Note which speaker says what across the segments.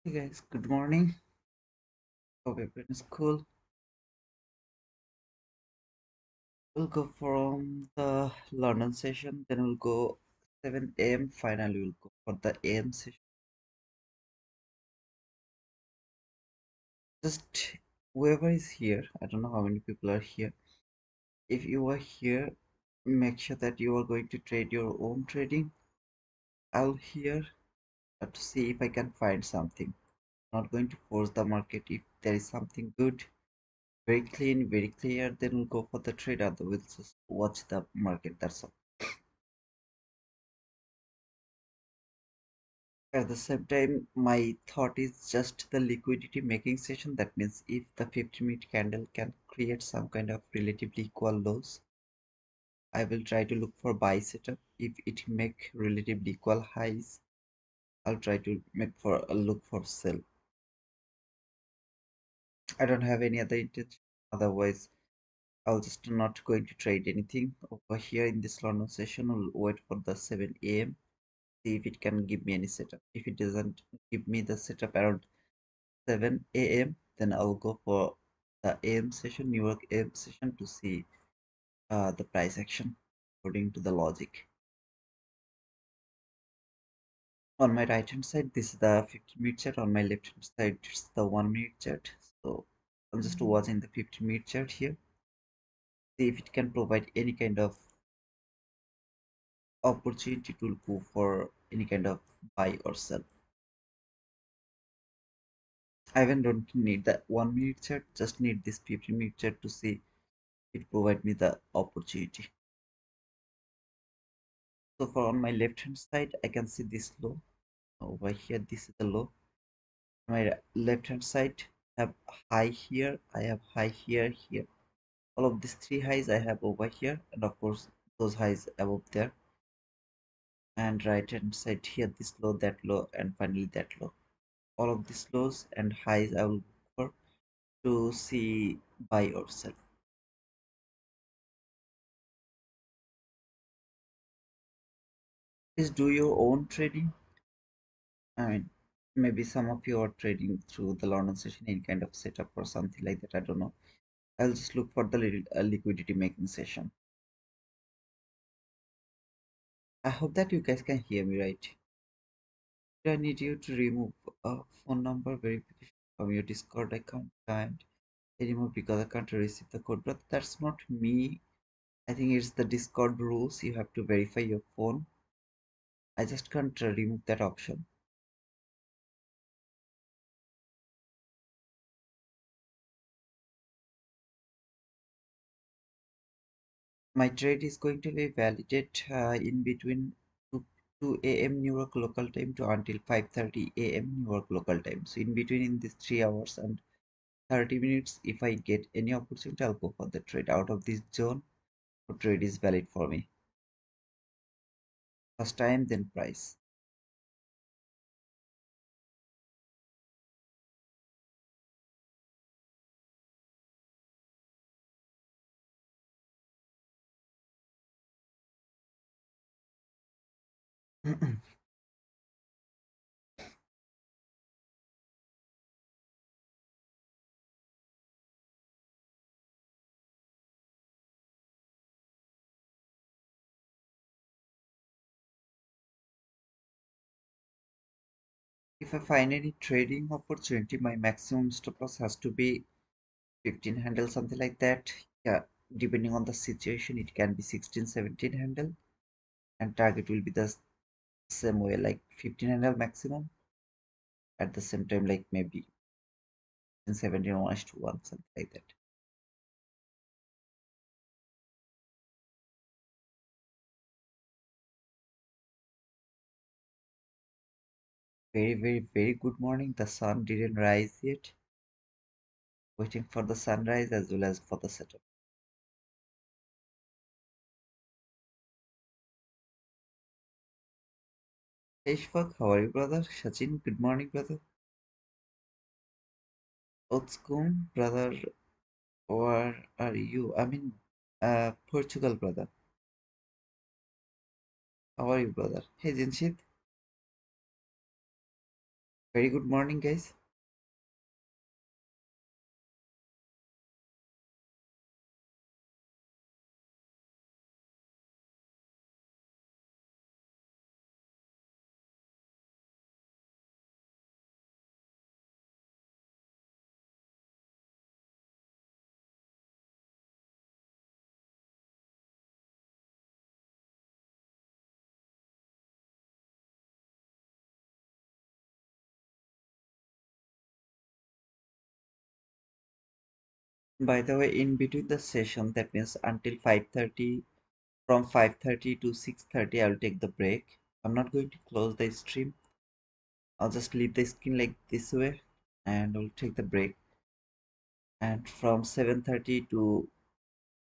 Speaker 1: Hey guys, good morning. Hope everyone is cool. We'll go from the London session, then we'll go 7 a.m. Finally, we'll go for the AM session. Just whoever is here, I don't know how many people are here. If you are here, make sure that you are going to trade your own trading. I'll here to see if I can find something. Not going to force the market. If there is something good, very clean, very clear, then we'll go for the trade. Otherwise, we'll just watch the market. That's all. At the same time, my thought is just the liquidity making session. That means if the 50-minute candle can create some kind of relatively equal lows, I will try to look for buy setup. If it make relatively equal highs, I'll try to make for a look for sell. I don't have any other intention. Otherwise, I'll just not going to trade anything over here in this London session. I'll wait for the 7 a.m. See if it can give me any setup. If it doesn't give me the setup around 7 a.m., then I'll go for the AM session, New York AM session to see the price action according to the logic. On my right hand side, this is the 50-minute chart. On my left hand side, it's the 1 minute chart. So I'm just watching the 50-minute chart here. See if it can provide any kind of opportunity to go for any kind of buy or sell. I even don't need the 1 minute chart, just need this 50-minute chart to see it provide me the opportunity. So for on my left hand side, I can see this low over here. This is the low. My left hand side have high here. I have high here, here. All of these three highs I have over here, and of course those highs above there. And right hand side here, this low, that low, and finally that low. All of these lows and highs I will look for to see buy or sell. Please do your own trading. I mean, maybe some of you are trading through the London session, any kind of setup or something like that. I don't know. I'll just look for the little liquidity making session. I hope that you guys can hear me right. I need you to remove a phone number verification from your Discord account and anymore because I can't receive the code. But that's not me. I think it's the Discord rules. You have to verify your phone. I just can't remove that option. My trade is going to be validated in between 2 a.m. New York local time to until 5:30 a.m. New York local time. So in between in these 3 hours and 30 minutes, if I get any opportunity, I'll go for the trade. Out of this zone, no trade is valid for me. First time, then price. If I find any trading opportunity, my maximum stop loss has to be 15 handle, something like that. Yeah, depending on the situation, it can be 16, 17 handle, and target will be the same way, like 15 handle maximum. At the same time, like maybe in 17 1 to 1, something like that. Very, very, very good morning. The sun didn't rise yet. Waiting for the sunrise as well as for the setup. Hey Shfaq, how are you, brother? Sachin, good morning, brother. Otskum, brother, where are you? I mean, Portugal, brother. How are you, brother? Hey Jinshid, Very good morning, guys. By the way, in between the session, that means until 5:30, from 5:30 to 6:30, I'll take the break. I'm not going to close the stream. I'll just leave the screen like this way and I'll take the break. And from 7:30 to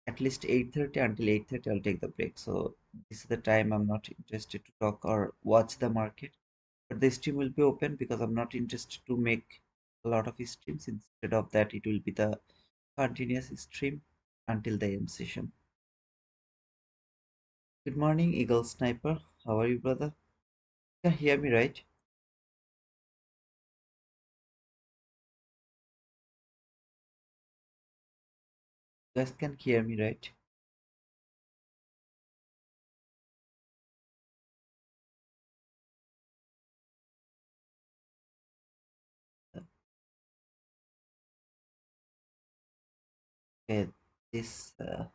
Speaker 1: at least 8:30 until 8:30, I'll take the break. So this is the time I'm not interested to talk or watch the market. But the stream will be open because I'm not interested to make a lot of streams. Instead of that, it will be the continuous stream until the AM session. Good morning, Eagle Sniper. How are you, brother? You can hear me, right? You guys can hear me, right? Okay, this. Where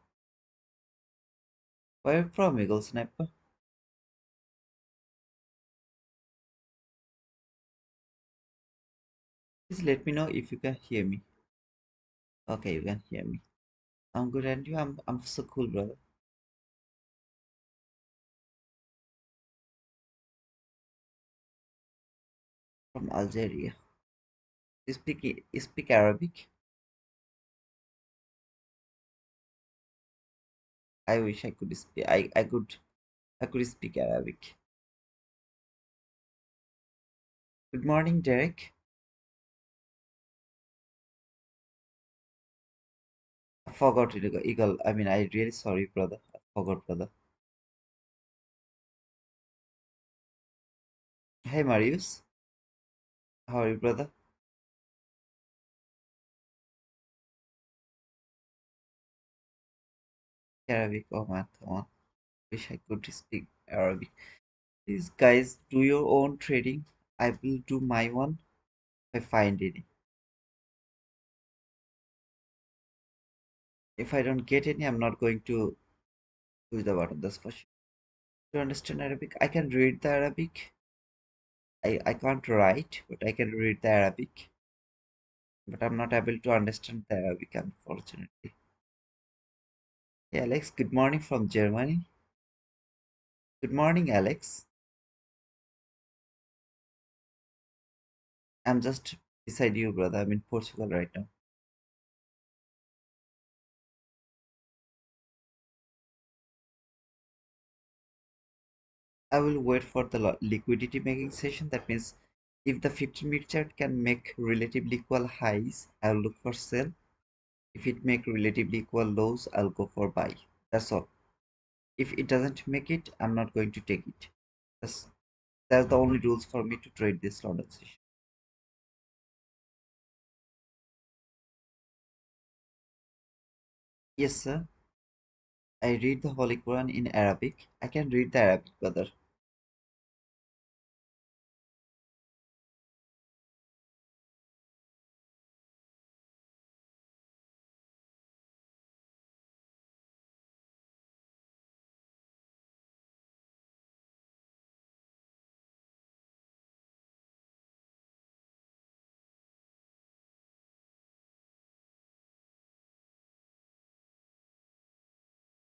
Speaker 1: are you from, Eagle Sniper? Please let me know if you can hear me. Okay, you can hear me. I'm good, and you? I'm so cool, brother. From Algeria. You speak Arabic? I wish I could speak. I could speak Arabic. Good morning, Derek. I forgot it, Eagle. I mean, I really sorry, brother. I forgot, brother. Hey, Marius. How are you, brother? Arabic. Oh man, come on. Wish I could speak Arabic. Please, guys, do your own trading. I will do my one if I find any. If I don't get any, I'm not going to push the button. That's for sure. Do you understand Arabic? I can read the Arabic. I can't write, but I can read the Arabic. But I'm not able to understand the Arabic, unfortunately. Hey, Alex, good morning from Germany. Good morning, Alex. I'm just beside you, brother. I'm in Portugal right now. I will wait for the liquidity making session. That means if the 15-minute chart can make relatively equal highs, I'll look for sell. If it make relatively equal lows, I'll go for buy. That's all. If it doesn't make it, I'm not going to take it. That's that's the only rules for me to trade this London session. Yes, sir. I read the Holy Quran in Arabic. I can read the Arabic, brother.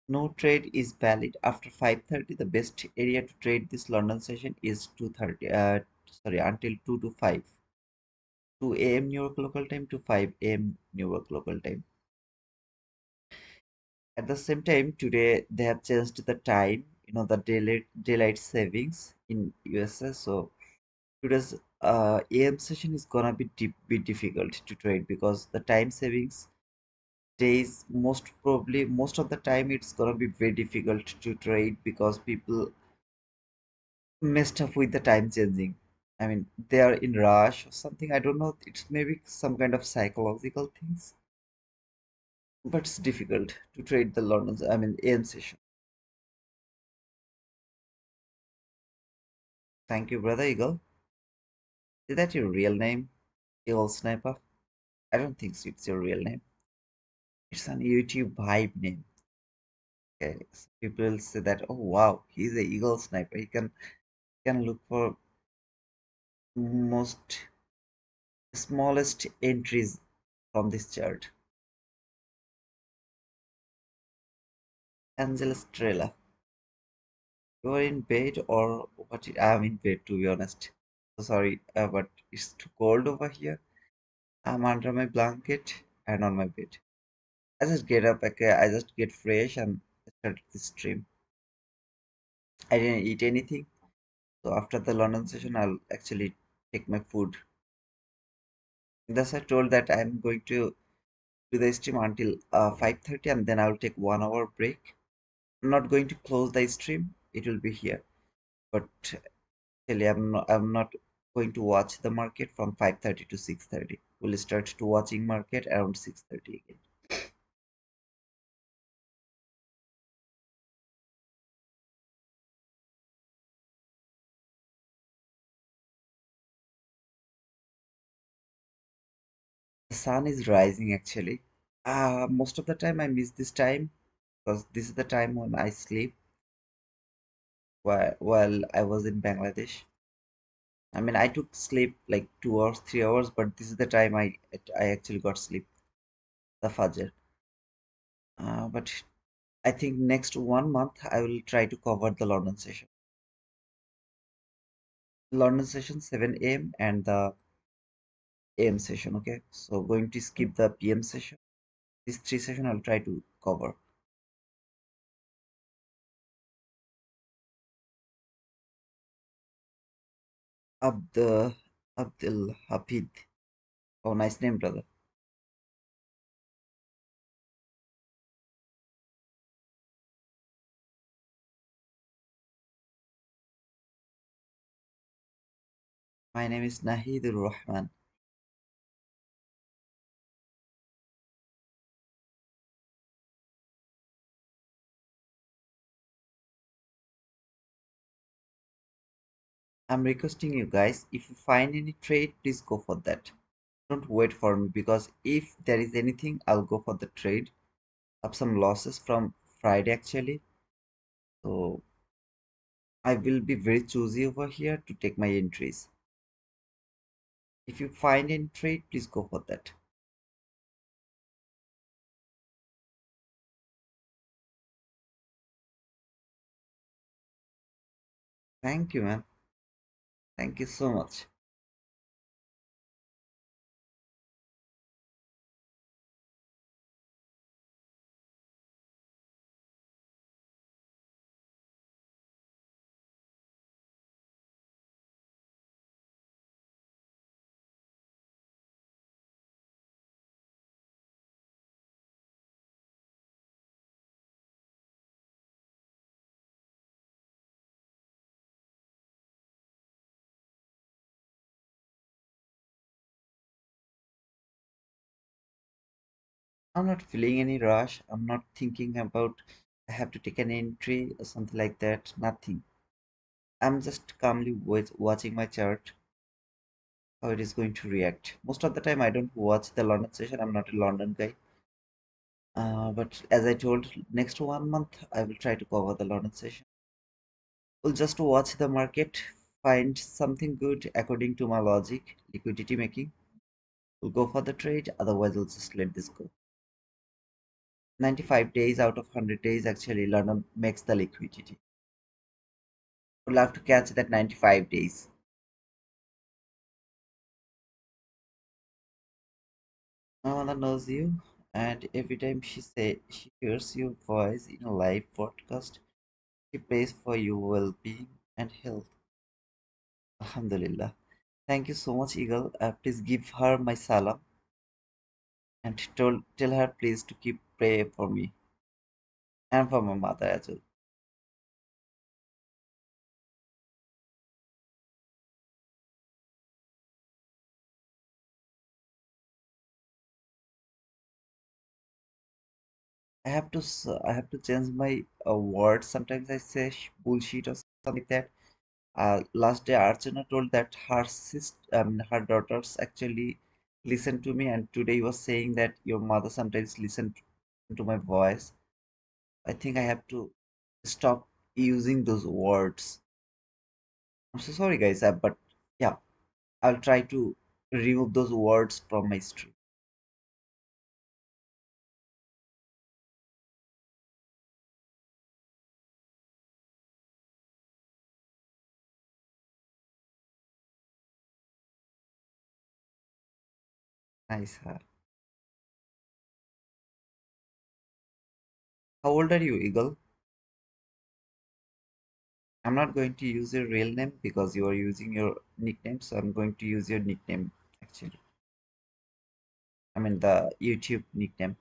Speaker 1: No trade is valid after 5:30. The best area to trade this London session is 2:30. Sorry, until 2 to 5. 2 a.m. New York local time to 5 a.m. New York local time. At the same time, today they have changed the time, the daylight savings in USA. So today's AM session is gonna be difficult to trade because the time savings days most of the time it's gonna be very difficult to trade because people messed up with the time changing I mean, they are in rush or something. I don't know. It's maybe some kind of psychological things, but it's difficult to trade the London. I mean, AM session. Thank you, brother Eagle. Is that your real name, Eagle Sniper? I don't think so. It's your real name. It's an YouTube vibe name. Okay, so people say that, oh wow, he's a Eagle Sniper. He can look for most smallest entries from this chart. Angelus Trailer. You are in bed or what? I'm in bed to be honest. So sorry, but it's too cold over here. I'm under my blanket and on my bed. I just get up, okay, I just get fresh and start this stream. I didn't eat anything, so after the London session, I'll actually take my food. Thus, I told that I'm going to do the stream until 5:30, and then I'll take 1 hour break. I'm not going to close the stream; it will be here. But actually, I'm not going to watch the market from 5:30 to 6:30. We'll start to watching market around 6:30 again. The sun is rising actually. Most of the time I miss this time because this is the time when I sleep while I was in Bangladesh. I mean, I took sleep like 2 hours, 3 hours, but this is the time I actually got sleep, the Fajr. But I think next 1 month I will try to cover the London session. London session 7 a.m. and the AM session. Okay, so going to skip the PM session. These three session I'll try to cover. Abd Abdul Hafid. Oh, nice name, brother. My name is Nahidur Rahman. I'm requesting you guys, if you find any trade, please go for that. Don't wait for me because if there is anything, I'll go for the trade. I have some losses from Friday actually. So I will be very choosy over here to take my entries. If you find any trade, please go for that. Thank you, man. Thank you so much. I'm not feeling any rush. I'm not thinking about I have to take an entry or something like that. Nothing. I'm just calmly watching my chart, how it is going to react. Most of the time, I don't watch the London session. I'm not a London guy. But as I told, next 1 month, I will try to cover the London session. We'll just watch the market, find something good according to my logic, liquidity making. We'll go for the trade. Otherwise, we'll just let this go. 95 days out of 100 days, actually, London makes the liquidity. We'll have to catch that 95 days. My mother knows you, and every time she hears your voice in a live podcast, she prays for your well-being and health. Alhamdulillah. Thank you so much, Eagle. Please give her my salam and tell her please to keep pray for me and for my mother as well. I have to change my words. Sometimes I say bullshit or something like that. Last day Archana told that her daughters actually listen to me, and today he was saying that your mother sometimes listen to my voice. I think I have to stop using those words. I'm so sorry, guys, but yeah, I'll try to remove those words from my stream. Nice. How old are you, Eagle? I'm not going to use your real name because you are using your nickname, so I'm going to use your nickname actually. I mean the YouTube nickname.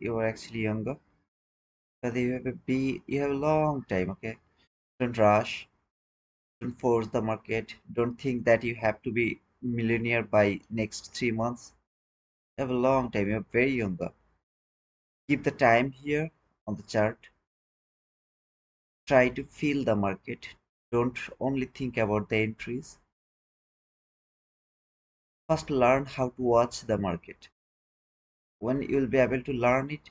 Speaker 1: You're actually younger, but you have a long time, okay? Don't rush, don't force the market, don't think that you have to be millionaire by next 3 months. You have a long time, you're very younger. Keep the time here on the chart. Try to feel the market. Don't only think about the entries. First learn how to watch the market. When you will be able to learn it,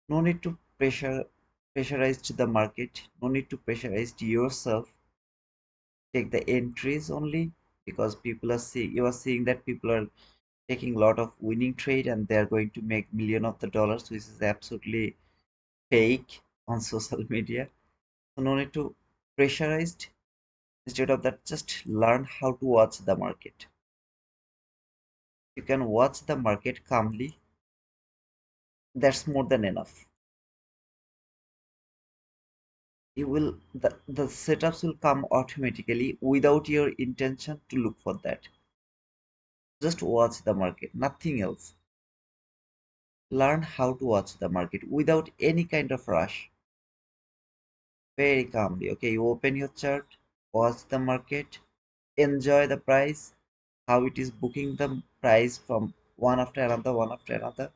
Speaker 1: no need to pressurize the market, no need to pressurize yourself. Take the entries only, because people are seeing you are seeing that people are taking a lot of winning trade and they are going to make million of the dollars, which is absolutely fake on social media. So no need to pressurize. Instead of that, just learn how to watch the market. You can watch the market calmly. That's more than enough. The setups will come automatically without your intention to look for that. Just watch the market, nothing else. Learn how to watch the market without any kind of rush. Very calmly. Okay, you open your chart, watch the market, enjoy the price, how it is booking the price from one after another, one after another.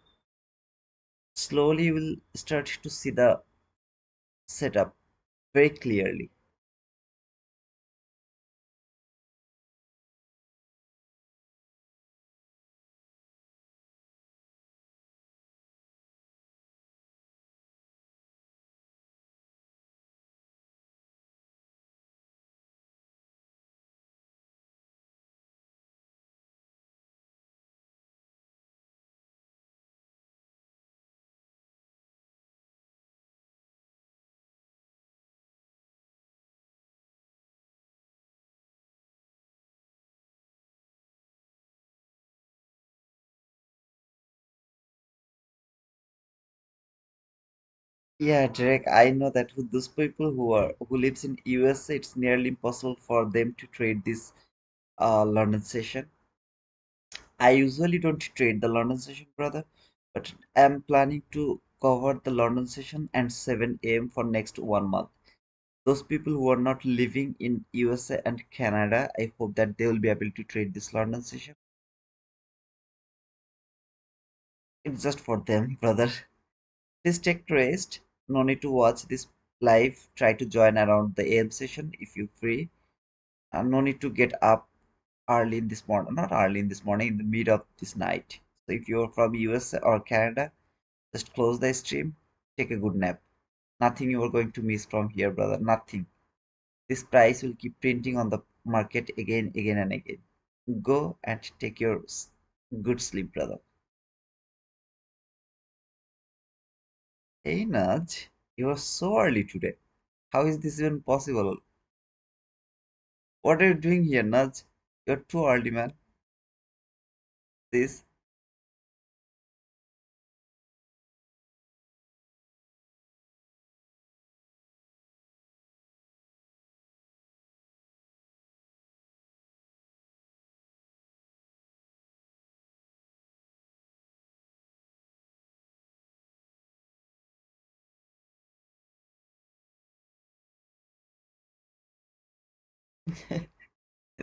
Speaker 1: Slowly you will start to see the setup very clearly. Yeah, Derek, I know that with those people who lives in USA, it's nearly impossible for them to trade this London session. I usually don't trade the London session, brother, but I'm planning to cover the London session and 7 a.m. for next 1 month. Those people who are not living in USA and Canada, I hope that they will be able to trade this London session. It's just for them, brother. Please take rest. No need to watch this live. Try to join around the AM session if you're free. And no need to get up early in this morning. Not early in this morning, in the mid of this night. So if you're from US or Canada, just close the stream, take a good nap. Nothing you are going to miss from here, brother. Nothing. This price will keep printing on the market again, again, and again. Go and take your good sleep, brother. Hey, Nudge, you are so early today. How is this even possible? What are you doing here, Nudge? You're too early, man. This.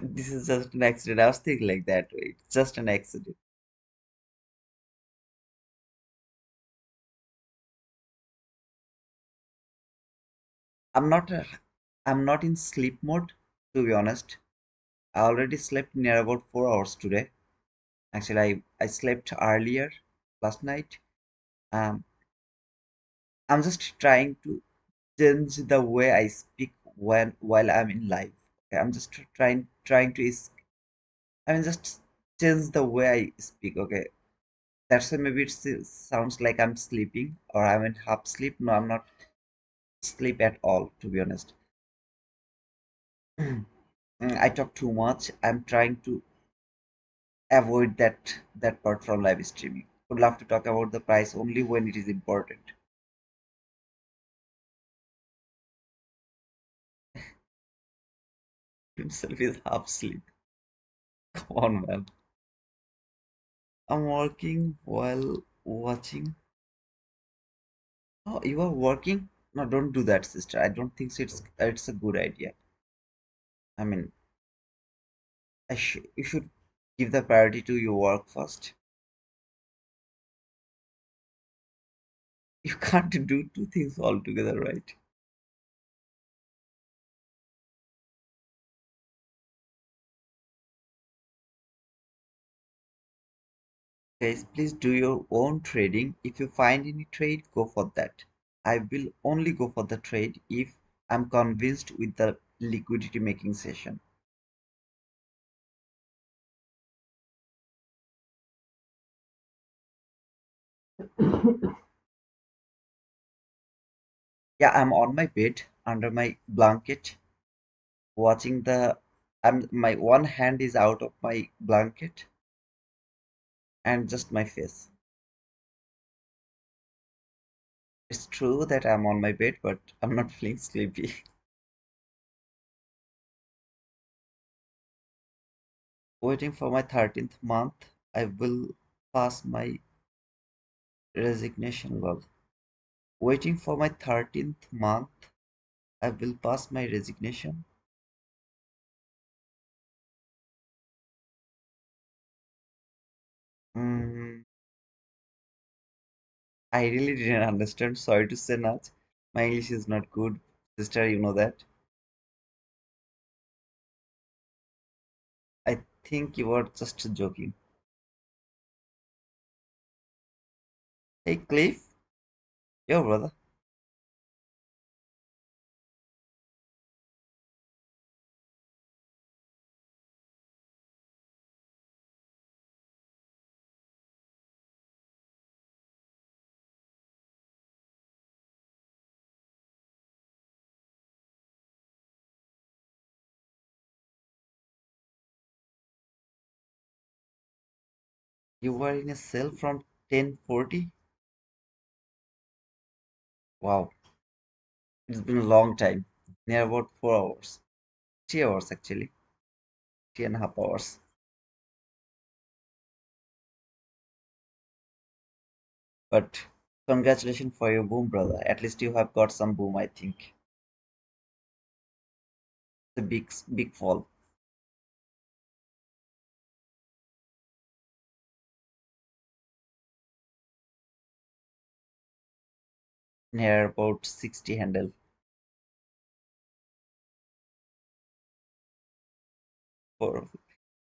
Speaker 1: This is just an accident. I was thinking like that way. It's just an accident. I'm not. I'm not in sleep mode, to be honest. I already slept near about 4 hours today. Actually, I slept earlier last night. Um, I'm just trying to change the way I speak when while I'm in live. Okay, I'm just trying to I mean just change the way I speak. Okay, that's why maybe sounds like I'm sleeping or I'm in half sleep. No, I'm not sleep at all. To be honest, I talk too much. I'm trying to avoid that part from live streaming. Would love to talk about the price only when it is important. Himself is half sleep. Come on, man. I'm working while watching. Oh, you are working? No, don't do that, sister. I don't think so. It's a good idea. I mean, you should give the priority to your work first. You can't do two things all together, right? Guys, please do your own trading. If you find any trade, go for that. I will only go for the trade if I'm convinced with the liquidity making session. Yeah, I'm on my bed under my blanket watching the my one hand is out of my blanket and just my face. It's true that I'm on my bed, but I'm not feeling sleepy. Waiting for my 13th month, I will pass my resignation lol. Waiting for my 13th month, I will pass my resignation. Mm, I really didn't understand. Sorry to say much. My English is not good. Sister, you know that. I think you were just joking. Hey, Cliff. Yo, brother. You were in a cell from 10:40? Wow, it's been a long time. Near about 4 hours. 3 hours actually. 3.5 hours. But congratulations for your boom, brother. At least you have got some boom, I think. The big fall. Near about 60 handle. For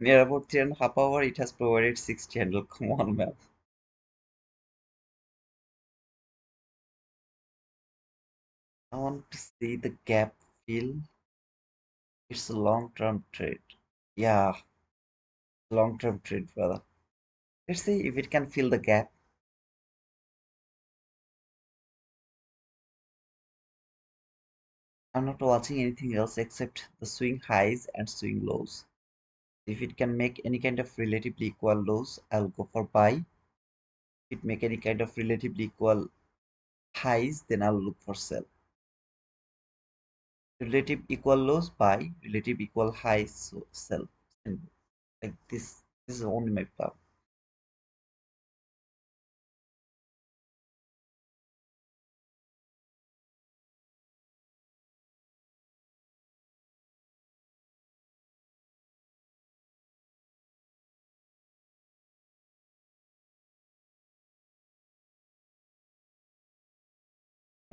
Speaker 1: near about 3.5 hour, it has provided 60 handle. Come on, man. I want to see the gap fill. It's a long-term trade. Yeah, long-term trade, brother. Let's see if it can fill the gap. I'm not watching anything else except the swing highs and swing lows. If it can make any kind of relatively equal lows, I'll go for buy. If it make any kind of relatively equal highs, then I'll look for sell. Relative equal lows, buy. Relative equal highs, so sell. And like this is only my plan.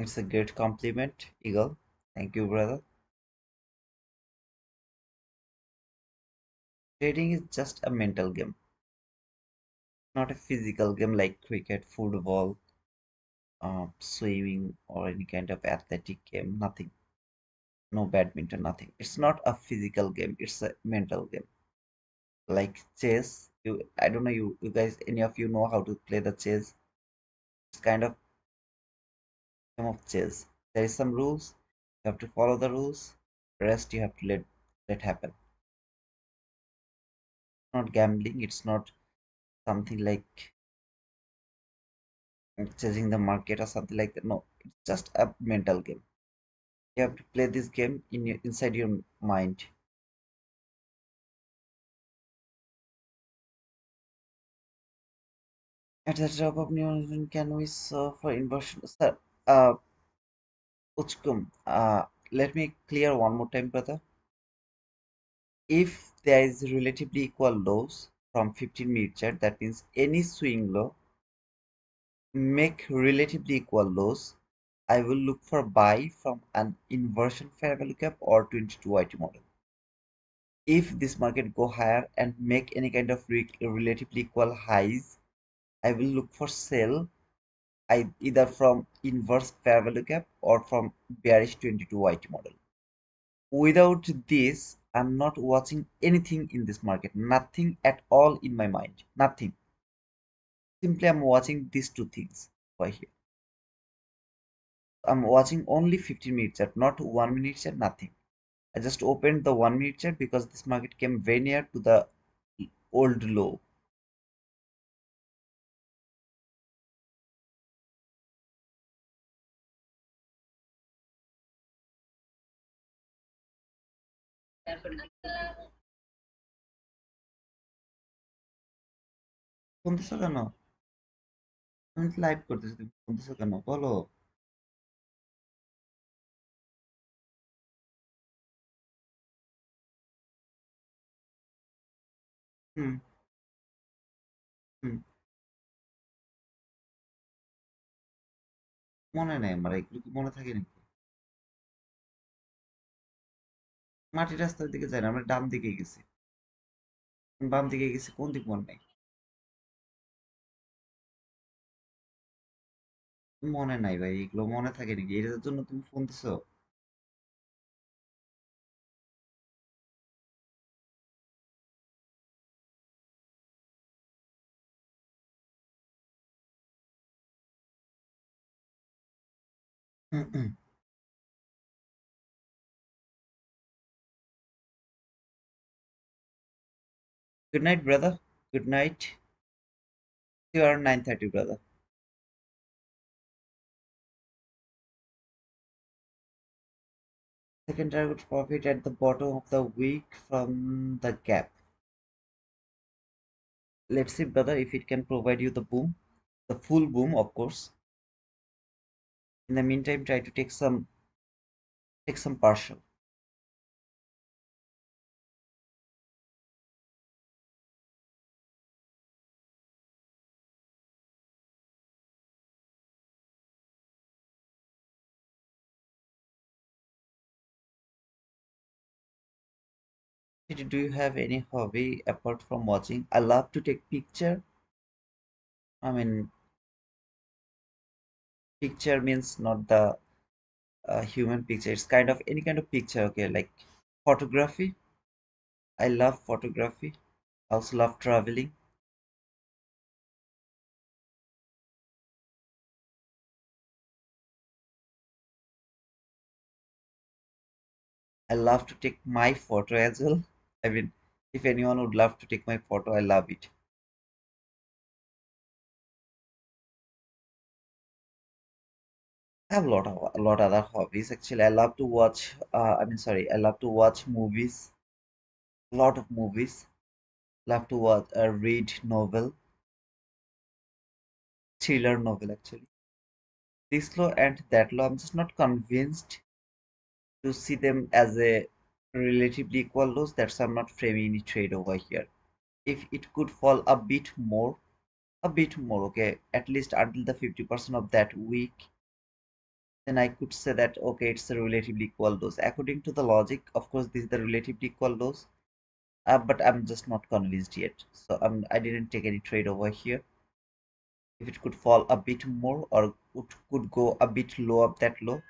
Speaker 1: It's a great compliment, Eagle. Thank you, brother. Trading is just a mental game, not a physical game like cricket, football, swimming, or any kind of athletic game. Nothing. No badminton, nothing. It's not a physical game, it's a mental game. Like chess. I don't know, you guys, any of you know how to play the chess? It's kind of game of chess. There is some rules. You have to follow the rules. Rest you have to let happen. Not gambling. It's not something like chasing the market or something like that. No, it's just a mental game. You have to play this game inside your mind. At the top of new can we serve for inversion? Sir, Uchkum, let me clear one more time, brother. If there is relatively equal lows from 15 minute chart, that means any swing low make relatively equal lows. I will look for buy from an inversion fair value gap or 22 IT model. If this market go higher and make any kind of relatively equal highs, I will look for sell either from inverse fair value gap or from bearish 22 IT model. Without this, I'm not watching anything in this market, nothing at all in my mind, nothing. Simply, I'm watching these two things right here. I'm watching only 15 minute chart, not 1 minute chart, nothing. I just opened the 1 minute chart because this market came very near to the old low. শুনতেছো কেন? আমি live করতেছি, তুমি শুনতেছো কেন বলো? হুম, হুম। মনে নেই আমার, এগুলো কি মনে থাকে নাকি? মাটির রাস্তার দিকে যাই না, আমরা ডান দিকে গেছি, বাম দিকে গেছি, কোন দিক মনে নেই। মনে নাই ভাই, এগুলো মনে থাকে নাকি? এটার জন্য তুমি ফোন দিছো? Good night, brother. Good night. You are 9:30, brother. Second target profit at the bottom of the week from the gap. Let's see, brother, if it can provide you the boom, the full boom, of course. In the meantime, try to take some partial. Do you have any hobby apart from watching? I love to take picture. I mean, picture means not the human picture. It's kind of any kind of picture. Okay, like photography. I love photography. I also love traveling. I love to take my photo as well. I mean, if anyone would love to take my photo, I love it. I have a lot other hobbies actually. I love to watch. I mean, sorry, I love to watch movies. A lot of movies. Love to watch, read novel, thriller novel actually. This law and that law. I'm just not convinced to see them as a relatively equal laws. That's why I'm not framing any trade over here. If it could fall a bit more, okay, at least until the 50% of that week, then I could say that okay, it's a relatively equal dose. According to the logic, of course, this is the relatively equal dose, but I'm just not convinced yet. So I didn't take any trade over here. If it could fall a bit more or could go a bit low up that low,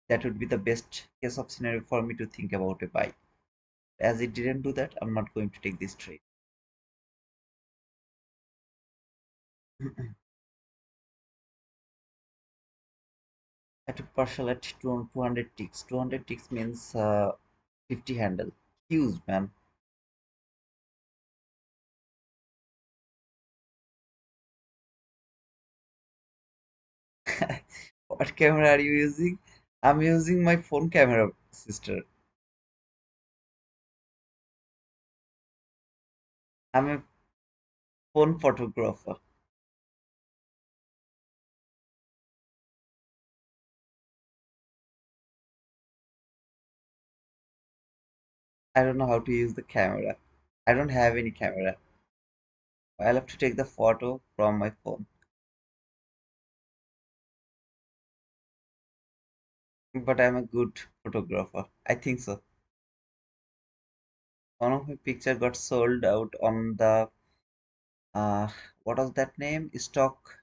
Speaker 1: that would be the best case of scenario for me to think about a buy. As it didn't do that, I'm not going to take this trade. I took partial at 200 ticks. 200 ticks means 50 handle. Huge, man. What camera are you using? I'm using my phone camera, sister. I'm a phone photographer. I don't know how to use the camera. I don't have any camera. I'll have to take the photo from my phone. But I'm a good photographer. I think so. One of my picture got sold out on the uh what was that name? Stock.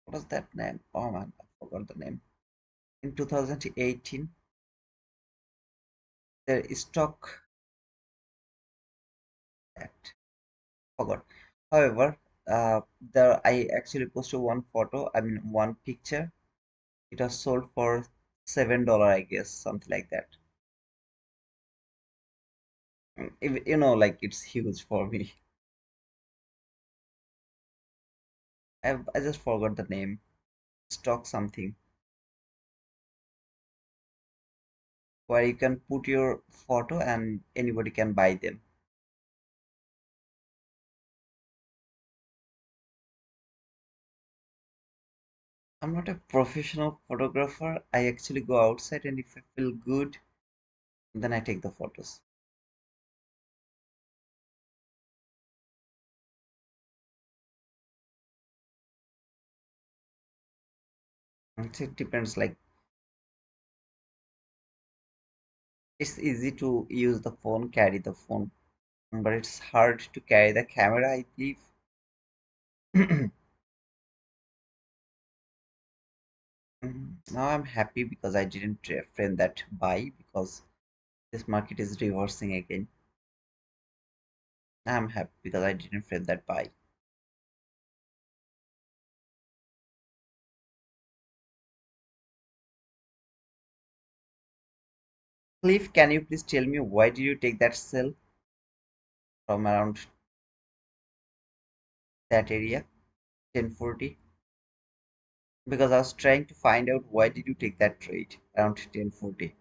Speaker 1: What was that name? Oh man, I forgot the name. In 2018, the stock that forgot. However, the I actually posted one photo. I mean one picture. It was sold for $7, I guess, something like that. Like it's huge for me. I just forgot the name. Stock something where you can put your photo and anybody can buy them. I'm not a professional photographer. I actually go outside and if I feel good, then I take the photos. It depends. Like it's easy to use the phone, carry the phone, but it's hard to carry the camera, I believe. Now I'm happy because I didn't frame that buy because this market is reversing again. I'm happy because I didn't frame that buy. Cliff, can you please tell me why did you take that sell from around that area, 1040? Because I was trying to find out why did you take that trade around 1040.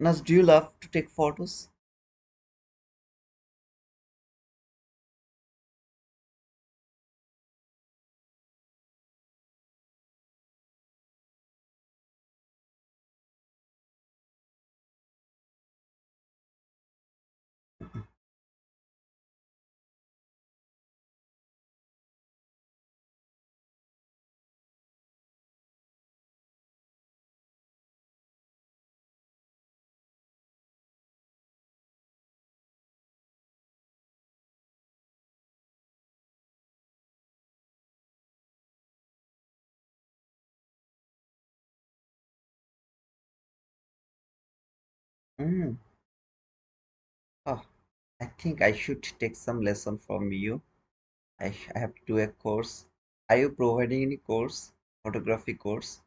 Speaker 1: Nas, do you love to take photos? Mm. Oh, I think I should take some lesson from you. I have to do a course. Are you providing any course, photography course?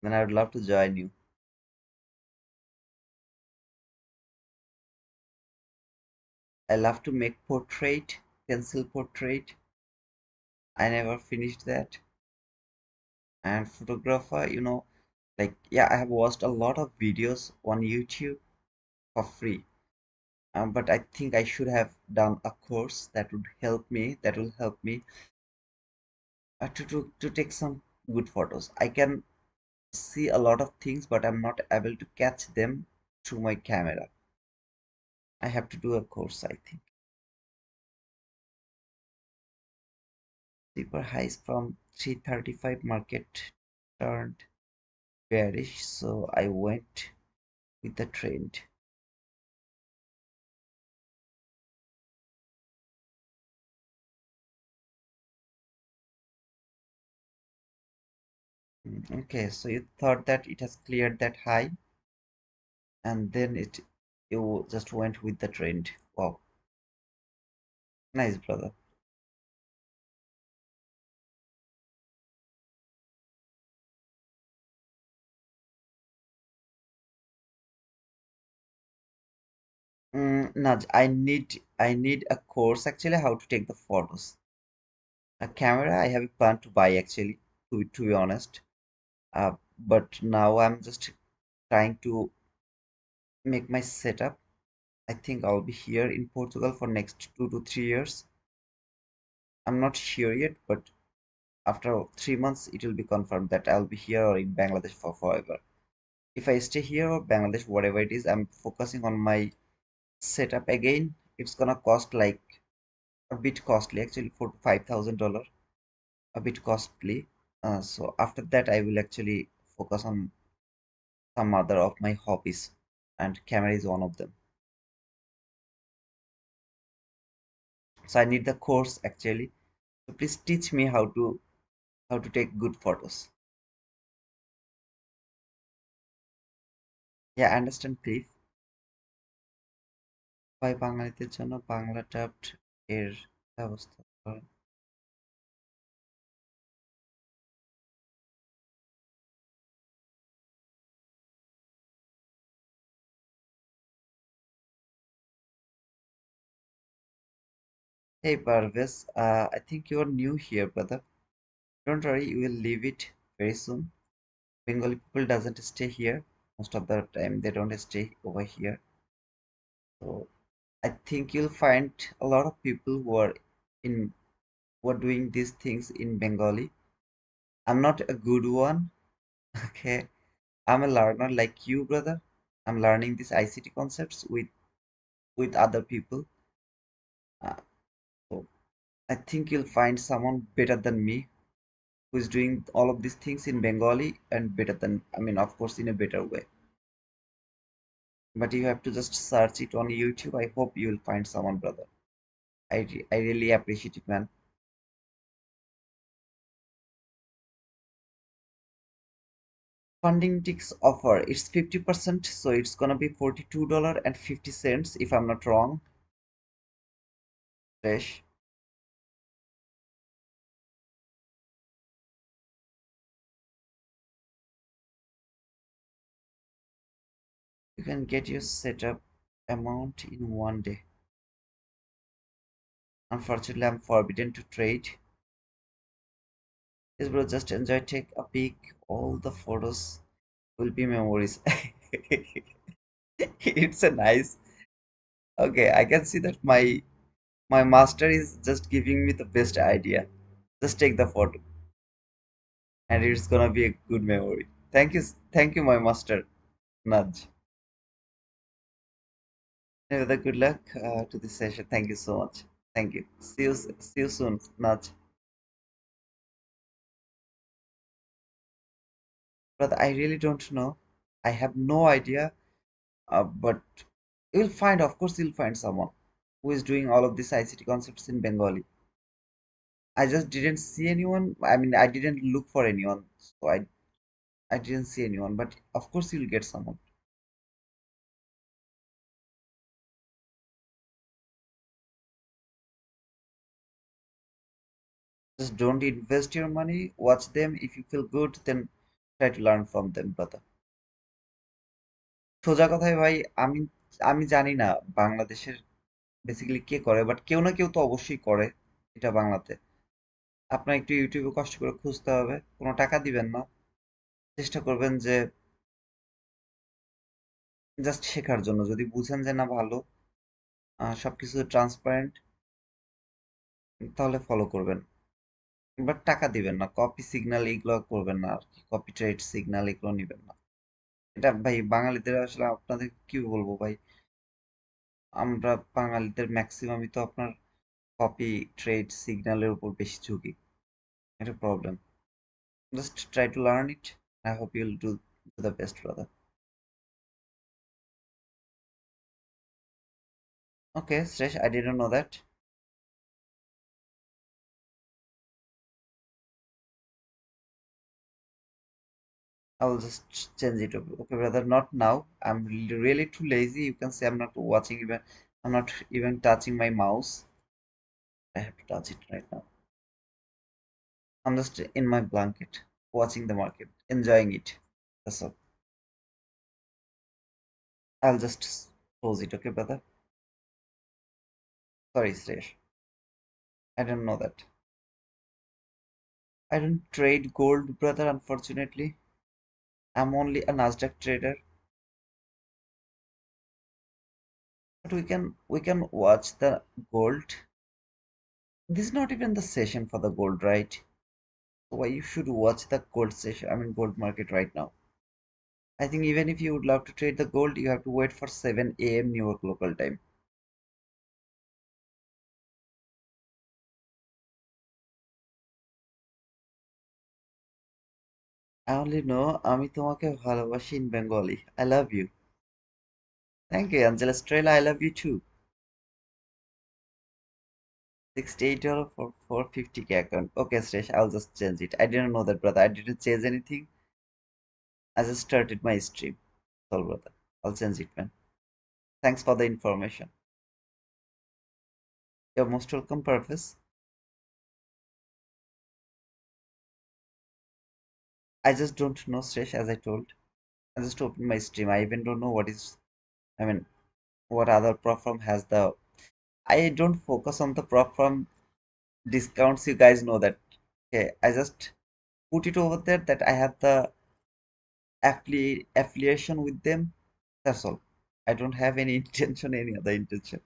Speaker 1: Then I would love to join you. I love to make portrait, pencil portrait. I never finished that. And photographer, like yeah, I have watched a lot of videos on YouTube for free. But I think I should have done a course that would help me. That will help me to take some good photos. I can see a lot of things, but I'm not able to catch them through my camera. I have to do a course, I think. Super highs from 335 market turned bearish, so I went with the trend. Okay, so you thought that it has cleared that high and then you just went with the trend. Wow, nice brother. Nudge, I need a course actually how to take the photos. A camera I have a plan to buy actually, to be honest. But now I'm just trying to make my setup. I think I'll be here in Portugal for next 2 to 3 years. I'm not sure yet, but after 3 months it will be confirmed that I'll be here or in Bangladesh for forever. If I stay here or Bangladesh, whatever it is, I'm focusing on my setup again. It's gonna cost like a bit costly actually, $4 to $5,000, a bit costly. So after that, I will actually focus on some other of my hobbies, and camera is one of them. So I need the course actually. So please teach me how to take good photos. Yeah, I understand please. ভাই বাঙালিদের জন্য Bangla dubbed এর ব্যবস্থা করেন। Hey Parvez, I think you're new here, brother. Don't worry, you will leave it very soon. Bengali people doesn't stay here. Most of the time they don't stay over here. So I think you'll find a lot of people in who are doing these things in Bengali. I'm not a good one. Okay. I'm a learner like you, brother. I'm learning these ICT concepts with other people. Uh, so I think you'll find someone better than me who is doing all of these things in Bengali and better than, I mean, of course, in a better way. But you have to just search it on YouTube. I hope you will find someone, brother. I really appreciate it, man. Funding ticks offer. It's 50%, so it's gonna be $42.50 if I'm not wrong. Fresh. You can get your setup amount in one day. Unfortunately, I'm forbidden to trade. Yes, bro, just enjoy, take a peek. All the photos will be memories. It's a nice. Okay, I can see that my master is just giving me the best idea. Just take the photo, and it's gonna be a good memory. Thank you, my master. Nudge. Anyway, good luck to this session. Thank you so much. Thank you. See you soon, Nudge. But I really don't know. I have no idea. But you'll find, of course, you'll find someone who is doing all of these ICT concepts in Bengali. I just didn't see anyone. I mean, I didn't look for anyone, so I didn't see anyone. But of course, you'll get someone. Just don't invest your money. Watch them. If you feel good, then try to learn from them, brother. সোজা কথায় ভাই, আমি আমি জানি না বাংলাদেশের basically কে করে, but কেউ না কেউ তো অবশ্যই করে এটা বাংলাতে। আপনার একটু ইউটিউবে কষ্ট করে খুঁজতে হবে, কোনো টাকা দিবেন না, চেষ্টা করবেন যে জাস্ট শেখার জন্য। যদি বুঝেন যে না ভালো, সবকিছু ট্রান্সপারেন্ট, তাহলে ফলো করবেন। বাট টাকা দিবেন না, কপি সিগন্যাল এগুলো করবেন না আর কি, কপি ট্রেড সিগন্যাল এগুলো নিবেন না। এটা ভাই বাঙালিদের আসলে আপনাদের কি বলবো ভাই, আমরা বাঙালিদের ম্যাক্সিমামই তো আপনার কপি ট্রেড সিগন্যালের উপর বেশি ঝুঁকি। Not a problem. Just try to learn it. I hope you'll do the best, brother. Okay, Sresh, I didn't know that. I'll just change it. Okay, brother, not now. I'm really too lazy. You can say I'm not watching even. I'm not even touching my mouse. I have to touch it right now. I'm just in my blanket, watching the market, enjoying it. That's all. I'll just close it. Okay, brother. Sorry, Sresh. I don't know that. I don't trade gold, brother. Unfortunately, I'm only a Nasdaq trader. But we can watch the gold. This is not even the session for the gold, right? So why you should watch the gold session? I mean gold market right now. I think even if you would love to trade the gold, you have to wait for 7 a.m. New York local time. I only know আমি তোমাকে ভালোবাসি in Bengali. I love you. Thank you, Angela Estrella. I love you too. $68 for 450K account. Okay, Sresh, I'll just change it. I didn't know that, brother. I didn't change anything. I just started my stream. So, brother, I'll change it, man. Thanks for the information. You're most welcome, Purpose. I just don't know, Sresh, as I told. I just opened my stream. I even don't know what is, I mean, what other platform has the. I don't focus on the platform discounts. You guys know that. Okay, I just put it over there that I have the affiliation with them. That's all. I don't have any intention, any other intention.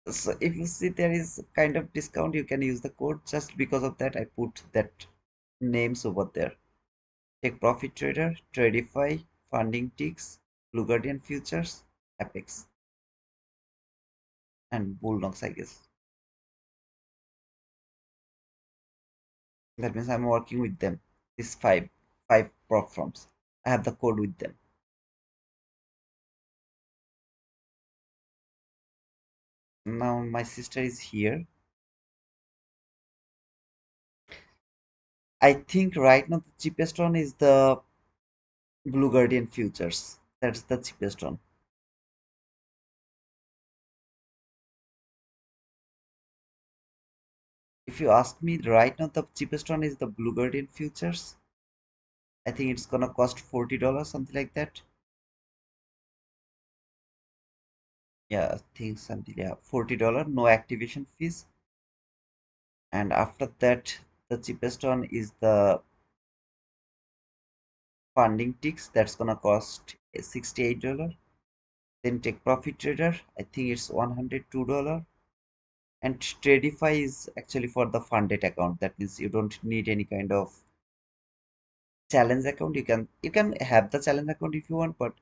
Speaker 1: So if you see there is kind of discount, you can use the code. Just because of that, I put that names over there. Take Profit Trader, Tradify, Funding Ticks, Blue Guardian Futures, Apex, and Bulldogs, I guess. That means I'm working with them. These five prop firms. I have the code with them. Now my sister is here. I think right now the cheapest one is the Blue Guardian Futures. That's the cheapest one. If you ask me right now, the cheapest one is the Blue Guardian Futures. I think it's gonna cost $40, something like that. Yeah, I think something, yeah, $40, no activation fees. And after that, the cheapest one is the funding ticks. That's gonna cost $68. Then take Profit Trader. I think it's $102. And Tradify is actually for the funded account. That means you don't need any kind of challenge account. You can have the challenge account if you want, but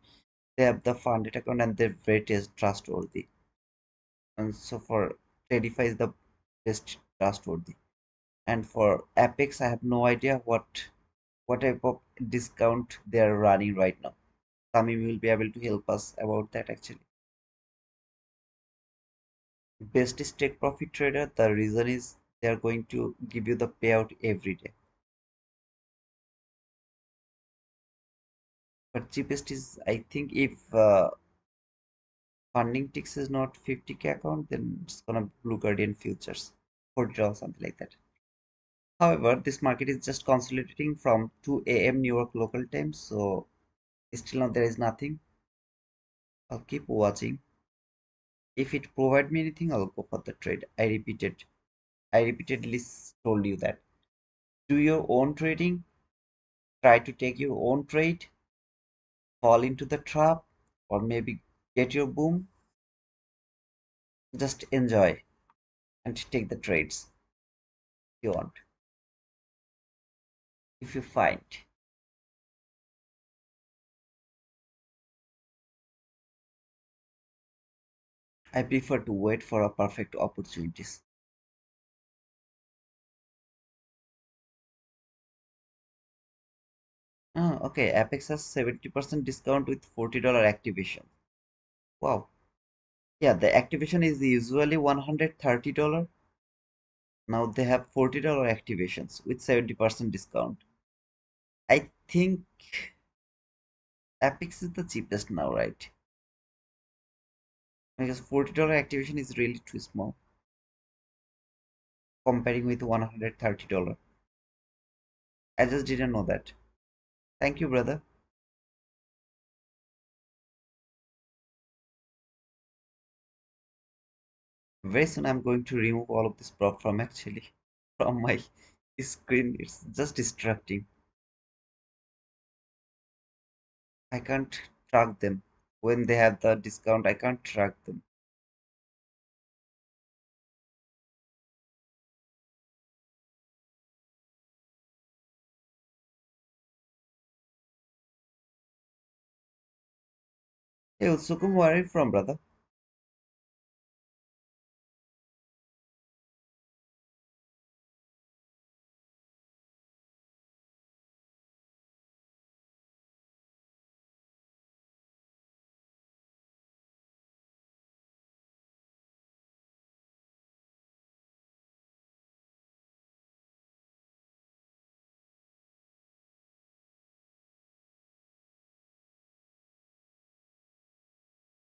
Speaker 1: they have the funded account and their rate is trustworthy. And so for Tradify is the best trustworthy. And for Apex, I have no idea what type of discount they are running right now. Sami will be able to help us about that actually. Best is Take Profit Trader. The reason is they are going to give you the payout every day. But cheapest is, I think, if funding ticks is not 50K account, then it's gonna be Blue Guardian Futures, $40, something like that. However, this market is just consolidating from 2 a.m. New York local time, so still now there is nothing. I'll keep watching. If it provide me anything, I'll go for the trade. I repeatedly told you that. Do your own trading, try to take your own trade, fall into the trap, or maybe get your boom. Just enjoy and take the trades you want. If you find, I prefer to wait for a perfect opportunities. Oh, okay. Apex has 70% discount with $40 activation. Wow. Yeah, the activation is usually $130. Now they have $40 activations with 70% discount. I think Apex is the cheapest now, right? Because $40 activation is really too small comparing with $130. I just didn't know that. Thank you, brother. Very soon I'm going to remove all of this prop from actually from my screen. It's just distracting. I can't track them. When they have the discount, I can't track them. Hey, Utsukum, where are you from, brother?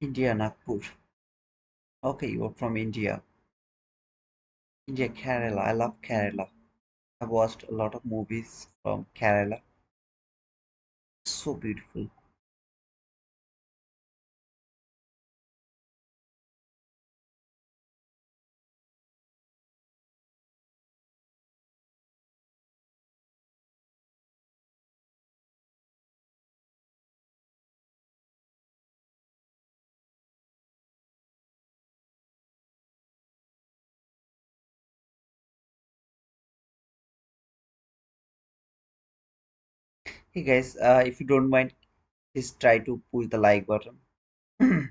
Speaker 1: India, Nagpur. Okay, you're from India. India, Kerala. I love Kerala. I've watched a lot of movies from Kerala. So beautiful. Hey guys, if you don't mind, please try to push the like button and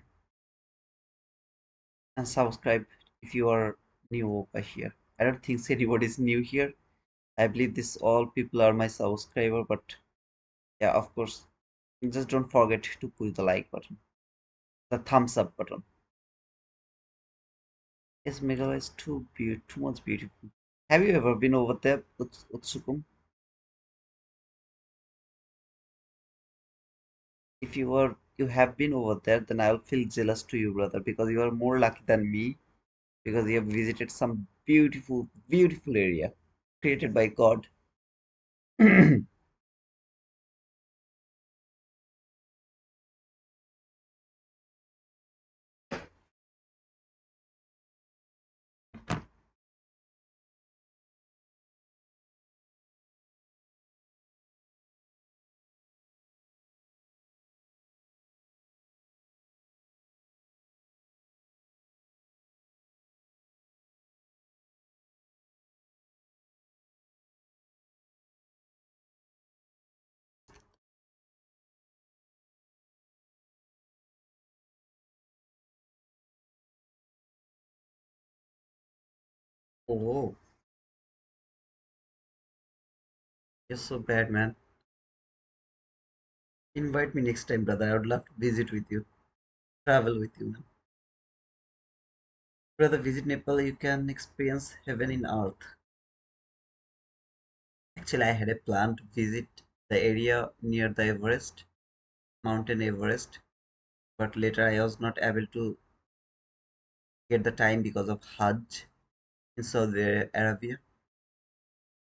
Speaker 1: subscribe if you are new over here. I don't think anybody is new here. I believe this all people are my subscriber, but yeah, of course, just don't forget to push the like button, the thumbs up button. Yes, Meghalaya is too much beautiful. Have you ever been over there, Utsukum? If you have been over there, then I'll feel jealous to you, brother, because you are more lucky than me, because you have visited some beautiful area created by God. Oh, you're so bad, man. Invite me next time, brother. I would love to visit with you, travel with you, man. Brother, visit Nepal, you can experience heaven in earth. Actually, I had a plan to visit the area near the Everest, Mountain Everest, but later I was not able to get the time because of Hajj in Saudi Arabia.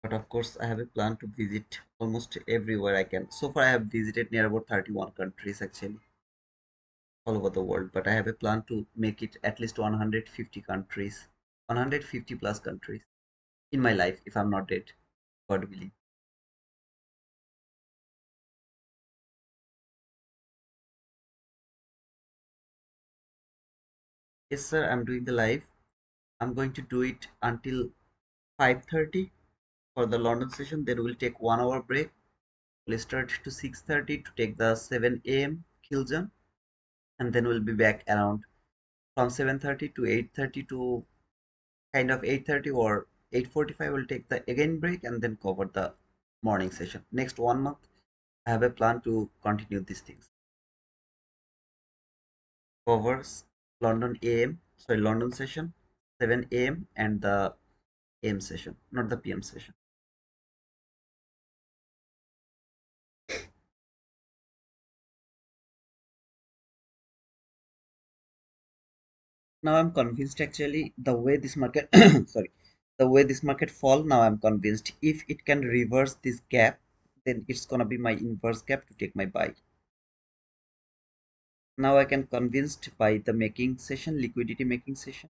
Speaker 1: But of course, I have a plan to visit almost everywhere I can. So far, I have visited near about 31 countries actually, all over the world. But I have a plan to make it at least 150 countries, 150 plus countries in my life if I'm not dead, God willing. Yes, sir, I'm doing the live. I'm going to do it until 5:30 for the London session. Then we'll take 1 hour break. We'll start to 6:30 to take the 7 a.m. kill zone, and then we'll be back around from 7:30 to 8:30 to kind of 8:30 or 8:45. We'll take the again break and then cover the morning session. Next 1 month, I have a plan to continue these things. Covers London AM, sorry, London session, 7 AM, and the AM session, not the PM session. Now I'm convinced actually the way this market sorry, the way this market fall, now I'm convinced if it can reverse this gap, then it's gonna be my inverse gap to take my buy. Now I can convinced by the making session, liquidity making session.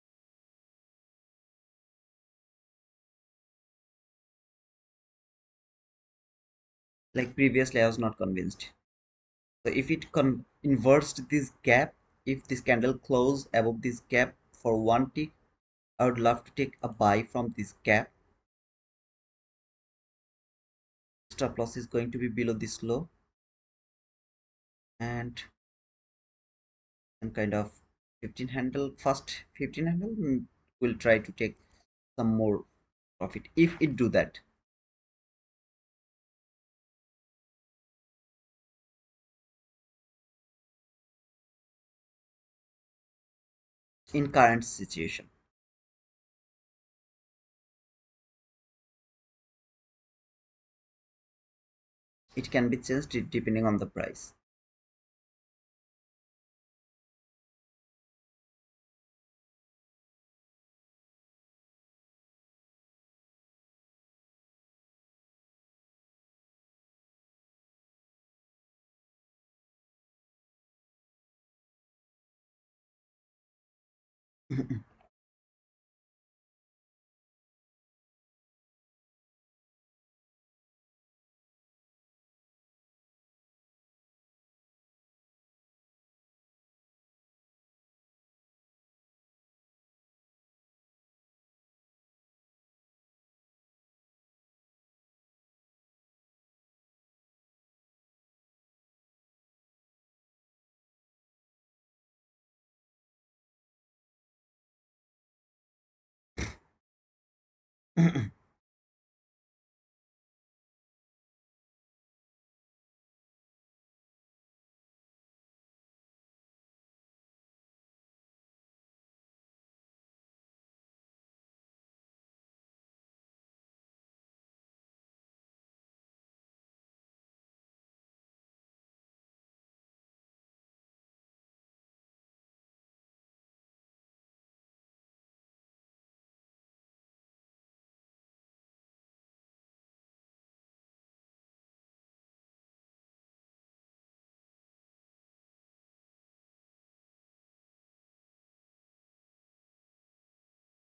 Speaker 1: Like previously I was not convinced. So if it inverts this gap, if this candle close above this gap for one tick, I would love to take a buy from this gap. Stop loss is going to be below this low, and some kind of 15 handle, first 15 handle, will try to take some more profit if it do that. In current situation, it can be changed depending on the price.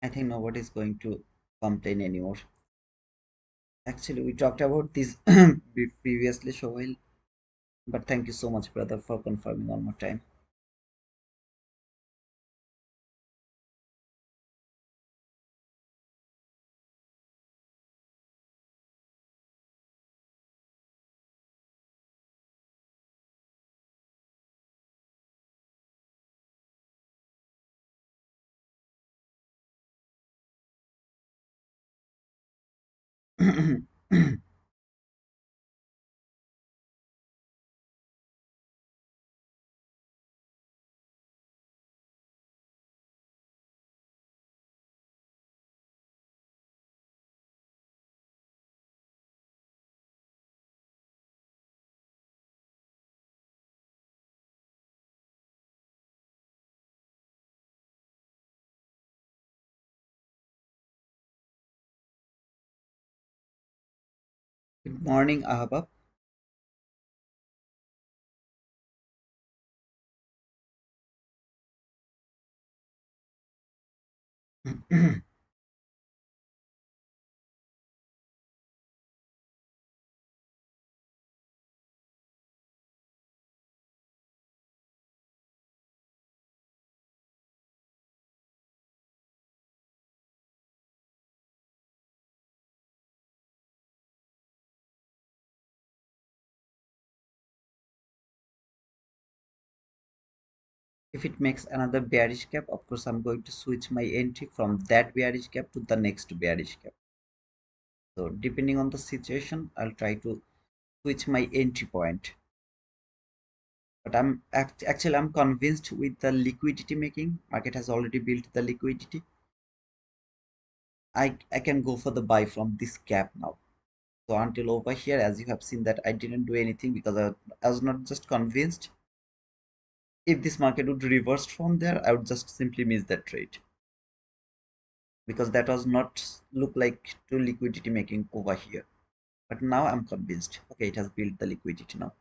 Speaker 1: I think nobody is going to complain anymore. Actually, we talked about this previously, Shoail, but thank you so much, brother, for confirming one more time. Good morning, Ahbab. If it makes another bearish gap, of course, I'm going to switch my entry from that bearish gap to the next bearish gap. So depending on the situation, I'll try to switch my entry point. But actually I'm convinced with the liquidity making. Market has already built the liquidity. I can go for the buy from this gap now. So until over here, as you have seen that I didn't do anything because I was not just convinced. If this market would reverse from there, I would just simply miss that trade because that was not look like true liquidity making over here. But now I'm convinced. Okay, it has built the liquidity now.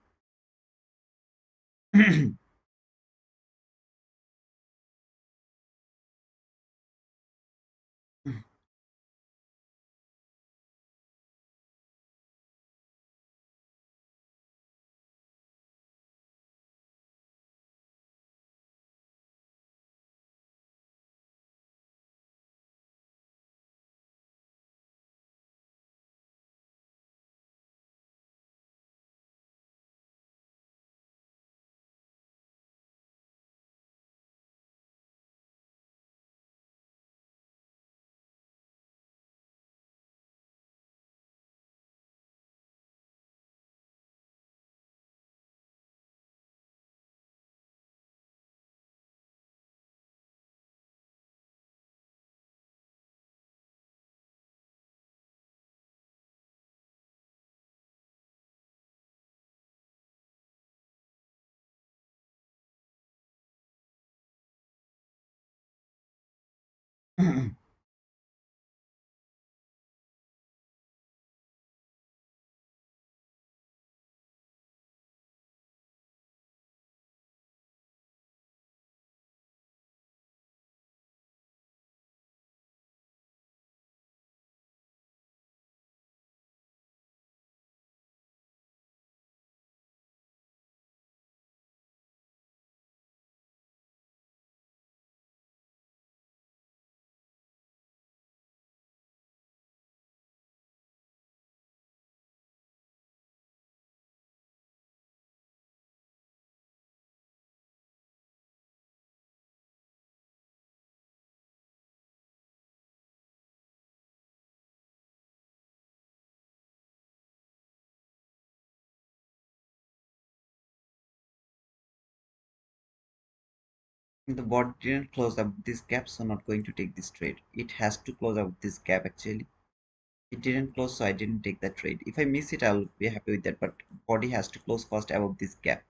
Speaker 1: The bot didn't close up this gap, so not going to take this trade. It has to close out this gap actually. It didn't close, so I didn't take that trade. If I miss it, I'll be happy with that. But body has to close first above this gap.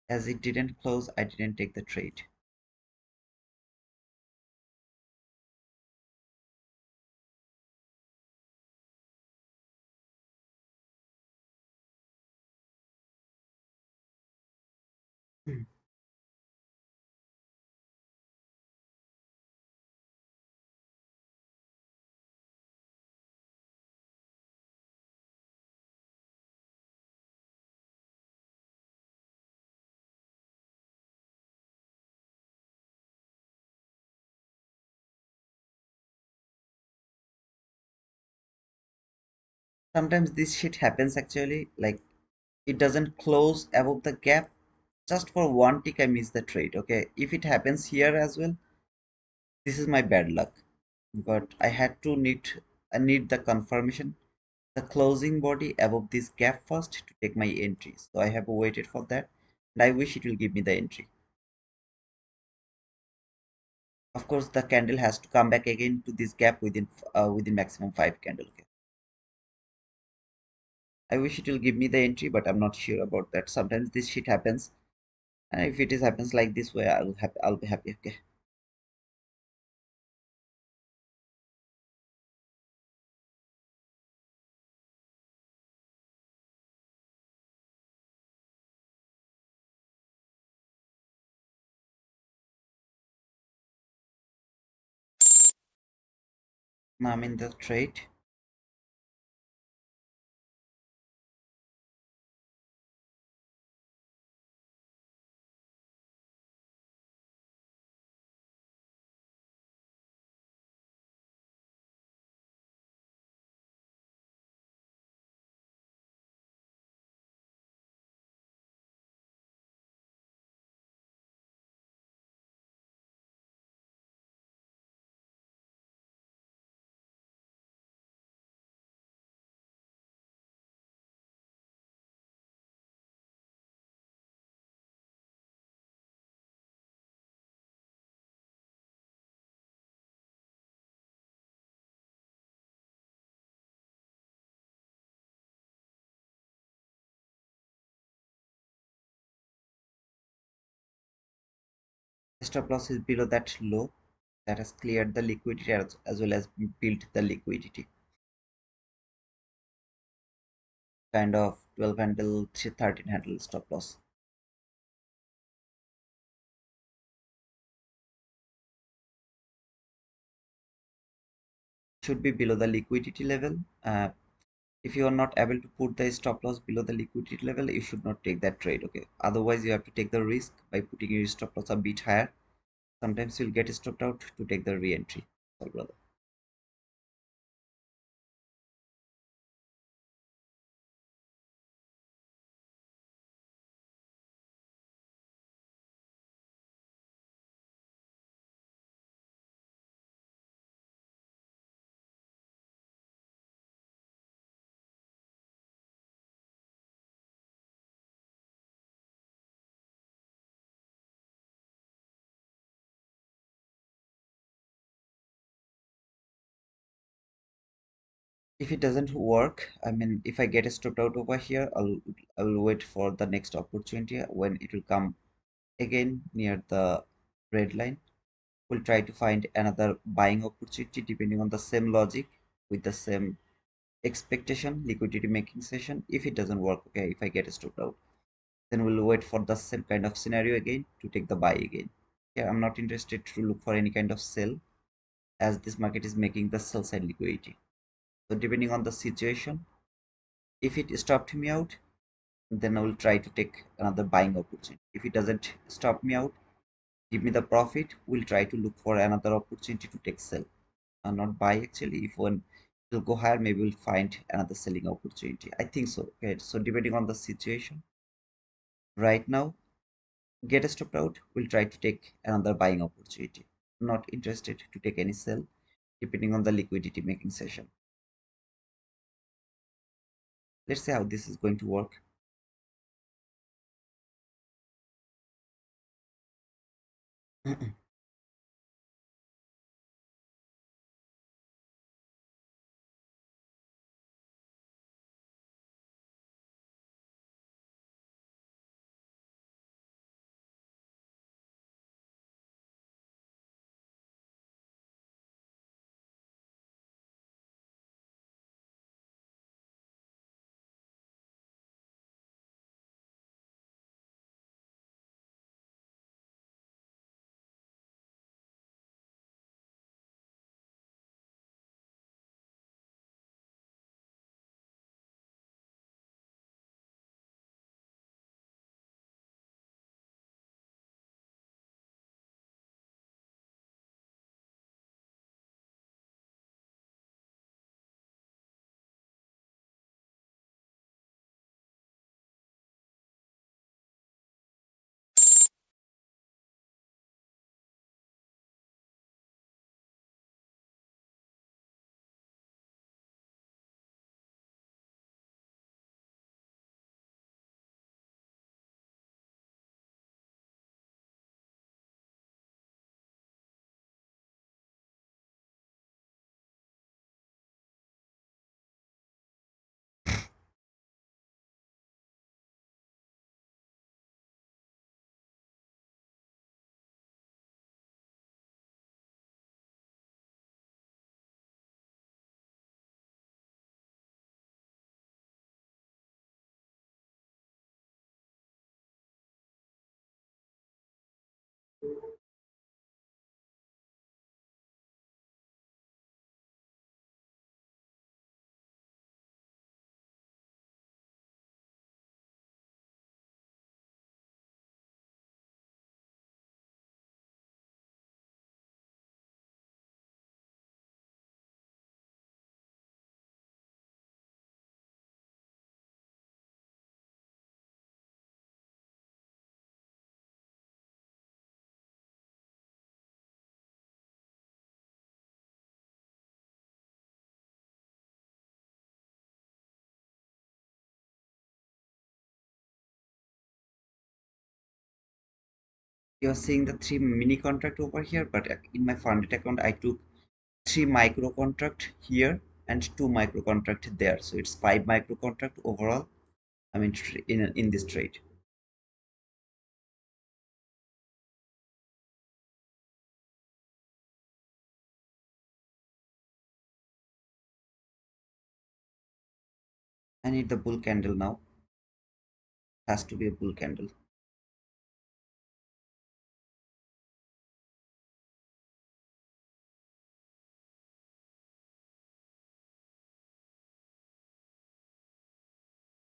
Speaker 1: As it didn't close, I didn't take the trade. Hmm. Sometimes this shit happens actually. Like it doesn't close above the gap. Just for one tick, I miss the trade. Okay, if it happens here as well, this is my bad luck. But I need the confirmation, the closing body above this gap first to take my entry. So I have waited for that, and I wish it will give me the entry. Of course, the candle has to come back again to this gap within maximum 5 candle. Okay. I wish it will give me the entry, but I'm not sure about that. Sometimes this shit happens, and if it is happens like this way, I'll be happy. Okay. Now I'm in the trade. Stop loss is below that low that has cleared the liquidity as well as built the liquidity. Kind of 12 handle, 13 handle stop loss. Should be below the liquidity level. If you are not able to put the stop loss below the liquidity level, you should not take that trade. Okay, otherwise you have to take the risk by putting your stop loss a bit higher. Sometimes you'll get stopped out to take the re-entry. So brother, if it doesn't work, I mean, if I get stopped out over here, I'll wait for the next opportunity when it will come again near the red line. We'll try to find another buying opportunity depending on the same logic with the same expectation liquidity making session. If it doesn't work, okay, if I get stopped out, then we'll wait for the same kind of scenario again to take the buy again. Yeah, I'm not interested to look for any kind of sell as this market is making the sell side liquidity. So depending on the situation, if it stopped me out, then I will try to take another buying opportunity. If it doesn't stop me out, give me the profit, we'll try to look for another opportunity to take sell and not buy. Actually, if one will go higher, maybe we'll find another selling opportunity. I think so. Okay, so depending on the situation right now, get stopped out, we'll try to take another buying opportunity. Not interested to take any sell depending on the liquidity making session. Let's see how this is going to work. You're seeing the three mini contract over here, but in my funded account, I took three micro contract here and two micro contract there. So it's five micro contract overall. I mean, in this trade. I need the bull candle now. Has to be a bull candle.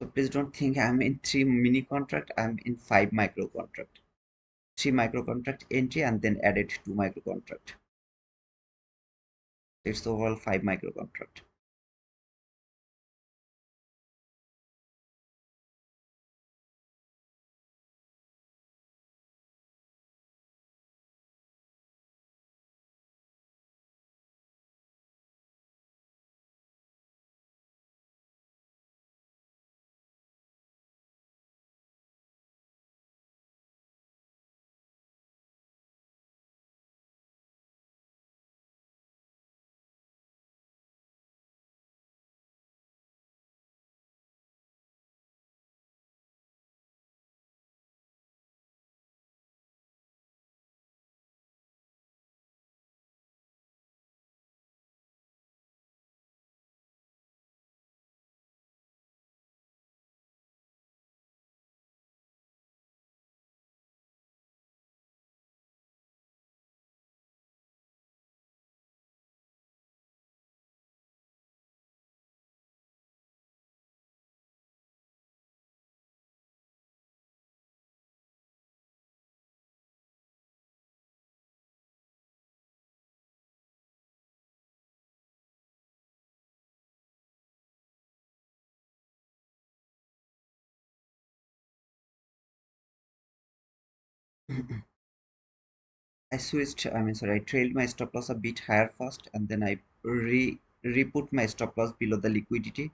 Speaker 1: So please don't think I'm in three mini contract. I'm in five micro contract. Three micro contract entry and then added two micro contract. It's overall five micro contract. I switched, I mean, sorry, I trailed my stop loss a bit higher first and then I re-put my stop loss below the liquidity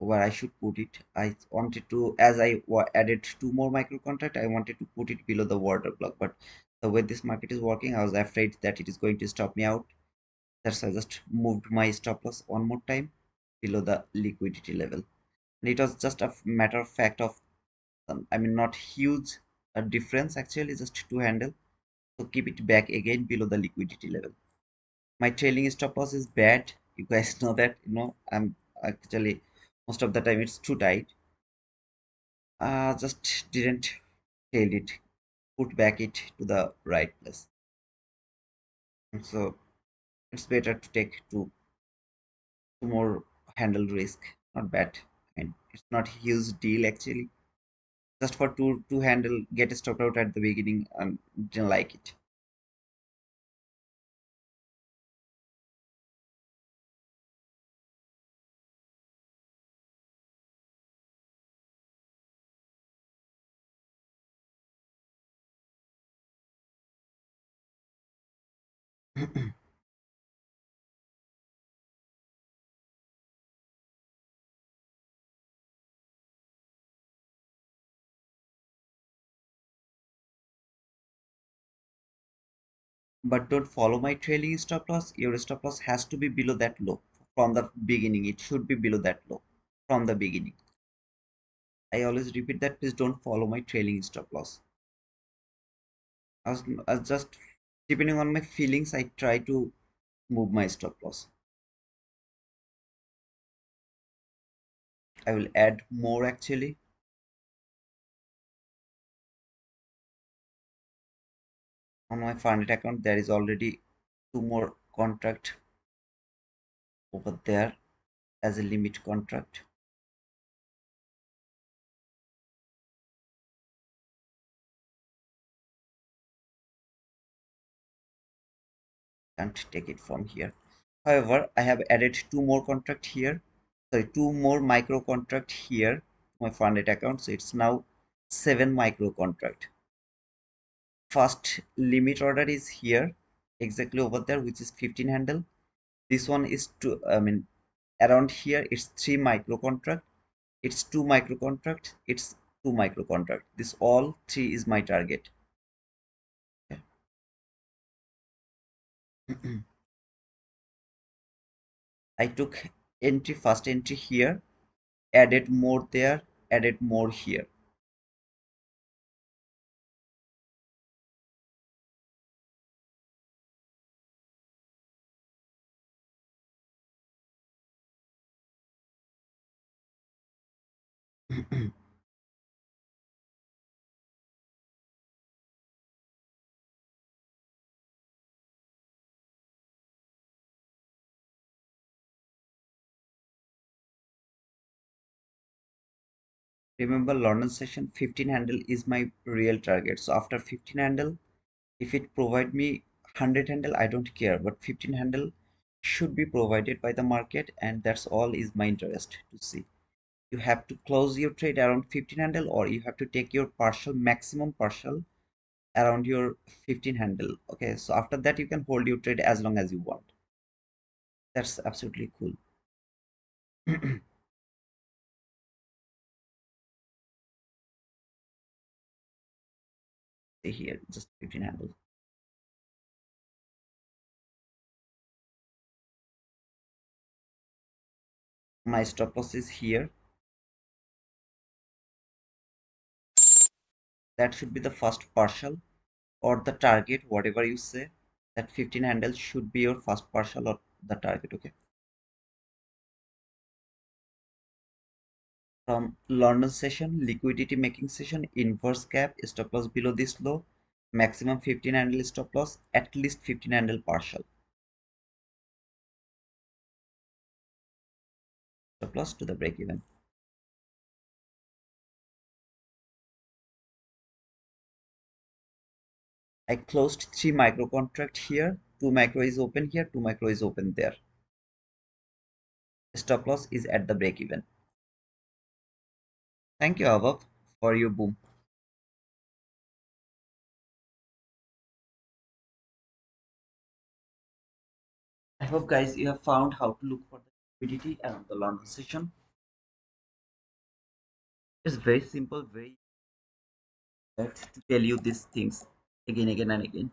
Speaker 1: where I should put it. I wanted to, as I added two more micro contract, I wanted to put it below the water block. But the way this market is working, I was afraid that it is going to stop me out. That's why I just moved my stop loss one more time below the liquidity level. And it was just a matter of fact of, I mean, not huge a difference actually, just two handle. So keep it back again below the liquidity level. My trailing stop loss is bad. You guys know that, I'm actually most of the time it's too tight. Just didn't tail it, put back it to the right place. And so it's better to take two more handle risk. Not bad. I mean, it's not huge deal actually. Just for two handle, get stopped out at the beginning and didn't like it. But don't follow my trailing stop loss. Your stop loss has to be below that low from the beginning. It should be below that low from the beginning. I always repeat that. Please don't follow my trailing stop loss. I was just depending on my feelings. I try to move my stop loss. I will add more actually. On my funded account, there is already two more contract over there as a limit contract. Can't take it from here. However, I have added two more contract here. Sorry, two more micro contract here to my funded account. So it's now seven micro contract. First limit order is here, exactly over there, which is 15 handle. This one is two, I mean, around here it's three micro contract. It's two micro contract. It's two micro contract. This all three is my target. I took entry, first entry here, added more there, added more here. Remember London session 15 handle is my real target. So after 15 handle, if it provide me 100 handle, I don't care. But 15 handle should be provided by the market, and that's all is my interest to see. You have to close your trade around 15 handle, or you have to take your partial maximum partial around your 15 handle. Okay, so after that you can hold your trade as long as you want. That's absolutely cool. See here, just 15 handle. My stop loss is here. That should be the first partial or the target, whatever you say. That 15 handle should be your first partial or the target. Okay. From London session, liquidity making session, inverse gap, stop loss below this low, maximum 15 handle stop loss, at least 15 handle partial. Stop loss to the break even. I closed 3 micro contract here, 2 micro is open here, 2 micro is open there. Stop loss is at the break even. Thank you, Avav, for your boom. I hope guys you have found how to look for the liquidity around the London session. It's very simple, very hard to tell you these things again and again.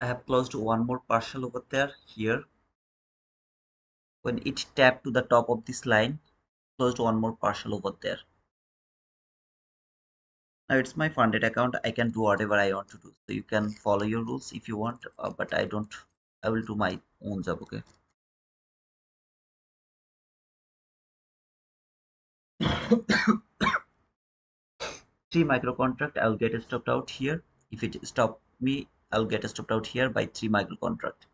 Speaker 1: I have closed one more partial over there here. When it tapped to the top of this line, closed one more partial over there. Now it's my funded account. I can do whatever I want to do. So you can follow your rules if you want, but I don't. I will do my own job. Okay. 3 micro contract. I'll get stopped out here. If it stop me, I'll get stopped out here by 3 micro contract.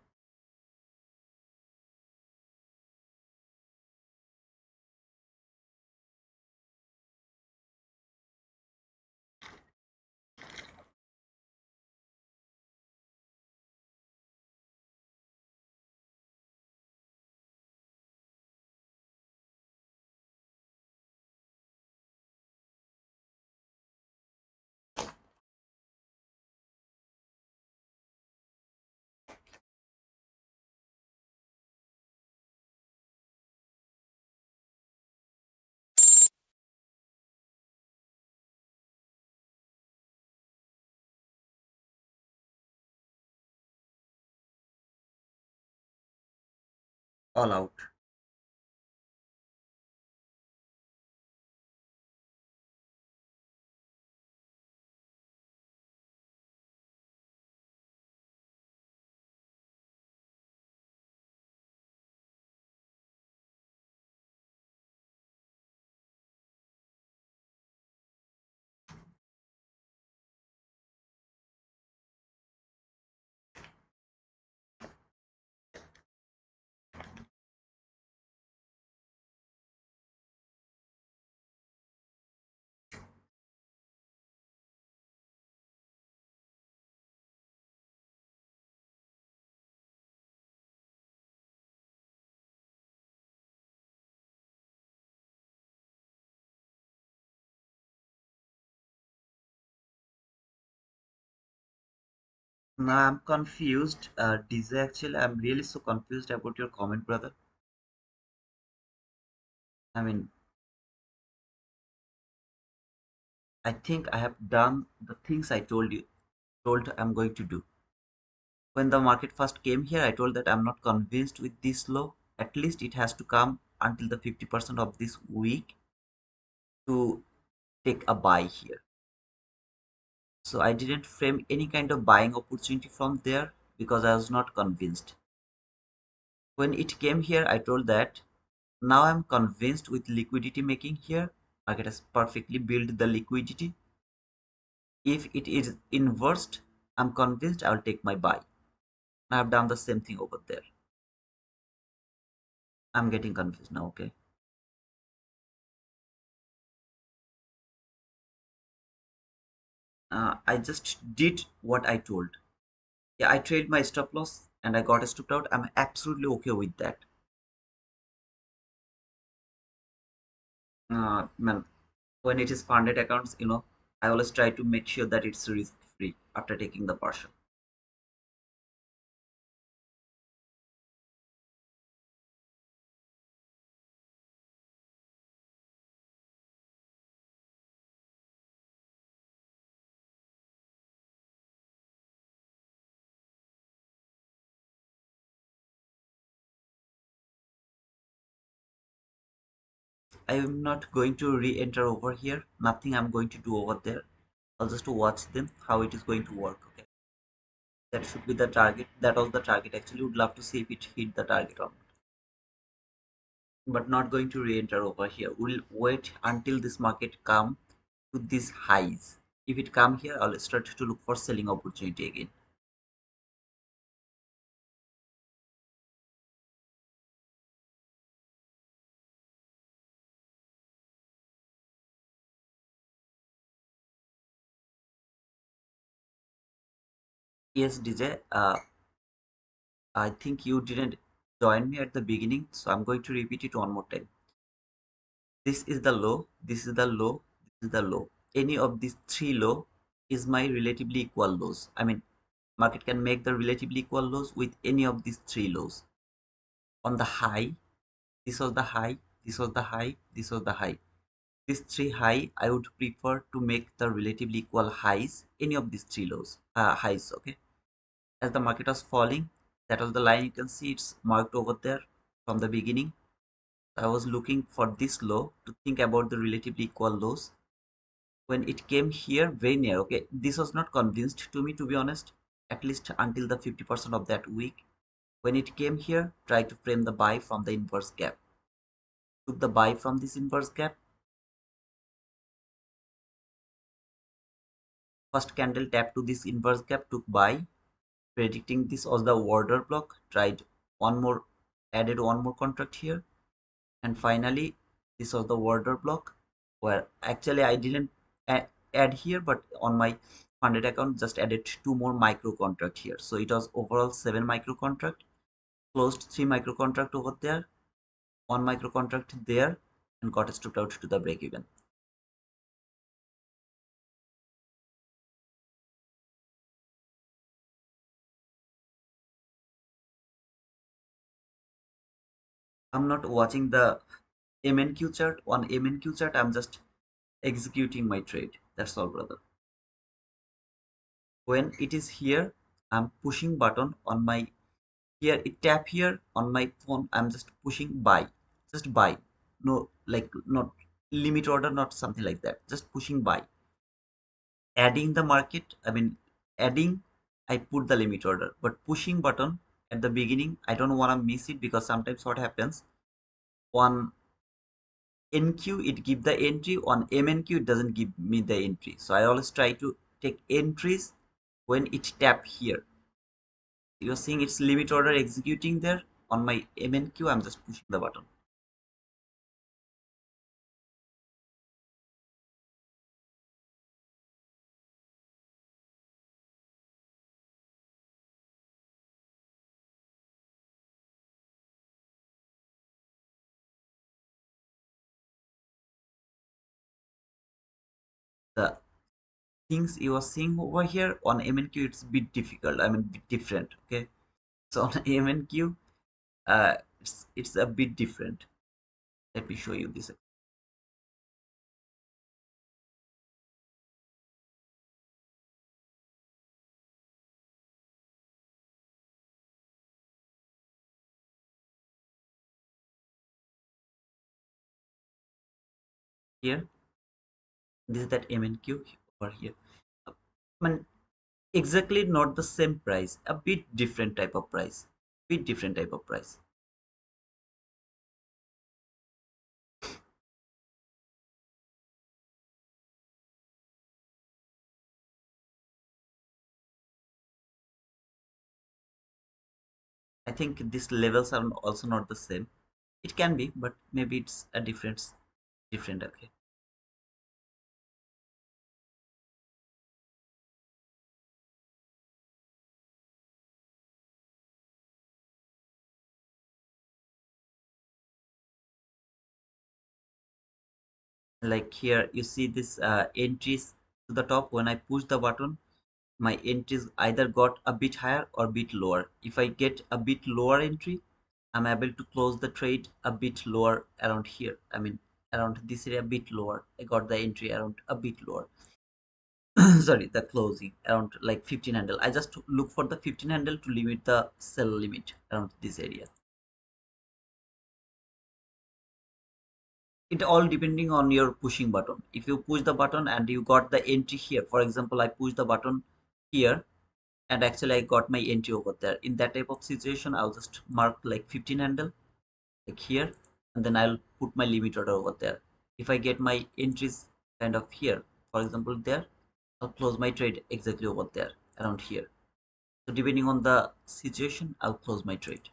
Speaker 1: All out. Now I'm confused. DJ, actually, I'm really so confused about your comment, brother. I mean, I think I have done the things I told I'm going to do. When the market first came here, I told that I'm not convinced with this low. at least it has to come until the 50% of this week to take a buy here. So I didn't frame any kind of buying opportunity from there because I was not convinced. When it came here, I told that now I'm convinced with liquidity making here. Market has perfectly built the liquidity. If it is inversed, I'm convinced I'll take my buy. I have done the same thing over there. I'm getting confused now, okay? I just did what I told. Yeah, I trailed my stop loss and I got stopped out. I'm absolutely okay with that. Man, when it is funded accounts, I always try to make sure that it's risk free after taking the portion. I am not going to re-enter over here. Nothing I'm going to do over there. I'll just watch them how it is going to work. Okay, that should be the target. That was the target. Actually, would love to see if it hit the target or not. But not going to re-enter over here. We'll wait until this market come to these highs. If it come here, I'll start to look for selling opportunity again. Yes, DJ. I think you didn't join me at the beginning, so I'm going to repeat it one more time. This is the low, this is the low, this is the low. Any of these three low is my relatively equal lows. I mean, market can make the relatively equal lows with any of these three lows. On the high, this was the high, this was the high, this was the high. These three high, I would prefer to make the relatively equal highs, any of these three lows, highs, okay? As the market was falling, that was the line you can see it's marked over there from the beginning. I was looking for this low to think about the relatively equal lows. When it came here very near, okay, this was not convinced to me, to be honest, at least until the 50% of that week. When it came here, try to frame the buy from the inverse gap. Took the buy from this inverse gap. First candle tap to this inverse gap, took buy, predicting this was the order block. Tried one more, added one more contract here, and finally this was the order block where actually I didn't add here, but on my 100 account just added two more micro contract here, so it was overall 7 micro contract. Closed 3 micro contract over there, 1 micro contract there, and got stopped out to the break even. I'm not watching the MNQ chart. On MNQ chart I'm just executing my trade, that's all, brother. When it is here, I'm pushing button on my, here it tap here on my phone, I'm just pushing buy, just buy. No, like not limit order, not something like that, just pushing buy. Adding the market, I mean adding, I put the limit order, but pushing button at the beginning, I don't want to miss it because sometimes what happens on NQ it give the entry, on MNQ it doesn't give me the entry, so I always try to take entries when it tap here. You're seeing its limit order executing there. On my MNQ I'm just pushing the button. The things you are seeing over here on MNQ, it's a bit difficult, I mean bit different, okay? So on MNQ, it's a bit different. Let me show you this. here. This is that MNQ over here. I mean, exactly not the same price, a bit different type of price, bit different type of price. I think these levels are also not the same. It can be, but maybe it's a different. Okay. Like here, you see this entries to the top. When I push the button, my entries either got a bit higher or bit lower. If I get a bit lower entry, I'm able to close the trade a bit lower around here. I mean, around this area a bit lower. I got the entry around a bit lower. Sorry, the closing around like 15 handle. I just look for the 15 handle to limit the sell limit around this area. It all depending on your pushing button. If you push the button and you got the entry here, for example, I push the button here and actually I got my entry over there. In that type of situation, I'll just mark like 15 handle like here, and then I'll put my limit order over there. If I get my entries kind of here, for example there, I'll close my trade exactly over there around here. So depending on the situation, I'll close my trade.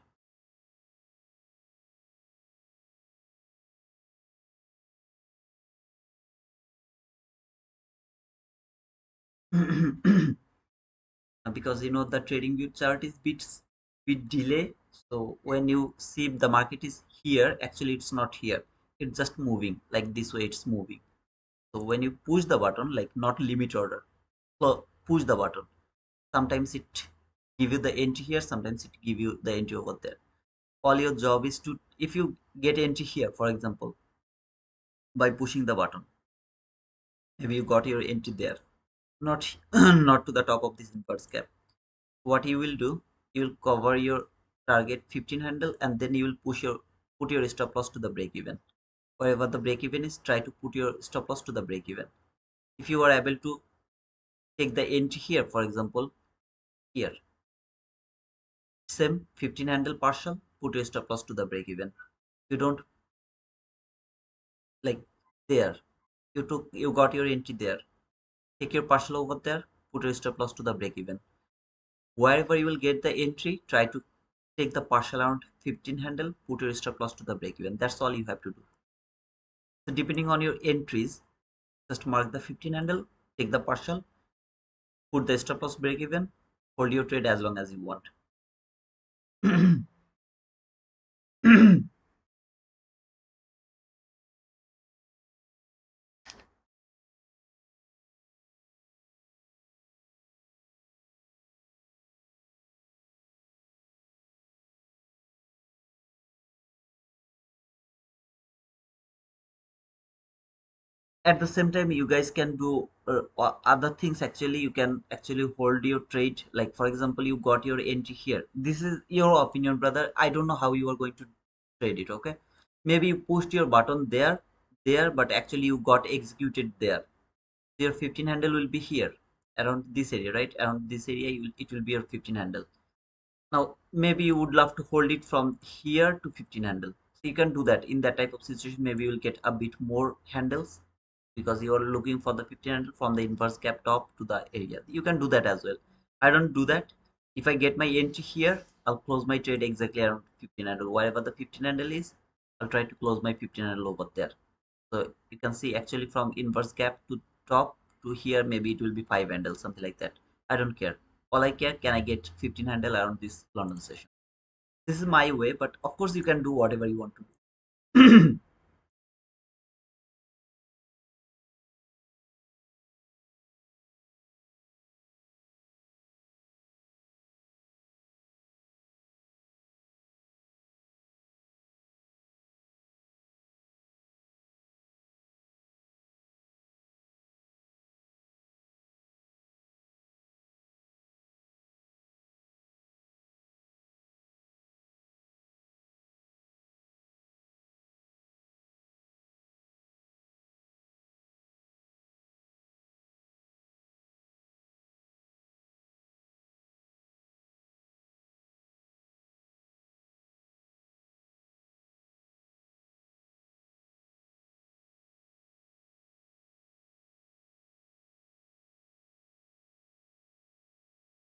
Speaker 1: Because you know the trading view chart is bit delay. So when you see the market is here, actually it's not here. It's just moving like this way. It's moving. So when you push the button, like not limit order, push the button. Sometimes it give you the entry here. Sometimes it give you the entry over there. All your job is to, if you get entry here, for example, by pushing the button, maybe you got your entry there, not not to the top of this inverse gap. What you will do, you will cover your target 15 handle, and then you will put your stop loss to the break even. Wherever the break even is, try to put your stop loss to the break even. If you are able to take the entry here, for example here, same 15 handle partial, put your stop loss to the break even. You don't, like, there, you got your entry there, take your partial over there, put your stop loss to the break even. Wherever you will get the entry, try to take the partial around 15 handle, put your stop loss to the break even. That's all you have to do. So depending on your entries, just mark the 15 handle, take the partial, put the stop loss, break even, hold your trade as long as you want. At the same time, you guys can do other things. Actually, you can actually hold your trade. Like for example, you got your entry here. This is your opinion, brother. I don't know how you are going to trade it. Okay, maybe you pushed your button there, but actually you got executed there. Your 15 handle will be here around this area, right? Around this area, it will be your 15 handle. Now maybe you would love to hold it from here to 15 handle, so you can do that. In that type of situation, maybe you will get a bit more handles because you are looking for the 15 handle from the inverse gap top to the area. You can do that as well. I don't do that. If I get my entry here, I'll close my trade exactly around 15 handle. Wherever the 15 handle is, I'll try to close my 15 handle over there. So you can see actually from inverse gap to top to here, maybe it will be 5 handles, something like that. I don't care. All I care, can I get 15 handle around this London session? This is my way, but of course you can do whatever you want to do.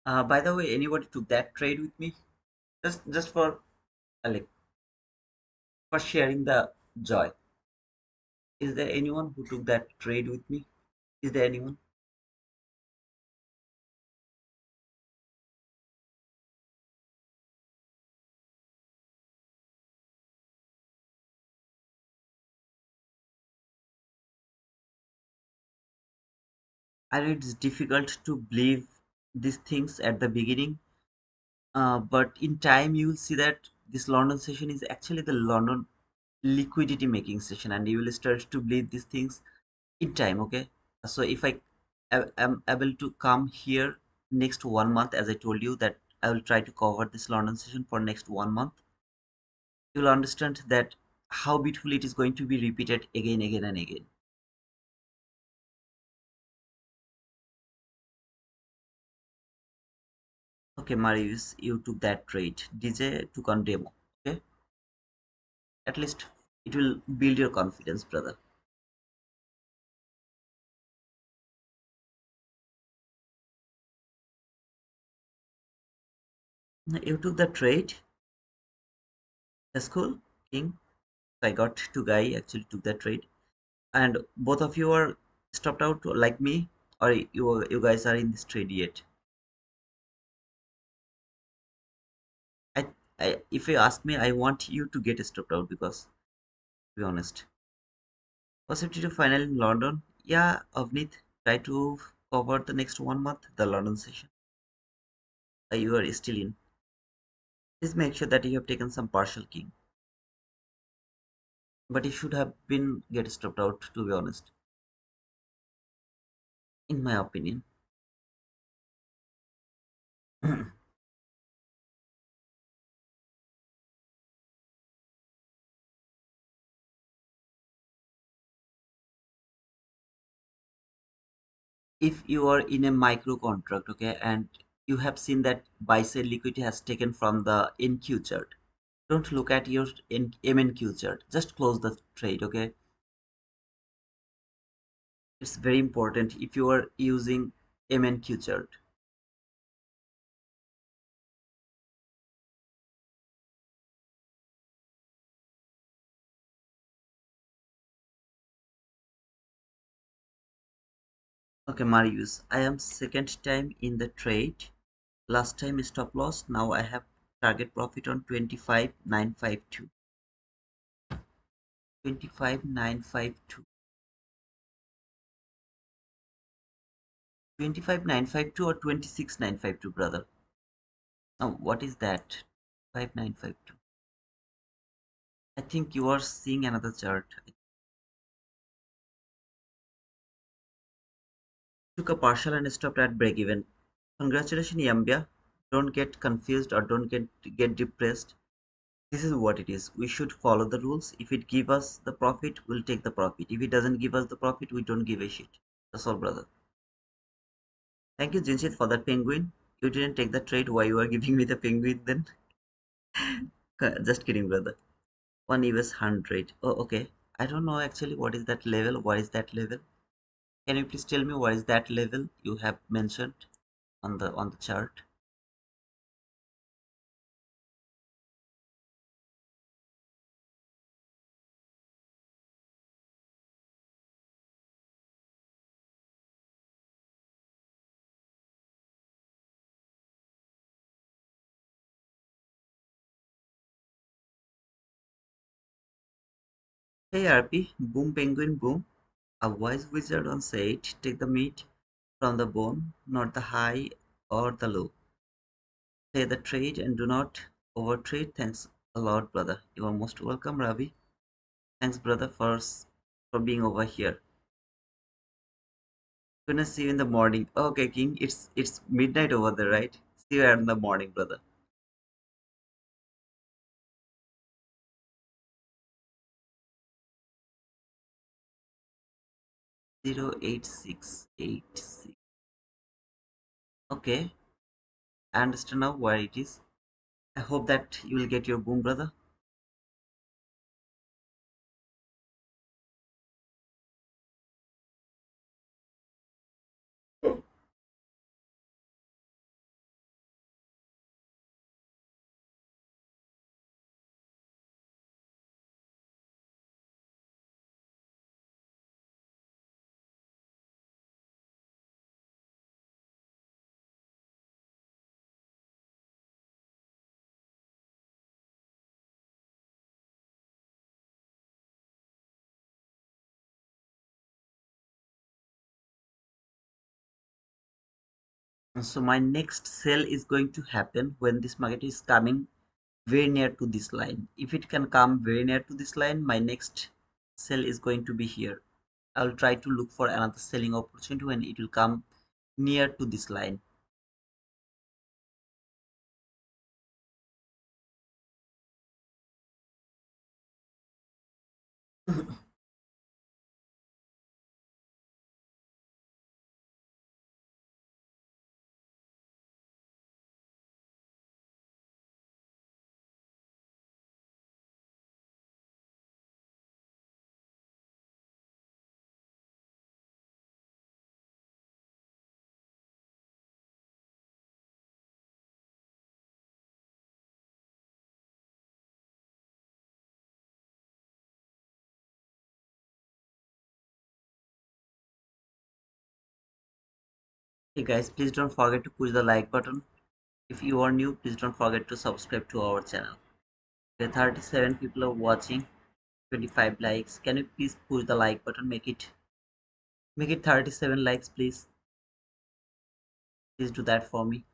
Speaker 1: By the way, anybody took that trade with me? Just for like for sharing the joy. Is there anyone who took that trade with me? Is there anyone? I know it's difficult to believe these things at the beginning, but in time you will see that this London session is actually the London liquidity making session, and you will start to believe these things in time. Okay, so if am able to come here next 1 month, as I told you that I will try to cover this London session for next 1 month, you will understand that how beautiful it is going to be repeated again and again. Okay, Marius, you took that trade. DJ took on demo. Okay, at least it will build your confidence, brother. You took the trade. That's cool, King. So I got two guy actually took that trade, and both of you are stopped out like me, or you guys are in this trade yet. I, if you ask me, I want you to get stopped out because, to be honest, possibility to final in London. Yeah, Avneet, try to cover the next 1 month, the London session. You are still in. Please make sure that you have taken some partial king, but you should have been get stopped out. To be honest, in my opinion, if you are in a micro contract, okay, and you have seen that buy sell liquidity has taken from the NQ chart, don't look at your MNQ chart. Just close the trade, okay? It's very important if you are using MNQ chart. Okay, Marius, I am second time in the trade. Last time stop loss. Now I have target profit on 25,952. 25,952. 25,952 or 26,952, brother. Now, what is that? 5952. I think you are seeing another chart. I took a partial and stopped at break even. Congratulations, Yambia. Don't get confused or don't get depressed. This is what it is. We should follow the rules. If it give us the profit, we'll take the profit. If it doesn't give us the profit, we don't give a shit. That's all, brother. Thank you, Jinshit, for that penguin. You didn't take the trade. Why you are giving me the penguin then? Just kidding, brother. One US 100. Oh, okay. I don't know actually what is that level. What is that level? Can you please tell me what is that level you have mentioned on the chart? Hey RP, boom penguin boom. A wise wizard once said, take the meat from the bone, not the high or the low. Play the trade and do not overtrade. Thanks a lot, brother. You are most welcome, Ravi. Thanks, brother, for being over here. Gonna see you in the morning. Okay, King. It's midnight over there, right? See you in the morning, brother. 08686. Okay, I understand now where it is. I hope that you will get your boom, brother. So my next sell is going to happen when this market is coming very near to this line. If it can come very near to this line, my next sell is going to be here. I'll try to look for another selling opportunity when it will come near to this line. Hey guys, please don't forget to push the like button. If you are new, please don't forget to subscribe to our channel. Okay, 37 people are watching, 25 likes. Can you please push the like button? Make it 37 likes, please. Please do that for me.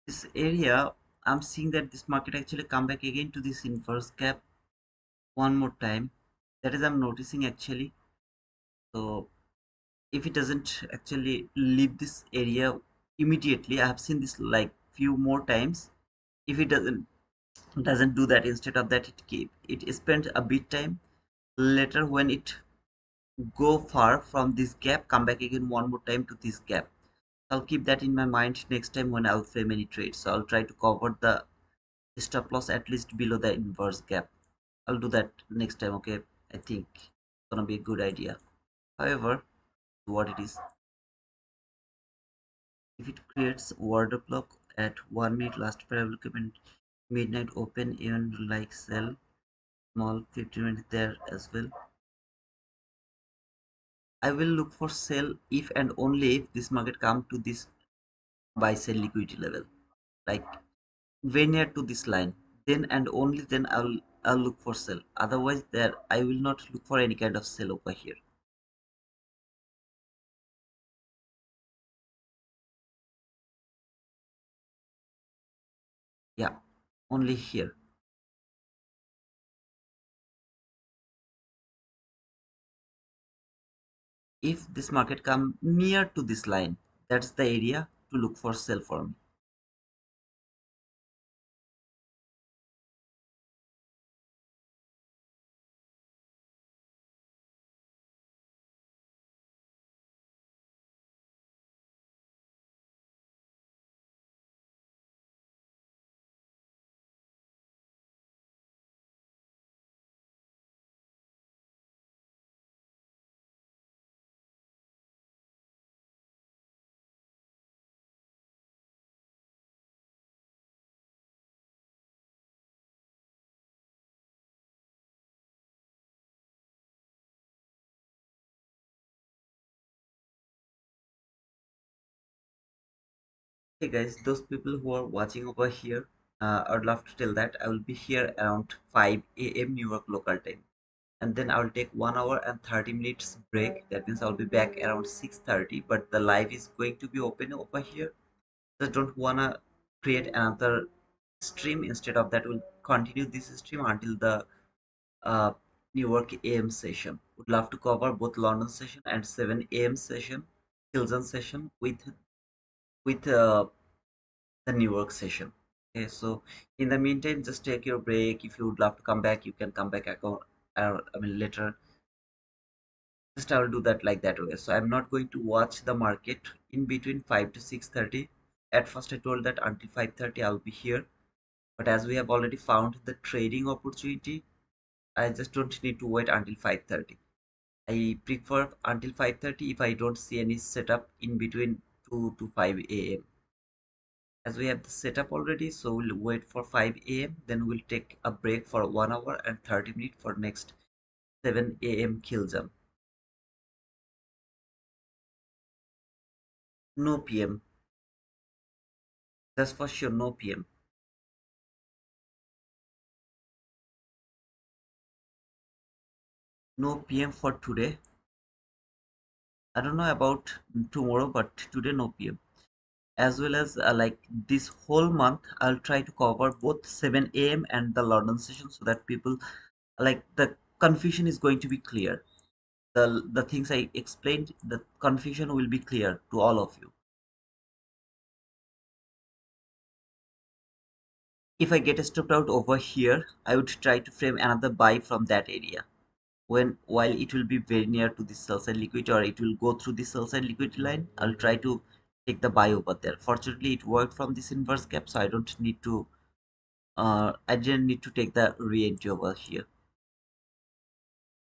Speaker 1: This area, I'm seeing that this market actually come back again to this inverse gap one more time. That is I'm noticing actually. So if it doesn't actually leave this area immediately, I have seen this like few more times. If it doesn't do that, instead of that it spent a bit time later when it go far from this gap, come back again one more time to this gap. I'll keep that in my mind next time when I'll frame any trade. So I'll try to cover the stop loss at least below the inverse gap. I'll do that next time. Okay, I think it's gonna be a good idea. However, what it is, if it creates order block at 1 minute last parabolic and midnight open, even like sell small 50 minutes there as well, I will look for sell if and only if this market come to this buy sell liquidity level, like very near to this line. Then and only then I'll look for sell. Otherwise, there I will not look for any kind of sell over here. Yeah, only here. If this market come near to this line, that's the area to look for sell for me. Hey guys, those people who are watching over here, I'd love to tell that I will be here around 5 a.m. New York local time. And then I'll take 1 hour and 30 minutes break. That means I'll be back around 6:30. But the live is going to be open over here. Just don't wanna create another stream. Instead of that, we'll continue this stream until the uh, New York AM session. Would love to cover both London session and 7 a.m. session, Hilton session with the New York session. Okay, so in the meantime, just take your break. If you would love to come back, you can come back. I mean later. Just I will do that like that way. So I'm not going to watch the market in between 5 to 6:30. At first I told that until 5:30 I'll be here. But as we have already found the trading opportunity, I just don't need to wait until 5:30. I prefer until 5:30 if I don't see any setup in between 2 to 5 a.m. As we have the setup already, so we'll wait for 5 a.m. Then we'll take a break for 1 hour and 30 minutes for next 7 a.m. kill jump. No PM. That's for sure, no PM. No PM for today. I don't know about tomorrow, but today no PM. As well as like this whole month, I'll try to cover both 7 a.m. and the London session so that people like the confusion is going to be clear. The things I explained, the confusion will be clear to all of you. If I get stopped out over here, I would try to frame another buy from that area. When while it will be very near to the sell side liquidity or it will go through the sell side liquidity line, I'll try to take the buy over there. Fortunately, it worked from this inverse gap, so I didn't need to take the re-entry over here.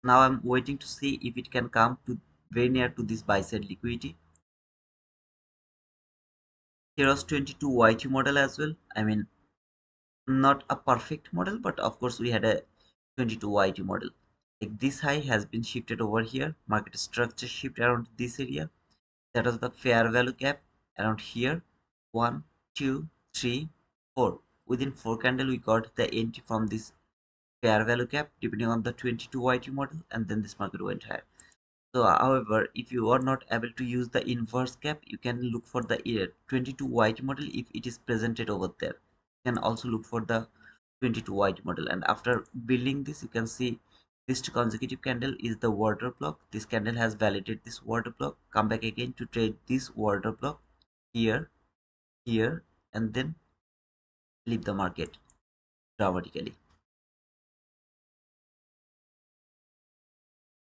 Speaker 1: Now I'm waiting to see if it can come to very near to this buy side liquidity. Here was 22 YT model as well. I mean, not a perfect model, but of course we had a 22 YT model. Like this high has been shifted over here. Market structure shift around this area. That was the fair value gap around here. One, two, three, four. Within four candle, we got the entry from this fair value gap, depending on the 22 YT model, and then this market went higher. So, however, if you are not able to use the inverse gap, you can look for the 22 YT model if it is presented over there. You can also look for the 22 YT model, and after building this, you can see this consecutive candle is the order block. This candle has validated this order block. Come back again to trade this order block here, here, and then leave the market dramatically.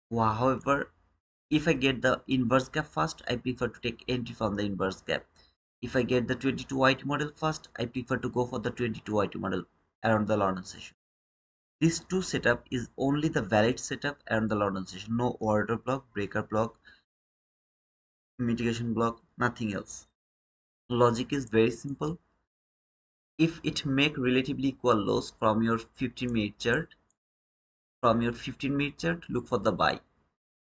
Speaker 1: Wow, however, if I get the inverse gap first, I prefer to take entry from the inverse gap. If I get the 22 YT model first, I prefer to go for the 22 YT model around the London session. This two setup is only the valid setup around the London session. No order block, breaker block, mitigation block, nothing else. Logic is very simple. If it make relatively equal lows from your 15-minute chart, look for the buy.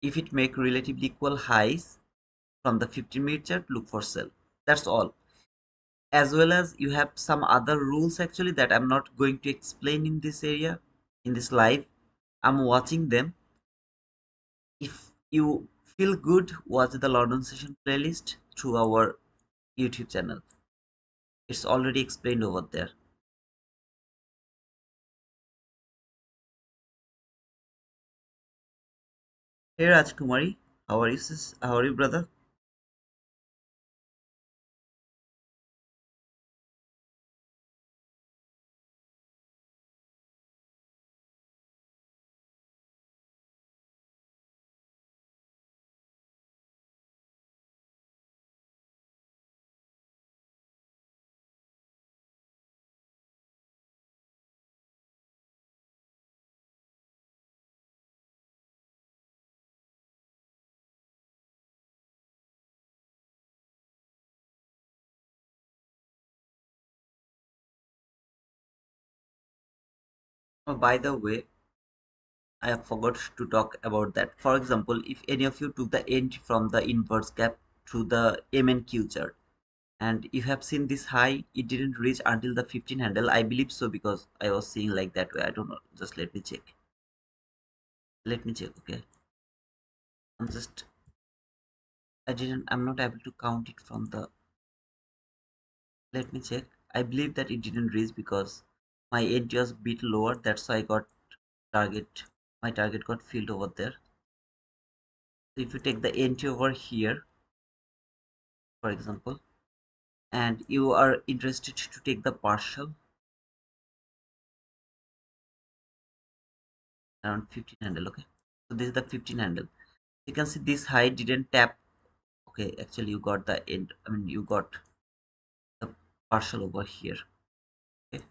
Speaker 1: If it make relatively equal highs from the 15-minute chart, look for sell. That's all. As well as you have some other rules actually that I'm not going to explain in this area, in this live. I'm watching them. If you feel good, watch the London session playlist through our YouTube channel. It's already explained over there. Hey Rajkumari, how are you sis? How are you brother? Oh, by the way, I forgot to talk about that. For example, if any of you took the entry from the inverse gap through the M and Q chart, And you have seen this high, it didn't reach until the 15 handle. I believe so because I was seeing like that way. I don't know. Just let me check. Let me check. Okay. I'm just I'm not able to count it from the. Let me check. I believe that it didn't reach because my edge was a bit lower. That's why I got target. My target got filled over there. So if you take the entry over here, for example, and you are interested to take the partial around 15 handle, okay. So this is the 15 handle. You can see this high didn't tap. Okay, actually you got the end. I mean you got the partial over here. Okay,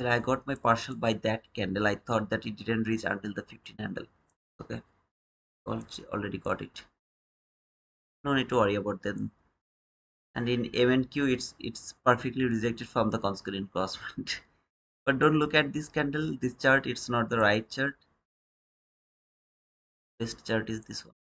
Speaker 1: so I got my partial by that candle. I thought that it didn't reach until the 15 handle. Okay, already got it. No need to worry about them. And in MNQ, it's perfectly rejected from the consequent crosswind. But don't look at this candle, this chart. It's not the right chart. Best chart is this one.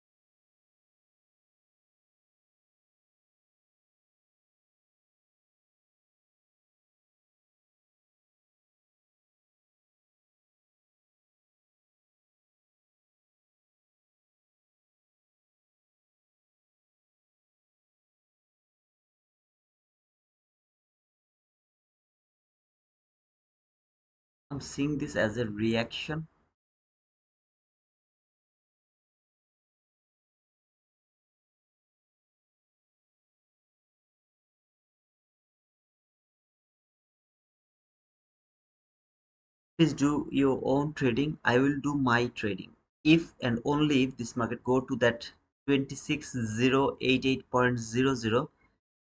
Speaker 1: I'm seeing this as a reaction. Please do your own trading. I will do my trading. If and only if this market go to that 26088.00,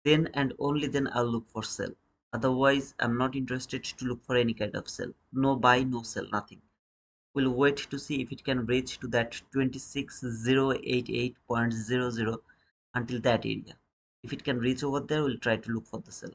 Speaker 1: then and only then I'll look for sell. Otherwise, I'm not interested to look for any kind of sell. No buy, no sell, nothing. We'll wait to see if it can reach to that 26088.00 until that area. If it can reach over there, we'll try to look for the sell.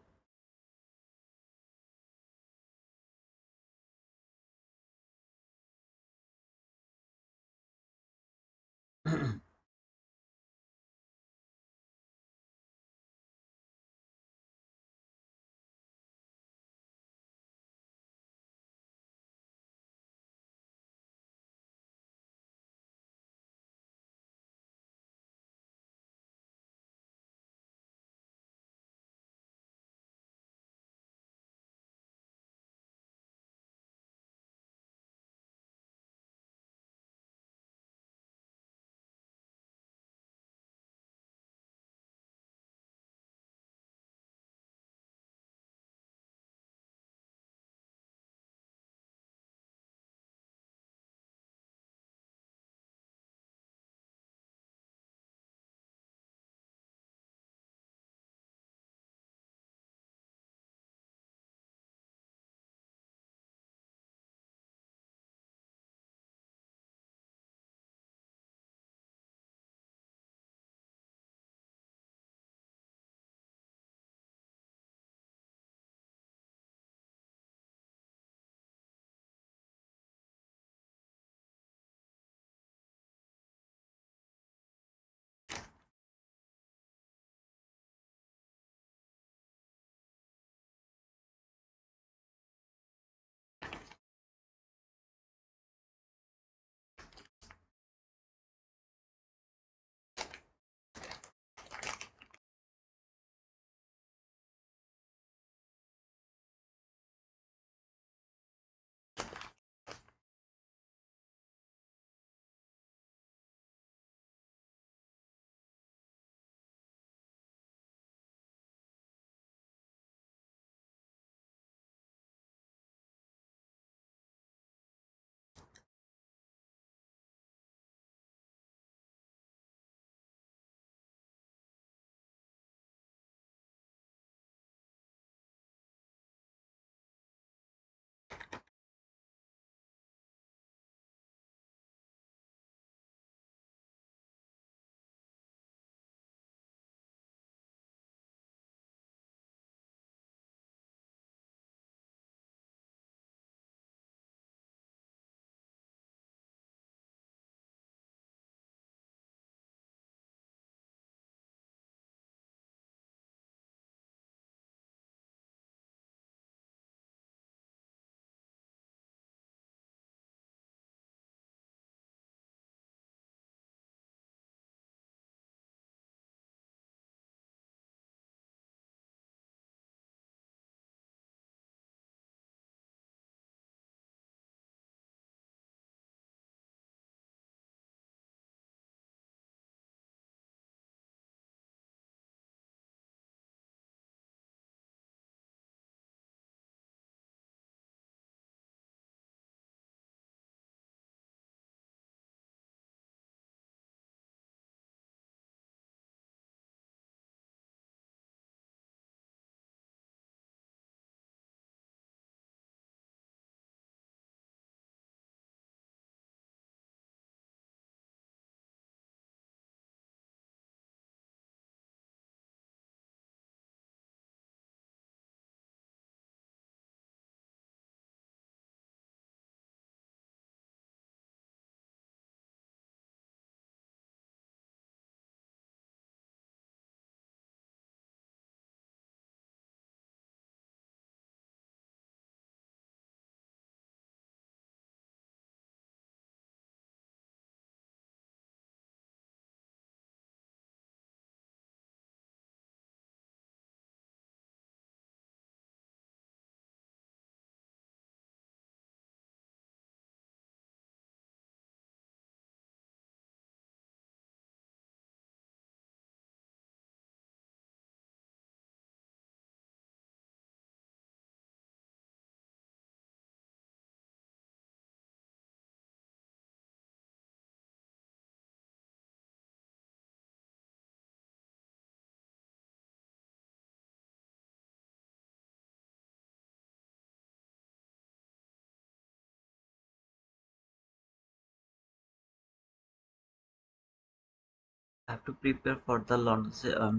Speaker 1: I have to prepare for the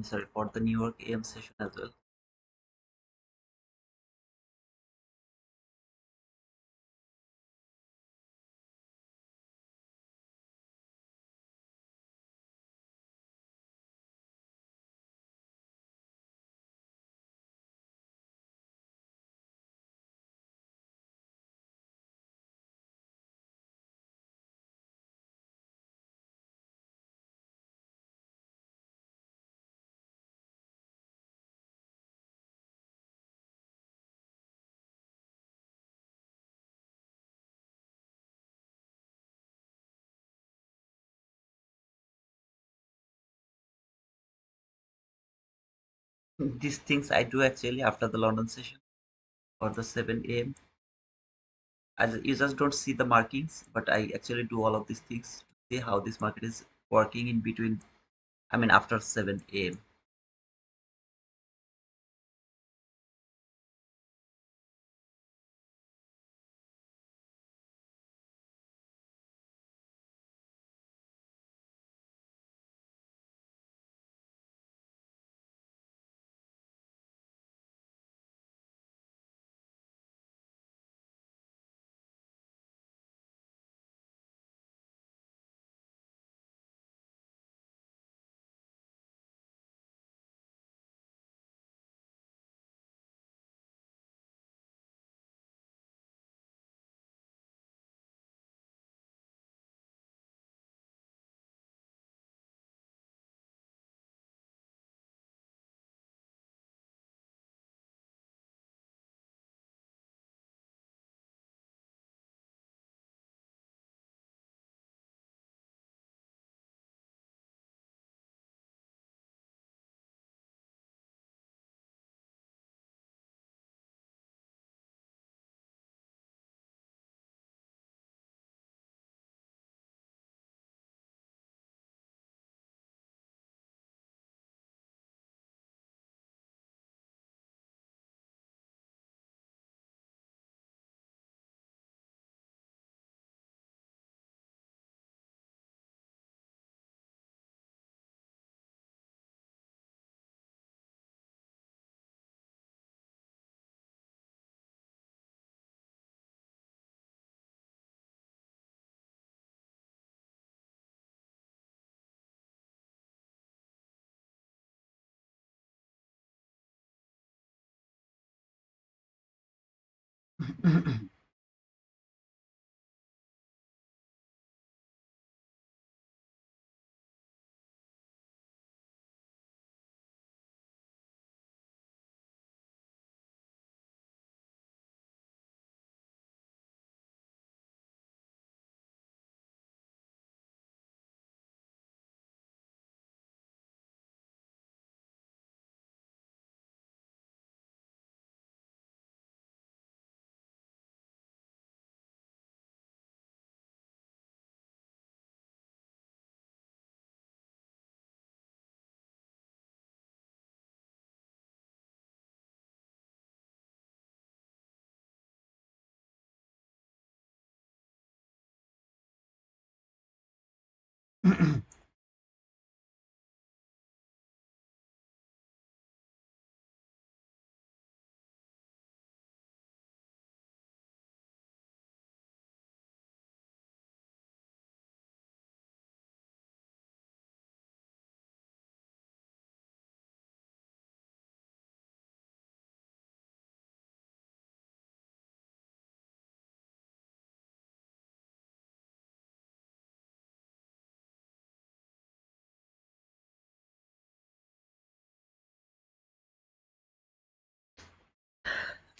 Speaker 1: sorry, for the New York AM session as well. These things I do actually after the London session or the 7 a.m. You just don't see the markings, but I actually do all of these things to see how this market is working in between. I mean, after 7 a.m.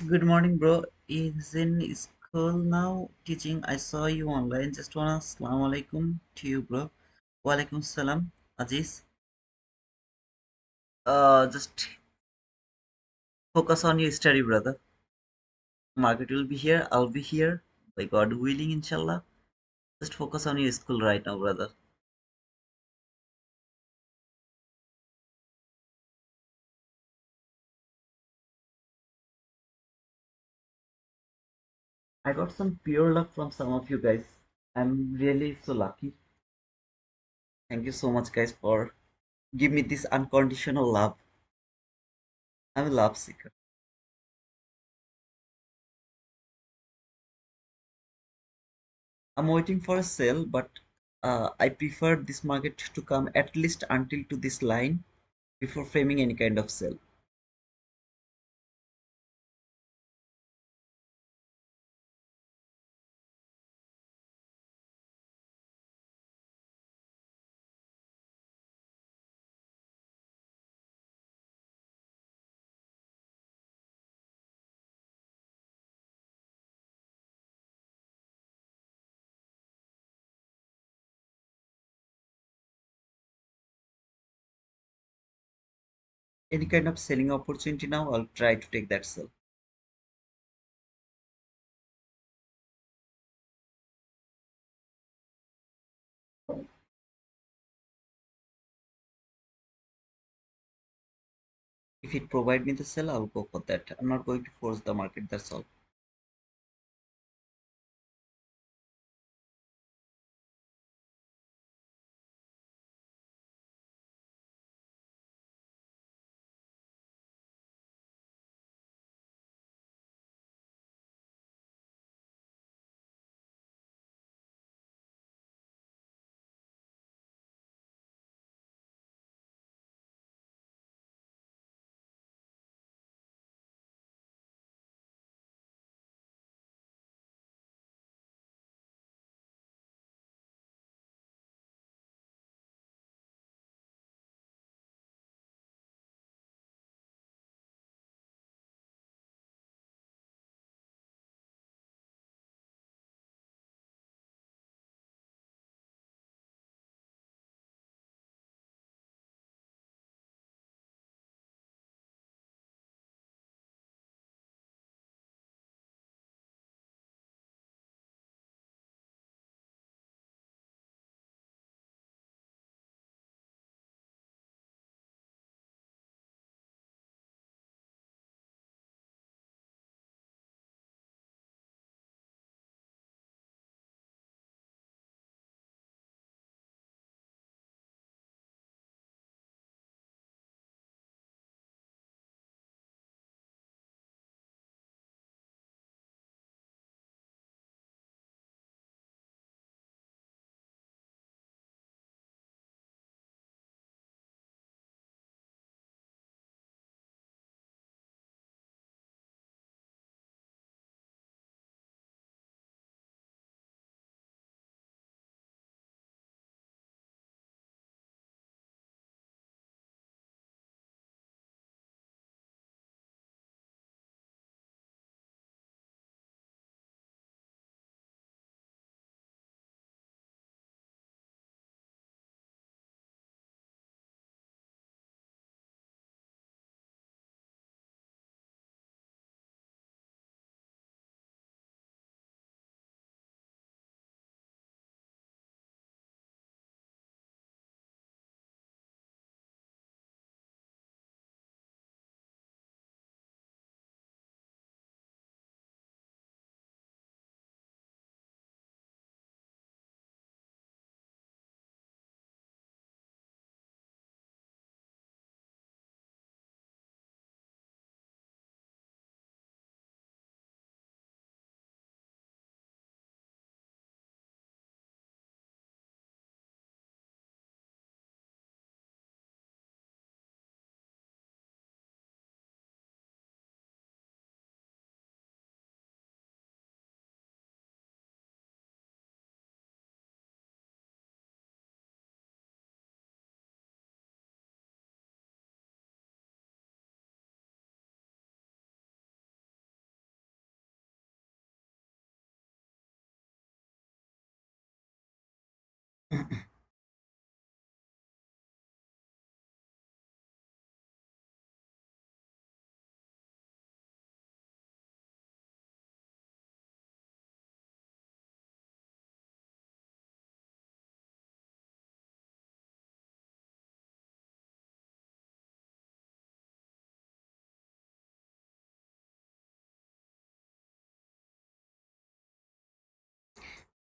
Speaker 1: Good morning, bro. Is in school now teaching. I saw you online. Just wanna Assalamu alaikum to you, bro. Walaikum salam, Aziz. Just focus on your study, brother. Market will be here. I'll be here. By God willing, inshallah. Just focus on your school right now, brother. I got some pure love from some of you guys. I'm really so lucky. Thank you so much, guys, for Give me this unconditional love. I'm a love seeker. I'm waiting for a sale, but I prefer this market to come at least until to this line before framing any kind of sale. Any kind of selling opportunity now, I'll try to take that sale. If it provide me the sale, I'll go for that. I'm not going to force the market, that's all.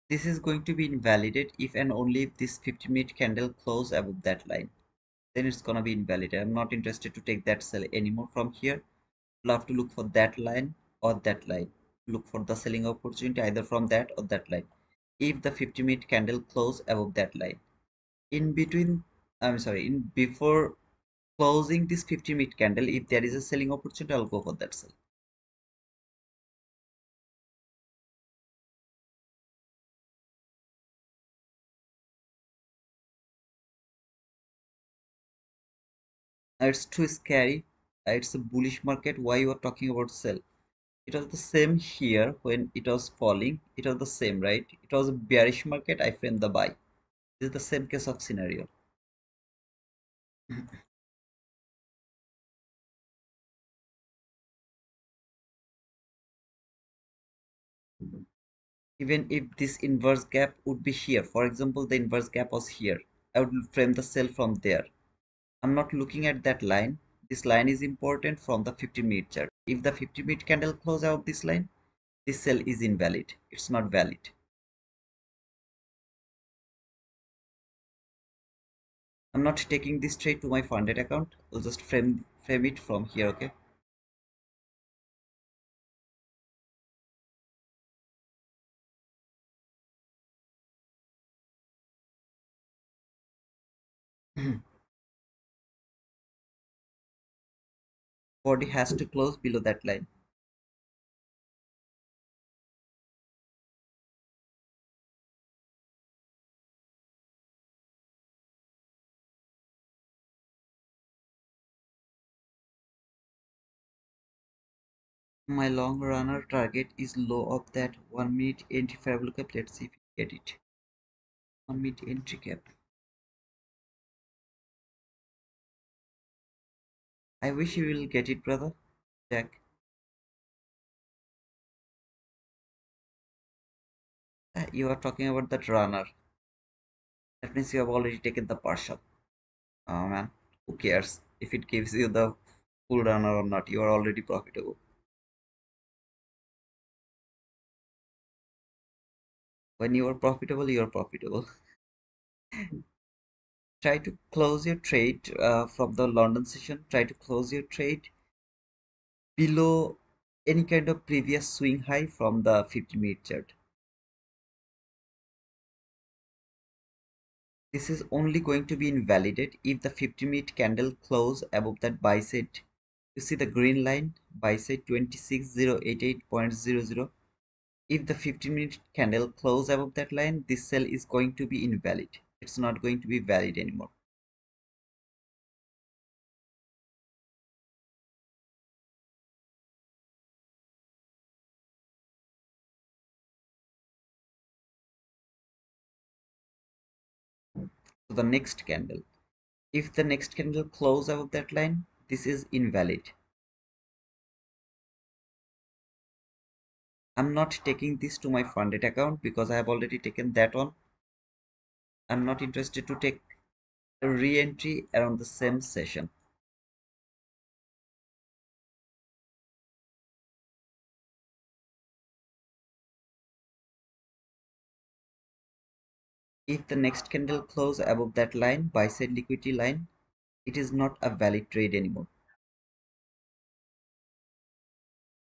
Speaker 1: This is going to be invalidated if and only if this 50-minute candle close above that line. then it's gonna be invalid. I'm not interested to take that sell anymore from here. You'll have to look for that line or that line. Look for the selling opportunity either from that or that line. If the 50-minute candle close above that line, in between, I'm sorry, in before closing this 50-minute candle, if there is a selling opportunity, I'll go for that sell. It's too scary. It's a bullish market. Why you are talking about sell? It was the same here when it was falling. It was the same, right? It was a bearish market. I framed the buy. This is the same case of scenario. Even if this inverse gap would be here, for example, the inverse gap was here, I would frame the sell from there. I'm not looking at that line. This line is important from the 50-minute chart. If the 50-minute candle close out this line, this sell is invalid. It's not valid. I'm not taking this trade to my funded account. I'll just frame it from here, okay? Body has to close below that line. My long runner target is low of that 1 minute entry favorable cap. Let's see if we get it. 1 minute entry cap. I wish you will get it, brother. Jack. You are talking about that runner. That means you have already taken the partial. Oh man, who cares if it gives you the full runner or not? You are already profitable. When you are profitable, you are profitable. Try to close your trade from the London session. Try to close your trade below any kind of previous swing high from the 50-minute chart. This is only going to be invalidated if the 50-minute candle close above that buy side. You see the green line, buy side 26088.00. If the 15-minute candle close above that line, this sell is going to be invalid. It's not going to be valid anymore. So the next candle, if the next candle close above that line, this is invalid. I'm not taking this to my funded account because I have already taken that one. I'm not interested to take a re-entry around the same session. If the next candle close above that line, buy side liquidity line, it is not a valid trade anymore.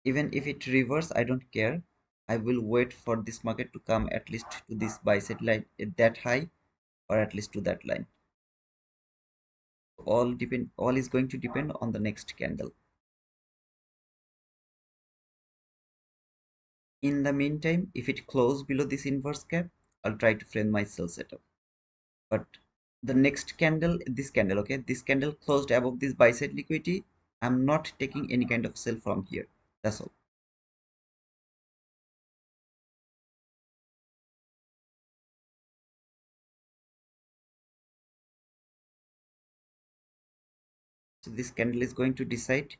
Speaker 1: Even if it reverse, I don't care. I will wait for this market to come at least to this buy side line at that high, or at least to that line. All is going to depend on the next candle. In the meantime, if it close below this inverse gap, I'll try to frame my sell setup. But the next candle, this candle, okay, this candle closed above this buy side liquidity, I'm not taking any kind of sell from here. That's all. So this candle is going to decide,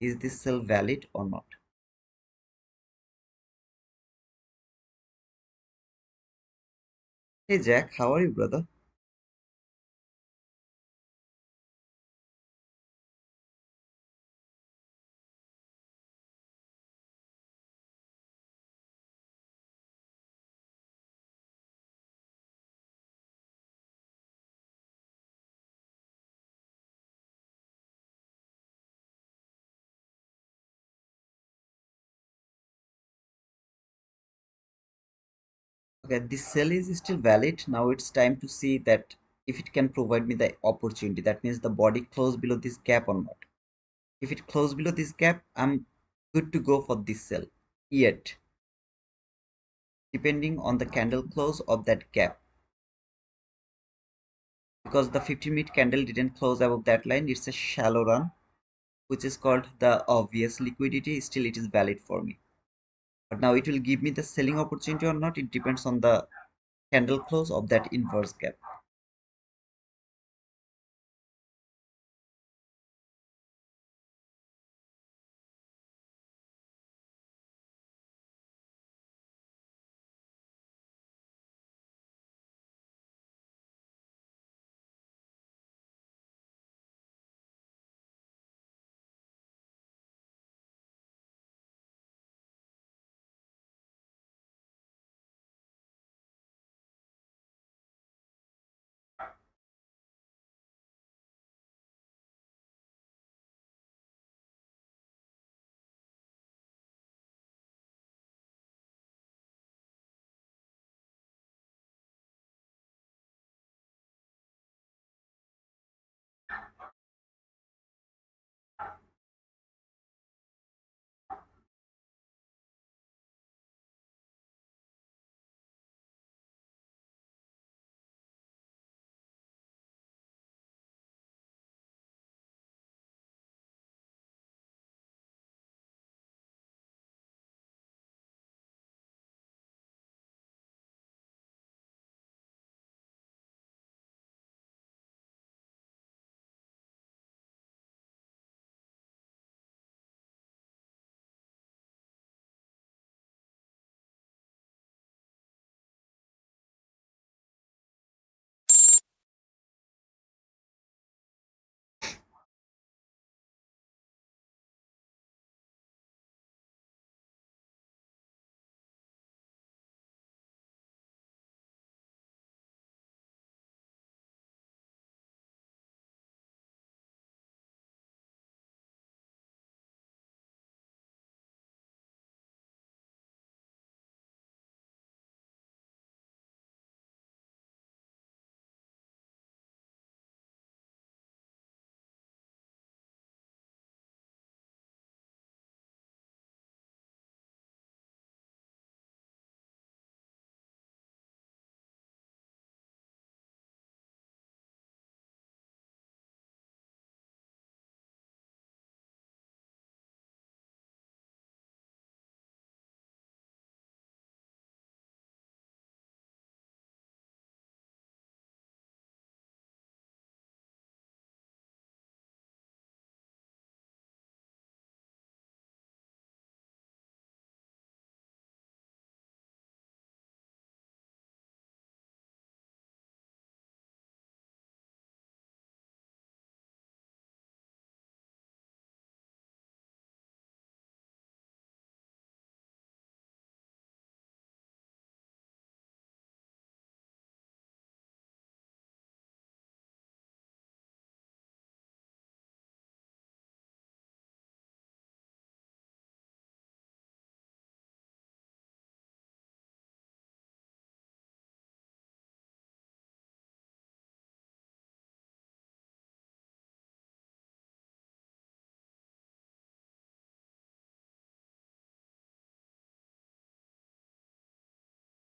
Speaker 1: is this sell valid or not. Hey Jack, how are you, brother? Okay, this sell is still valid. Now it's time to see that if it can provide me the opportunity. That means the body close below this gap or not. If it close below this gap, I'm good to go for this sell. Yet, depending on the candle close of that gap, because the 15-minute candle didn't close above that line, it's a shallow run, which is called the obvious liquidity. Still, it is valid for me. But now it will give me the selling opportunity or not. It depends on the candle close of that inverse gap.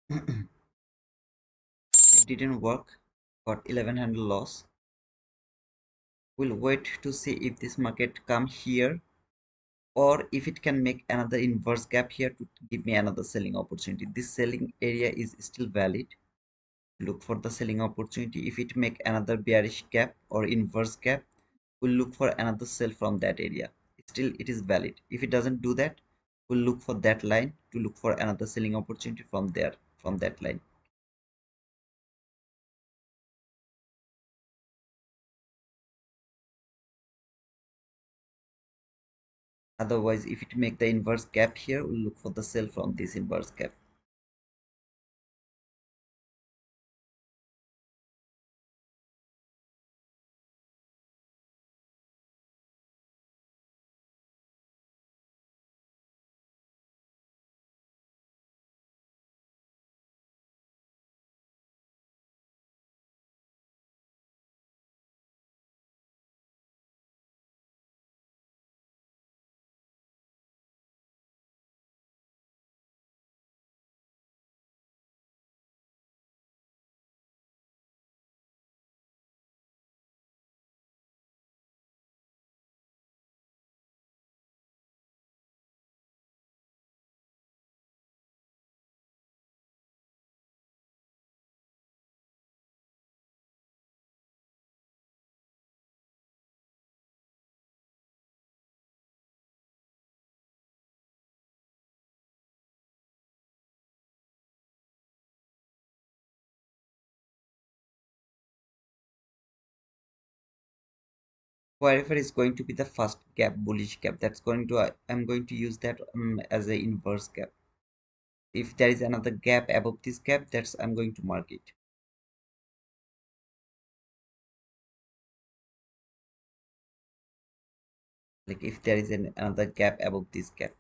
Speaker 1: It didn't work. Got 1100 loss. We'll wait to see if this market come here or if it can make another inverse gap here to give me another selling opportunity. This selling area is still valid. Look for the selling opportunity. If it make another bearish gap or inverse gap, we'll look for another sell from that area. Still it is valid. If it doesn't do that, we'll look for that line to look for another selling opportunity from there, from that line. Otherwise, if it make the inverse gap here, we'll look for the sell from this inverse gap. wherever is going to be the first gap, bullish gap, that's going to I'm going to use that as a inverse gap. If there is another gap above this gap, that's I'm going to mark it. Like if there is another gap above this gap.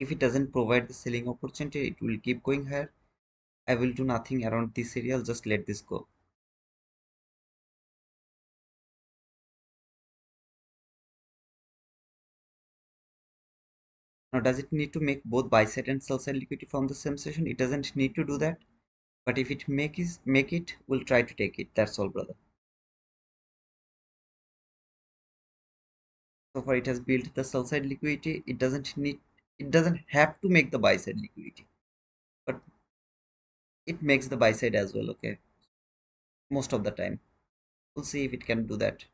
Speaker 1: If it doesn't provide the selling opportunity, it will keep going higher. I will do nothing around this area. I'll just let this go. Now, does it need to make both buy side and sell side liquidity from the same session? It doesn't need to do that. But if it make it, we'll try to take it. That's all, brother. So far, it has built the sell side liquidity. It doesn't have to make the buy side liquidity, but it makes the buy side as well. Okay, most of the time. We'll see if it can do that.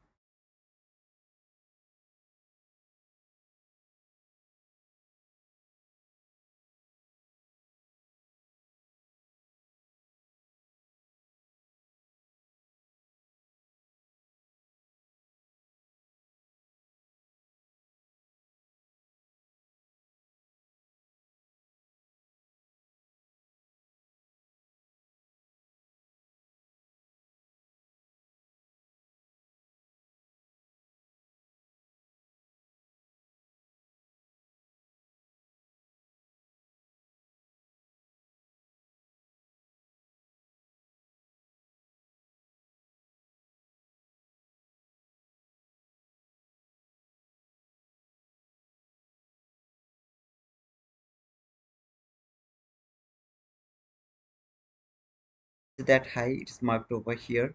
Speaker 1: That high, it's marked over here,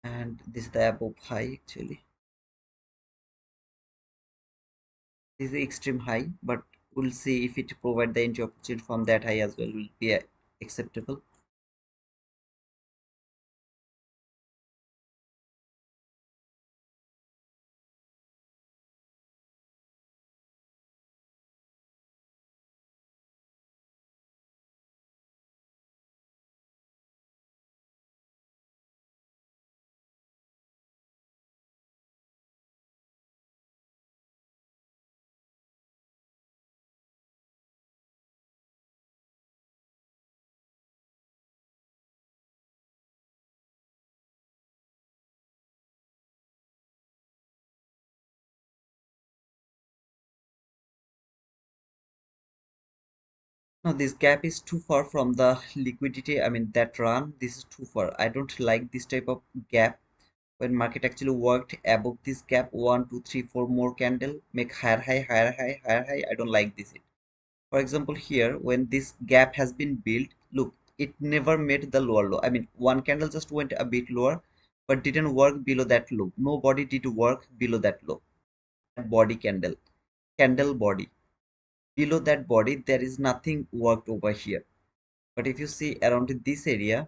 Speaker 1: and this is the above high actually. This is the extreme high, but we'll see if it provide the entry opportunity from that high as well will be acceptable. No, this gap is too far from the liquidity. I mean, that run, this is too far. I don't like this type of gap. When market actually worked above this gap, one, two, three, four more candle, make higher high, higher high, higher high. I don't like this. For example, here, when this gap has been built, look, it never made the lower low. I mean, one candle just went a bit lower, but didn't work below that low. Nobody did work below that low. Body candle, candle body. Below that body, there is nothing worked over here. But if you see around this area,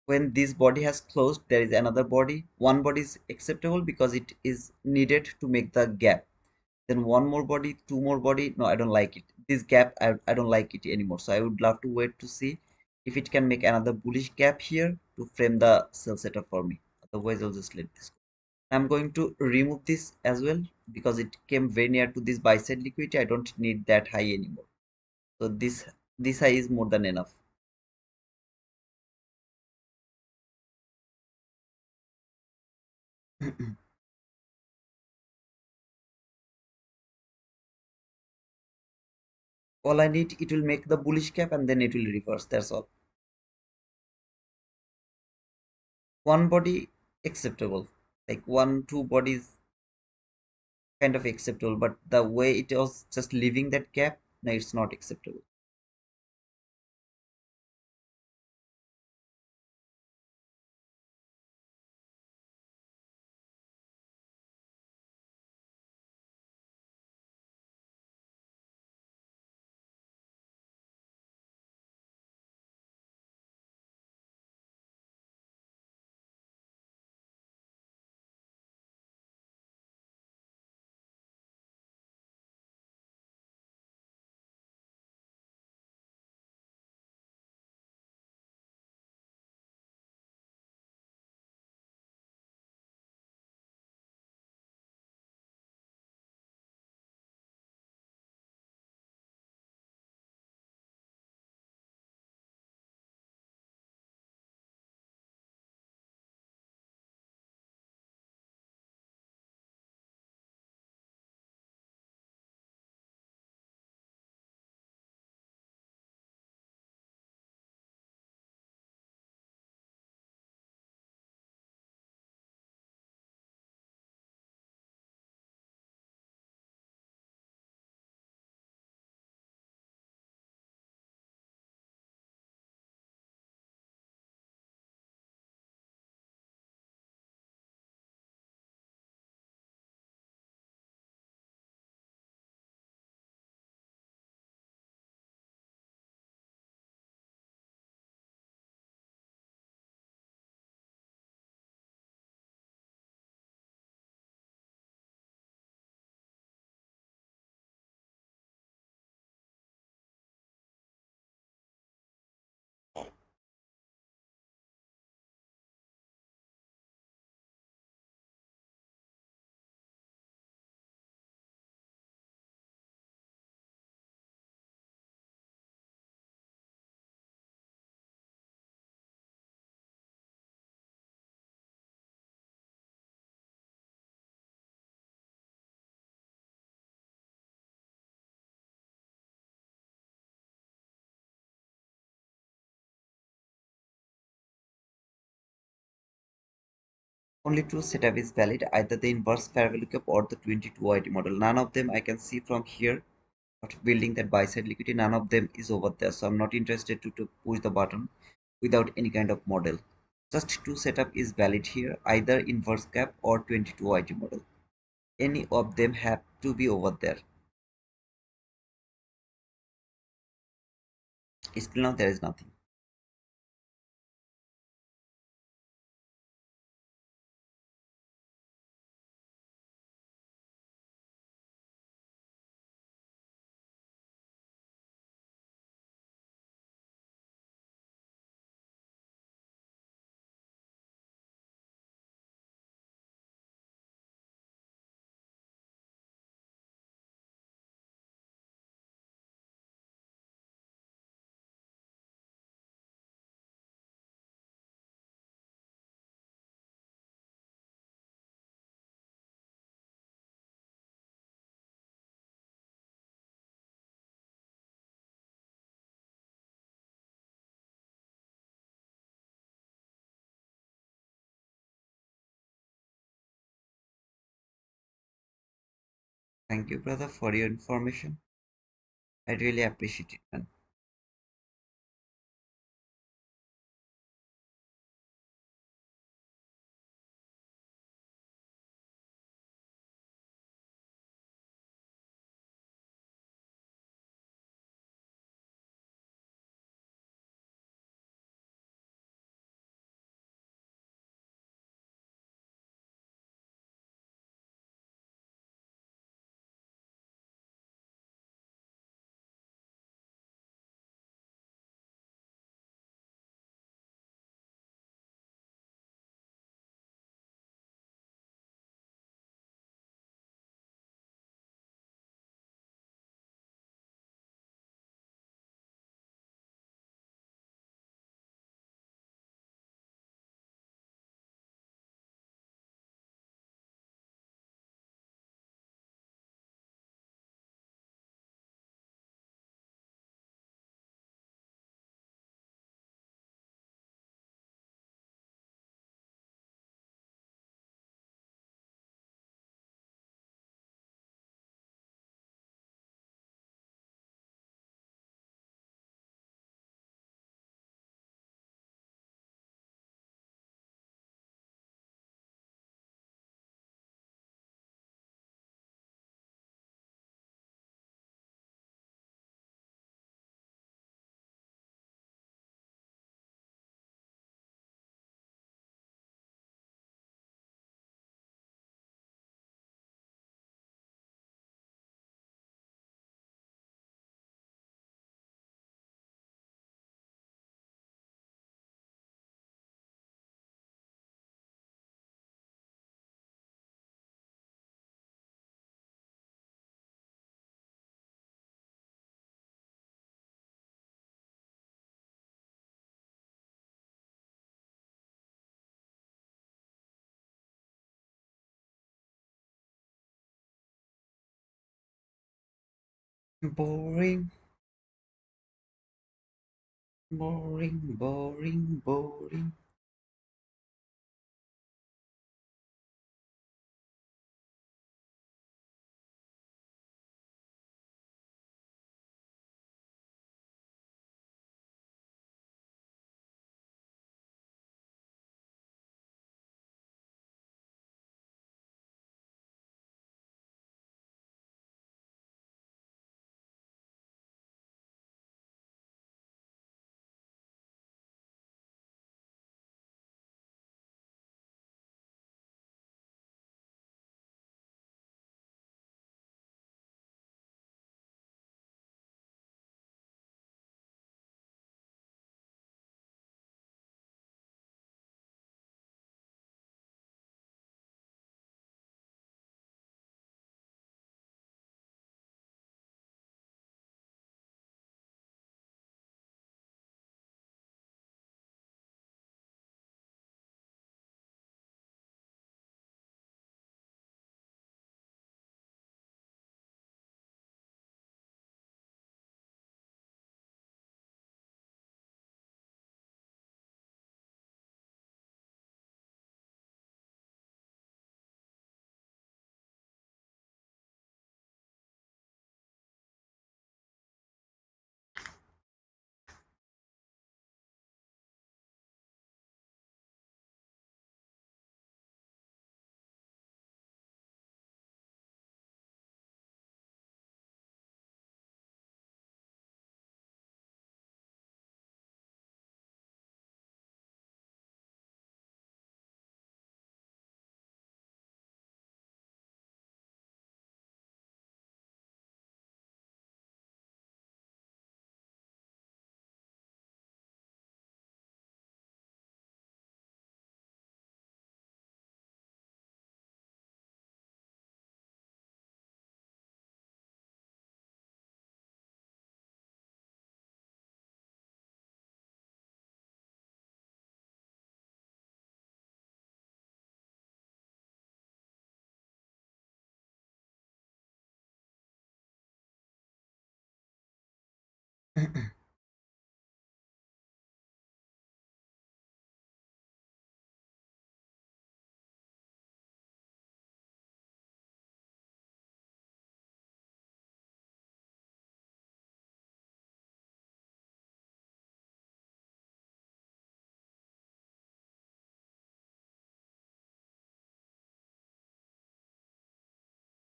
Speaker 1: when this body has closed, there is another body. One body is acceptable because it is needed to make the gap. Then one more body, two more body. No, I don't like it. This gap, I don't like it anymore. So I would love to wait to see if it can make another bullish gap here to frame the sell setup for me. Otherwise, I'll just let this go. I'm going to remove this as well because it came very near to this buy side liquidity. I don't need that high anymore. So this high is more than enough. All I need, it will make the bullish gap and then it will reverse. That's all. One body acceptable, like one, two bodies kind of acceptable, but the way it was just leaving that gap, no, it's not acceptable. Only two setup is valid, either the inverse fair value cap or the 22 IT model. None of them I can see from here. After building that buy side liquidity, none of them is over there. So I'm not interested to push the button without any kind of model. Just two setup is valid here, either inverse cap or 22 IT model. Any of them have to be over there. Still now there is nothing. Thank you, brother, for your information. I really appreciate it, man. Boring, boring, boring, boring.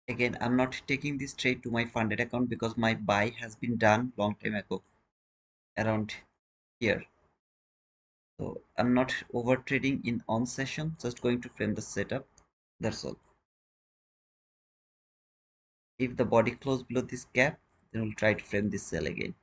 Speaker 1: Again, I'm not taking this trade to my funded account because my buy has been done long time ago around here. So I'm not over trading in on session, just going to frame the setup. That's all. If the body close below this gap, then we'll try to frame this sell again.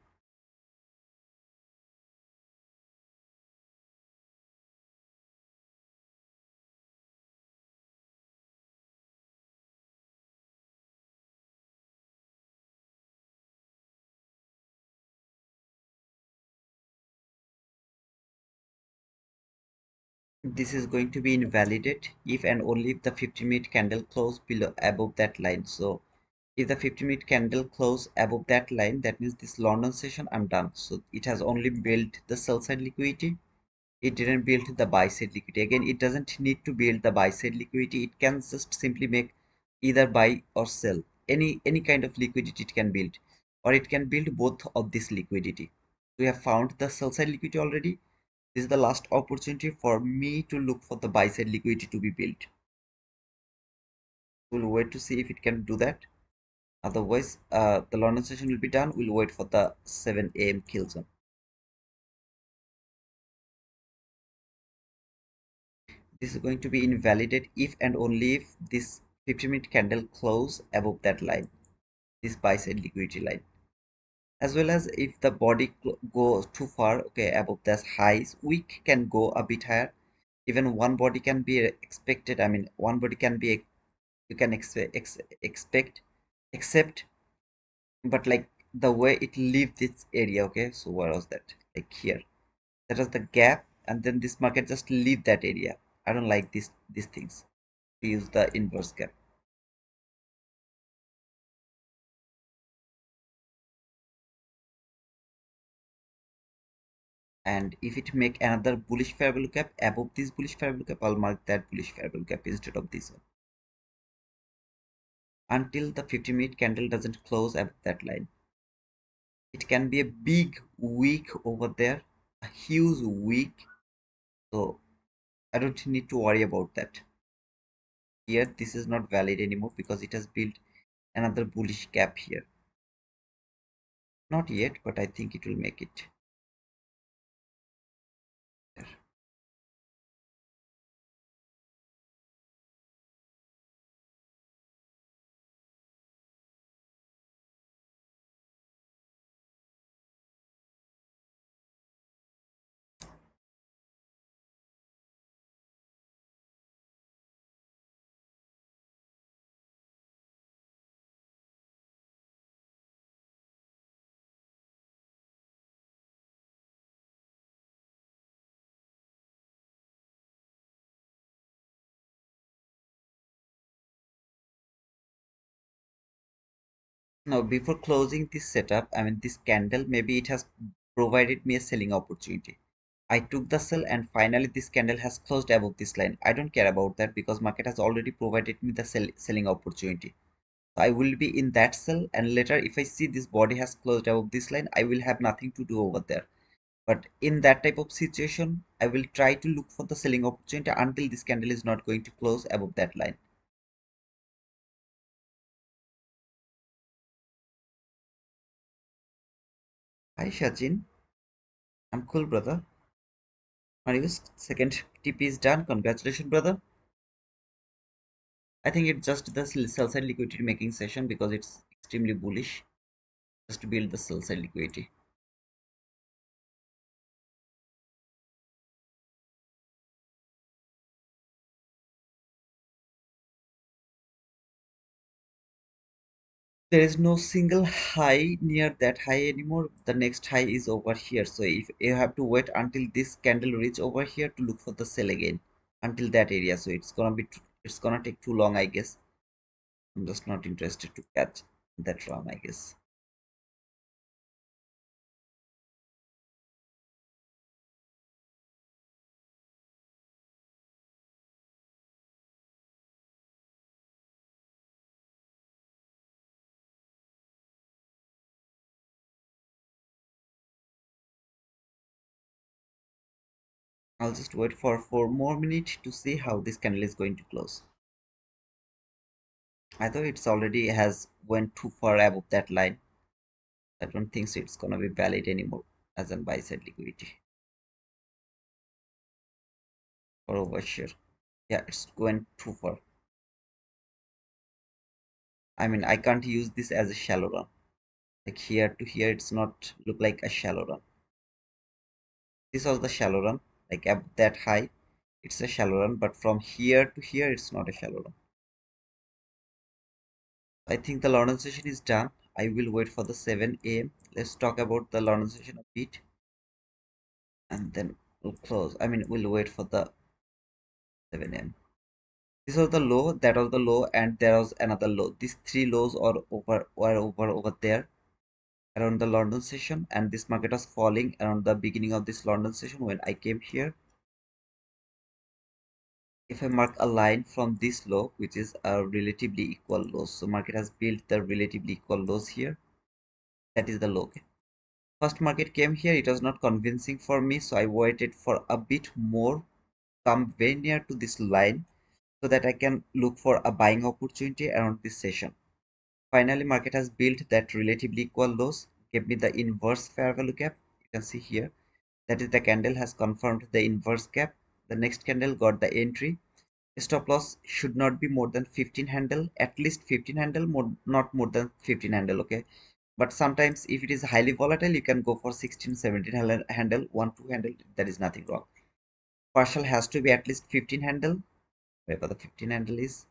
Speaker 1: This is going to be invalidated if and only if the 50-minute candle close below above that line. So if the 50-minute candle close above that line, that means this London session I'm done. So it has only built the sell side liquidity. It didn't build the buy side liquidity. Again, it doesn't need to build the buy side liquidity. It can just simply make either buy or sell. Any kind of liquidity it can build, or it can build both of this liquidity. We have found the sell side liquidity already. This is the last opportunity for me to look for the buy side liquidity to be built. We'll wait to see if it can do that. Otherwise, the London session will be done. We'll wait for the 7 a.m. kill zone. This is going to be invalidated if and only if this 50-minute candle close above that line, this buy side liquidity line, as well as if the body goes too far, okay, above this highs, wick can go a bit higher. Even one body can be expected. I mean, one body can be, you can expect, except, but like the way it leaves this area, okay. So where was that? Like here, that was the gap, and then this market just leave that area. I don't like these things. We use the inverse gap. And if it make another bullish fair value gap above this bullish fair value gap, I'll mark that bullish fair value gap instead of this one until the 50-minute candle doesn't close above that line. It can be a big wick over there, a huge wick, so I don't need to worry about that. Here this is not valid anymore because it has built another bullish gap here. Not yet, but I think it will make it there. Now before closing this setup, I mean this candle, maybe it has provided me a selling opportunity. I took the sell and finally this candle has closed above this line. I don't care about that because market has already provided me the selling opportunity. So I will be in that sell, and later if I see this body has closed above this line, I will have nothing to do over there. But in that type of situation, I will try to look for the selling opportunity until this candle is not going to close above that line. Hi Shachin, I'm cool brother. Marius, second TP is done. Congratulations brother. I think it's just the sell side liquidity making session because it's extremely bullish. Just to build the sell side liquidity. There is no single high near that high anymore. The next high is over here, so if you have to wait until this candle reach over here to look for the sell again until that area, so it's gonna take too long, I guess. I'm just not interested to catch that run, I guess. I'll just wait for 4 more minutes to see how this candle is going to close. I thought it's already has went too far above that line. I don't think so it's gonna be valid anymore as a buy side liquidity or over here. Yeah, it's going too far. I mean, I can't use this as a shallow run. Like here to here, it's not look like a shallow run. This was the shallow run. Like at that high, it's a shallow run. But from here to here, it's not a shallow run. I think the London session is done. I will wait for the 7 a.m. Let's talk about the London session a bit. And then we'll close. I mean, we'll wait for the 7 a.m. This was the low, that was the low, and there was another low. These three lows are over there around the London session, and this market was falling around the beginning of this London session when I came here. If I mark a line from this low, which is a relatively equal low, so market has built the relatively equal lows here. That is the low. Okay. First market came here, it was not convincing for me, so I waited for a bit more, come very near to this line, so that I can look for a buying opportunity around this session. Finally, market has built that relatively equal lows, gave me the inverse fair value gap. You can see here, that is the candle has confirmed the inverse gap. The next candle got the entry. Stop loss should not be more than 15 handle, at least 15 handle, not more than 15 handle. Okay, but sometimes if it is highly volatile, you can go for 16 17 handle, 1 2 handle. That is nothing wrong. Partial has to be at least 15 handle. Wherever the 15 handle is,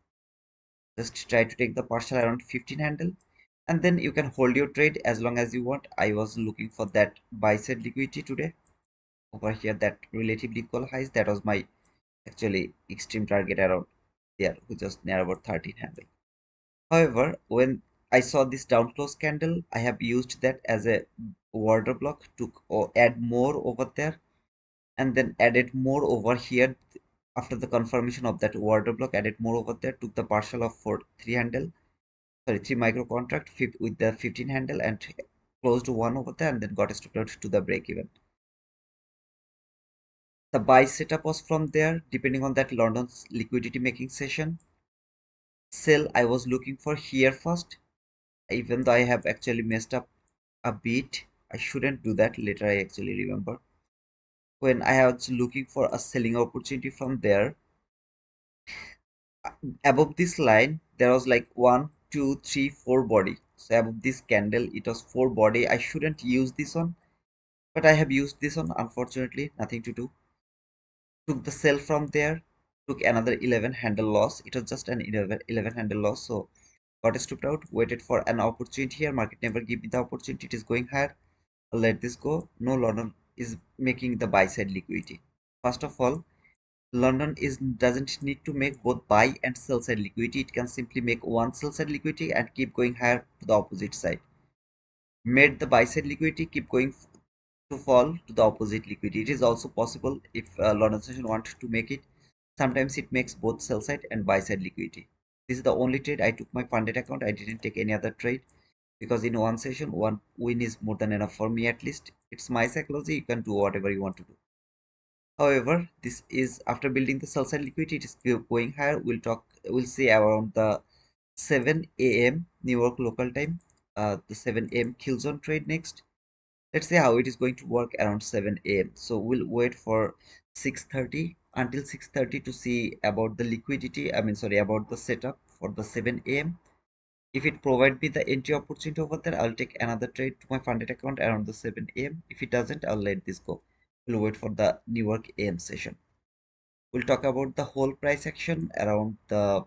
Speaker 1: just try to take the partial around 15 handle, and then you can hold your trade as long as you want. I was looking for that buy side liquidity today over here, that relatively equal highs. That was my actually extreme target around there, which was near about 13 handle. However, when I saw this down close candle, I have used that as a order block to add more over there. and then added more over here after the confirmation of that order block, added more over there, took the partial of for 3 handle, sorry, 3 micro contract with the 15 handle and closed one over there, and then got a stop out to the break even. The buy setup was from there, depending on that London's liquidity making session. Sell I was looking for here first, even though I have actually messed up a bit. I shouldn't do that. Later I actually remember when I was looking for a selling opportunity from there. Above this line there was like 1, 2, 3, 4 body. So above this candle it was 4 body. I shouldn't use this one, but I have used this one. Unfortunately, nothing to do. Took the sell from there, took another 11 handle loss. It was just an 11 handle loss. So got stopped out, waited for an opportunity here. Market never give me the opportunity. It is going higher. I'll let this go. No, London is making the buy side liquidity. First of all, London is doesn't need to make both buy and sell side liquidity. It can simply make one sell side liquidity and keep going higher to the opposite side. Made the buy side liquidity, keep going to fall to the opposite liquidity. It is also possible if London session wants to make it. Sometimes it makes both sell side and buy side liquidity. This is the only trade I took my funded account. I didn't take any other trade because in one session one win is more than enough for me. At least it's my psychology. You can do whatever you want to do. However, this is after building the sell side liquidity. It is still going higher. We'll see around the 7 a.m. New York local time, the 7 a.m. kill zone trade next. Let's see how it is going to work around 7 a.m. So we'll wait for 6:30 until 6:30 to see about the liquidity. I mean, sorry, about the setup for the 7 a.m. If it provides me the entry opportunity over there, I'll take another trade to my funded account around the 7 a.m. If it doesn't, I'll let this go. We'll wait for the New York AM session. We'll talk about the whole price action around the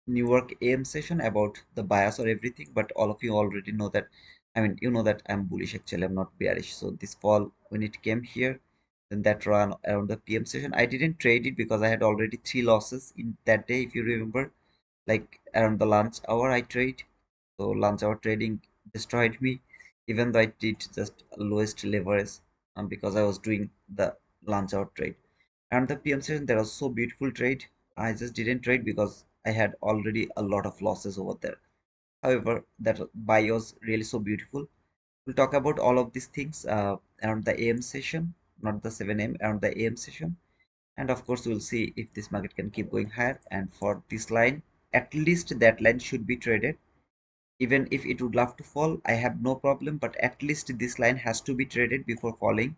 Speaker 1: New York AM session, about the bias or everything, but all of you already know that. I mean, you know that I'm bullish actually, I'm not bearish. So this fall when it came here, then that run around the PM session, I didn't trade it because I had already 3 losses in that day, if you remember. Like around the lunch hour I trade, so lunch hour trading destroyed me, even though I did just lowest leverage, because I was doing the lunch hour trade. And the PM session, there was so beautiful trade. I just didn't trade because I had already a lot of losses over there. However, that buy was really so beautiful. We'll talk about all of these things around the AM session, not the 7 a.m., around the AM session. And of course, we'll see if this market can keep going higher. And for this line, at least that line should be traded. Even if it would love to fall, I have no problem, but at least this line has to be traded before falling.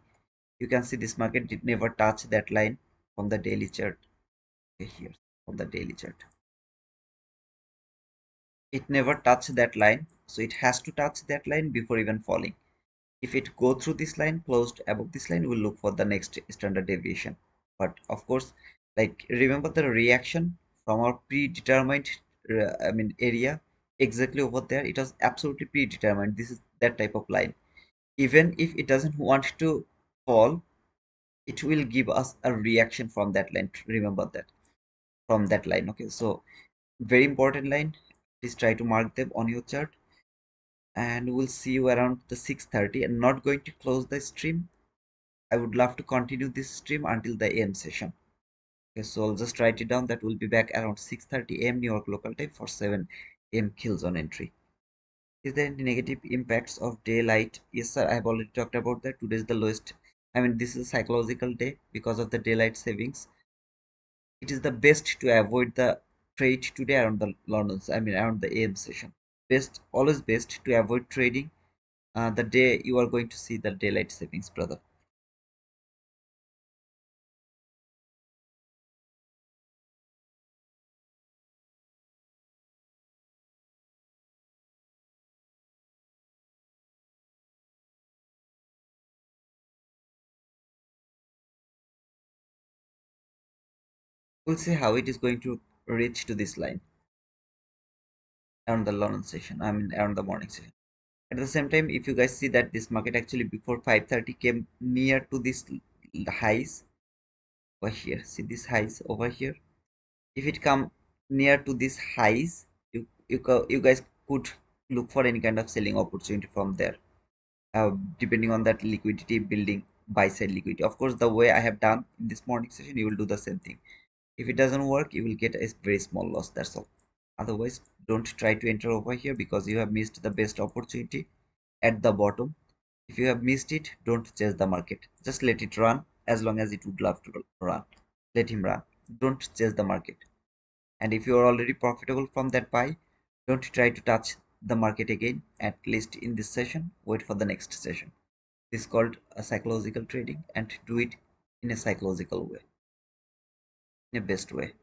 Speaker 1: You can see this market did never touch that line from the daily chart. Okay, here from the daily chart, it never touched that line, so it has to touch that line before even falling. If it go through this line, closed above this line, we'll look for the next standard deviation. But of course, like remember the reaction from our predetermined area, exactly over there, it was absolutely predetermined. This is that type of line. Even if it doesn't want to fall, it will give us a reaction from that line. Remember that, from that line. Okay, so very important line. Please try to mark them on your chart, and we'll see you around the 6:30. I'm not going to close the stream. I would love to continue this stream until the AM session. Okay, so I'll just write it down that we'll be back around 6:30 AM New York local time for 7 AM kill zone entry. Is there any negative impacts of daylight? Yes, sir. I have already talked about that. Today is the lowest. I mean, this is a psychological day because of the daylight savings. It is the best to avoid the trade today around the London's. I mean, around the AM session. Best, always best to avoid trading the day you are going to see the daylight savings, brother. We'll see how it is going to reach to this line around the London session. I mean, around the morning session. At the same time, if you guys see that this market actually before 5:30 came near to this highs over here. See this highs over here. If it come near to these highs, you guys could look for any kind of selling opportunity from there, depending on that liquidity building buy side liquidity. Of course, the way I have done in this morning session, you will do the same thing. If it doesn't work, you will get a very small loss. That's all. Otherwise, don't try to enter over here because you have missed the best opportunity at the bottom. If you have missed it, don't chase the market. Just let it run as long as it would love to run. Let him run. Don't chase the market. And if you are already profitable from that buy, don't try to touch the market again, at least in this session. Wait for the next session. This is called a psychological trading, and do it in a psychological way, in a best way.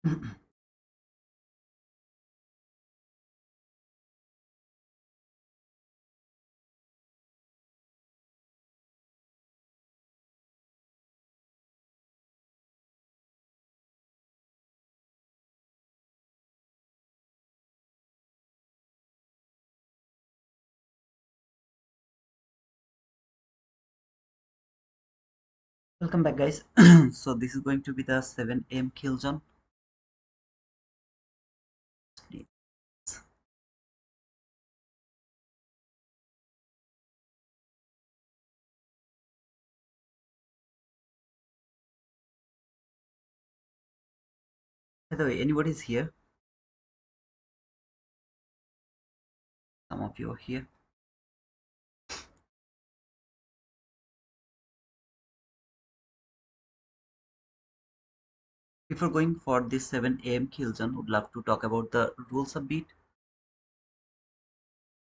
Speaker 1: Welcome back, guys. So this is going to be the 7 a.m. kill zone. By the way, anybody's here? Some of you are here. Before going for this 7 a.m. kill zone, would love to talk about the rules a bit.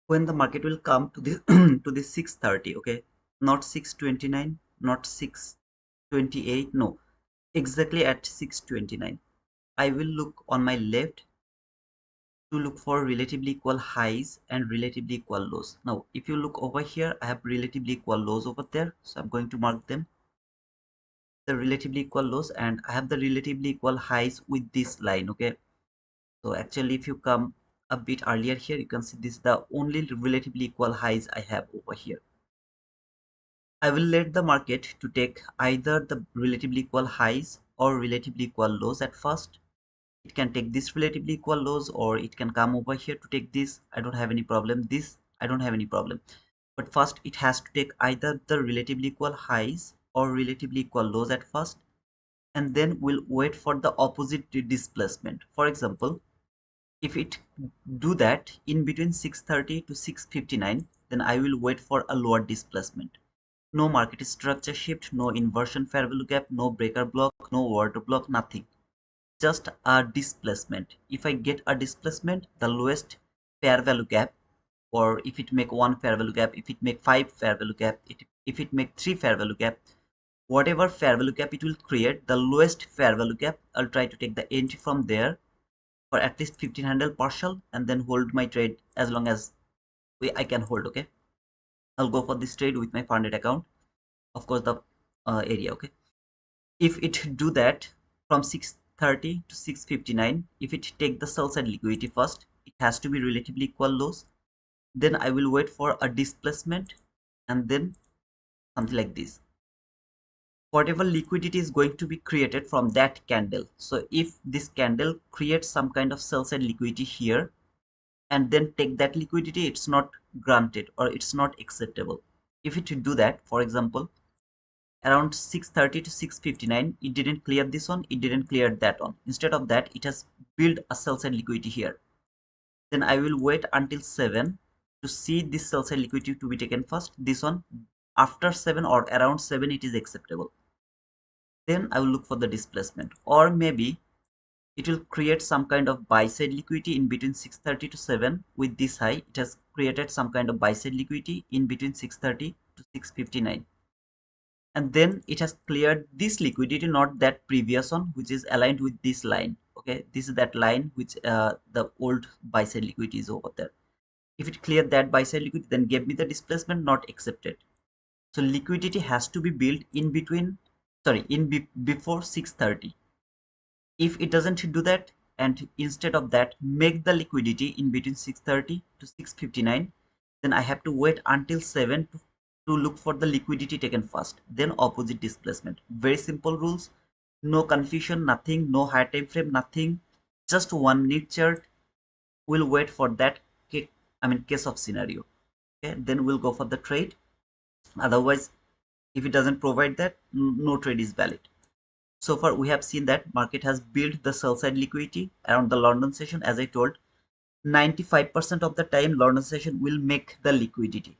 Speaker 1: When the market will come to this to this 6:30, okay, not 6:29, not 6:28, no, exactly at 6:29. I will look on my left to look for relatively equal highs and relatively equal lows. Now, if you look over here, I have relatively equal lows over there, so I'm going to mark them the relatively equal lows, and I have the relatively equal highs with this line. Okay, so actually if you come a bit earlier here, you can see this is the only relatively equal highs I have over here. I will let the market to take either the relatively equal highs or relatively equal lows at first. It can take this relatively equal lows, or it can come over here to take this. I don't have any problem. This I don't have any problem. But first it has to take either the relatively equal highs or relatively equal lows at first, and then we'll wait for the opposite displacement. For example, if it do that in between 6:30 to 6:59, then I will wait for a lower displacement. No market structure shift, no inversion fair value gap, no breaker block, no order block, nothing. Just a displacement. If I get a displacement, the lowest fair value gap, or if it make one fair value gap, if it make five fair value gap, if it make three fair value gap, whatever fair value gap it will create, the lowest fair value gap, I'll try to take the entry from there for at least 15 handle partial, and then hold my trade as long as I can hold. Okay, I'll go for this trade with my funded account, of course the area. Okay, if it do that from 6:30 to 6:59, if it take the sell side liquidity first, it has to be relatively equal lows, then I will wait for a displacement, and then something like this, whatever liquidity is going to be created from that candle. So if this candle creates some kind of sell side liquidity here and then take that liquidity, it's not granted or it's not acceptable. If it do that, for example, around 6:30 to 6:59, it didn't clear this one, it didn't clear that one, instead of that it has built a sell side liquidity here, then I will wait until 7 to see this sell side liquidity to be taken first. This one, after 7 or around 7, it is acceptable. Then I will look for the displacement, or maybe it will create some kind of buy side liquidity in between 6:30 to 7. With this high, it has created some kind of buy side liquidity in between 6:30 to 6:59, and then it has cleared this liquidity, not that previous one which is aligned with this line. Okay, this is that line which the old buy side liquidity is over there. If it cleared that buy side liquidity, then gave me the displacement, not accepted. So liquidity has to be built in between, sorry, before 6:30. If it doesn't do that, and instead of that make the liquidity in between 6:30 to 6:59, then I have to wait until 7 to look for the liquidity taken first, then opposite displacement. Very simple rules, no confusion, nothing, no high time frame, nothing, just 1 minute chart. We'll wait for that case of scenario. Okay, then we'll go for the trade. Otherwise, if it doesn't provide that, no trade is valid. So far we have seen that market has built the sell side liquidity around the London session. As I told, 95% of the time London session will make the liquidity.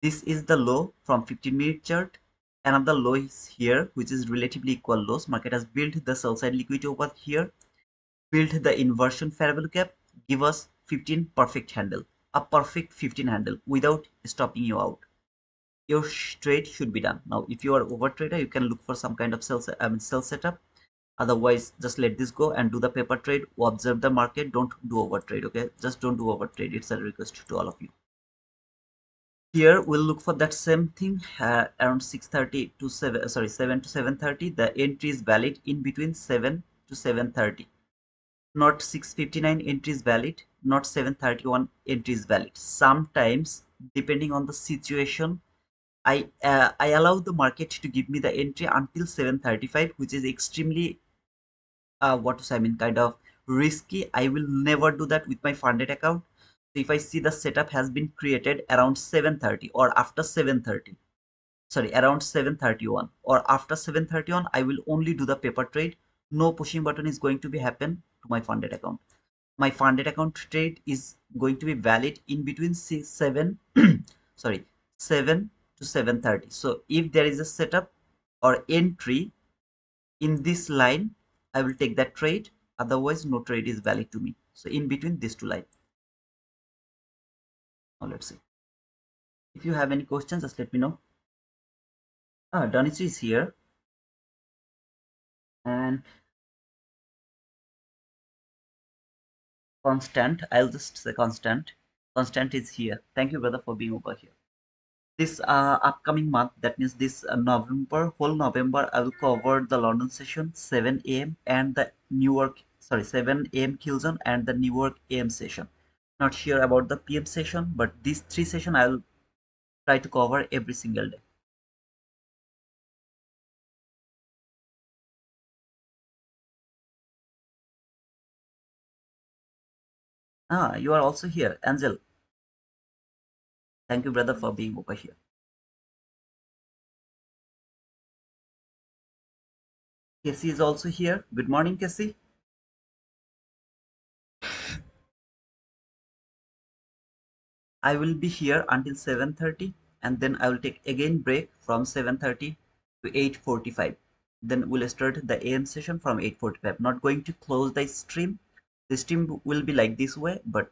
Speaker 1: This is the low from 15-minute chart. Another low is here, which is relatively equal lows. Market has built the sell side liquidity over here, built the inversion fair value gap, give us 15 perfect handle, a perfect 15 handle without stopping you out. Your trade should be done. Now if you are over trader, you can look for some kind of sell setup. Otherwise, just let this go and do the paper trade. Observe the market. Don't do over trade. Okay, just don't do over trade. It's a request to all of you. Here we'll look for that same thing around 6:30 to 7, sorry, 7 to 7:30. The entry is valid in between 7 to 7:30. Not 6:59 entry is valid, not 7:31 entry is valid. Sometimes, depending on the situation, I allow the market to give me the entry until 7:35, which is extremely what to say, I mean, kind of risky. I will never do that with my funded account. So if I see the setup has been created around 7:30 or after 7:30, sorry, around 7:31 or after 7:31, I will only do the paper trade. No pushing button is going to be happen to my funded account. My funded account trade is going to be valid in between 7 sorry, 7 to 7:30. So if there is a setup or entry in this line, I will take that trade. Otherwise, no trade is valid to me. So in between these two lines. Now let's see. If you have any questions, just let me know. Danishi is here. And Constant, I'll just say Constant. Constant is here. Thank you, brother, for being over here. This upcoming month, that means this November, whole November, I will cover the London session 7 a.m. and the Newark, sorry, 7 a.m. Kilzone and the Newark AM session. Not sure about the PM session, but these three sessions I will try to cover every single day. You are also here, Angel. Thank you, brother, for being over here. Casey is also here. Good morning, Casey. I will be here until 7:30 and then I will take again break from 7:30 to 8:45. Then we'll start the AM session from 8:45. Not going to close the stream. The stream will be like this way, but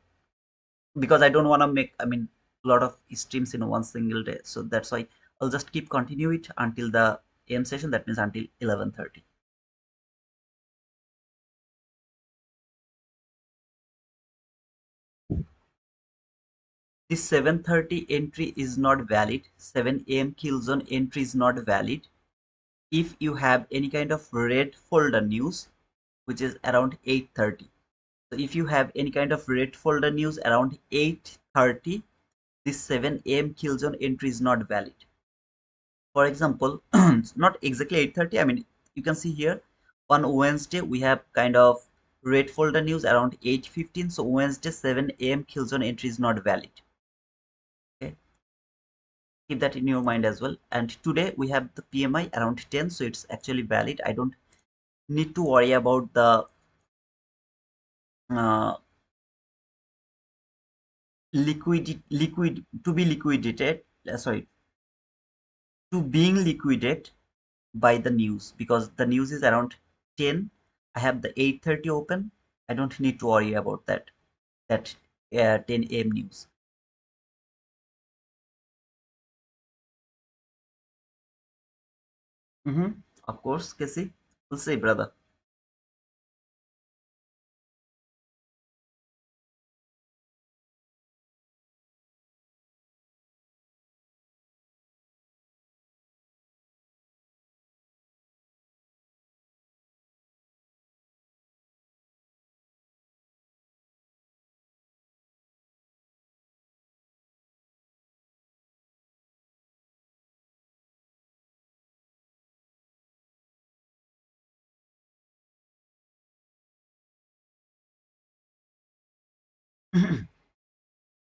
Speaker 1: because I don't want to make, I mean, a lot of streams in one single day. So that's why I'll just keep continue it until the AM session. That means until 11:30. This 7:30 entry is not valid. 7 a.m. kill zone entry is not valid if you have any kind of red folder news, which is around 8:30. So if you have any kind of red folder news around 8:30, this 7 a.m. kill zone entry is not valid. For example, not exactly 8:30. I mean, you can see here on Wednesday we have kind of red folder news around 8:15. So Wednesday 7 a.m. kill zone entry is not valid. Okay, keep that in your mind as well. And today we have the PMI around 10, so it's actually valid. I don't need to worry about the uh, liquid to be liquidated. Sorry, to being liquidated by the news, because the news is around 10. I have the 8:30 open. I don't need to worry about that 10 a.m. news. Of course, Casey. We'll say, brother.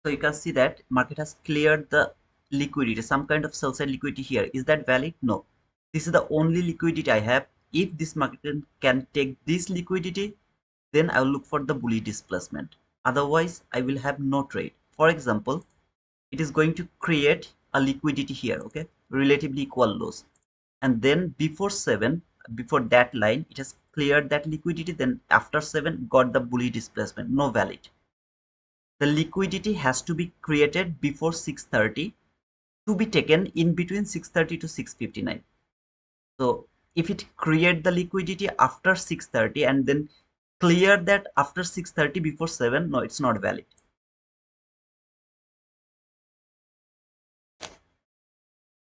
Speaker 1: So you can see that market has cleared the liquidity, some kind of sell side liquidity here. Is that valid? No. This is the only liquidity I have. If this market can take this liquidity, then I will look for the bullish displacement. Otherwise, I will have no trade. For example, it is going to create a liquidity here, okay, relatively equal lows. And then before 7, before that line, it has cleared that liquidity. Then after 7, got the bullish displacement, no valid. The liquidity has to be created before 6:30 to be taken in between 6:30 to 6:59. So if it create the liquidity after 6:30 and then clear that after 6:30 before 7, no, it's not valid.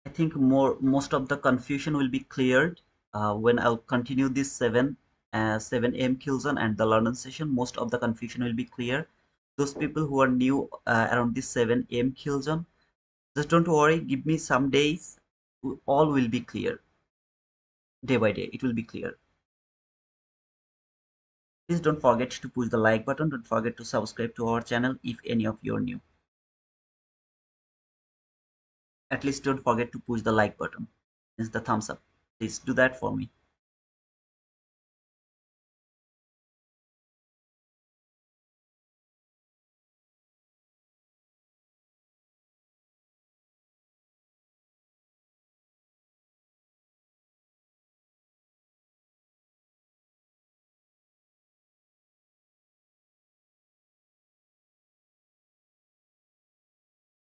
Speaker 1: I think most of the confusion will be cleared when I'll continue this 7 a.m. kill zone and the London session. Most of the confusion will be clear. Those people who are new around this 7 a.m. kill zone, just don't worry. Give me some days. All will be clear. Day by day, it will be clear. Please don't forget to push the like button. Don't forget to subscribe to our channel if any of you are new. At least don't forget to push the like button. It's the thumbs up. Please do that for me.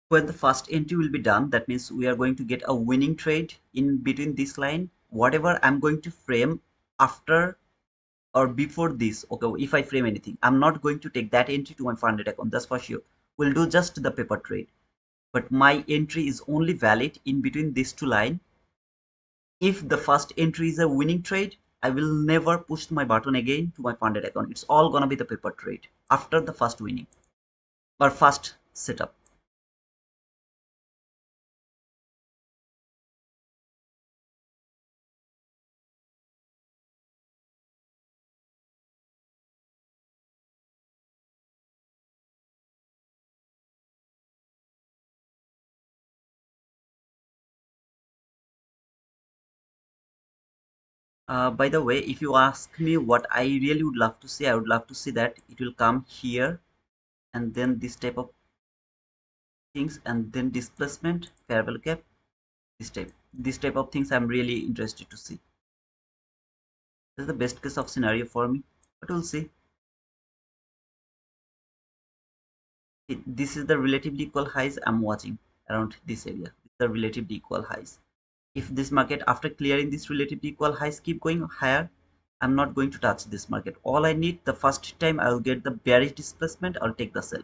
Speaker 1: When the first entry will be done, that means we are going to get a winning trade in between this line. Whatever I'm going to frame after or before this, okay, if I frame anything, I'm not going to take that entry to my funded account, that's for sure. We'll do just the paper trade, but my entry is only valid in between these two lines. If the first entry is a winning trade, I will never push my button again to my funded account. It's all gonna be the paper trade after the first winning or first setup. By the way, if you ask me what I really would love to see, I would love to see that it will come here and then this type of things and then displacement, fair value gap, this type of things I'm really interested to see. This is the best case of scenario for me, but we'll see. This is the relatively equal highs I'm watching around this area. These are relatively equal highs. If this market after clearing this relatively equal highs keep going higher, I'm not going to touch this market. All I need, the first time I'll get the bearish displacement, I'll take the sell.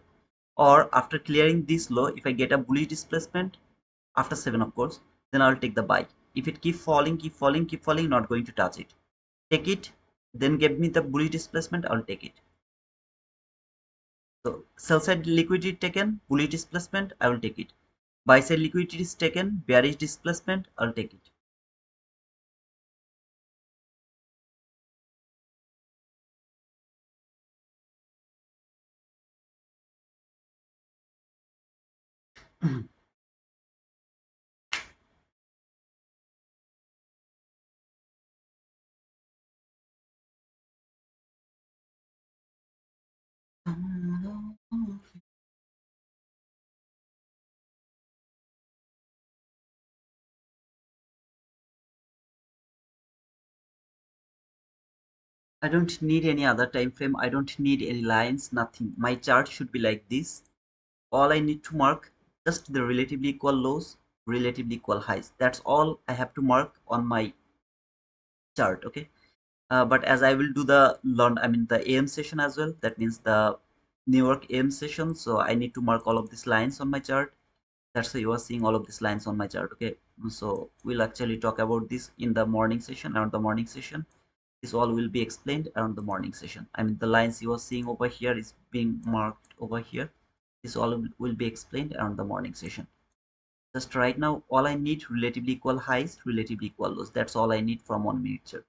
Speaker 1: Or after clearing this low, if I get a bullish displacement after 7 of course, then I'll take the buy. If it keep falling, keep falling, keep falling, not going to touch it. Take it, then give me the bullish displacement, I'll take it. So sell side liquidity taken, bullish displacement, I will take it. Buy side liquidity is taken, bearish displacement, I'll take it. I don't need any other time frame. I don't need any lines, nothing. My chart should be like this. All I need to mark just the relatively equal lows, relatively equal highs. That's all I have to mark on my chart. Okay. But as I will do the the AM session as well. That means the New York AM session. So I need to mark all of these lines on my chart. That's why you are seeing all of these lines on my chart. Okay. So we'll actually talk about this in the morning session, around the morning session. This all will be explained around the morning session. The lines you are seeing over here is being marked over here. This all will be explained around the morning session. Just right now, all I need relatively equal highs, relatively equal lows. That's all I need from 1 minute chart.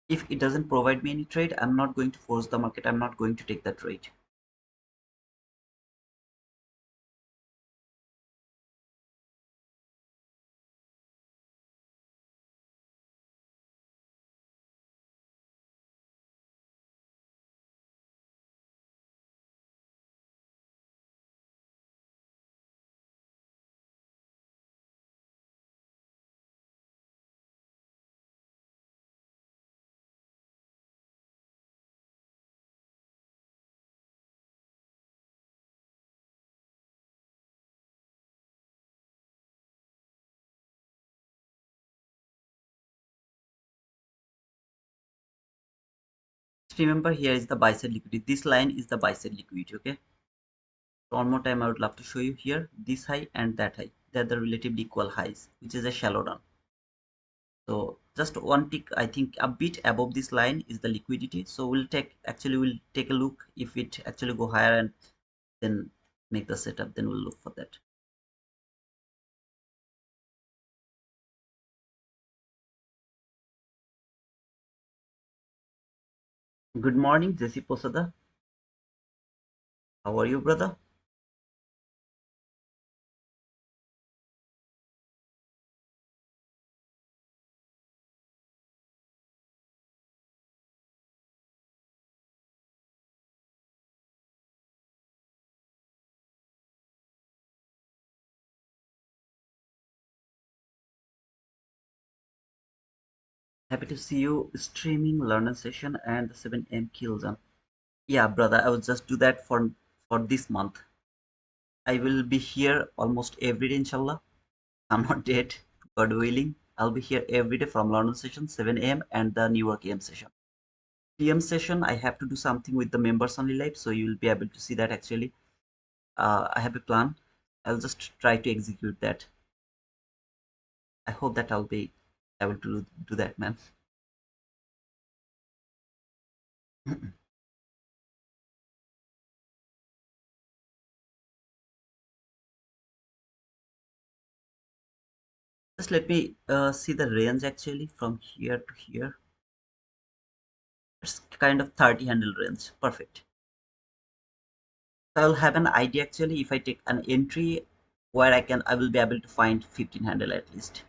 Speaker 1: If it doesn't provide me any trade, I'm not going to force the market. I'm not going to take the trade.
Speaker 2: Just remember, here is the buy side liquidity. This line is the buy side liquidity. Okay. So one more time, I would love to show you here this high and that high. They're the relatively equal highs, which is a shallow down. So just one tick, I think a bit above this line is the liquidity. So we'll take a look if it actually go higher and then make the setup. Then we'll look for that. Good morning, Jesse Posada. How are you, brother? Happy to see you streaming learner session and the 7 a.m. kill zone. Yeah, brother, I will just do that for this month. I will be here almost every day, inshallah. I'm not dead, God willing. I'll be here every day from London session 7 a.m. and the New York AM session. PM session, I have to do something with the members only live, so you will be able to see that actually. I have a plan. I'll just try to execute that. I hope that I'll be able to do that, man. Just let me see the range actually from here to here. It's kind of 30 handle range. Perfect. So I'll have an idea actually if I take an entry where I will be able to find 15 handle at least.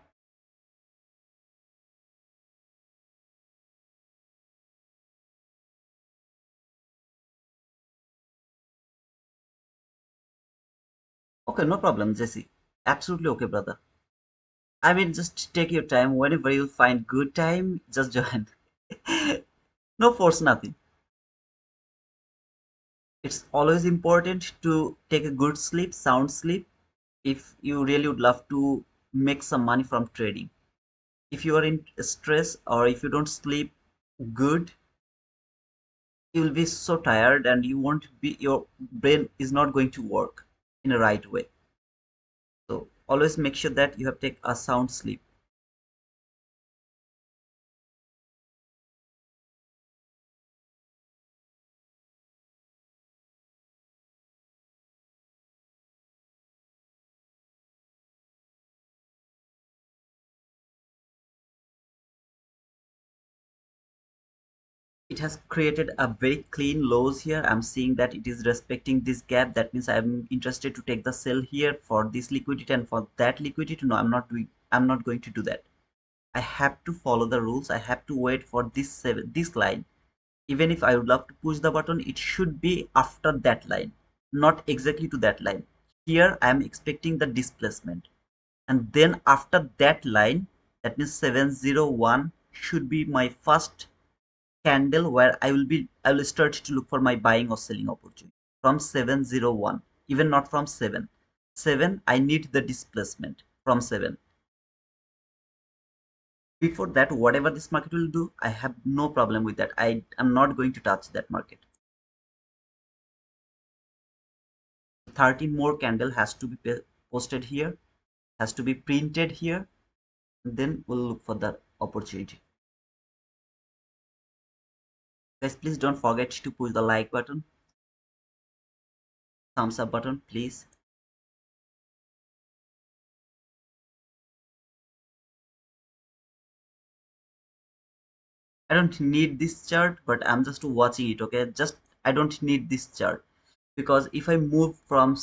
Speaker 2: Okay, no problem, Jesse. Absolutely okay, brother. I mean, just take your time. Whenever you find good time, just join. No force, nothing. It's always important to take a good sleep, sound sleep, if you really would love to make some money from trading. If you are in stress or if you don't sleep good, you will be so tired and you won't be, your brain is not going to work in a right way. So always make sure that you have take a sound sleep. It has created a very clean lows here. I'm seeing that it is respecting this gap. That means I'm interested to take the sell here for this liquidity and for that liquidity. No, I'm not going to do that. I have to follow the rules. I have to wait for this line. Even if I would love to push the button, it should be after that line, not exactly to that line. Here I am expecting the displacement, and then after that line, that means 701 should be my first candle where I will start to look for my buying or selling opportunity from 701, even not from 7. 7, I need the displacement from 7. Before that, whatever this market will do, I have no problem with that. I am not going to touch that market. 13 more candle has to be posted here, has to be printed here, and then we'll look for the opportunity. Guys, please don't forget to push the like button, thumbs up button, please. I don't need this chart, but I'm just watching it. Okay, just I don't need this chart, because if I move from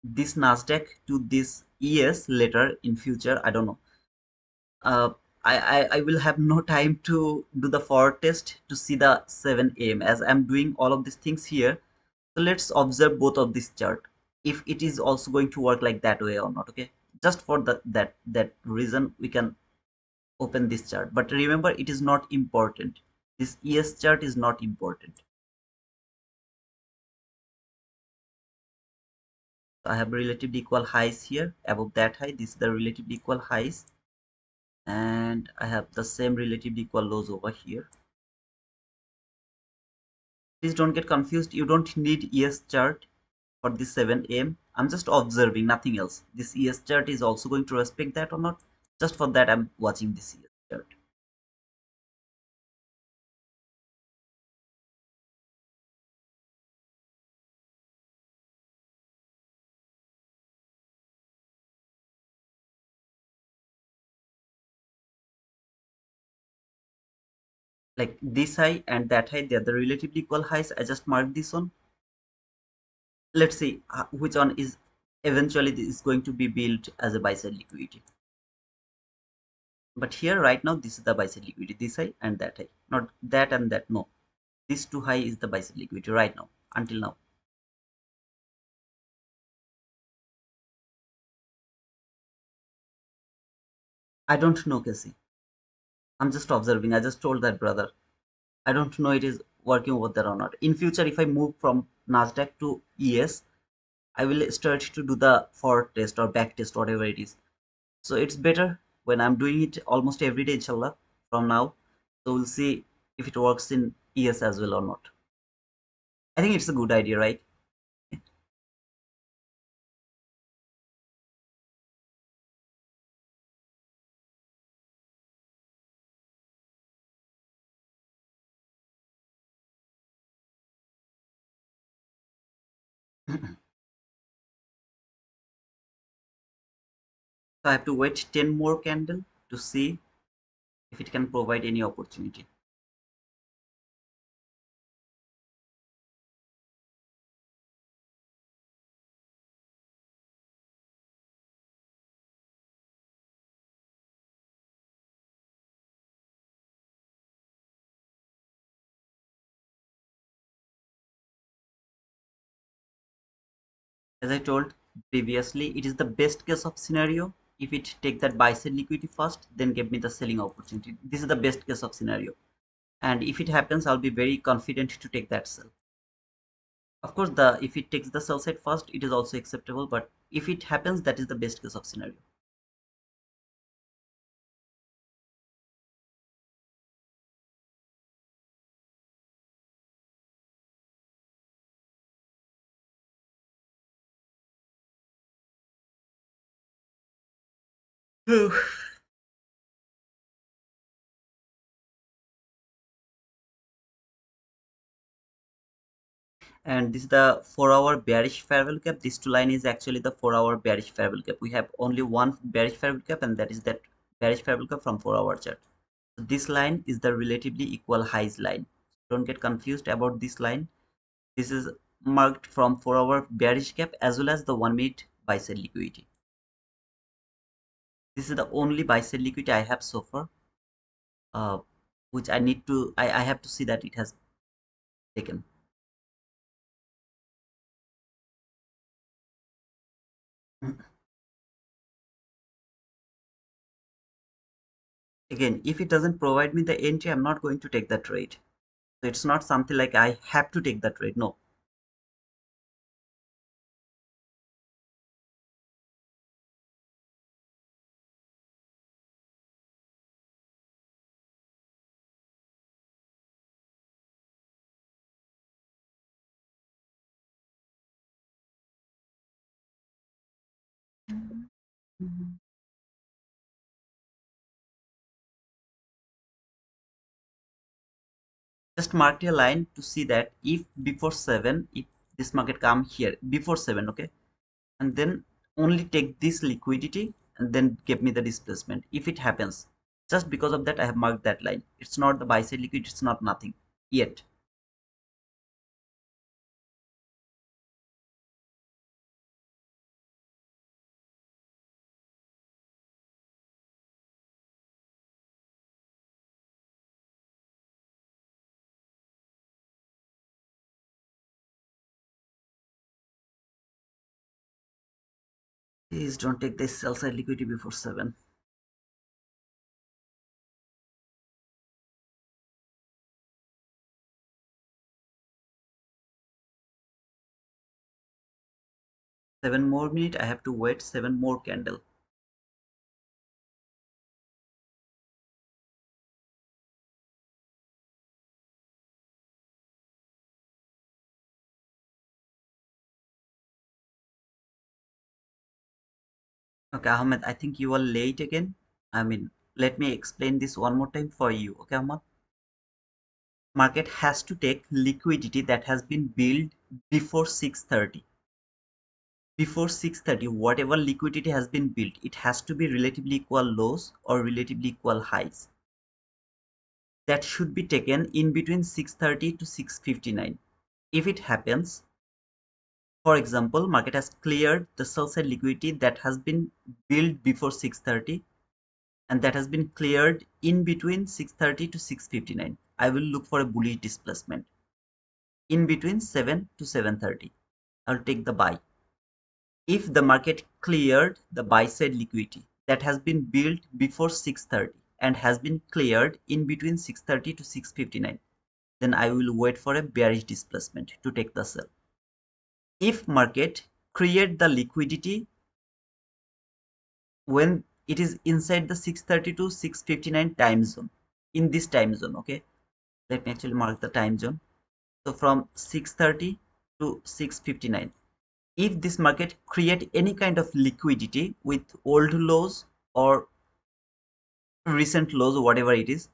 Speaker 2: this Nasdaq to this ES later in future, I don't know, uh, I will have no time to do the forward test to see the 7 a.m. as I'm doing all of these things here. So let's observe both of this chart, if it is also going to work like that way or not. Okay, just for that reason we can open this chart, but remember, it is not important. This ES chart is not important. So I have relatively equal highs here above that high. This is the relatively equal highs, and I have the same relatively equal lows over here. Please don't get confused. You don't need ES chart for this 7 a.m. I'm just observing, nothing else. This ES chart is also going to respect that or not. Just for that, I'm watching this ES chart. Like this high and that high, they are the relatively equal highs. I just marked this one. Let's see which one is eventually is going to be built as a buy side liquidity. But here right now, this is the buy side liquidity, this high and that high, not that and that. No, this too high is the buy side liquidity right now, until now. I don't know, Casey. I'm just observing. I just told that brother. I don't know it is working over there or not. In future, if I move from Nasdaq to ES, I will start to do the forward test or back test, whatever it is. So it's better when I'm doing it almost every day, inshallah, from now. So we'll see if it works in ES as well or not. I think it's a good idea, right? So I have to wait 10 more candle to see if it can provide any opportunity. As I told previously, it is the best case of scenario. If it take that buy sell liquidity first, then give me the selling opportunity. This is the best case of scenario. And if it happens, I'll be very confident to take that sell. Of course, the if it takes the sell side first, it is also acceptable. But if it happens, that is the best case of scenario. And this is the 4 hour bearish fair value gap. This two line is actually the 4 hour bearish fair value gap. We have only one bearish fair value gap, and that is that bearish fair value gap from 4 hour chart. So this line is the relatively equal highs line. Don't get confused about this line. This is marked from 4 hour bearish gap as well as the 1 minute buy sell liquidity. This is the only buy sell liquidity I have so far, uh, which I need to I have to see that it has taken. Again, if it doesn't provide me the entry, I'm not going to take that trade. So it's not something like I have to take that trade. No. Just mark a line to see that if before 7, if this market come here before 7, okay, and then only take this liquidity and then give me the displacement if it happens. Just because of that, I have marked that line. It's not the buy side liquid, it's not nothing yet. Please don't take this sell side liquidity before 7. 7 more minute, I have to wait 7 more candle. Okay, Ahmed, I think you are late again. I mean, let me explain this one more time for you. Okay, Ahmed? Market has to take liquidity that has been built before 6:30. Before 6:30, whatever liquidity has been built, it has to be relatively equal lows or relatively equal highs. That should be taken in between 6:30 to 6:59. If it happens, for example, market has cleared the sell side liquidity that has been built before 6:30 and that has been cleared in between 6:30 to 6:59. I will look for a bullish displacement in between 7 to 7:30. I'll take the buy. If the market cleared the buy side liquidity that has been built before 6:30 and has been cleared in between 6:30 to 6:59, then I will wait for a bearish displacement to take the sell. If market create the liquidity when it is inside the 6:30 to 6:59 time zone, in this time zone, okay, let me actually mark the time zone. So from 6:30 to 6:59, if this market create any kind of liquidity with old lows or recent lows, whatever it is,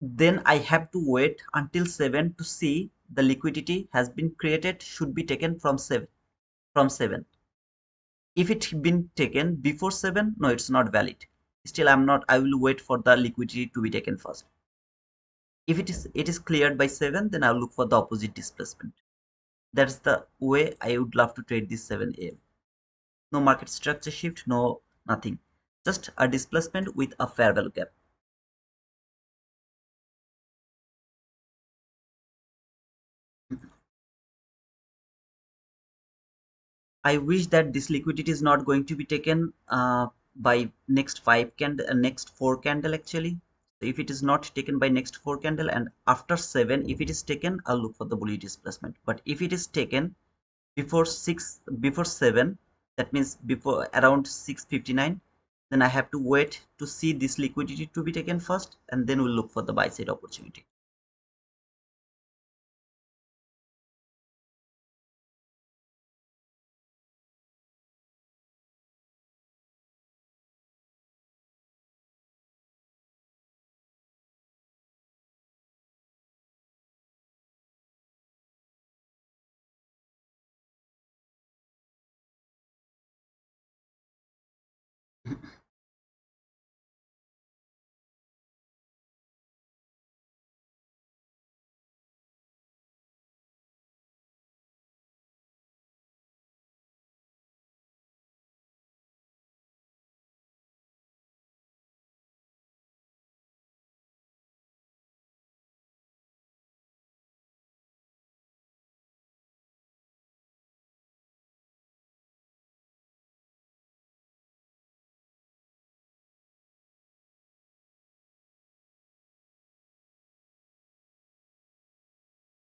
Speaker 2: then I have to wait until 7 to see the liquidity has been created, should be taken from 7. From 7, if it been taken before 7, no, it's not valid. Still, I will wait for the liquidity to be taken first. If it is cleared by 7, then I'll look for the opposite displacement. That's the way I would love to trade this 7 a.m. No market structure shift, no nothing, just a displacement with a fair value gap. I wish that this liquidity is not going to be taken by next next four candle actually. So if it is not taken by next four candle and after 7, if it is taken, I'll look for the bullish displacement. But if it is taken before 7, that means before around 6:59, then I have to wait to see this liquidity to be taken first, and then we'll look for the buy side opportunity.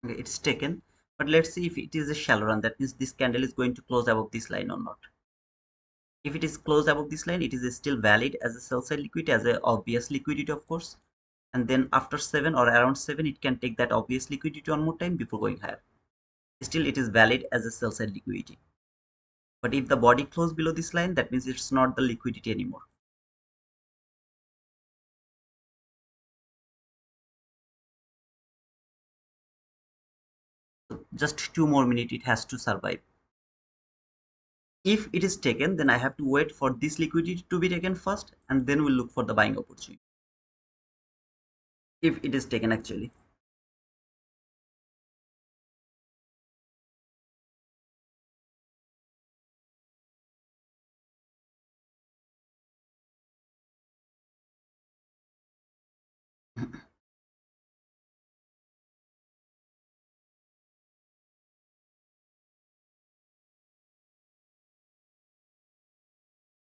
Speaker 2: Okay, it's taken, but let's see if it is a shallow run. That means this candle is going to close above this line or not. If it is closed above this line, it is still valid as a sell side liquidity, as a obvious liquidity, of course. And then after 7 or around 7, it can take that obvious liquidity one more time before going higher. Still, it is valid as a sell side liquidity. But if the body closed below this line, that means it's not the liquidity anymore. So just 2 more minutes it has to survive. If it is taken, then I have to wait for this liquidity to be taken first, and then we'll look for the buying opportunity. If it is taken actually.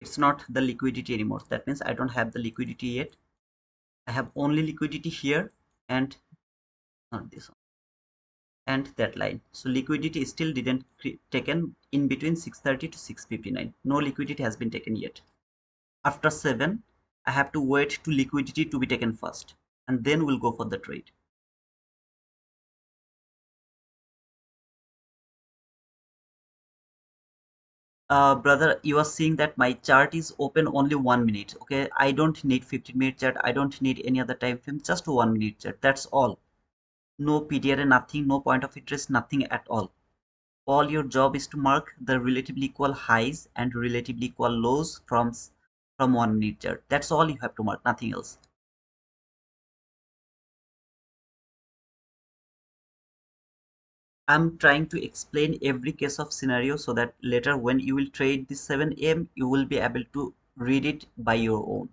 Speaker 2: It's not the liquidity anymore. That means I don't have the liquidity yet. I have only liquidity here and not this one and that line. So liquidity still didn't taken in between 6:30 to 6:59. No liquidity has been taken yet. After 7, I have to wait to liquidity to be taken first, and then we'll go for the trade. Brother, you are seeing that my chart is open only 1 minute. Okay, I don't need 15-minute chart. I don't need any other time frame. Just 1 minute chart. That's all. No PDR, nothing. No point of interest. Nothing at all. All your job is to mark the relatively equal highs and relatively equal lows from 1 minute chart. That's all you have to mark. Nothing else. I'm trying to explain every case of scenario so that later when you will trade this 7 a.m. you will be able to read it by your own.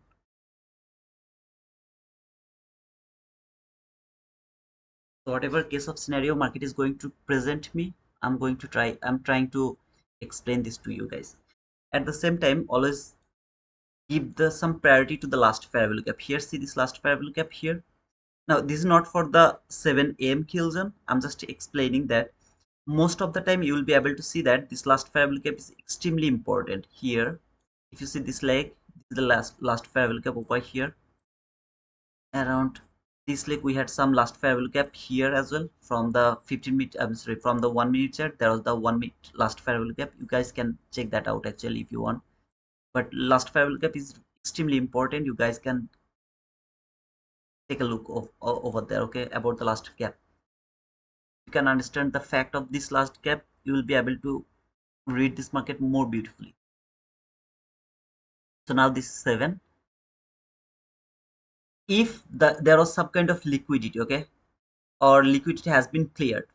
Speaker 2: So whatever case of scenario market is going to present me, I'm trying to explain this to you guys. At the same time, always give the some priority to the last fair value gap. Here, see this last fair value gap here. Now this is not for the 7 a.m. kill zone. I'm just explaining that most of the time you will be able to see that this last fair value gap is extremely important here. If you see this leg, this is the last fair value gap over here. Around this leg we had some last fair value gap here as well from the 15 minute, I'm sorry, from the 1 minute chart there was the 1 minute last fair value gap. You guys can check that out actually if you want, but last fair value gap is extremely important. You guys can take a look over there, okay, about the last gap. You can understand the fact of this last gap, you will be able to read this market more beautifully. So now this is 7. If there was some kind of liquidity, okay, or liquidity has been cleared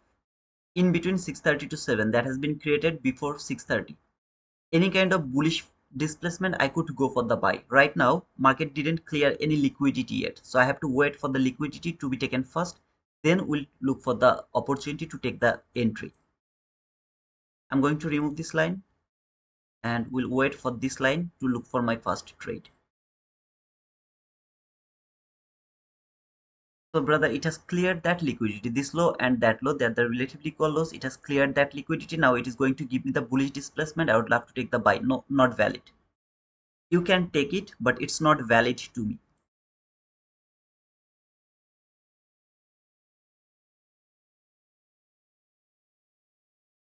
Speaker 2: in between 6:30 to 7, that has been created before 6:30, any kind of bullish displacement, I could go for the buy. Right now market didn't clear any liquidity yet, so I have to wait for the liquidity to be taken first, then we'll look for the opportunity to take the entry. I'm going to remove this line and we'll wait for this line to look for my first trade. So brother, it has cleared that liquidity, this low and that low, they're the relatively equal lows. It has cleared that liquidity. Now it is going to give me the bullish displacement. I would love to take the buy. No, not valid. You can take it, but it's not valid to me.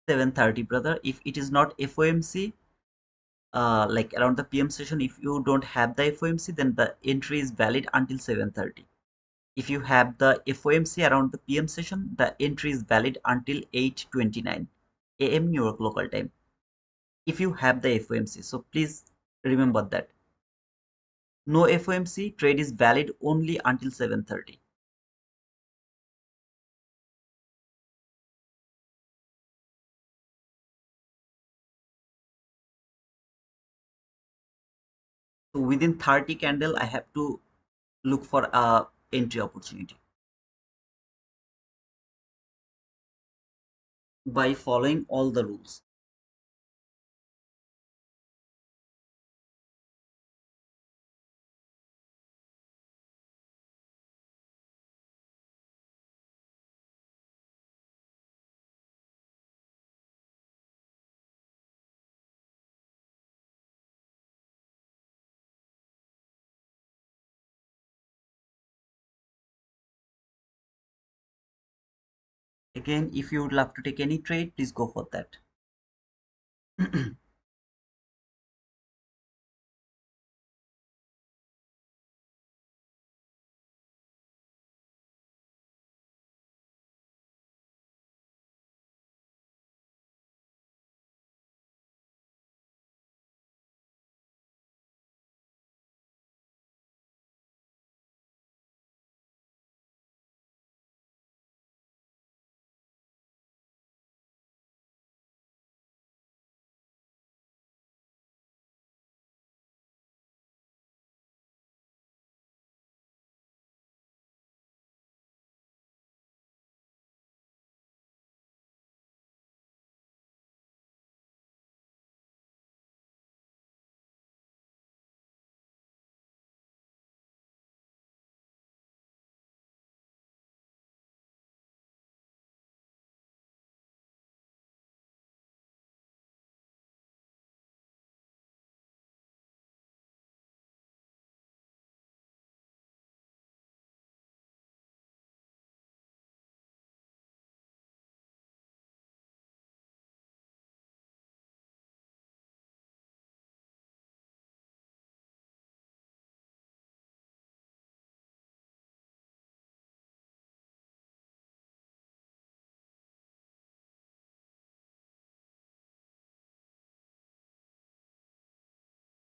Speaker 2: 7:30, brother. If it is not FOMC, like around the PM session, if you don't have the FOMC, then the entry is valid until 7:30. If you have the FOMC around the PM session, the entry is valid until 8:29 a.m. New York local time. If you have the FOMC, so please remember that. No FOMC, trade is valid only until 7:30. So within 30 candle, I have to look for a entry opportunity by following all the rules. Again, if you would love to take any trade, please go for that.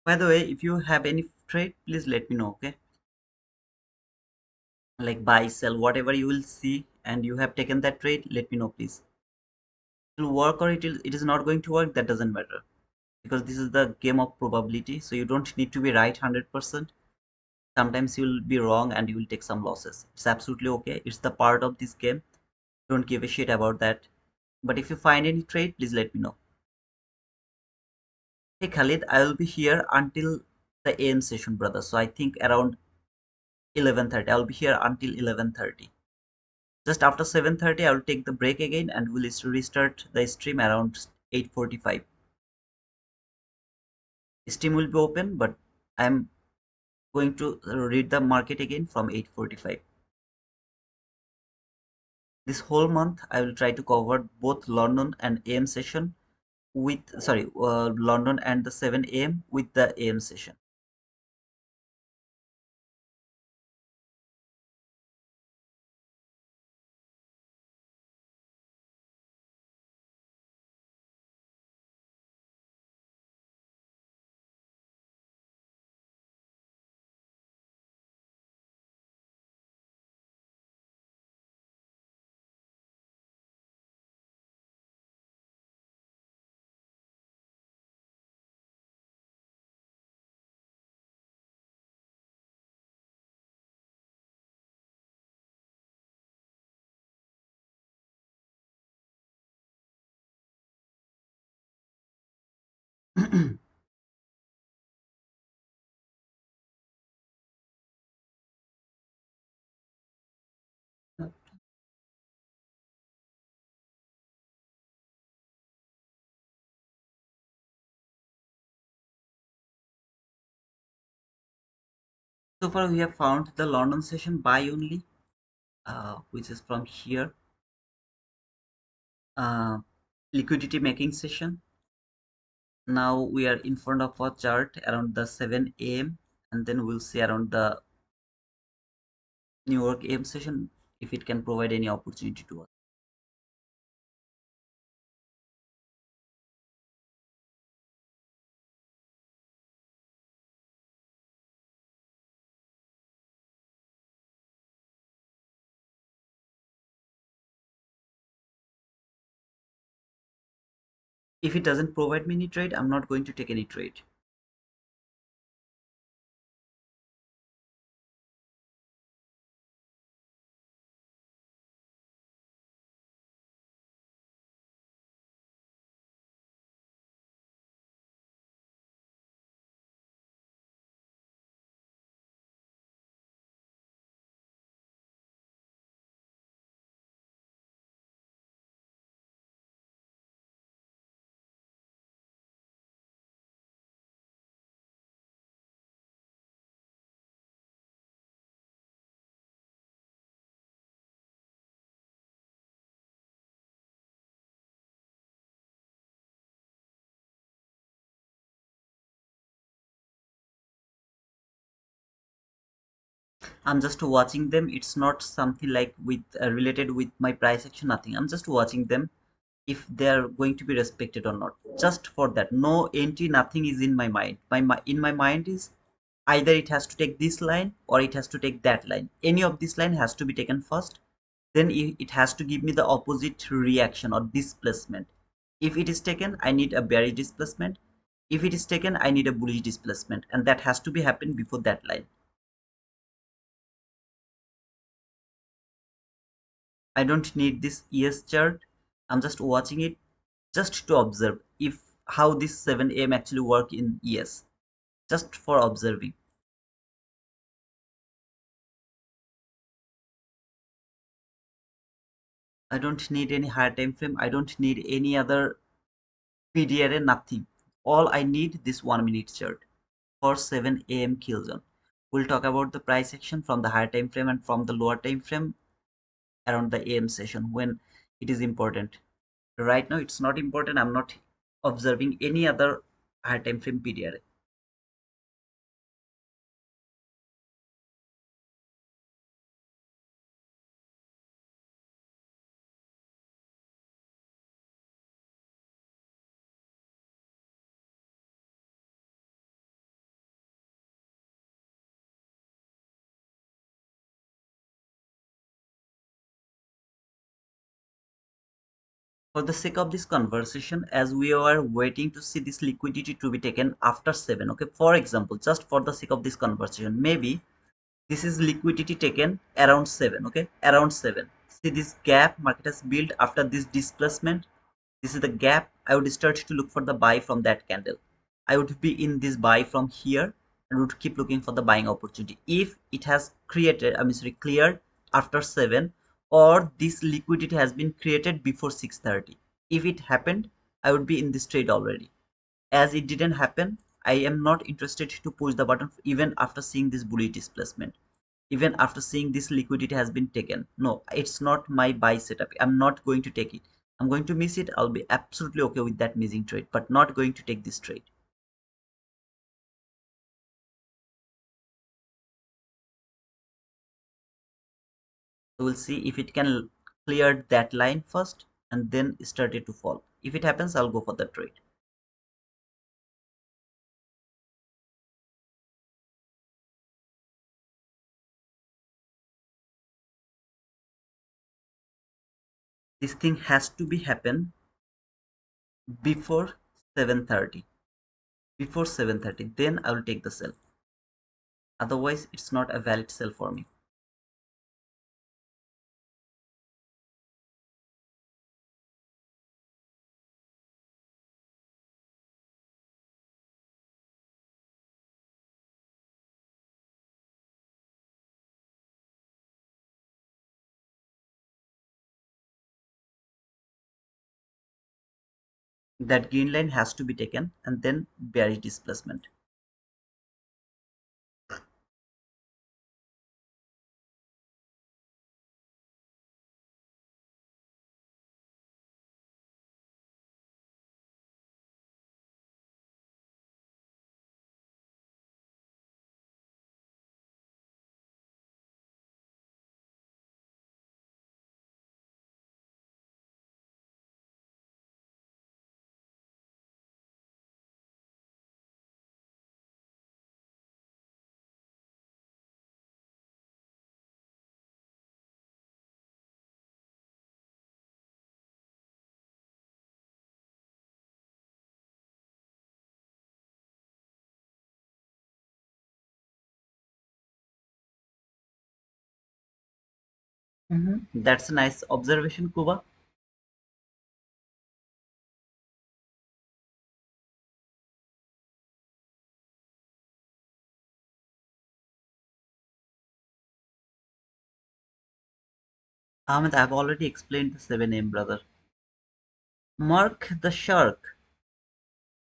Speaker 2: By the way, if you have any trade, please let me know, okay? Like buy, sell, whatever you will see and you have taken that trade, let me know, please. It will work or it is not going to work, that doesn't matter. Because this is the game of probability, so you don't need to be right 100%. Sometimes you will be wrong and you will take some losses. It's absolutely okay. It's the part of this game. Don't give a shit about that. But if you find any trade, please let me know. Hey Khalid, I will be here until the AM session, brother. So I think around 11:30. I'll be here until 11:30. Just after 7:30, I will take the break again and we'll restart the stream around 8:45. Stream will be open, but I'm going to read the market again from 8:45. This whole month, I will try to cover both London and AM session with, sorry, London and the 7 AM with the AM session. So far, we have found the London session buy only, which is from here. Uh, Liquidity making session. Now we are in front of our chart around the 7 AM, and then we'll see around the New York AM session if it can provide any opportunity to us. If it doesn't provide me any trade, I'm not going to take any trade. I'm just watching them. It's not something like with related with my price action, nothing. I'm just watching them if they're going to be respected or not. Just for that. No entry, nothing is in my mind. In my mind is either it has to take this line or it has to take that line. Any of this line has to be taken first. Then it has to give me the opposite reaction or displacement. If it is taken, I need a bearish displacement. If it is taken, I need a bullish displacement, and that has to be happen before that line. I don't need this ES chart. I'm just watching it just to observe if how this 7 AM actually work in ES. Just for observing. I don't need any higher time frame. I don't need any other PDRA, nothing. All I need this 1 minute chart for 7 AM kill zone. We'll talk about the price action from the higher time frame and from the lower time frame around the AM session when it is important. Right now it's not important. I'm not observing any other higher time frame PDRA. For the sake of this conversation, as we are waiting to see this liquidity to be taken after 7, okay, for example, just for the sake of this conversation, maybe this is liquidity taken around 7, okay, around 7. See this gap market has built after this displacement. This is the gap. I would start to look for the buy from that candle. I would be in this buy from here and would keep looking for the buying opportunity if it has created, I mean sorry, cleared after 7, or this liquidity has been created before 6:30. If it happened, I would be in this trade already. As it didn't happen, I am not interested to push the button even after seeing this bullish displacement, even after seeing this liquidity has been taken. No, it's not my buy setup. I'm not going to take it. I'm going to miss it. I'll be absolutely okay with that missing trade, but not going to take this trade. So we'll see if it can clear that line first and then start it to fall. If it happens, I'll go for the trade. This thing has to be happen before 7:30. Before 7:30, then I will take the sell. Otherwise, it's not a valid sell for me. That green line has to be taken and then bearish displacement. That's a nice observation, Kuba. Ahmed, I've already explained the 7 a.m., brother. Mark the shark.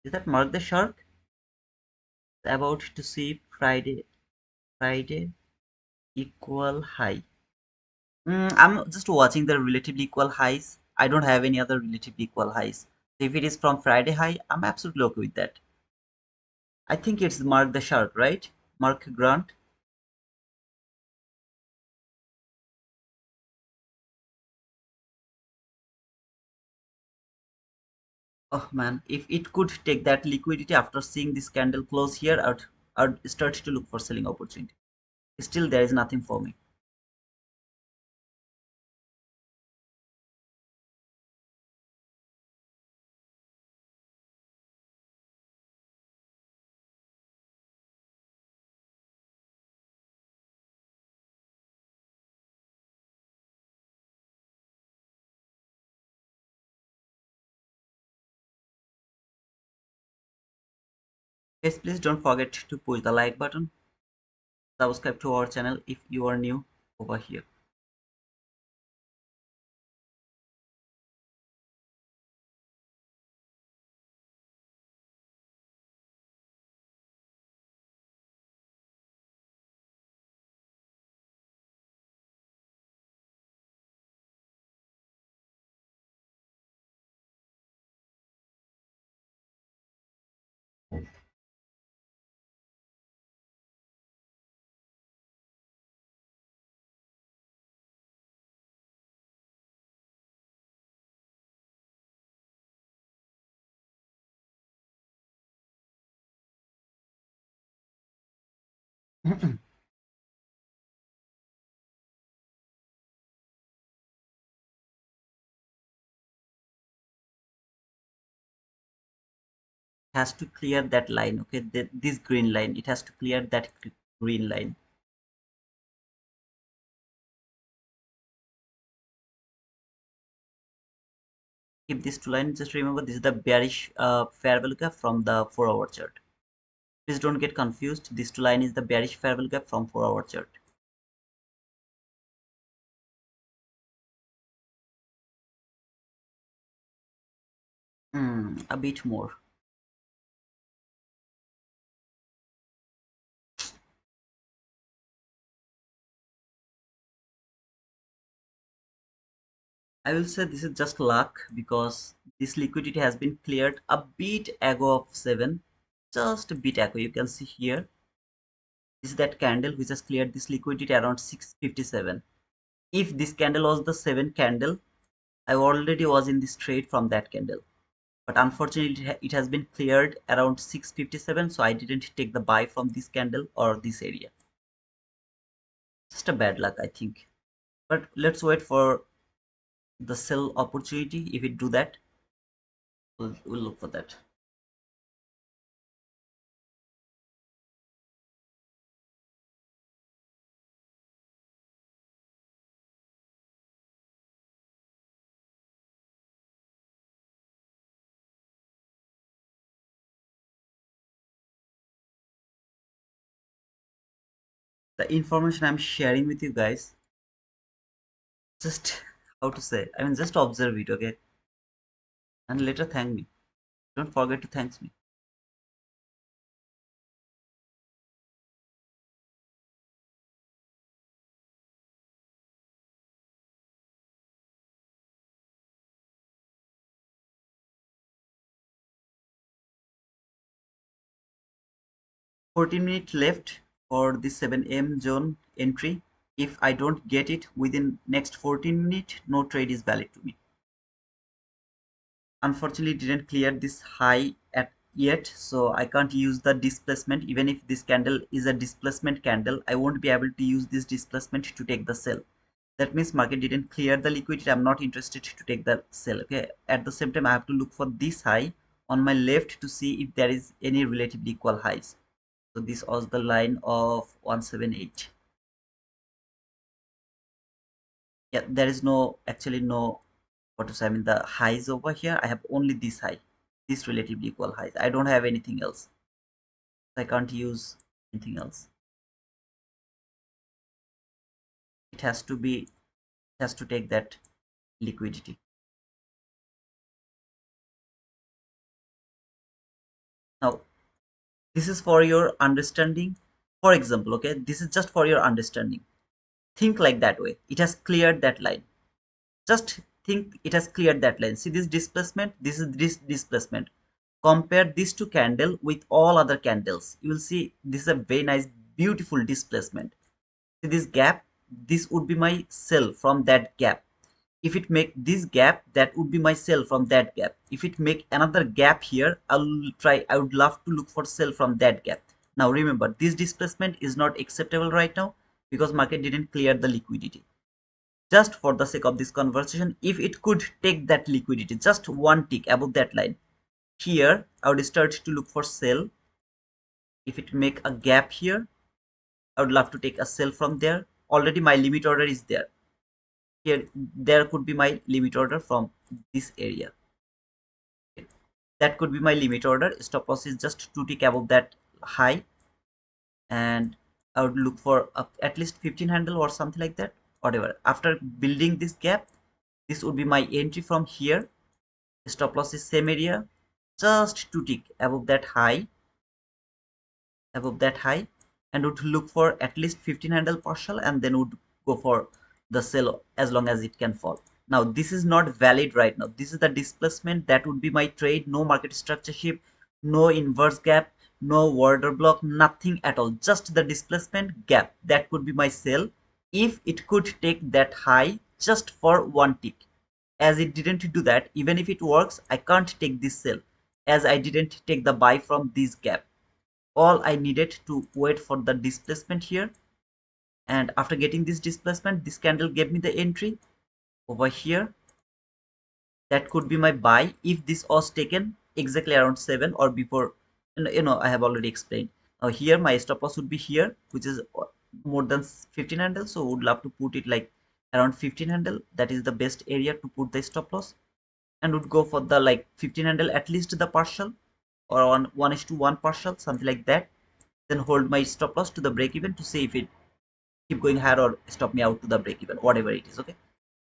Speaker 2: Is that Mark the shark? About to see Friday. Friday equal high. I'm just watching the relatively equal highs. I don't have any other relatively equal highs. If it is from Friday high, I'm absolutely okay with that. I think it's Mark the shark, right? Mark Grant. Oh man, if it could take that liquidity after seeing this candle close here, I'd start to look for selling opportunity. Still, there is nothing for me. Guys, please don't forget to push the like button, subscribe to our channel if you are new over here. has to clear that line. Okay, this green line, it has to clear that green line. Keep these two lines. Just remember, this is the bearish fair value gap from the 4-hour chart. Please don't get confused. This two line is the bearish fair value gap from 4-hour chart. A bit more. I will say this is just luck because this liquidity has been cleared a bit ago of 7, just a bit ago. You can see here, this is that candle which has cleared this liquidity around 657. If this candle was the 7 candle, I already was in this trade from that candle. But unfortunately, it has been cleared around 657, so I didn't take the buy from this candle or this area. Just a bad luck, I think. But let's wait for the sell opportunity. If it do that, we'll look for that. The information I'm sharing with you guys, just how to say, I mean, just observe it, okay, and later thank me. Don't forget to thank me. $14 left for the 7 a.m. zone entry. If I don't get it within next 14 minutes, no trade is valid to me. Unfortunately, it didn't clear this high at yet, so I can't use the displacement. Even if this candle is a displacement candle, I won't be able to use this displacement to take the sell. That means market didn't clear the liquidity. I'm not interested to take the sell. Okay, at the same time, I have to look for this high on my left to see if there is any relatively equal highs. So this was the line of 178. Yeah, there is no, actually no, what to say, I mean the highs over here. I have only this high, this relatively equal highs. I don't have anything else. I can't use anything else. It has to be, it has to take that liquidity. Now this is for your understanding. For example, okay, this is just for your understanding. Think like that way. It has cleared that line. Just think, it has cleared that line. See this displacement, this is this displacement. Compare these two candle with all other candles. You will see this is a very nice, beautiful displacement. See this gap, this would be my sell from that gap. If it make this gap, that would be my sell from that gap. If it make another gap here, I would love to look for sell from that gap. Now remember, this displacement is not acceptable right now because market didn't clear the liquidity. Just for the sake of this conversation, if it could take that liquidity just one tick above that line, here I would start to look for sell. If it make a gap here, I would love to take a sell from there. Already my limit order is there. Here there could be my limit order from this area. That could be my limit order. Stop loss is just 2 tick above that high, and I would look for at least 15 handle or something like that. Whatever. After building this gap, this would be my entry from here. Stop loss is same area, just 2 tick above that high, and would look for at least 15 handle partial, and then would go for the sell as long as it can fall. Now this is not valid right now. This is the displacement. That would be my trade. No market structure shift, no inverse gap, no order block, nothing at all. Just the displacement gap. That could be my sell if it could take that high just for one tick. As it didn't do that, even if it works, I can't take this sell as I didn't take the buy from this gap. All I needed to wait for the displacement here, and after getting this displacement, this candle gave me the entry over here. That could be my buy if this was taken. exactly around 7 or before. I have already explained. Here my stop loss would be here, which is more than 15 handle, so would love to put it like around 15 handle. That is the best area to put the stop loss, and would go for the like 15 handle, at least the partial, or on 1:1 partial, something like that. Then hold my stop loss to the break even to see if it keep going higher or stop me out to the break even, whatever it is. Okay,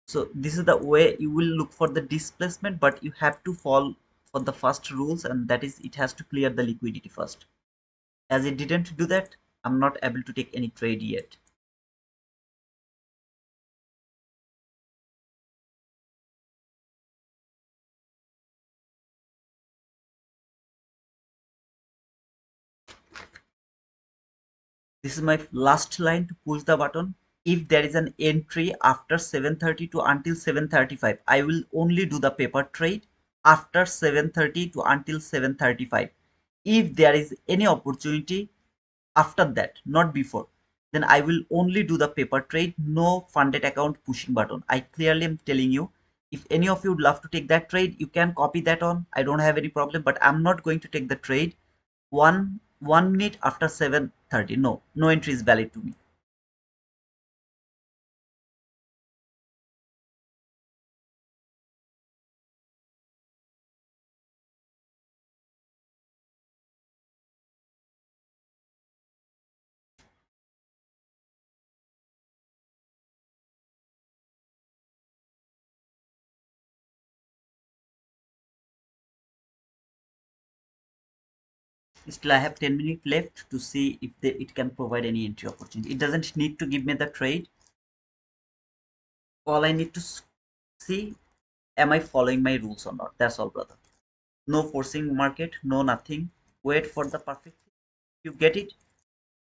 Speaker 2: so this is the way you will look for the displacement, but you have to fall for the first rules, and that is it has to clear the liquidity first. As it didn't do that, I'm not able to take any trade yet. This is my last line to push the button. If there is an entry after 7:30 to until 7:35, I will only do the paper trade after 7:30 to until 7:35. If there is any opportunity after that, not before, then I will only do the paper trade, no funded account pushing button. I clearly am telling you, if any of you would love to take that trade, you can copy that on. I don't have any problem, but I'm not going to take the trade 1 minute after 7:30. No, no entry is valid to me. Still, I have 10 minutes left to see if it can provide any entry opportunity. It doesn't need to give me the trade. All I need to see, am I following my rules or not? That's all, brother. No forcing market, no nothing. Wait for the perfect. You get it,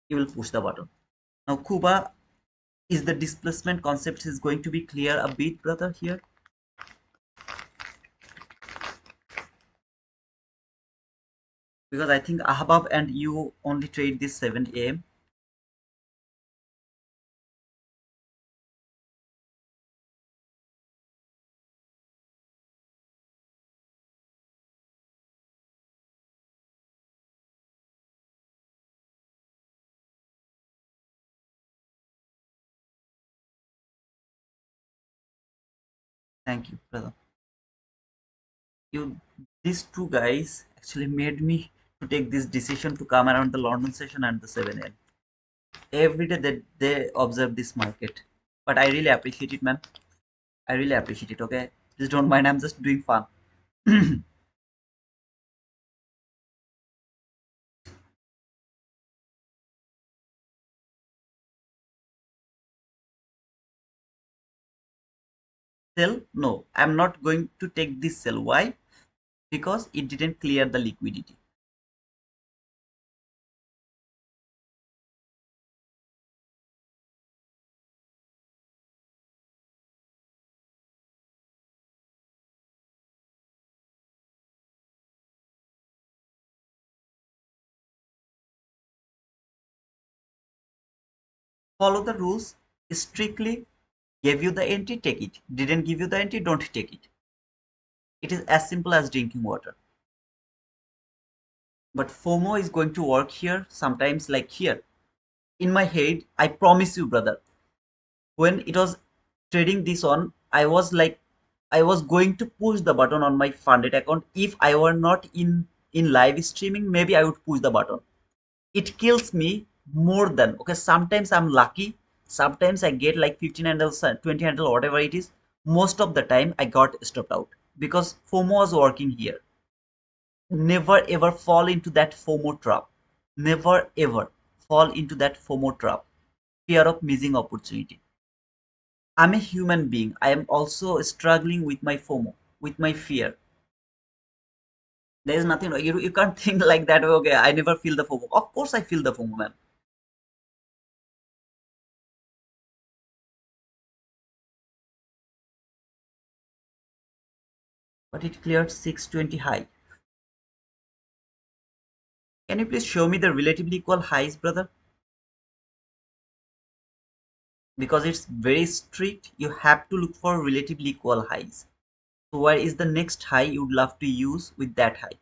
Speaker 2: you will push the button. Now, Kuba, is the displacement concept is going to be clear a bit, brother, here? Because I think Ahbab and you only trade this 7 a.m. Thank you, brother. You, these two guys actually made me to take this decision to come around the London session and the 7 a.m. Every day they observe this market. But I really appreciate it, man. I really appreciate it, okay? Please don't mind, I'm just doing fun. Sell? No, I'm not going to take this sell. Why? Because it didn't clear the liquidity. Follow the rules strictly. Gave you the entry, take it. Didn't give you the entry, don't take it. It is as simple as drinking water. But FOMO is going to work here sometimes, like here. In my head, I promise you, brother, when it was trading this on, I was like, I was going to push the button on my funded account. If I were not in live streaming, maybe I would push the button. It kills me more than, okay, sometimes I'm lucky, sometimes I get like 15 handles, 20 handle, whatever it is. Most of the time I got stopped out because FOMO was working here. Never ever fall into that FOMO trap. Never ever fall into that FOMO trap. Fear of missing opportunity. I'm a human being. I am also struggling with my FOMO, with my fear. There is nothing, you can't think like that. Okay, I never feel the FOMO. Of course I feel the FOMO, man. But it cleared 620 high. Can you please show me the relatively equal highs, brother? Because it's very strict. You have to look for relatively equal highs. So where is the next high you would love to use with that high?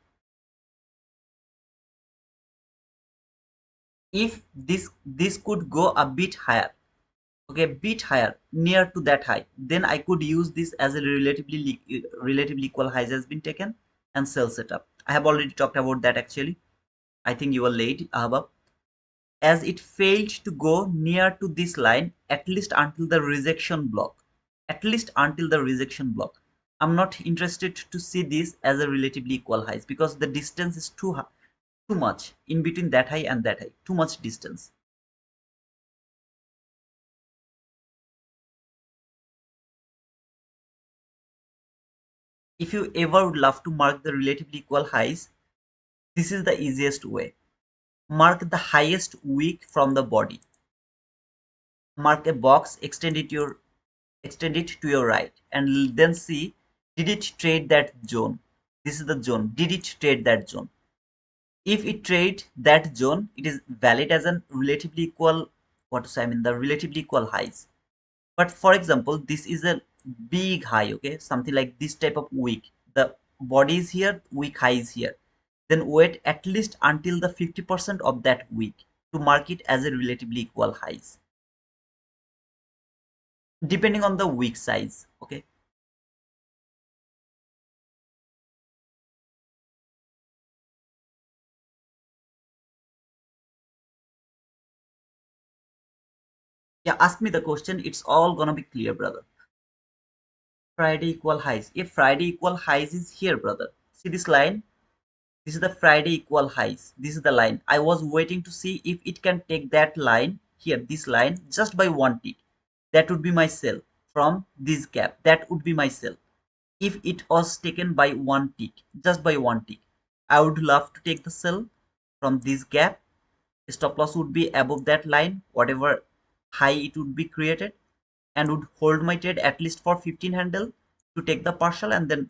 Speaker 2: If this could go a bit higher, okay, bit higher, near to that high, then I could use this as a relatively equal highs has been taken and sell setup. I have already talked about that actually. I think you were late above. As it failed to go near to this line, at least until the rejection block, at least until the rejection block, I'm not interested to see this as a relatively equal highs because the distance is too much in between that high and that high, too much distance. If you ever would love to mark the relatively equal highs, this is the easiest way. Mark the highest wick from the body. Mark a box, extend it to your right, and then see, did it trade that zone? This is the zone. Did it trade that zone? If it trade that zone, it is valid as a relatively equal, what to say, I mean the relatively equal highs. But for example, this is a big high, okay, something like this type of wick. The body is here, wick high is here. Then wait at least until the 50% of that wick to mark it as a relatively equal highs, depending on the wick size. Okay. Yeah, ask me the question. It's all gonna be clear, brother. Friday equal highs. If Friday equal highs is here, brother. See this line? This is the Friday equal highs. This is the line. I was waiting to see if it can take that line here, this line, just by one tick. That would be my sell from this gap. That would be my sell. If it was taken by one tick, just by one tick, I would love to take the sell from this gap. Stop loss would be above that line, whatever high it would be created, and would hold my trade at least for 15 handle to take the partial and then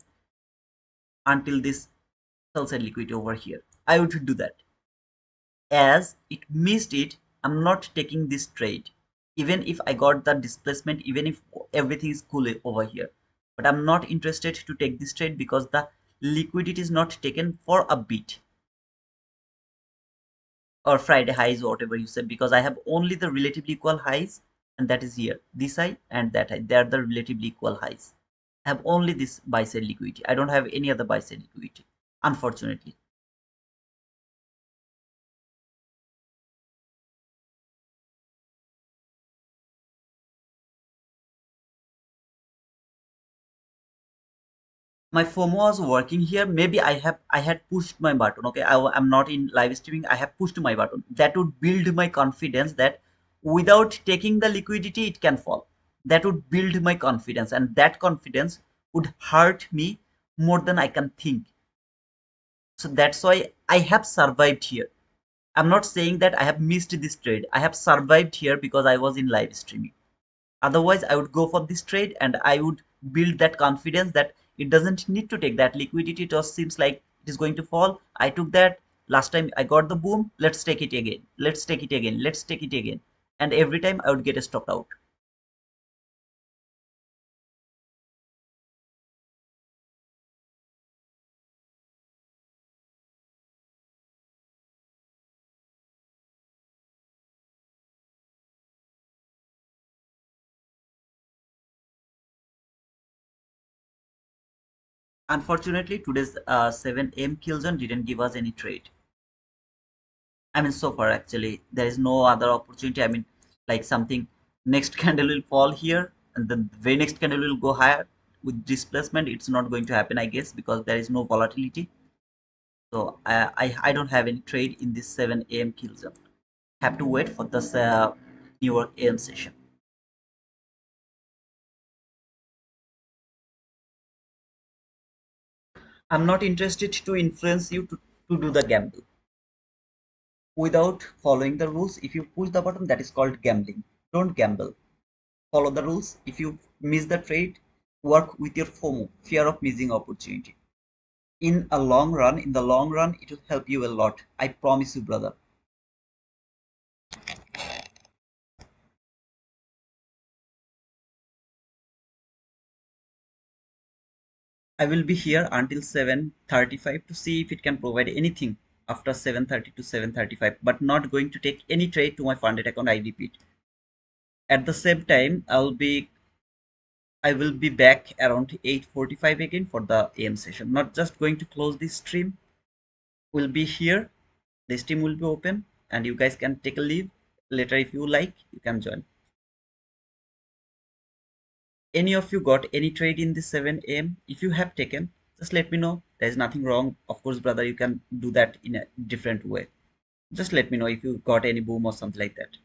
Speaker 2: until this sell side liquidity over here. I would do that. As it missed it, I'm not taking this trade. Even if I got the displacement, even if everything is cool over here. But I'm not interested to take this trade because the liquidity is not taken for a bit or Friday highs, whatever you said, because I have only the relatively equal highs, and that is here. This high and that high, they are the relatively equal highs. I have only this buy side liquidity. I don't have any other buy side liquidity, unfortunately. My FOMO was working here. Maybe I had pushed my button. Okay, am not in live streaming. I have pushed my button. That would build my confidence that without taking the liquidity, it can fall. That would build my confidence, and that confidence would hurt me more than I can think. So that's why I have survived here. I'm not saying that I have missed this trade. I have survived here because I was in live streaming. Otherwise, I would go for this trade and I would build that confidence that it doesn't need to take that liquidity. It just seems like it is going to fall. I took that last time, I got the boom. Let's take it again. Let's take it again. Let's take it again. And every time I would get stopped out. Unfortunately, today's 7 a.m. kill zone didn't give us any trade. I mean, so far actually, there is no other opportunity. I mean, like something next candle will fall here, and the very next candle will go higher with displacement. It's not going to happen, I guess, because there is no volatility. So I don't have any trade in this 7 a.m. kill zone. Have to wait for this New York AM session. I'm not interested to influence you to do the gamble without following the rules. If you push the button, that is called gambling. Don't gamble. Follow the rules. If you miss the trade, work with your FOMO, fear of missing opportunity. In the long run, it will help you a lot. I promise you, brother. I will be here until 7:35 to see if it can provide anything after 7:30 to 7:35, but not going to take any trade to my funded account. I repeat. At the same time, I will be back around 8:45 again for the AM session. Not just going to close this stream. Will be here. The stream will be open, and you guys can take a leave later if you like. You can join. Any of you got any trade in the 7 a.m.? If you have taken, just let me know. There is nothing wrong. Of course, brother, you can do that in a different way. Just let me know if you got any boom or something like that.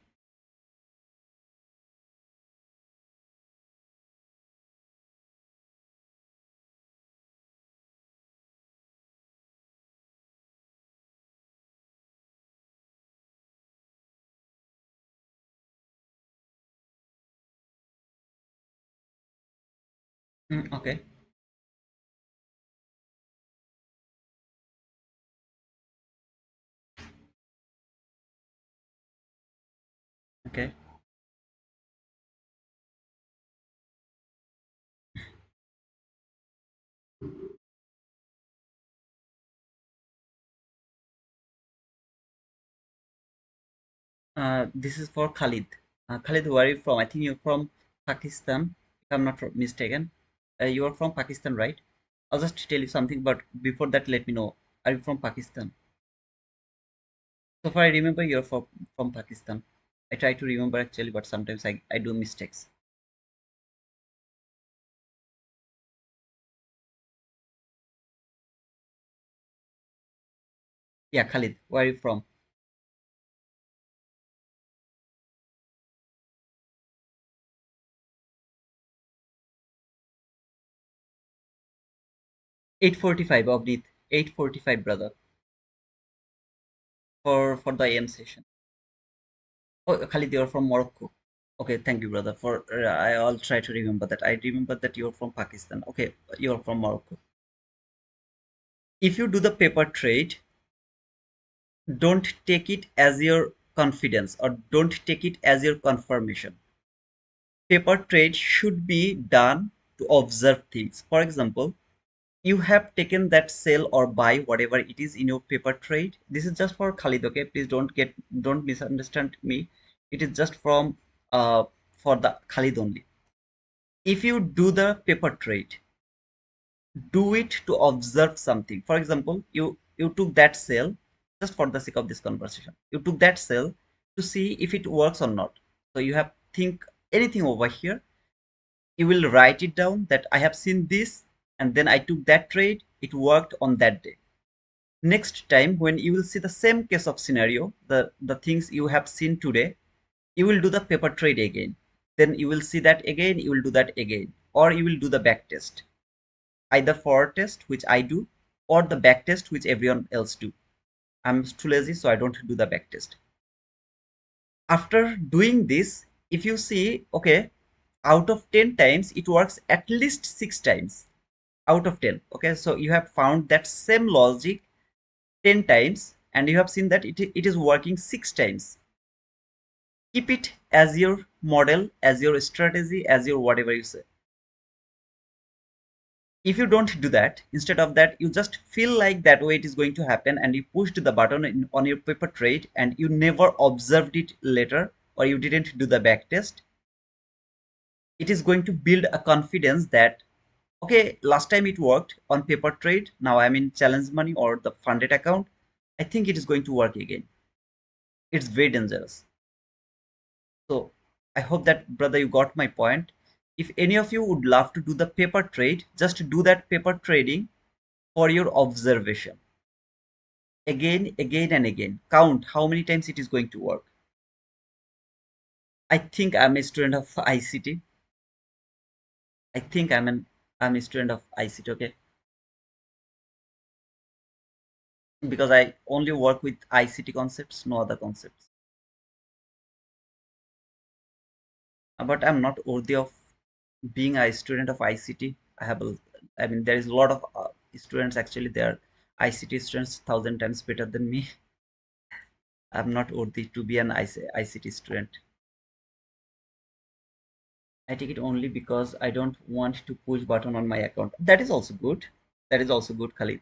Speaker 2: Okay. Okay. This is for Khalid. Khalid, where are you from? I think you're from Pakistan, if I'm not mistaken. You are from Pakistan, right? I'll just tell you something, but before that, let me know. Are you from Pakistan? So far, I remember you're from Pakistan. I try to remember actually, but sometimes I do mistakes. Yeah, Khalid, where are you from? 8:45, Avneet. 8:45, brother, for the AM session. Oh, Khalid, you're from Morocco. Okay, thank you, brother. For I'll try to remember that. I remember that you're from Pakistan. Okay, you're from Morocco. If you do the paper trade, don't take it as your confidence or don't take it as your confirmation. Paper trade should be done to observe things. For example, you have taken that sell or buy whatever it is in your paper trade. This is just for Khalid, okay? Please don't misunderstand me. It is just from for the Khalid only. If you do the paper trade, do it to observe something. For example, you took that sale just for the sake of this conversation. You took that sale to see if it works or not. So you have think anything over here. You will write it down that I have seen this and then I took that trade. It worked on that day. Next time when you will see the same case of scenario, the things you have seen today, you will do the paper trade again. Then you will see that again. You will do that again, or you will do the back test, either forward test, which I do, or the back test, which everyone else do. I'm too lazy, so I don't do the back test. After doing this, if you see, okay, out of 10 times, it works at least 6 times out of 10. Okay, so you have found that same logic 10 times and you have seen that it is working 6 times. Keep it as your model, as your strategy, as your whatever you say. If you don't do that, instead of that, you just feel like that way it is going to happen and you pushed the button on your paper trade and you never observed it later or you didn't do the back test, it is going to build a confidence that okay, last time it worked on paper trade, now I'm in challenge money or the funded account, I think it is going to work again. It's very dangerous. So I hope that, brother, you got my point. If any of you would love to do the paper trade, just do that paper trading for your observation. Again, again, and again. Count how many times it is going to work. I think I'm a student of ICT. I think I'm a student of ICT, okay? Because I only work with ICT concepts, no other concepts. But I'm not worthy of being a student of ICT. I mean, there is a lot of students actually. They are ICT students, 1,000 times better than me. I'm not worthy to be an ICT student. I take it only because I don't want to push button on my account. That is also good. That is also good, Khalid.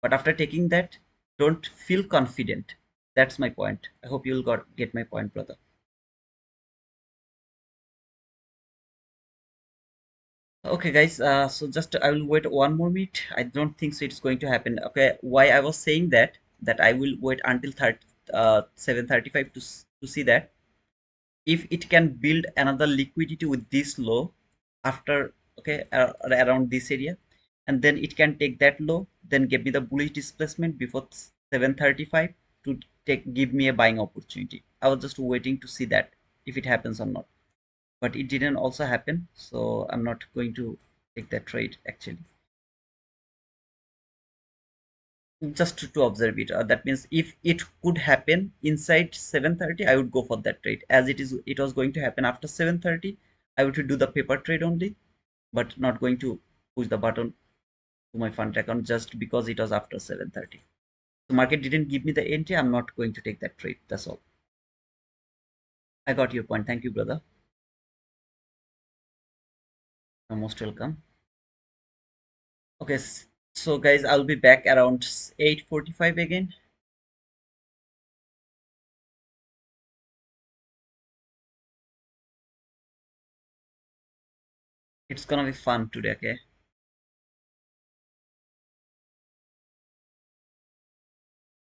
Speaker 2: But after taking that, don't feel confident. That's my point. I hope you'll get my point, brother. Okay, guys. So just I will wait 1 more minute. I don't think so. It's going to happen. Okay. Why I was saying that I will wait until 7:35 to see that if it can build another liquidity with this low after, okay, around this area, and then it can take that low, then give me the bullish displacement before 7:35 to give me a buying opportunity. I was just waiting to see that if it happens or not, but it didn't also happen, so I'm not going to take that trade actually. Just to observe it. That means if it could happen inside 7:30, I would go for that trade. As it was going to happen after 7:30, I would do the paper trade only, but not going to push the button to my fund account just because it was after 7:30. The market didn't give me the entry. I'm not going to take that trade. That's all. I got your point. Thank you, brother. You're most welcome. Okay, so guys, I'll be back around 8:45 again. It's gonna be fun today. Okay,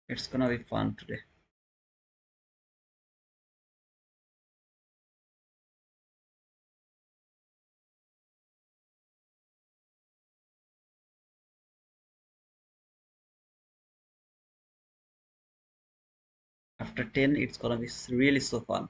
Speaker 2: it's gonna be fun today. After 10, it's gonna be really so fun.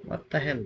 Speaker 2: What the hell?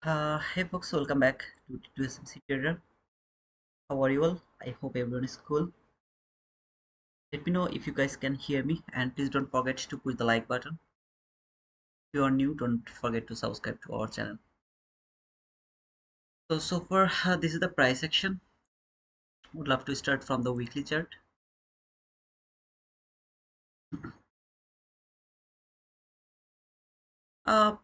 Speaker 2: Hey folks, welcome back to SMC Trader. How are you all? I hope everyone is cool. Let me know if you guys can hear me, and please don't forget to push the like button. If you are new, don't forget to subscribe to our channel. So far, this is the price action. Would love to start from the weekly chart. Uh,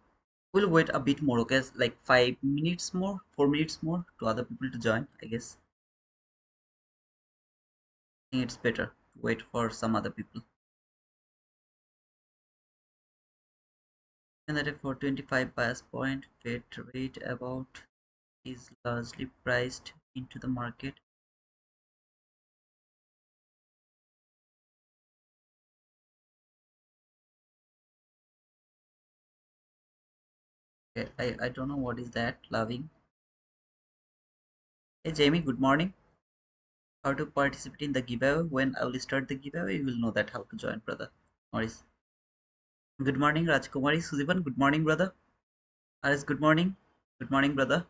Speaker 2: we'll wait a bit more, okay? Like 5 minutes more, 4 minutes more to other people to join. I guess I think it's better to wait for some other people. And that for 25 bias point, Fed rate about is largely priced into the market. Okay, I don't know what is that loving. Hey Jamie, good morning. How to participate in the giveaway? When I will start the giveaway, you will know that how to join, brother. Morris. Good morning, Rajkumari. Sujivan, good morning, brother. Aris, good morning. Good morning, brother.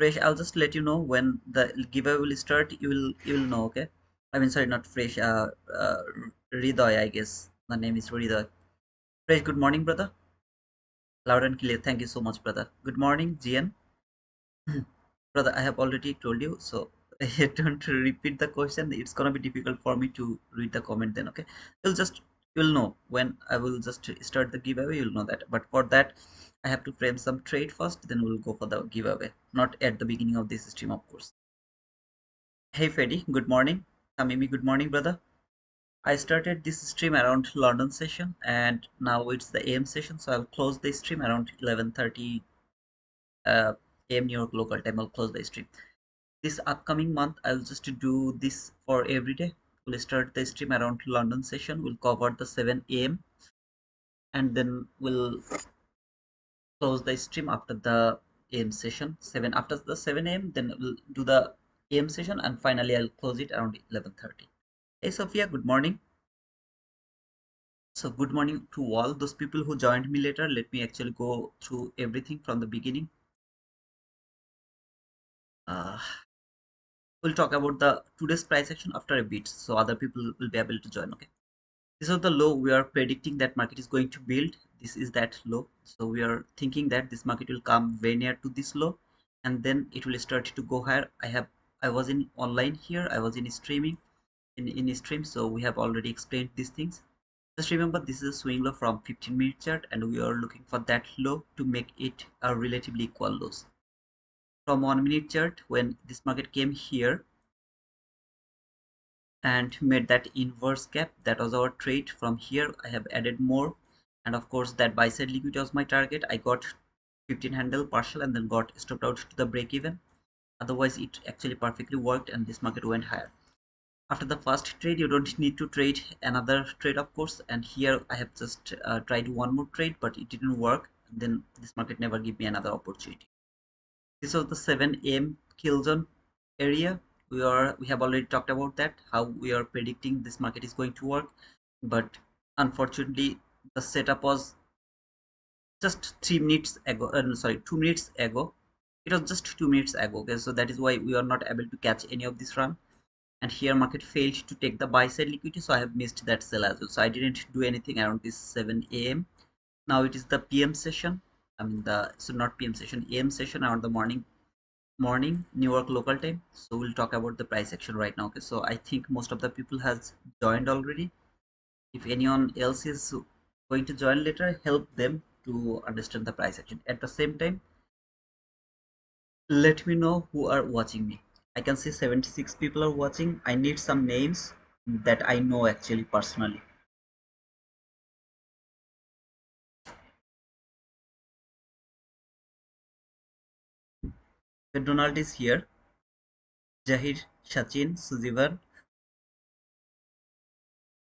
Speaker 2: Fresh, I'll just let you know when the giveaway will start. You will know, okay? I mean, sorry, not Fresh. Ridoy, I guess the name is Ridoy. Fresh, good morning, brother. Loud and clear. Thank you so much, brother. Good morning, Gian. Brother, I have already told you, so I don't repeat the question. It's gonna be difficult for me to read the comment then, okay? You'll know when I will just start the giveaway, you'll know that. But for that, I have to frame some trade first, then we'll go for the giveaway. Not at the beginning of this stream, of course. Hey Freddy, good morning. Tamimi, good morning, brother. I started this stream around London session and now it's the AM session, so I'll close the stream around 11:30 AM New York local time. I'll close the stream. This upcoming month I'll just do this for every day. We'll start the stream around London session. We'll cover the 7 a.m. and then we'll close the stream after the AM session. 7 after the 7 a.m. Then we'll do the AM session and finally I'll close it around 11:30. Hey Sophia, good morning. So good morning to all those people who joined me later. Let me actually go through everything from the beginning. Uh, we'll talk about the today's price action after a bit, so other people will be able to join. Okay. This is the low we are predicting that market is going to build. This is that low, so we are thinking that this market will come very near to this low and then it will start to go higher. I was in online here, I was in streaming in stream, so we have already explained these things. Just remember, this is a swing low from 15-minute chart and we are looking for that low to make it a relatively equal lows. From 1-minute chart, when this market came here and made that inverse gap, that was our trade. From here I have added more, and of course that buy side liquidity was my target. I got 15 handle partial and then got stopped out to the break even. Otherwise it actually perfectly worked and this market went higher. After the first trade you don't need to trade another trade, of course, and here I have just tried one more trade but it didn't work. Then this market never gave me another opportunity. This was the 7 a.m. kill zone area. We have already talked about that, how we are predicting this market is going to work, but unfortunately the setup was just 3 minutes ago, sorry, 2 minutes ago. It was just 2 minutes ago, okay? So that is why we are not able to catch any of this run, and here market failed to take the buy side liquidity, so I have missed that sell as well. So I didn't do anything around this 7 a.m. Now it is the PM session. I mean the, so not PM session, AM session around the morning New York local time. So we'll talk about the price action right now. Okay, so I think most of the people has joined already. If anyone else is going to join later, help them to understand the price action. At the same time, let me know who are watching me. I can see 76 people are watching. I need some names that I know actually personally. So Donald is here. Jahir, Sachin, Sujivan,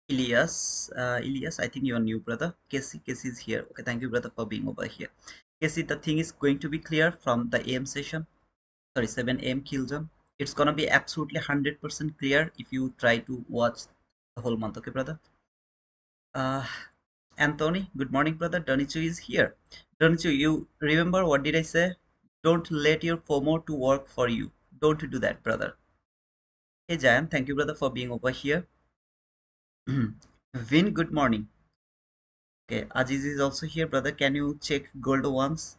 Speaker 2: Elias, I think you are new, brother. Casey is here. Okay, thank you, brother, for being over here. Casey, the thing is going to be clear from the AM session. Sorry, 7 AM kill zone. It's gonna be absolutely 100% clear if you try to watch the whole month. Okay, brother. Uh, Anthony, good morning, brother. Donichu is here. Don't you remember what did I say? Don't let your FOMO to work for you. Don't do that, brother. Hey Jan, thank you, brother, for being over here. Vin, good morning. Okay, Aziz is also here, brother. Can you check gold once?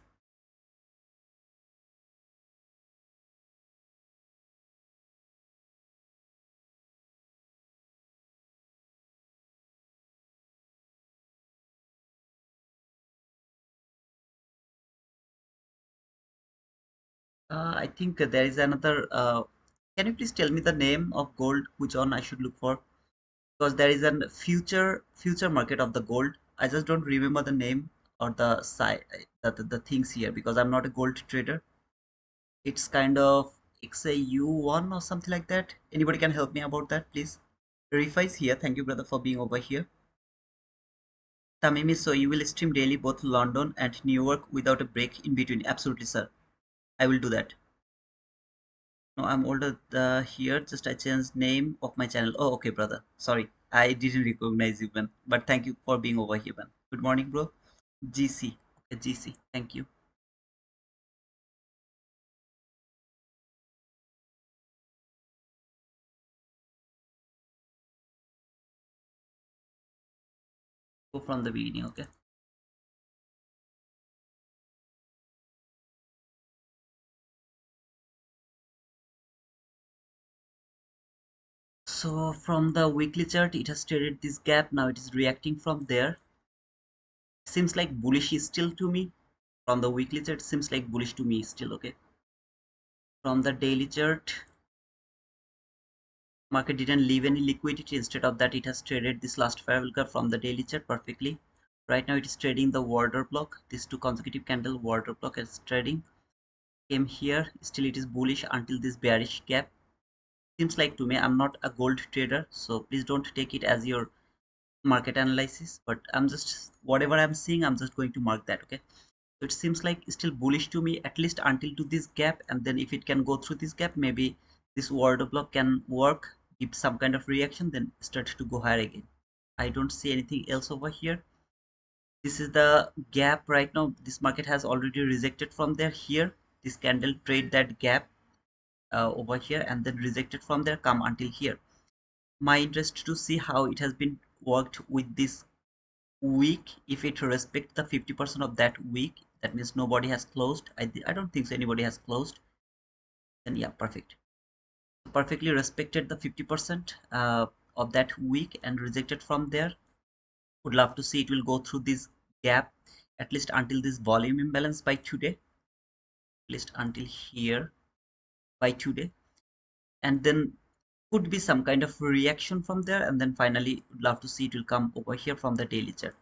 Speaker 2: I think there is another. Can you please tell me the name of gold which one I should look for? Because there is a future market of the gold. I just don't remember the name or the site, the things here because I'm not a gold trader. It's kind of XAU1 or something like that. Anybody can help me about that, please? Verify is here. Thank you, brother, for being over here. Tamimi, so you will stream daily both London and New York without a break in between. Absolutely, sir. I will do that. No, I'm older here. Just I changed name of my channel. Oh, okay, brother. Sorry, I didn't recognize you, man. But thank you for being over here, man. Good morning, bro. GC. Okay, GC. Thank you. Go from the beginning. Okay. So from the weekly chart, it has traded this gap. Now it is reacting from there. Seems like bullish is still to me. From the weekly chart, seems like bullish to me still. Okay. From the daily chart, market didn't leave any liquidity. Instead of that, it has traded this last fair curve from the daily chart perfectly. Right now it is trading the order block. These two consecutive candle order block is trading. Came here, still it is bullish until this bearish gap. Seems like to me, I'm not a gold trader, so please don't take it as your market analysis. But I'm just whatever I'm seeing, I'm just going to mark that. Okay. So it seems like still bullish to me at least until to this gap, and then if it can go through this gap, maybe this order block can work, give some kind of reaction, then start to go higher again. I don't see anything else over here. This is the gap right now. This market has already rejected from there. Here this candle trade that gap over here and then rejected from there, come until here. My interest to see how it has been worked with this week. If it respects the 50% of that week, that means nobody has closed. I don't think so anybody has closed. Then yeah, perfect. Perfectly respected the 50% of that week and rejected from there. Would love to see it will go through this gap at least until this volume imbalance by today, at least until here by today, and then could be some kind of reaction from there, and then finally would love to see it will come over here from the daily chart.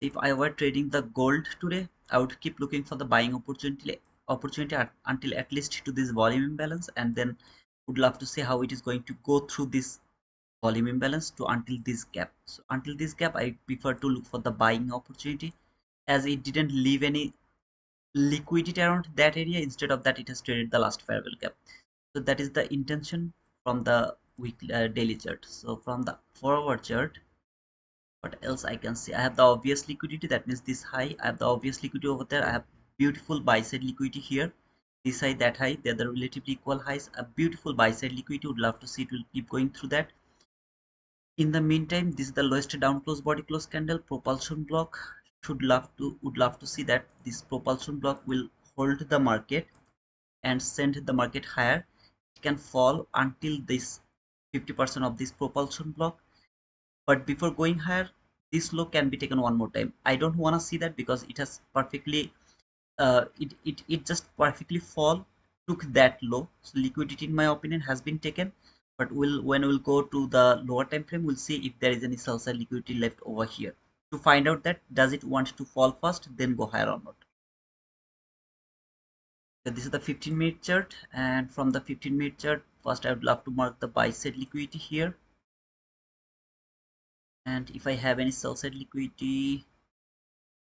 Speaker 2: If I were trading the gold today, I would keep looking for the buying opportunity until at least to this volume imbalance, and then would love to see how it is going to go through this volume imbalance to until this gap. So until this gap, I prefer to look for the buying opportunity as it didn't leave any liquidity around that area. Instead of that, it has traded the last fair gap. So that is the intention from the weekly daily chart. So from the forward chart, what else I can see? I have the obvious liquidity, that means this high. I have the obvious liquidity over there. I have beautiful buy side liquidity here. This high, that high, they're the relatively equal highs. A beautiful buy side liquidity. Would love to see it will keep going through that. In the meantime, this is the lowest down close body close candle propulsion block. Would love to see that this propulsion block will hold the market and send the market higher. It can fall until this 50% of this propulsion block, but before going higher, this low can be taken one more time. I don't want to see that because it has perfectly it just perfectly fall, took that low. So liquidity in my opinion has been taken, but when we'll go to the lower time frame, we'll see if there is any sell side liquidity left over here to find out that does it want to fall first then go higher or not. So this is the 15-minute chart, and from the 15-minute chart, first I would love to mark the buy side liquidity here, and if I have any sell side liquidity,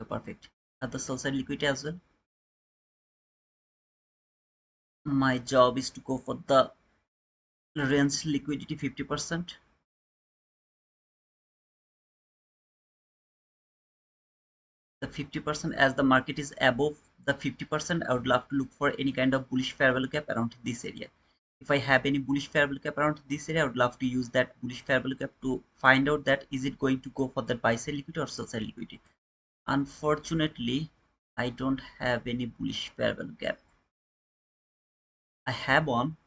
Speaker 2: perfect. Have the sell side liquidity as well. My job is to go for the range liquidity 50%. the 50%. As the market is above the 50%, I would love to look for any kind of bullish fair value gap around this area. If I have any bullish fair value gap around this area, I would love to use that bullish fair value gap to find out that is it going to go for the buy side liquidity or sell side liquidity. Unfortunately, I don't have any bullish fair value gap. I have one.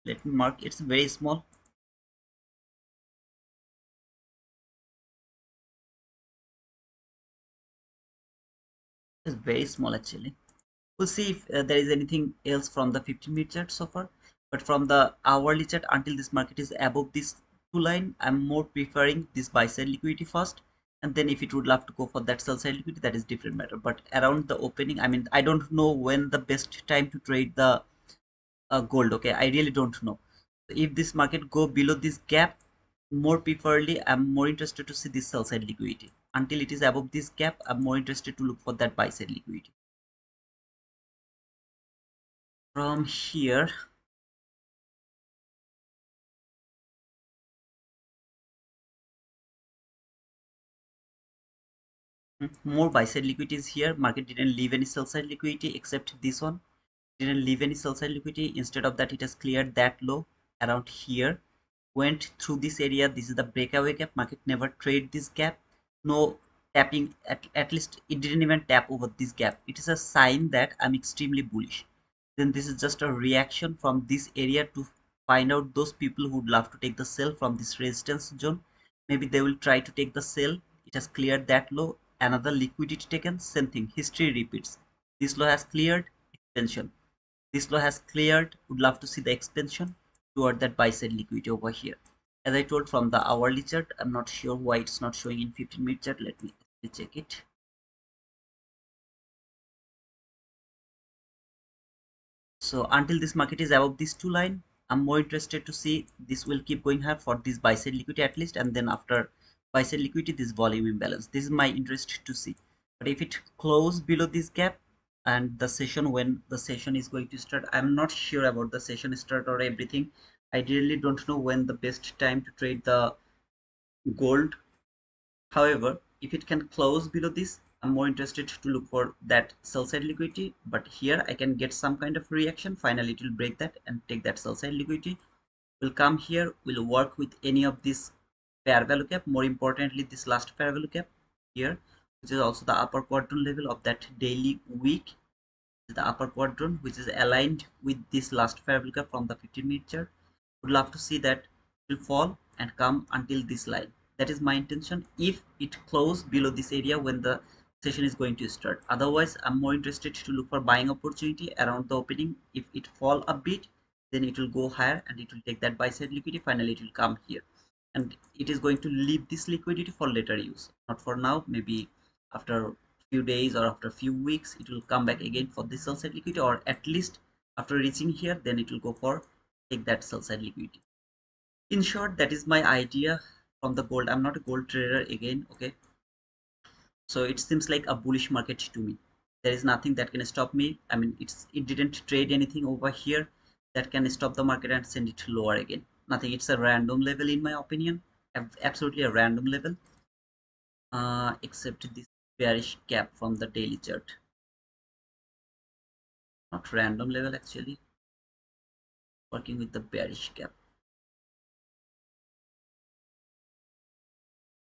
Speaker 2: Let me mark. It's very small. It's very small actually. We'll see if there is anything else from the 15-minute chart so far. But from the hourly chart, until this market is above this two line, I'm more preferring this buy side liquidity first. And then if it would love to go for that sell side liquidity, that is different matter. But around the opening, I mean, I don't know when the best time to trade the gold. Okay, I really don't know. If this market go below this gap, more preferably, I'm more interested to see this sell side liquidity. Until it is above this gap, I'm more interested to look for that buy side liquidity. From here, more buy side liquidity is here. Market didn't leave any sell side liquidity except this one. Didn't leave any sell side liquidity. Instead of that, it has cleared that low around here. Went through this area. This is the breakaway gap. Market never trade this gap. No tapping. At least it didn't even tap over this gap. It is a sign that I'm extremely bullish. Then this is just a reaction from this area to find out those people who would love to take the sell from this resistance zone. Maybe they will try to take the sell. It has cleared that low. Another liquidity taken. Same thing. History repeats. This low has cleared. Extension. This low has cleared. Would love to see the expansion toward that buy side liquidity over here. As I told from the hourly chart, I'm not sure why it's not showing in 15-minute chart. Let me check it. So until this market is above this two line, I'm more interested to see this will keep going higher for this buy side liquidity at least, and then after buy side liquidity, this volume imbalance. This is my interest to see. But if it close below this gap and the session, when the session is going to start, I'm not sure about the session start or everything. I really don't know when the best time to trade the gold. However, if it can close below this, I'm more interested to look for that sell side liquidity. But here I can get some kind of reaction. Finally, it will break that and take that sell side liquidity. We'll come here. We'll work with any of this fair value cap. More importantly, this last fair value cap here, which is also the upper quadrant level of that daily week. The upper quadrant, which is aligned with this last fair value cap from the 15-minute chart. Would love to see that will fall and come until this line. That is my intention. If it close below this area when the session is going to start, otherwise I'm more interested to look for buying opportunity around the opening. If it fall a bit, then it will go higher and it will take that buy side liquidity. Finally it will come here, and it is going to leave this liquidity for later use, not for now. Maybe after few days or after few weeks it will come back again for this sell side liquidity, or at least after reaching here, then it will go for take that sell side liquidity. In short, that is my idea from the gold. I'm not a gold trader again. Okay, so it seems like a bullish market to me. There is nothing that can stop me. I mean, it didn't trade anything over here that can stop the market and send it lower again. Nothing. It's a random level in my opinion. Absolutely a random level, except this bearish gap from the daily chart. Not random level actually, working with the bearish gap.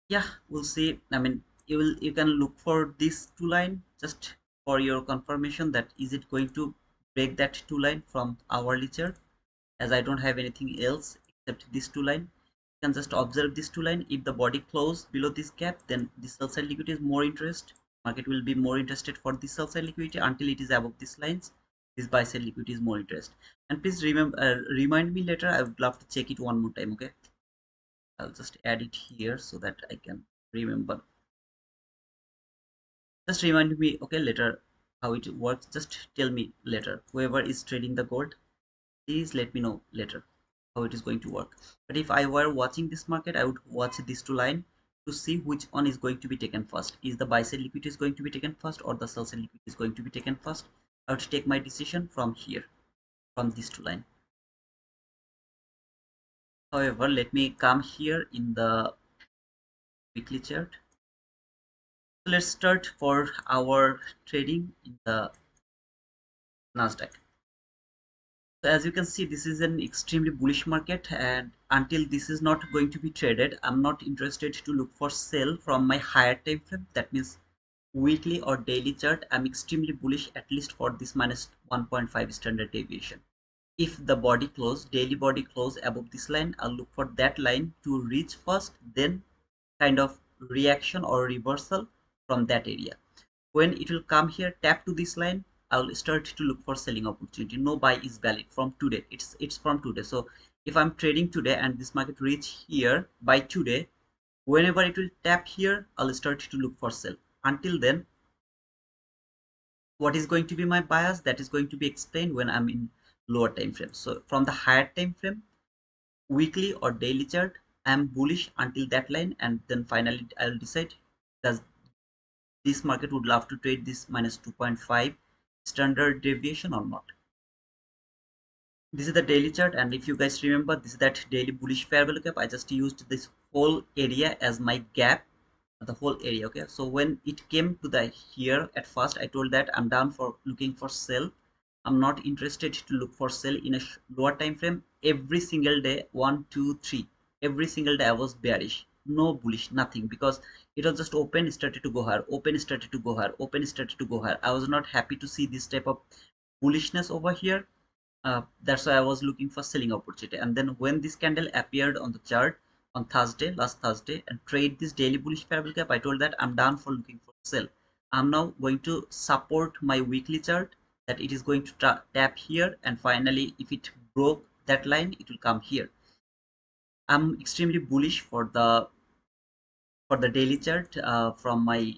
Speaker 2: Yeah, we'll see. I mean, you can look for this two line just for your confirmation that is it going to break that two line from hourly chart. As I don't have anything else except this two line, you can just observe this two line. If the body close below this gap, then this sell side liquidity is more interest. Market will be more interested for this sell side liquidity. Until it is above these lines, this buy side liquidity is more interest. And please remember, remind me later. I would love to check it one more time. Okay, I'll just add it here so that I can remember. Just remind me, okay, later how it works. Just tell me later. Whoever is trading the gold, please let me know later how it is going to work. But if I were watching this market, I would watch these two line to see which one is going to be taken first. Is the buy side liquidity is going to be taken first, or the sell side liquidity is going to be taken first? I would take my decision from here, from these two line. However, let me come here in the weekly chart. So let's start for our trading in the Nasdaq. So as you can see, this is an extremely bullish market, and until this is not going to be traded, I'm not interested to look for sell from my higher time frame. That means weekly or daily chart. I'm extremely bullish, at least for this minus 1.5 standard deviation. If the body close, daily body close above this line, I'll look for that line to reach first, then kind of reaction or reversal from that area. When it will come here, tap to this line, I'll start to look for selling opportunity. No buy is valid from today. It's from today. So if I'm trading today and this market reach here by today, whenever it will tap here, I'll start to look for sell. Until then, what is going to be my bias, that is going to be explained when I'm in lower time frame. So from the higher time frame, weekly or daily chart, I'm bullish until that line, and then finally I'll decide, does this market would love to trade this minus 2.5 standard deviation or not. This is the daily chart, and if you guys remember, this is that daily bullish fair value gap. I just used this whole area as my gap, the whole area. Okay, so when it came to the here, at first I told that I'm down for looking for sell. I'm not interested to look for sell in a lower time frame. Every single day, 1 2 3, every single day I was bearish, no bullish, nothing, because it was just open, started to go higher, open, started to go higher, open, started to go higher. I was not happy to see this type of bullishness over here. That's why I was looking for selling opportunity. And then when this candle appeared on the chart on Thursday, last Thursday, and trade this daily bullish parabolic gap, I told that I'm done for looking for sell. I'm now going to support my weekly chart, that it is going to tap here, and finally if it broke that line, it will come here. I'm extremely bullish for the daily chart from my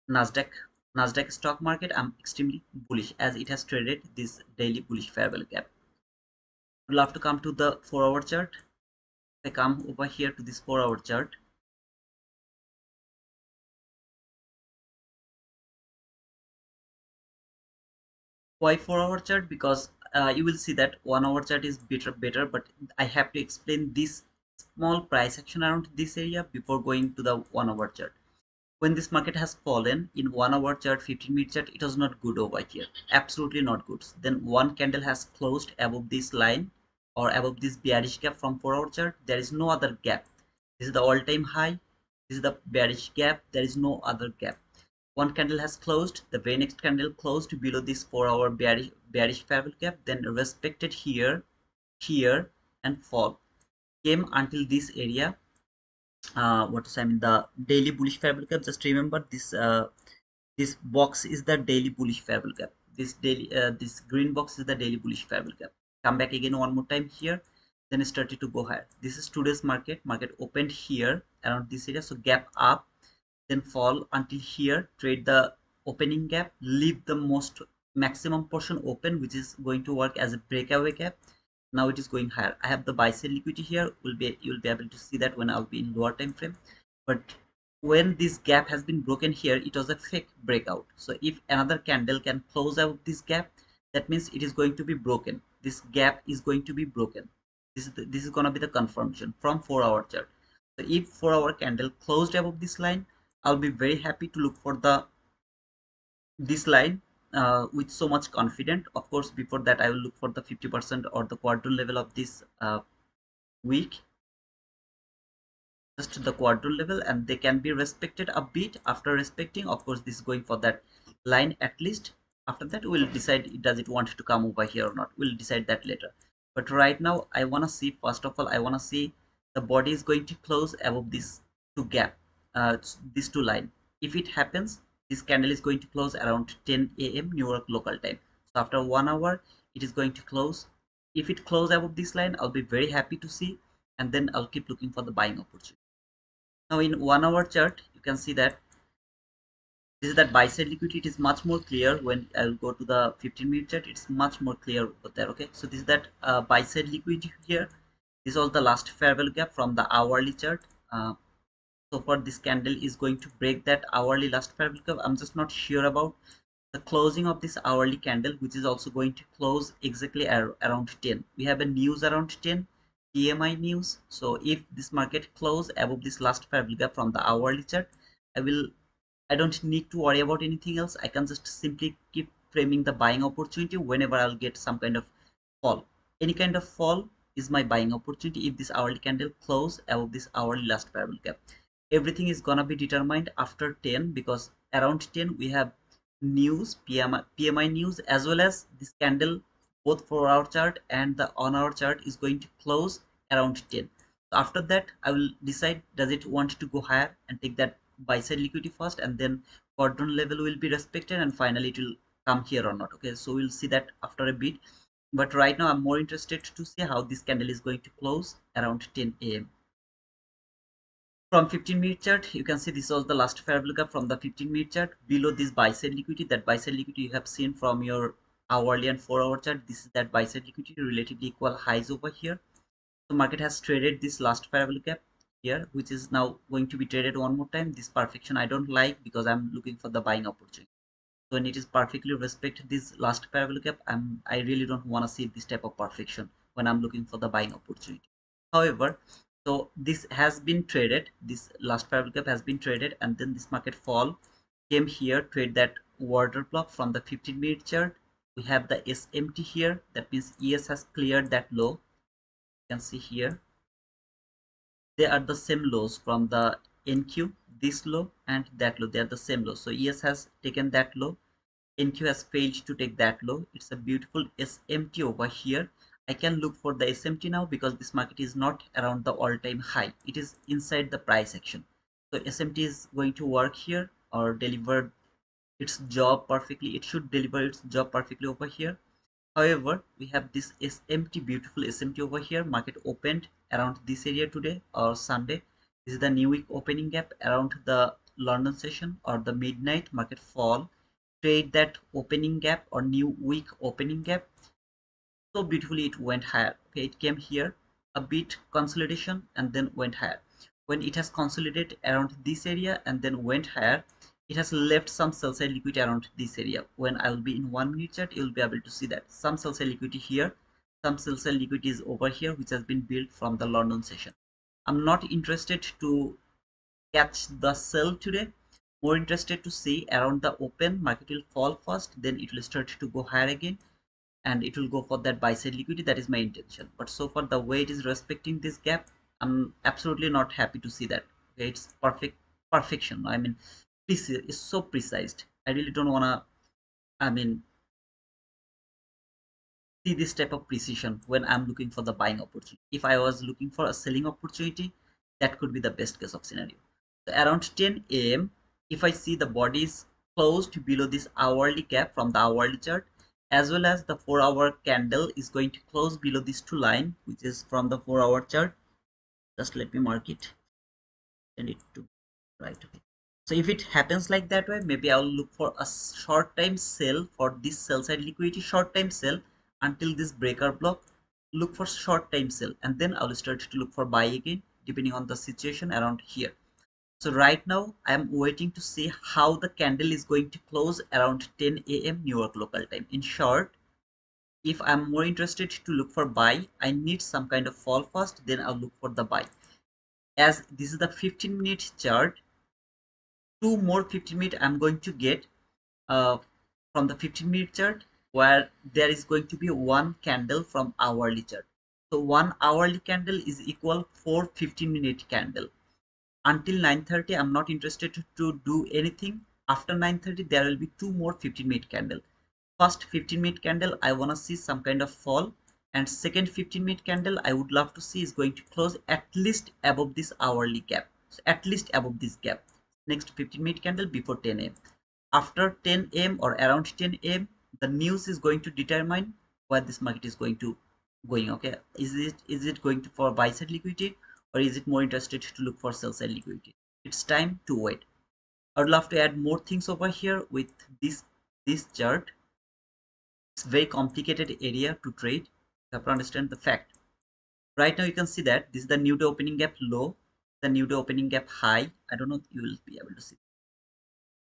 Speaker 2: Nasdaq stock market. I'm extremely bullish as it has traded this daily bullish fair value gap. Would love to come to the 4-hour chart. I come over here to this 4-hour chart. Why 4-hour chart? Because you will see that 1-hour chart is better, but I have to explain this small price action around this area before going to the 1-hour chart. When this market has fallen in 1-hour chart, 15-minute chart, it was not good over here, absolutely not good. Then one candle has closed above this line or above this bearish gap from 4-hour chart. There is no other gap. This is the all-time high, this is the bearish gap, there is no other gap. One candle has closed, the very next candle closed below this 4-hour bearish fair value gap, then respected here, here, and fall, came until this area. What is, I mean, the daily bullish fair value gap. Just remember this, this box is the daily bullish fair value gap. This daily this green box is the daily bullish fair value gap. Come back again one more time here, then it started to go higher. This is today's market opened here around this area, so gap up, then fall until here, trade the opening gap, leave the most maximum portion open, which is going to work as a breakaway gap. Now it is going higher. I have the buy sell liquidity here. You'll be able to see that when I'll be in lower time frame. But when this gap has been broken here, it was a fake breakout. So if another candle can close out this gap, that means it is going to be broken. This gap is going to be broken. This is going to be the confirmation from 4-hour chart. So if 4-hour candle closed above this line, I'll be very happy to look for the this line with so much confident. Of course, before that I will look for the 50% or the quadrille level of this week, just the quadrille level, and they can be respected a bit. After respecting, of course, this is going for that line at least. After that we'll decide, does it want to come over here or not. We'll decide that later, but right now I want to see, first of all, I want to see the body is going to close above this two gap, this two line. If it happens, this candle is going to close around 10 a.m. New York local time. So after 1 hour it is going to close. If it close above this line, I'll be very happy to see, and then I'll keep looking for the buying opportunity. Now in 1-hour chart, you can see that this is that buy side liquidity. It is much more clear. When I'll go to the 15-minute chart, it's much more clear over there. Okay, so this is that buy side liquidity here. This was the last fair value gap from the hourly chart. So far this candle is going to break that hourly last fair value gap. I'm just not sure about the closing of this hourly candle, which is also going to close exactly around 10. We have a news around 10, PMI news. So if this market close above this last fair value gap from the hourly chart, I will I don't need to worry about anything else. I can just simply keep framing the buying opportunity whenever I'll get some kind of fall. Any kind of fall is my buying opportunity if this hourly candle close above this hourly last parabolic gap. Everything is gonna be determined after 10, because around 10 we have news, PMI news, as well as this candle, both for our chart and the on our chart, is going to close around 10. So after that I will decide, does it want to go higher and take that buy side liquidity first, and then quadrant level will be respected, and finally it will come here or not. Okay, so we'll see that after a bit, but right now I'm more interested to see how this candle is going to close around 10 a.m. From 15-minute chart, you can see this was the last parabolic gap from the 15-minute chart. Below this buy side liquidity, that buy side liquidity you have seen from your hourly and 4-hour chart, this is that buy side liquidity, relatively equal highs over here. The market has traded this last parabolic gap here, which is now going to be traded one more time. This perfection I don't like, because I'm looking for the buying opportunity. So when it is perfectly respect this last parabolic gap, I really don't want to see this type of perfection when I'm looking for the buying opportunity. However, so this has been traded, this last parabolic gap has been traded, and then this market fall came here, trade that order block from the 15-minute chart. We have the SMT here, that means ES has cleared that low. You can see here they are the same lows from the NQ, this low and that low, they are the same low. So ES has taken that low, NQ has failed to take that low. It's a beautiful SMT over here. I can look for the SMT now, because this market is not around the all-time high, it is inside the price action. So SMT is going to work here or deliver its job perfectly. It should deliver its job perfectly over here. However, we have this SMT, beautiful SMT over here. Market opened around this area today or Sunday. This is the new week opening gap around the London session or the midnight. Market fall, trade that opening gap or new week opening gap. So beautifully it went higher. Okay, it came here, a bit consolidation, and then went higher. When it has consolidated around this area and then went higher, it has left some sell side liquidity around this area. When I will be in 1 minute chart, you will be able to see that some sell side liquidity here, some sell side liquidity is over here, which has been built from the London session. I'm not interested to catch the sell today, more interested to see around the open. Market will fall first, then it will start to go higher again, and it will go for that buy side liquidity. That is my intention. But so far the way it is respecting this gap, I'm absolutely not happy to see that. Okay, it's perfection. I mean, it's so precise. I really don't want to, I mean, see this type of precision when I'm looking for the buying opportunity. If I was looking for a selling opportunity, that could be the best case of scenario. So around 10 a.m., if I see the body is closed below this hourly gap from the hourly chart, as well as the 4-hour candle is going to close below this two line, which is from the 4-hour chart. Just let me mark it, send it to right. Okay, so if it happens like that way, maybe I'll look for a short time sell for this sell side liquidity, short time sell until this breaker block, look for short time sell, and then I'll start to look for buy again depending on the situation around here. So right now I am waiting to see how the candle is going to close around 10 a.m. New York local time. In short, if I'm more interested to look for buy, I need some kind of fall first, then I'll look for the buy. As this is the 15-minute chart, two more 15-minute I'm going to get uh, from the 15-minute chart, where there is going to be one candle from hourly chart. So one hourly candle is equal 4 15-minute candle. Until 9:30 I'm not interested to do anything. After 9:30 there will be two more 15-minute candle. First 15-minute candle I want to see some kind of fall, and second 15-minute candle I would love to see is going to close at least above this hourly gap. So at least above this gap. Next 15-minute candle before 10 a.m. After 10 a.m. or around 10 a.m. the news is going to determine where this market is going. Okay, is it going to for buy side liquidity, or is it more interested to look for sell side liquidity? It's time to wait. I would love to add more things over here with this chart. It's very complicated area to trade. You have to understand the fact. Right now you can see that this is the new day opening gap low, the new day opening gap high. I don't know if you will be able to see.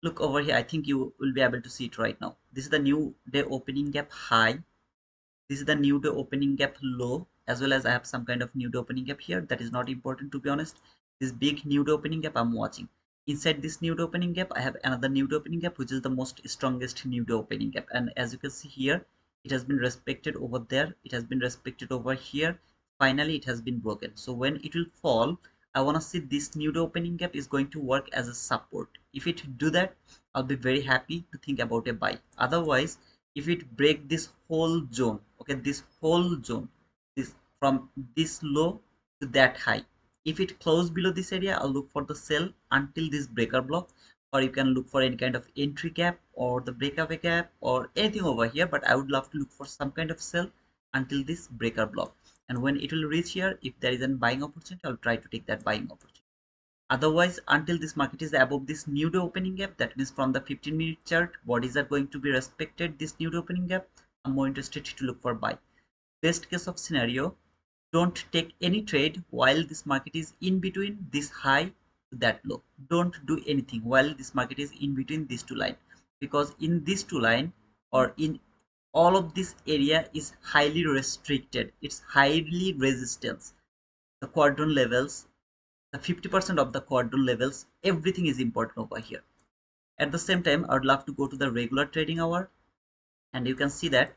Speaker 2: Look over here, I think you will be able to see it right now. This is the new day opening gap high, this is the new day opening gap low, as well as I have some kind of new day opening gap here. That is not important, to be honest. This big new day opening gap I'm watching. Inside this nude opening gap, I have another nude opening gap, which is the most strongest nude opening gap. And as you can see here, it has been respected over there. It has been respected over here. Finally, it has been broken. So when it will fall, I want to see this nude opening gap is going to work as a support. If it do that, I'll be very happy to think about a buy. Otherwise, if it break this whole zone, okay, this whole zone, this from this low to that high, if it close below this area, I'll look for the sell until this breaker block, or you can look for any kind of entry gap or the breakaway gap or anything over here, but I would love to look for some kind of sell until this breaker block. And when it will reach here, if there is a buying opportunity, I'll try to take that buying opportunity. Otherwise, until this market is above this nude opening gap, that means from the 15-minute chart, bodies are going to be respected this nude opening gap, I'm more interested to look for buy. Best case of scenario, don't take any trade while this market is in between this high to that low. Don't do anything while this market is in between these two lines, because in these two line or in all of this area is highly restricted. It's highly resistance. The quadrant levels, the 50% of the quadrant levels, everything is important over here. At the same time, I would love to go to the regular trading hour, and you can see that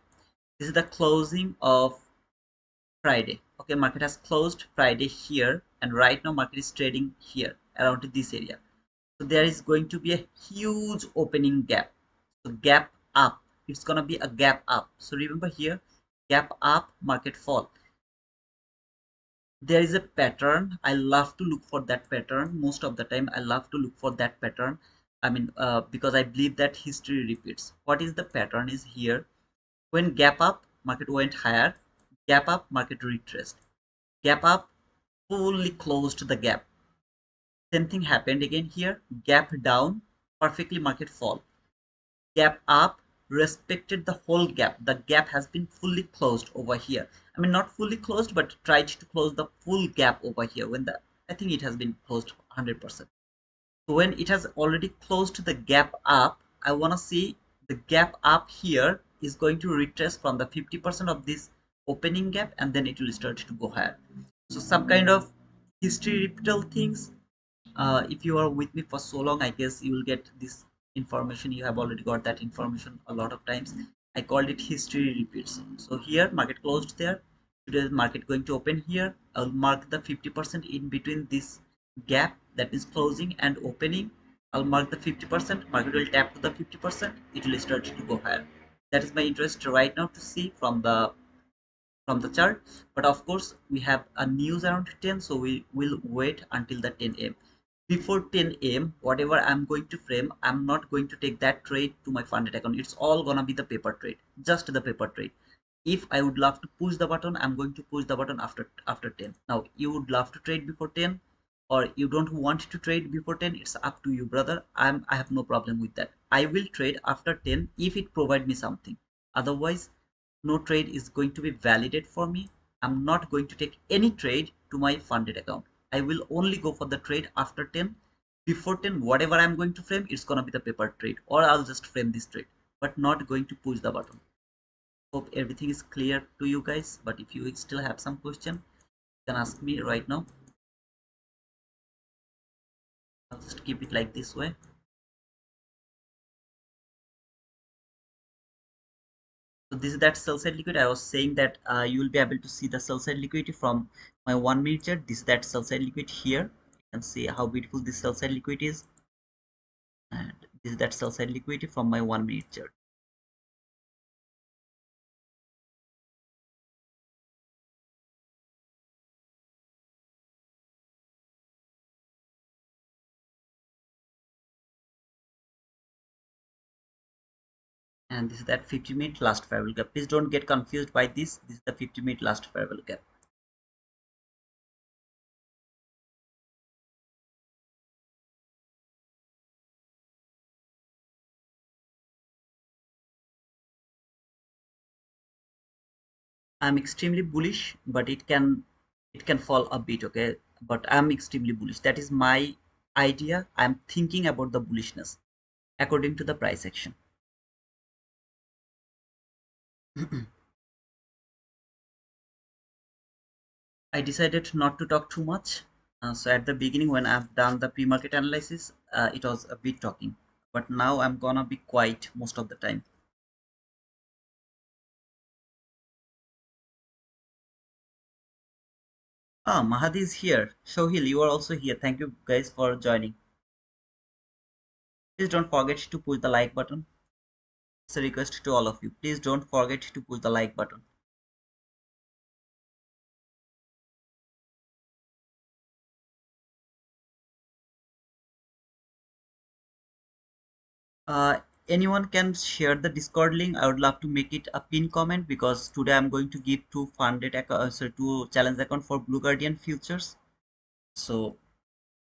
Speaker 2: this is the closing of Friday. Okay, market has closed Friday here, and right now market is trading here around this area. So there is going to be a huge opening gap. So gap up. It's gonna be a gap up. So remember here, gap up, market fall. There is a pattern. I love to look for that pattern. Most of the time, I love to look for that pattern. I mean, because I believe that history repeats. What is the pattern is here. When gap up, market went higher. Gap up, market retraced. Gap up, fully closed the gap. Same thing happened again here. Gap down, perfectly market fall. Gap up, respected the whole gap. The gap has been fully closed over here. I mean, not fully closed, but tried to close the full gap over here. When the I think it has been closed 100%. So when it has already closed the gap up, I want to see the gap up here is going to retrace from the 50% of this opening gap, and then it will start to go higher. So some kind of history repeatal things. If you are with me for so long, I guess you will get this information. You have already got that information a lot of times. I called it history repeats. So here market closed there. Today's market going to open here. I'll mark the 50% in between this gap, that is closing and opening. I'll mark the 50%. Market will tap to the 50%. It will start to go higher. That is my interest right now to see from the chart. But of course, we have a news around 10, so we will wait until the 10 a.m. Before 10 a.m., whatever I'm going to frame, I'm not going to take that trade to my funded account. It's all gonna be the paper trade, just the paper trade. If I would love to push the button, I'm going to push the button after 10. Now you would love to trade before 10, or you don't want to trade before 10, it's up to you, brother. I have no problem with that. I will trade after 10 if it provide me something. Otherwise, no trade is going to be validated for me. I'm not going to take any trade to my funded account. I will only go for the trade after 10. Before 10, whatever I'm going to frame, it's gonna be the paper trade, or I'll just frame this trade, but not going to push the button. Hope everything is clear to you guys. But if you still have some question, you can ask me right now. I'll just keep it like this way. So this is that sell side liquidity. I was saying that you will be able to see the sell side liquidity from my 1 minute chart. This is that sell side liquidity here. You can see how beautiful this sell side liquidity is, and this is that sell side liquidity from my 1 minute chart. And this is that 50-minute last fair value gap. Please don't get confused by this. This is the 50-minute last fair value gap. I'm extremely bullish, but it can fall a bit, okay? But I'm extremely bullish. That is my idea. I'm thinking about the bullishness according to the price action. I decided not to talk too much. So at the beginning, when I've done the pre-market analysis, it was a bit talking, but now I'm gonna be quiet most of the time. Ah, Mahadi is here. Shohil, you are also here. Thank you guys for joining. Please don't forget to push the like button. It's a request to all of you. Please don't forget to push the like button. Uh, Anyone can share the Discord link. I would love to make it a pin comment because today I'm going to give two funded two challenge account for Blue Guardian futures. So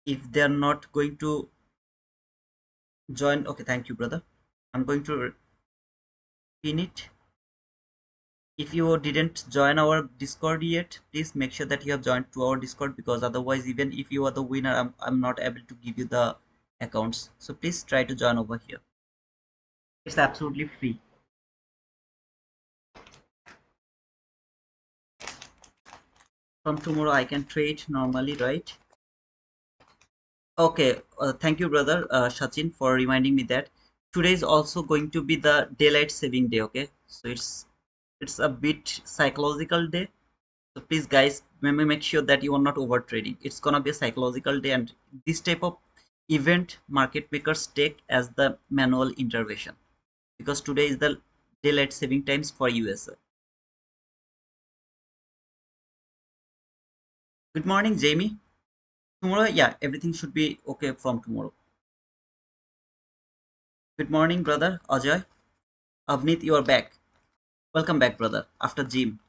Speaker 2: if they're not going to join, okay, thank you, brother. I'm going to pin it. If you didn't join our Discord yet, please make sure that you have joined to our Discord because otherwise, even if you are the winner, I'm not able to give you the accounts. So please try to join over here. It's absolutely free. From tomorrow, I can trade normally, right? Okay, thank you, brother Sachin, for reminding me that today is also going to be the daylight saving day. Okay, so it's a bit psychological day. So please, guys, make sure that you are not over trading. It's gonna be a psychological day, and this type of event market makers take as the manual intervention because today is the daylight saving times for USA. Good morning, Jamie. Tomorrow, yeah, everything should be okay from tomorrow. Good morning, brother Ajay. Avneet, you are back. Welcome back, brother. After gym.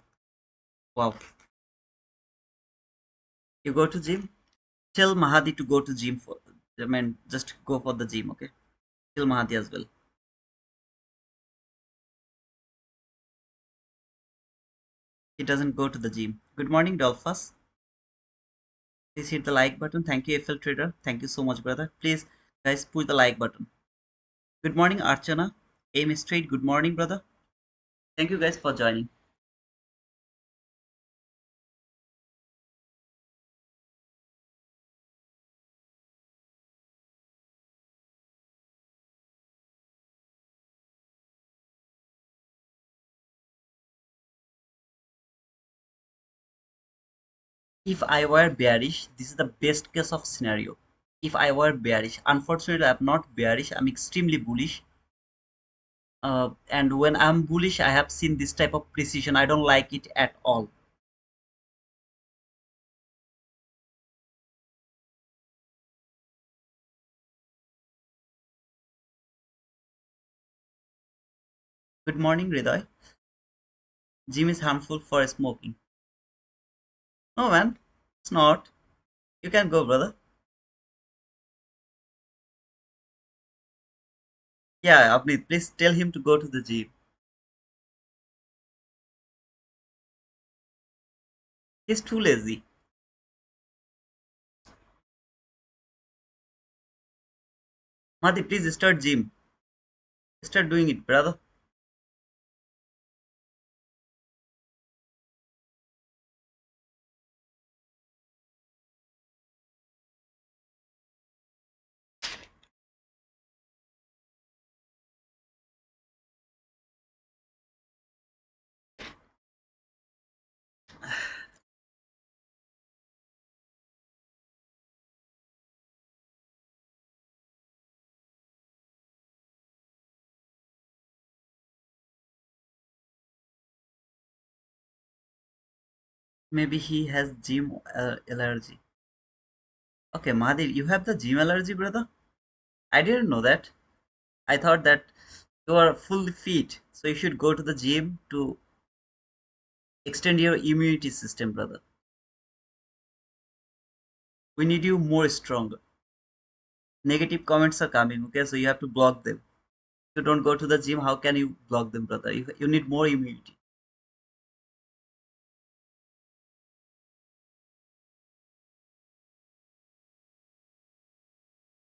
Speaker 2: Wow. You go to gym? Tell Mahadi to go to gym for, I mean, just go for the gym, okay? Tell Mahadi as well. He doesn't go to the gym. Good morning, Dolphus. Please hit the like button. Thank you, FL Trader. Thank you so much, brother. Please, guys, push the like button. Good morning, Archana. Aim straight. Good morning, brother. Thank you, guys, for joining. If I were bearish, this is the best case of scenario. If I were bearish, unfortunately, I'm not bearish. I'm extremely bullish. And when I'm bullish, I have seen this type of precision. I don't like it at all. Good morning, Hriday. Gym is harmful for smoking. No, man, it's not. You can go, brother. Yeah, Abneet, please tell him to go to the gym. He's too lazy. Madi, please start gym. Start doing it, brother. Maybe he has gym allergy. Okay, Mahdi, you have the gym allergy, brother? I didn't know that. I thought that you are fully fit, so you should go to the gym to extend your immunity system, brother. We need you more stronger. Negative comments are coming, okay? So you have to block them. If you don't go to the gym, how can you block them, brother? You need more immunity.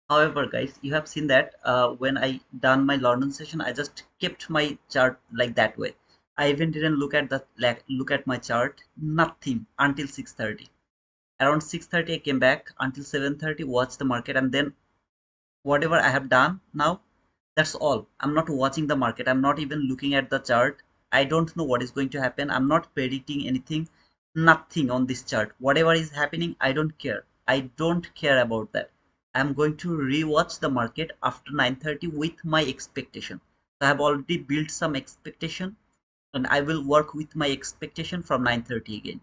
Speaker 2: However, guys, you have seen that when I done my London session, I just kept my chart like that way. I even didn't look at the like look at my chart, nothing until 6:30. Around 6:30, I came back until 7:30, watched the market, and then whatever I have done now, that's all. I'm not watching the market. I'm not even looking at the chart. I don't know what is going to happen. I'm not predicting anything, nothing on this chart. Whatever is happening, I don't care. I don't care about that. I'm going to rewatch the market after 9:30 with my expectation. So I have already built some expectation, and I will work with my expectation from 9:30 again.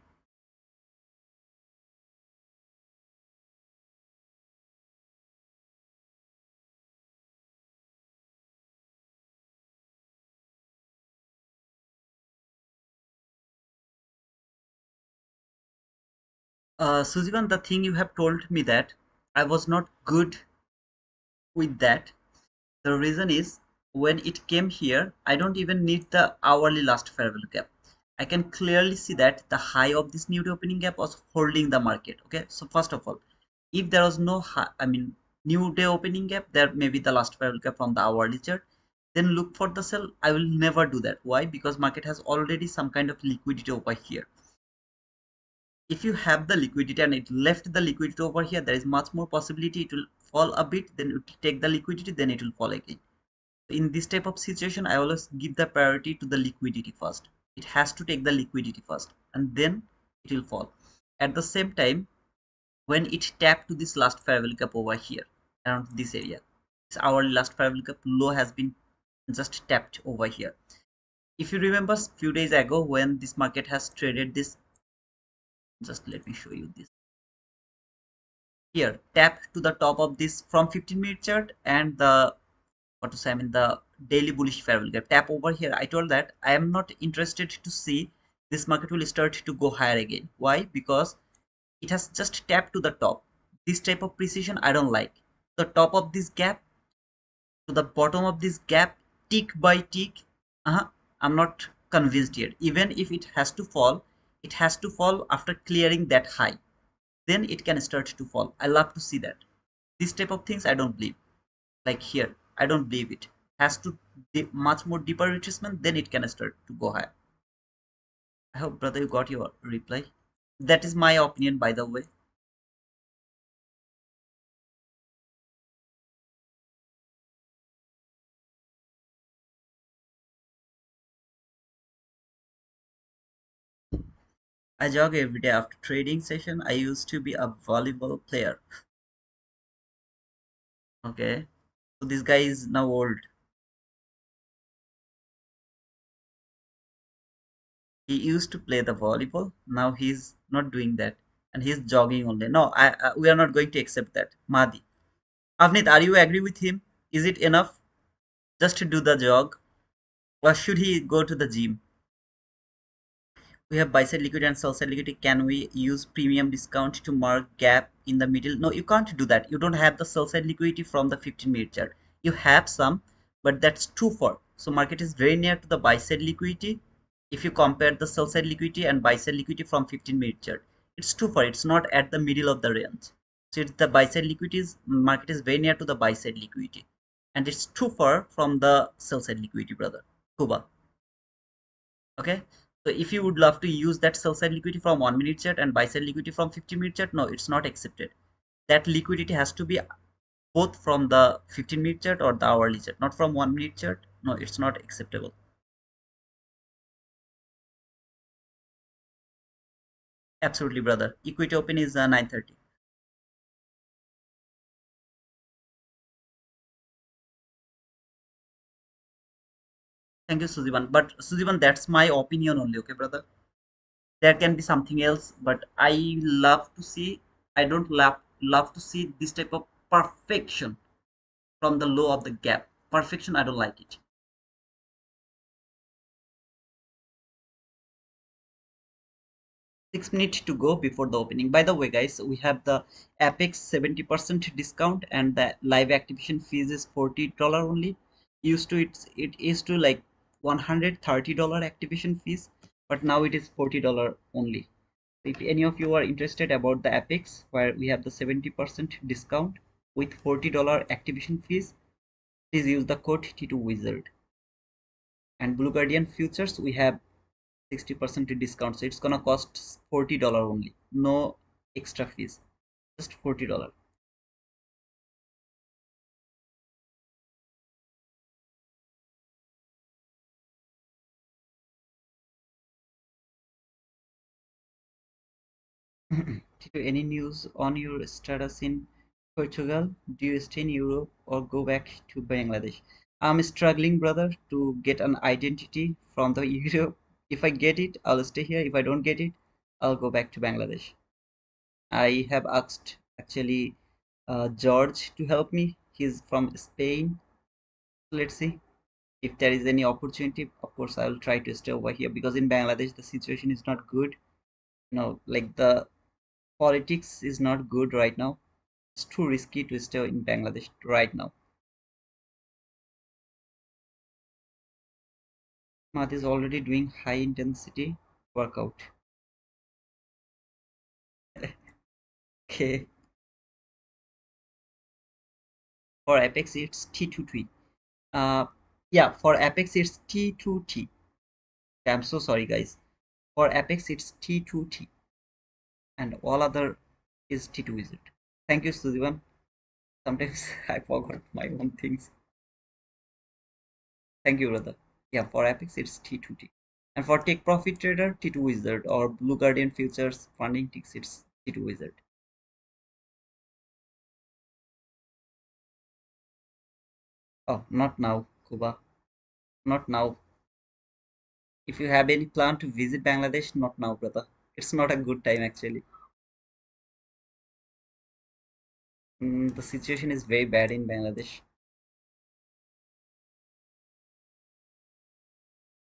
Speaker 2: Sujivan, the thing you have told me that I was not good with that. The reason is when it came here, I don't even need the hourly last fair value gap. I can clearly see that the high of this new day opening gap was holding the market. Okay, so first of all, if there was no high, I mean new day opening gap, there may be the last fair value gap from the hourly chart. Then look for the sell. I will never do that. Why? Because market has already some kind of liquidity over here. If you have the liquidity and it left the liquidity over here, there is much more possibility it will fall a bit, then it will take the liquidity, then it will fall again. In this type of situation, I always give the priority to the liquidity first. It has to take the liquidity first and then it will fall. At the same time, when it tapped to this last fair value gap over here around this area, this hourly last fair value gap low has been just tapped over here. If you remember few days ago when this market has traded this, just let me show you this here, tap to the top of this from 15-minute chart and the what to say, I mean the daily bullish fair value gap tap over here. I told that I am not interested to see this market will start to go higher again. Why? Because it has just tapped to the top. This type of precision I don't like. The top of this gap to the bottom of this gap, tick by tick. I'm not convinced yet. Even if it has to fall, it has to fall after clearing that high. Then it can start to fall. I love to see that. This type of things I don't believe. Like here, I don't believe it. Has to be much more deeper retracement, then it can start to go higher. I hope, brother, you got your reply. That is my opinion, by the way. I jog every day after trading session. I used to be a volleyball player. Okay, so this guy is now old. He used to play the volleyball. Now he's not doing that, and he's jogging only. No, we are not going to accept that. Mahdi, Avnit, are you agree with him? Is it enough just to do the jog, or should he go to the gym? We have buy side liquidity and sell side liquidity. Can we use premium discount to mark gap in the middle? No, you can't do that. You don't have the sell side liquidity from the 15-minute chart. You have some, but that's too far. So market is very near to the buy side liquidity. If you compare the sell side liquidity and buy side liquidity from 15-minute chart, it's too far. It's not at the middle of the range. So it's the buy side liquidities market is very near to the buy side liquidity, and it's too far from the sell side liquidity, brother. Kuba. Okay, so if you would love to use that sell side liquidity from 1 minute chart and buy side liquidity from 15-minute chart, no, it's not accepted. That liquidity has to be both from the 15-minute chart or the hourly chart, not from 1 minute chart. No, it's not acceptable. Absolutely, brother. Equity open is 9:30. Thank you, Sujivan. But Sujivan, that's my opinion only, okay, brother. There can be something else, but I love to see. I don't love to see this type of perfection from the low of the gap. Perfection, I don't like it. 6 minutes to go before the opening. By the way, guys, we have the Apex 70% discount and the live activation fees is $40 only. Used to it is to like $130 activation fees, but now it is $40 only. If any of you are interested about the Apex where we have the 70% discount with $40 activation fees, please use the code T2 Wizard. And Blue Guardian futures we have 60% discount, so it's gonna cost $40 only, no extra fees, just $40.
Speaker 1: Tito, any news on your status in Portugal? Do you stay in Europe or go back to Bangladesh? I'm struggling, brother, to get an identity from the Europe. If I get it, I'll stay here. If I don't get it, I'll go back to Bangladesh. I have asked actually George to help me. He's from Spain. Let's see if there is any opportunity. Of course, I will try to stay over here because in Bangladesh the situation is not good. No, like the politics is not good right now. It's too risky to stay in Bangladesh right now. Math is already doing high intensity workout. Okay, for Apex it's T2T. Yeah, for Apex it's T2T. I'm so sorry, guys. For Apex it's T2T, and all other is T2 wizard. Thank you, Suzivan. Sometimes I forgot my own things. Thank you, brother. Yeah, for Apex it's T2T. And for Take Profit Trader, T2 Wizard, or Blue Guardian Futures Funding Ticks, it's T2 Wizard. Oh, not now, Kuba. Not now. If you have any plan to visit Bangladesh, not now, brother. It's not a good time actually. The situation is very bad in Bangladesh.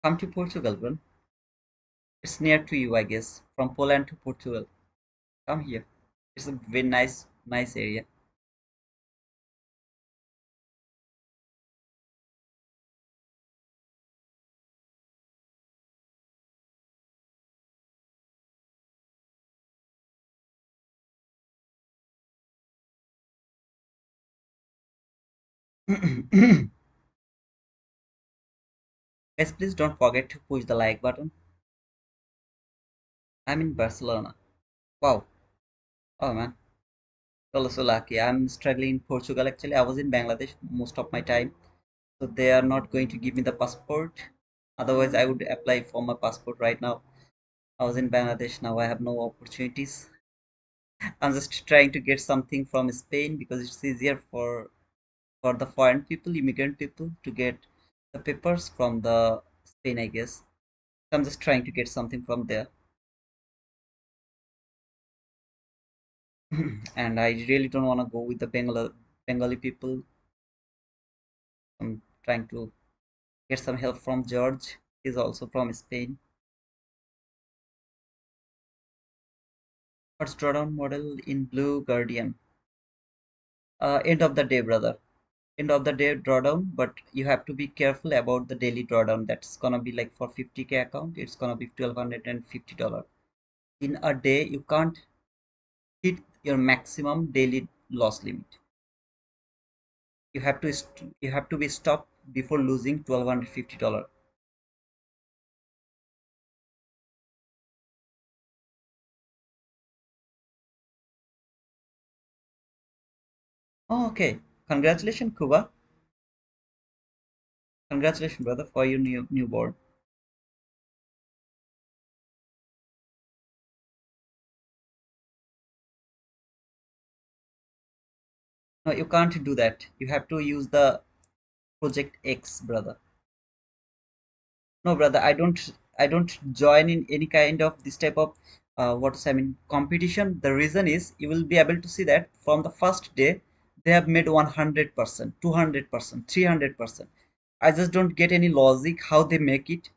Speaker 1: Come to Portugal, bro. It's near to you, I guess. From Poland to Portugal. Come here. It's a very nice area. Guys, please don't forget to push the like button. I'm in Barcelona. Wow. Oh man. Also lucky. I'm struggling in Portugal actually. I was in Bangladesh most of my time. So they are not going to give me the passport. Otherwise, I would apply for my passport right now. I was in Bangladesh. Now I have no opportunities. I'm just trying to get something from Spain because it's easier for the foreign people, immigrant people, to get the papers from the Spain, I guess. So I'm just trying to get something from there. And I really don't want to go with the Bengali people. I'm trying to get some help from George. He's also from Spain. What's drawdown model in Blue Guardian? End of the day, brother. End of the day drawdown, but you have to be careful about the daily drawdown. That's gonna be like for 50K account, it's gonna be $1,250. In a day, you can't hit your maximum daily loss limit. You have to be stopped before losing $1,250. Oh, okay. Congratulations, Kuba. Congratulations, brother, for your newborn. No, you can't do that. You have to use the Project X, brother. No, brother, I don't join in any kind of this type of what's I mean competition. The reason is you will be able to see that from the first day they have made 100%, 200%, 300%. I just don't get any logic how they make it.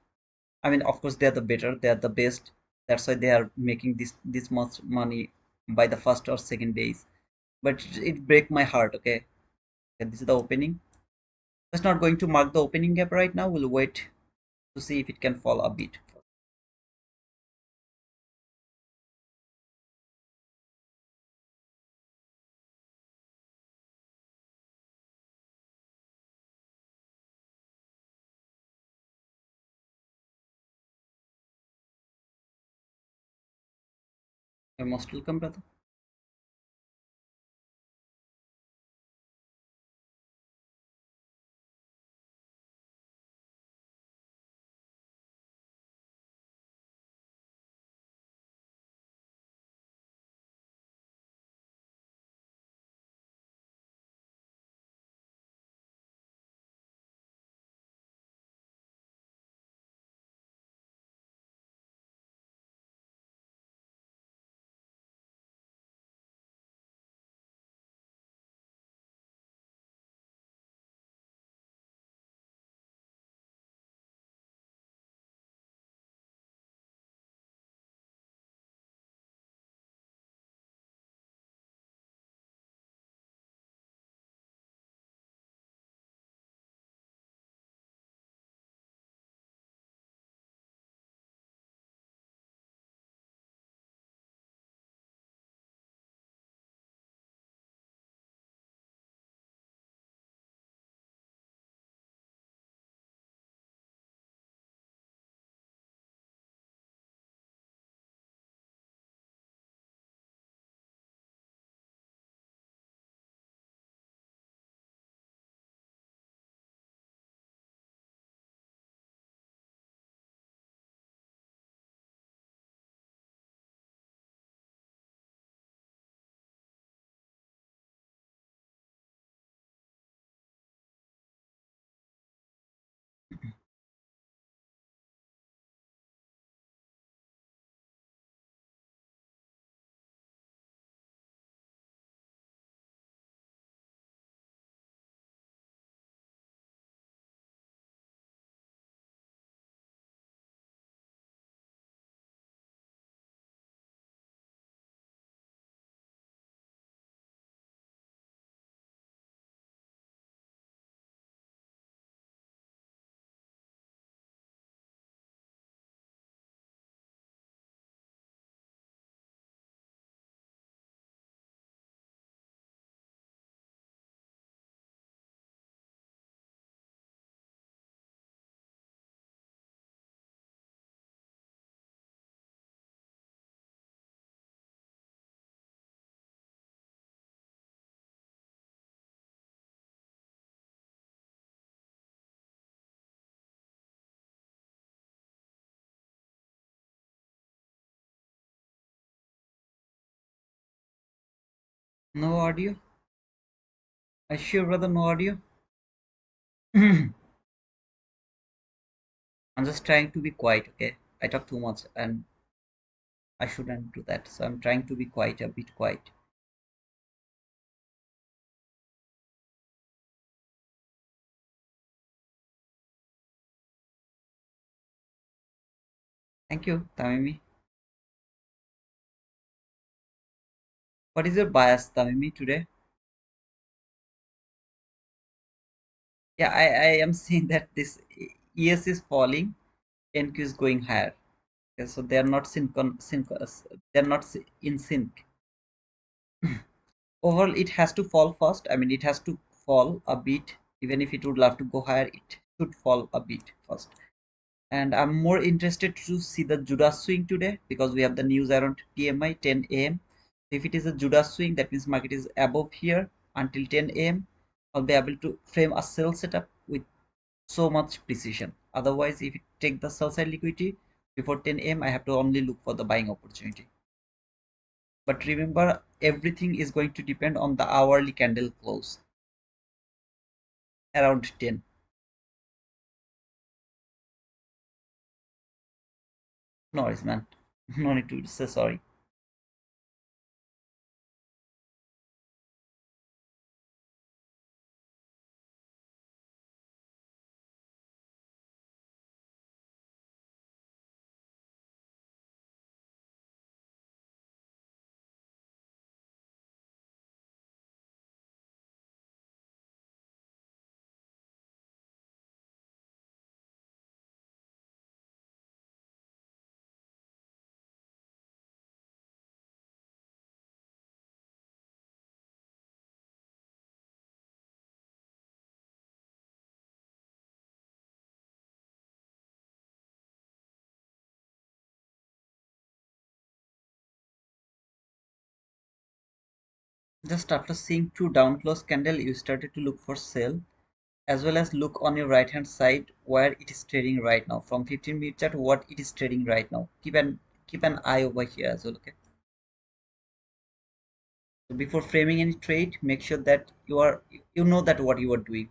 Speaker 1: I mean, of course, they are the better, they are the best. That's why they are making this much money by the first or second days. But it break my heart. Okay, okay, this is the opening. Just not going to mark the opening gap right now. We'll wait to see if it can fall a bit. You're most welcome, brother. No audio? I sure, brother, no audio. I'm just trying to be quiet, okay? I talk too much and I shouldn't do that. So I'm trying to be quiet, a bit quiet. Thank you, Tamimi. What is your bias, Tamimi, today? Yeah, I am seeing that this ES is falling, NQ is going higher. Okay, so they are not they're not in sync. Overall, it has to fall first. I mean, it has to fall a bit. Even if it would love to go higher, it should fall a bit first. And I'm more interested to see the Judas swing today because we have the news around PMI 10 a.m. If it is a Judas swing, that means market is above here until 10 a.m. I'll be able to frame a sell setup with so much precision. Otherwise, if it take the sell side liquidity before 10 a.m., I have to only look for the buying opportunity. But remember, everything is going to depend on the hourly candle close around 10. No worries, man. No need to say sorry. Just after seeing two down close candle, you started to look for sell as well as look on your right hand side where it is trading right now from 15-minute chart what it is trading right now. Keep an eye over here as well, okay? So before framing any trade, make sure that you know that what you are doing.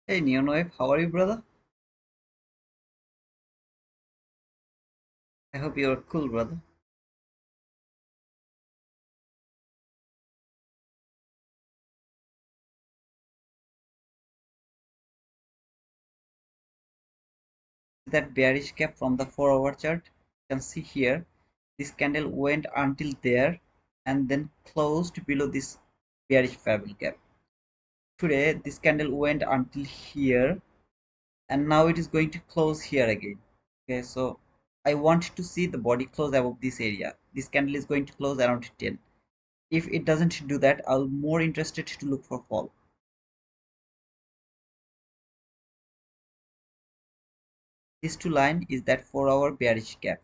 Speaker 1: Hey Neon Wave, how are you, brother? I hope you're cool, brother. that bearish gap from the 4-hour chart. You can see here this candle went until there and then closed below this bearish fabric gap. Today this candle went until here and now it is going to close here again. Okay, so I want to see the body close above this area. This candle is going to close around 10. If it doesn't do that, I'll more interested to look for fall. This two line is that 4-hour bearish gap.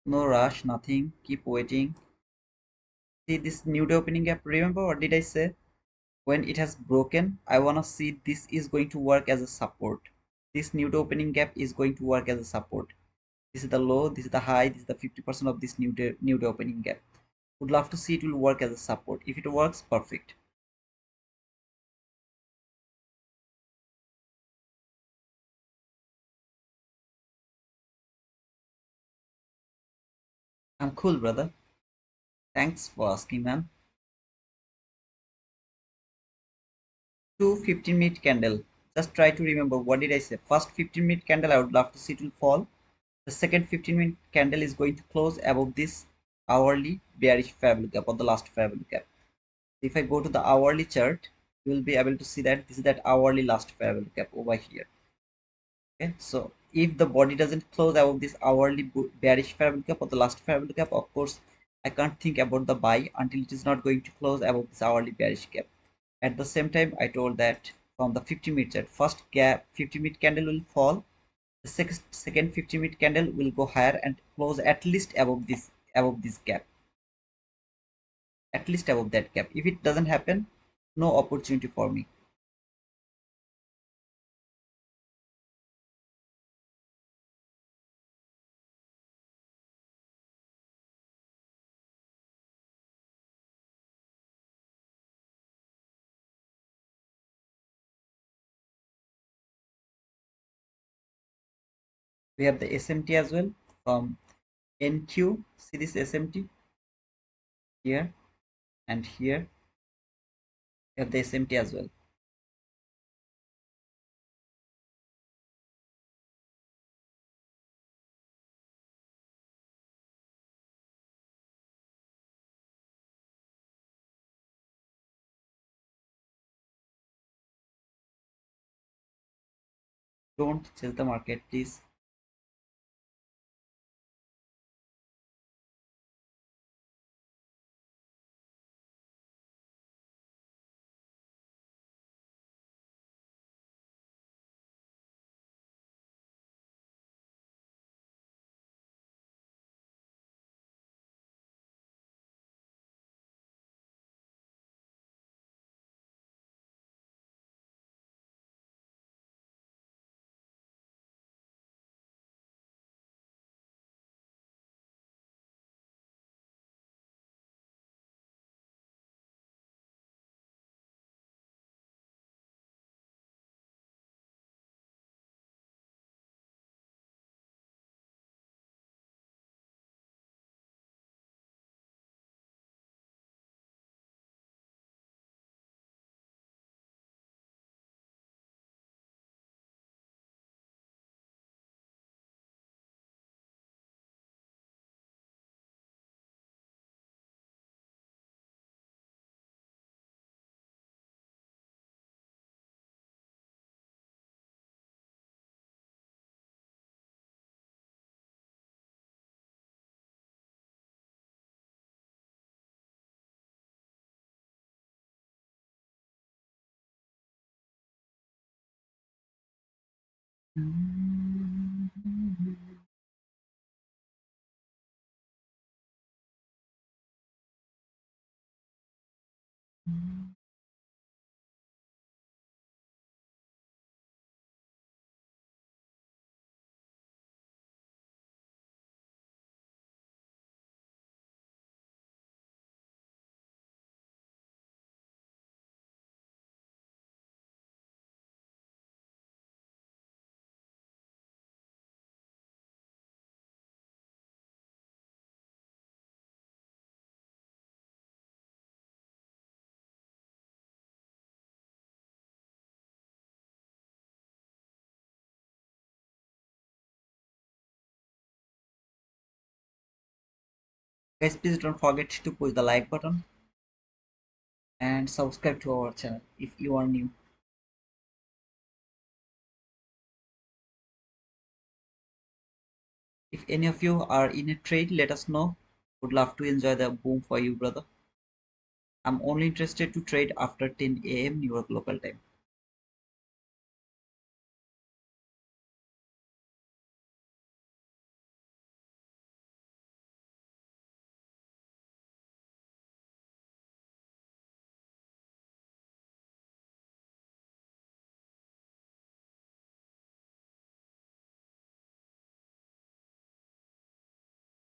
Speaker 1: No rush, nothing, keep waiting. See this nude opening gap, remember what did I say? When it has broken, I want to see this is going to work as a support. This nude opening gap is going to work as a support. This is the low, this is the high, this is the 50% of this nude opening gap. Would love to see it will work as a support. If it works, perfect. I'm cool, brother. Thanks for asking, man. Two 15-minute candle. Just try to remember what did I say. First 15-minute candle, I would love to see it will fall. The second 15-minute candle is going to close above this hourly bearish fabric gap or the last fabric gap. If I go to the hourly chart, you will be able to see that this is that hourly last fabric gap over here. Okay, so if the body doesn't close above this hourly bearish fabric gap or the last fabric gap, of course I can't think about the buy until it is not going to close above this hourly bearish gap. At the same time, I told that from the 50-minute chart, first gap 50-minute candle will fall, the second 50-minute candle will go higher and close at least above this gap, at least above that gap. If it doesn't happen, no opportunity for me. We have the SMT as well from NQ. See this SMT here and here. We have the SMT as well. Don't chase the market, please.
Speaker 2: Guys, please don't forget to push the like button and subscribe to our channel if you are new. If any of you are in a trade, let us know. Would love to enjoy the boom for you, brother. I'm only interested to trade after 10 a.m. New York local time.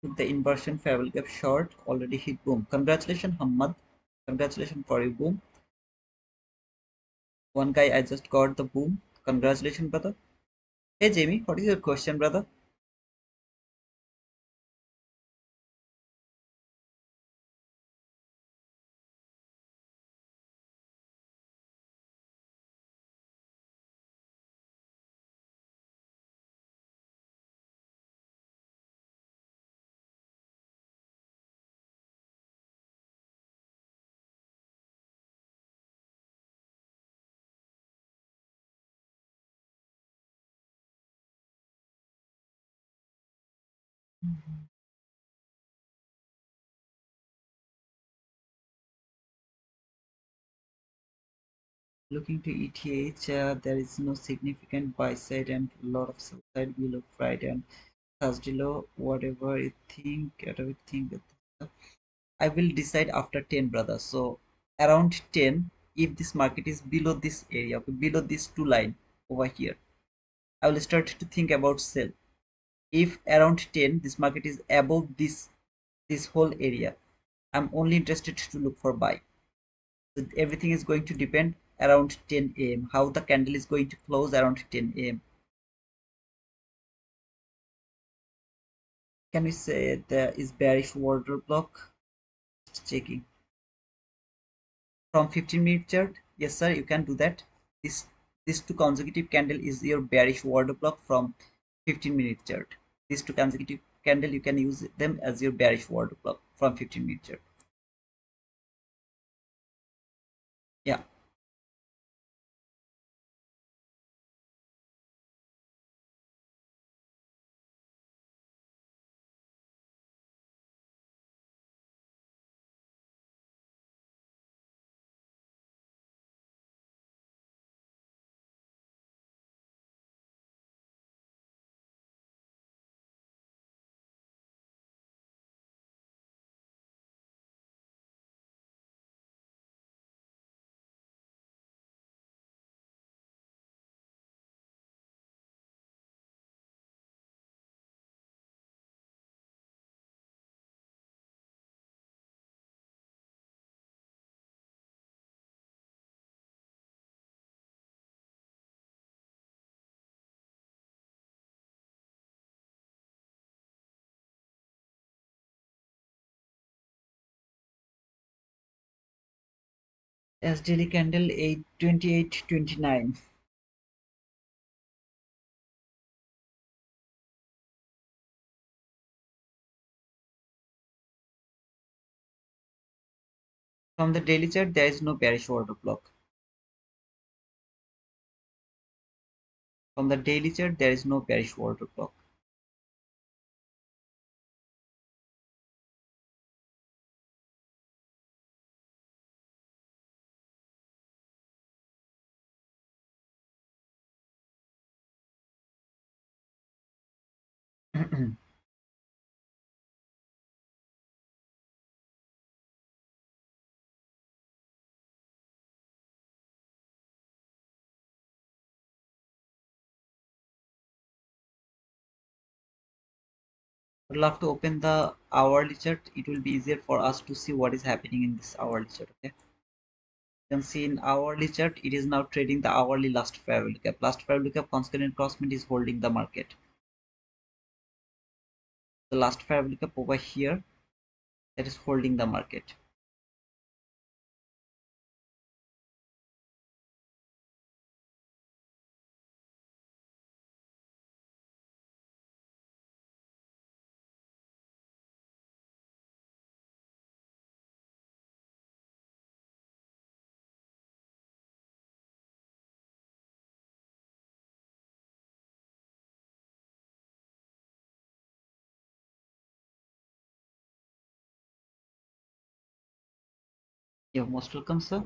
Speaker 2: Took the inversion fair gap short, already hit boom. Congratulations, Hamad. Congratulations for you, boom. One guy I just got the boom. Congratulations, brother. Hey, Jamie, what is your question, brother? Looking to ETH, there is no significant buy side and a lot of sell side. We look Friday and Thursday low. Whatever you think. I will decide after 10, brother. So around 10, if this market is below this area, okay, below this two line over here, I will start to think about sell. If around 10, this market is above this whole area, I'm only interested to look for buy. So everything is going to depend around 10 a.m. how the candle is going to close around 10 a.m. Can we say there is bearish order block? Just checking. From 15-minute chart, yes sir, you can do that. This two consecutive candle is your bearish order block from 15-minute chart. These two consecutive candle, you can use them as your bearish order block from 15-minute chart. Yeah. As daily candle 828.29. From the daily chart, there is no bearish order block. From the daily chart, there is no bearish order block. I'd love to open the hourly chart. It will be easier for us to see what is happening in this hourly chart. Okay. You can see in hourly chart, it is now trading the hourly last fair value gap. Last fair value gap constant crossment is holding the market. The last fair value gap over here, that is holding the market. You're most welcome, sir.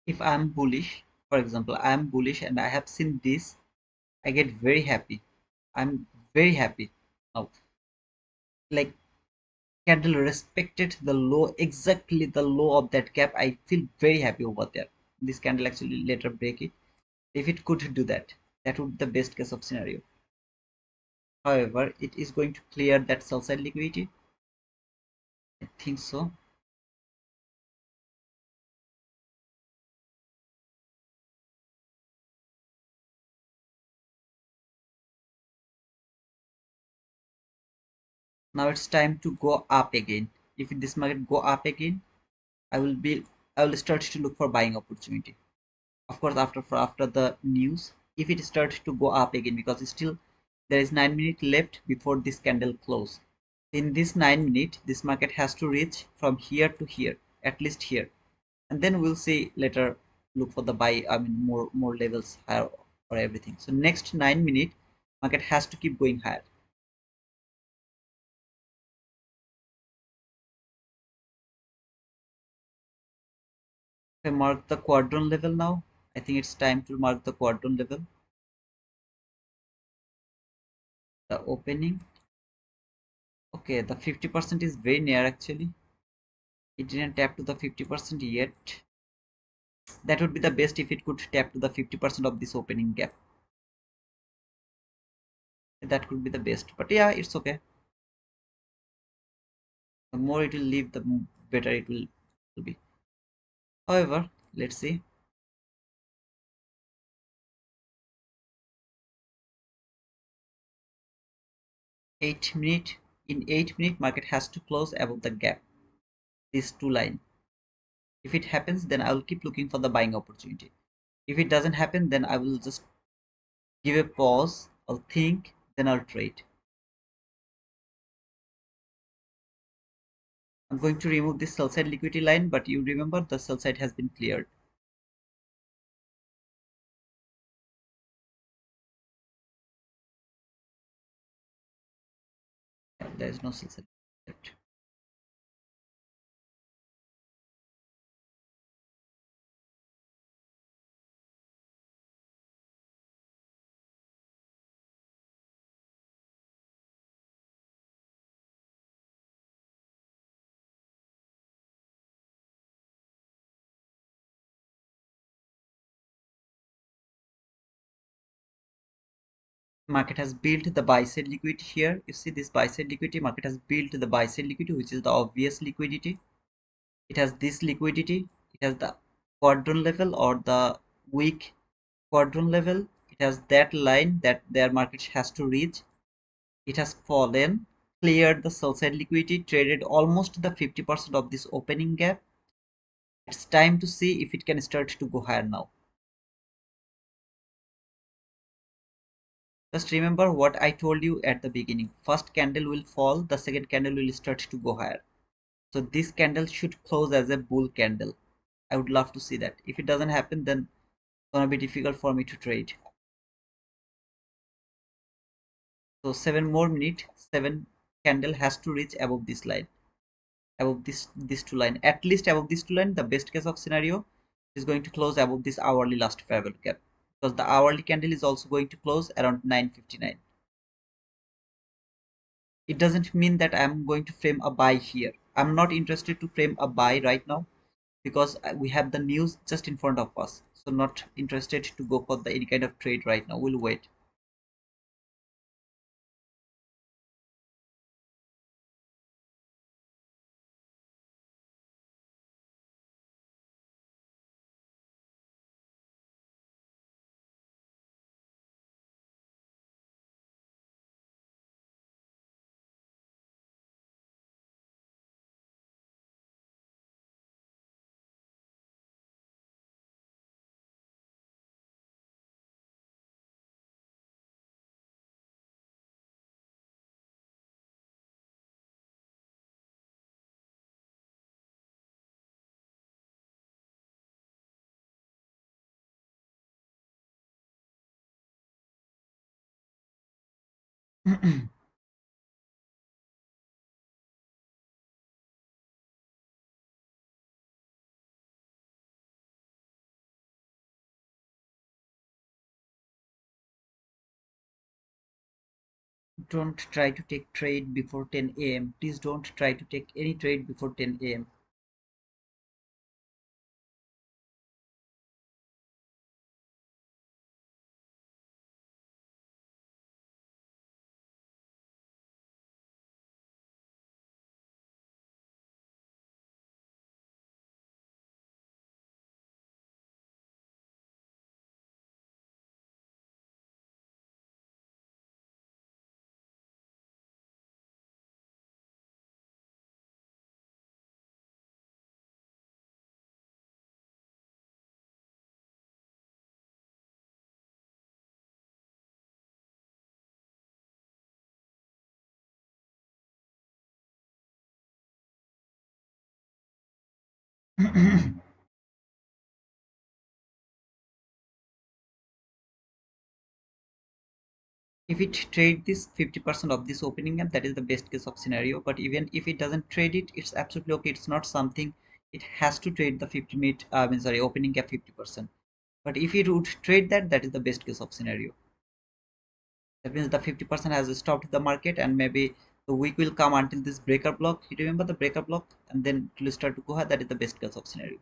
Speaker 2: If I'm bullish, for example, I'm bullish and I have seen this, I get very happy. I'm very happy now. Like candle respected the low, exactly the low of that gap. I feel very happy over there. This candle actually later break it. If it could do that, that would be the best case of scenario. However, it is going to clear that sell side liquidity. I think so. Now it's time to go up again. If this market go up again, I will be I will start to look for buying opportunity. Of course, after the news, if it starts to go up again, because still there is 9 minutes left before this candle close. In this 9 minutes, this market has to reach from here to here, at least here, and then we'll see later. Look for the buy. I mean, more levels higher or everything. So next 9 minutes, market has to keep going higher. If I mark the quadrant level now, I think it's time to mark the quadrant level. The opening. Okay, the 50% is very near actually. It didn't tap to the 50% yet. That would be the best if it could tap to the 50% of this opening gap. That could be the best. But yeah, it's okay. The more it will leave, the better it will be. However, let's see. 8 minute. In 8 minute, market has to close above the gap. These two line. If it happens, then I will keep looking for the buying opportunity. If it doesn't happen, then I will just give a pause. I'll think, then I'll trade. I'm going to remove this sell side liquidity line, but you remember the sell side has been cleared. Yeah, there is no sell side left. Market has built the buy side liquidity here. You see this buy side liquidity, market has built the buy side liquidity, which is the obvious liquidity. It has this liquidity. It has the quadrant level or the weak quadrant level. It has that line that their market has to reach. It has fallen, cleared the sell side liquidity, traded almost the 50% of this opening gap. It's time to see if it can start to go higher now. Just remember what I told you at the beginning. First candle will fall, the second candle will start to go higher. So this candle should close as a bull candle. I would love to see that. If it doesn't happen, then it's gonna be difficult for me to trade. So 7 more minutes, 7 candle has to reach above this line, above this two line, at least above this two line. The best case of scenario is going to close above this hourly last fair value gap, because the hourly candle is also going to close around 9:59. It doesn't mean that I'm going to frame a buy here. I'm not interested to frame a buy right now, because we have the news just in front of us, so not interested to go for the any kind of trade right now. We'll wait. Don't try to take trade before 10 a.m. Please don't try to take any trade before 10 a.m. If it trade this 50% of this opening gap, that is the best case of scenario. But even if it doesn't trade it, it's absolutely okay. It's not something it has to trade the 50 minute sorry, opening gap 50%. But if it would trade that, that is the best case of scenario. That means the 50% has stopped the market, and maybe the week will come until this breaker block. You remember the breaker block, and then it will start to go high. That is the best case of scenario.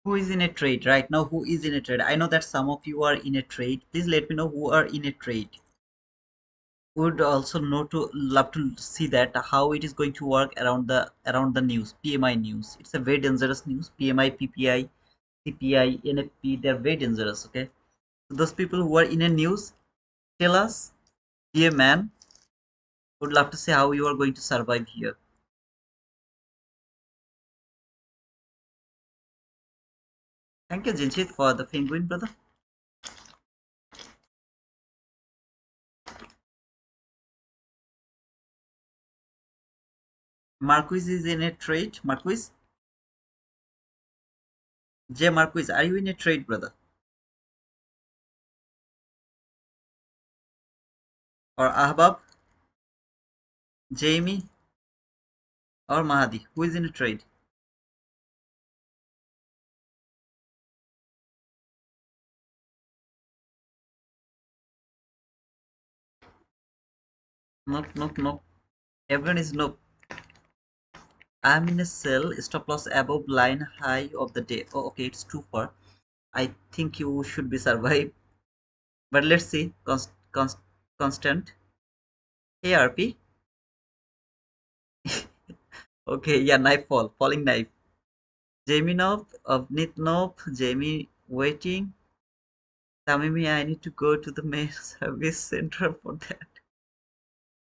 Speaker 2: Who is in a trade right now? Who is in a trade? I know that some of you are in a trade. Please let me know who are in a trade. Would also know to love to see that how it is going to work around the news, PMI news. It's a very dangerous news. PMI, PPI, CPI, NFP, they're very dangerous. Okay, so those people who are in a news, tell us, dear man, Would love to see how you are going to survive here. Thank you, Jinshit, for the penguin, brother. Marquis is in a trade. Marquis? J. Marquis, are you in a trade, brother? Or Ahbab? Jamie? Or Mahadi? Who is in a trade? Nope, nope, nope. Everyone is nope. I'm in a cell. Stop loss above line high of the day. Oh, okay, it's too far. I think you should be survived. But let's see. Constant. Hey, RP. Okay, yeah, knife fall. Falling knife. Jamie nope. Avnit nope. Jamie waiting. Tamimi, I need to go to the main service center for that.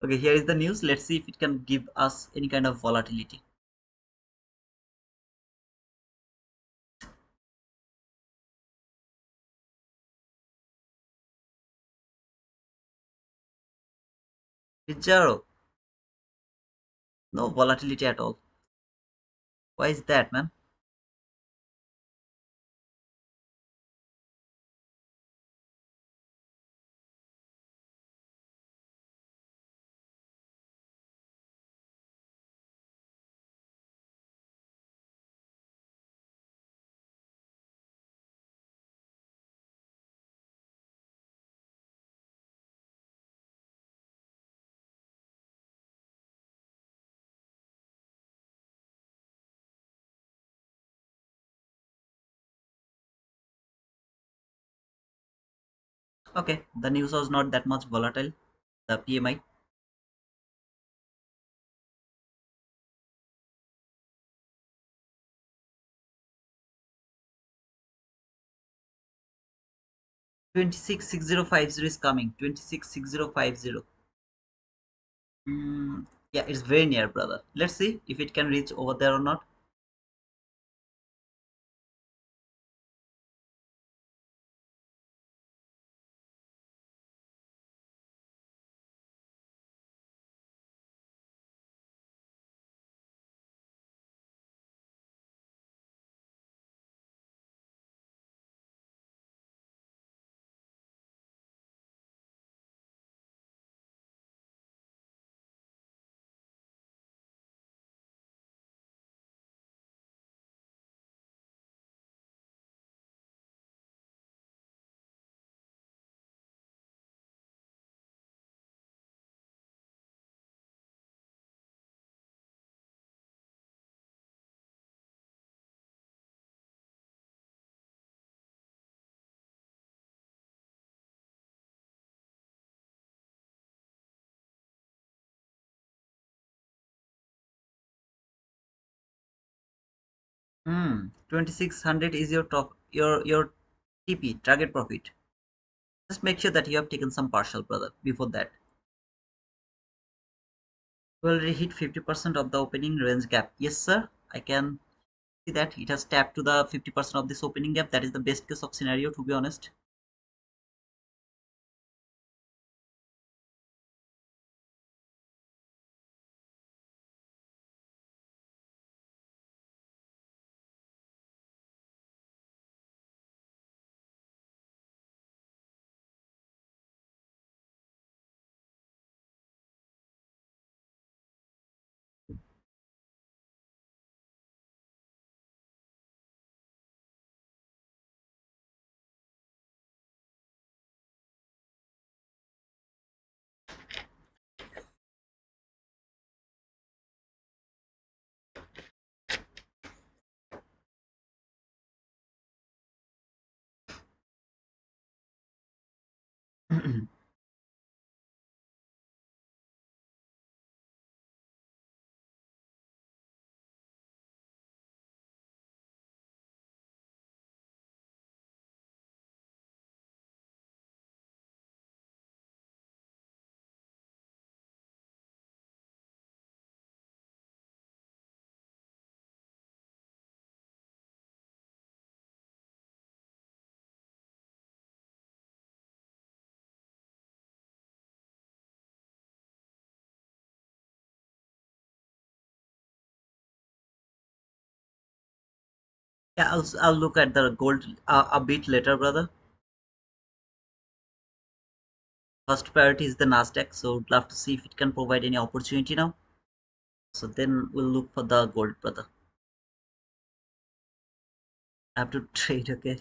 Speaker 2: Okay, here is the news. Let's see if it can give us any kind of volatility. Zero. No volatility at all. Why is that, man? Okay, the news was not that much volatile. The PMI. 266050 is coming. 266050. Yeah, it's very near, brother. Let's see if it can reach over there or not. Hmm. 2600 is your top your TP target profit. Just make sure that you have taken some partial, brother, before that. We already hit 50% of the opening range gap. Yes, sir. I can see that it has tapped to the 50% of this opening gap. That is the best case of scenario, to be honest. Yeah, I'll look at the gold a bit later, brother. First priority is the Nasdaq, so would love to see if it can provide any opportunity now. So then we'll look for the gold, brother. I have to trade, okay?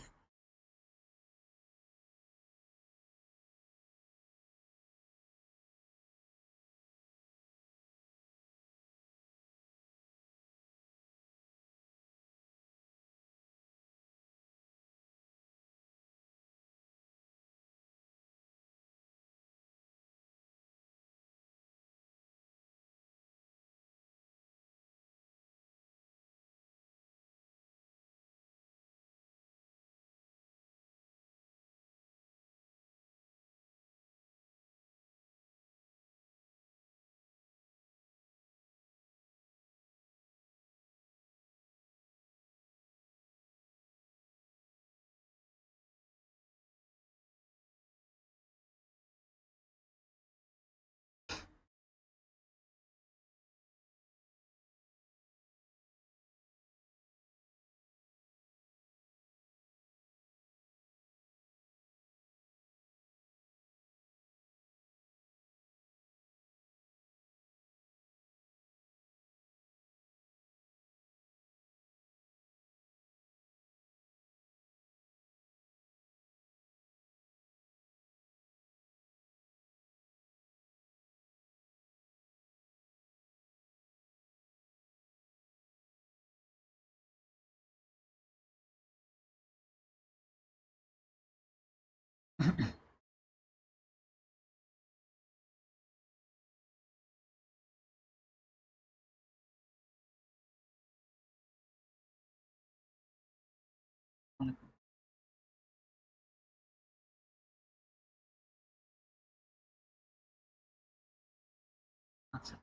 Speaker 2: আচ্ছা।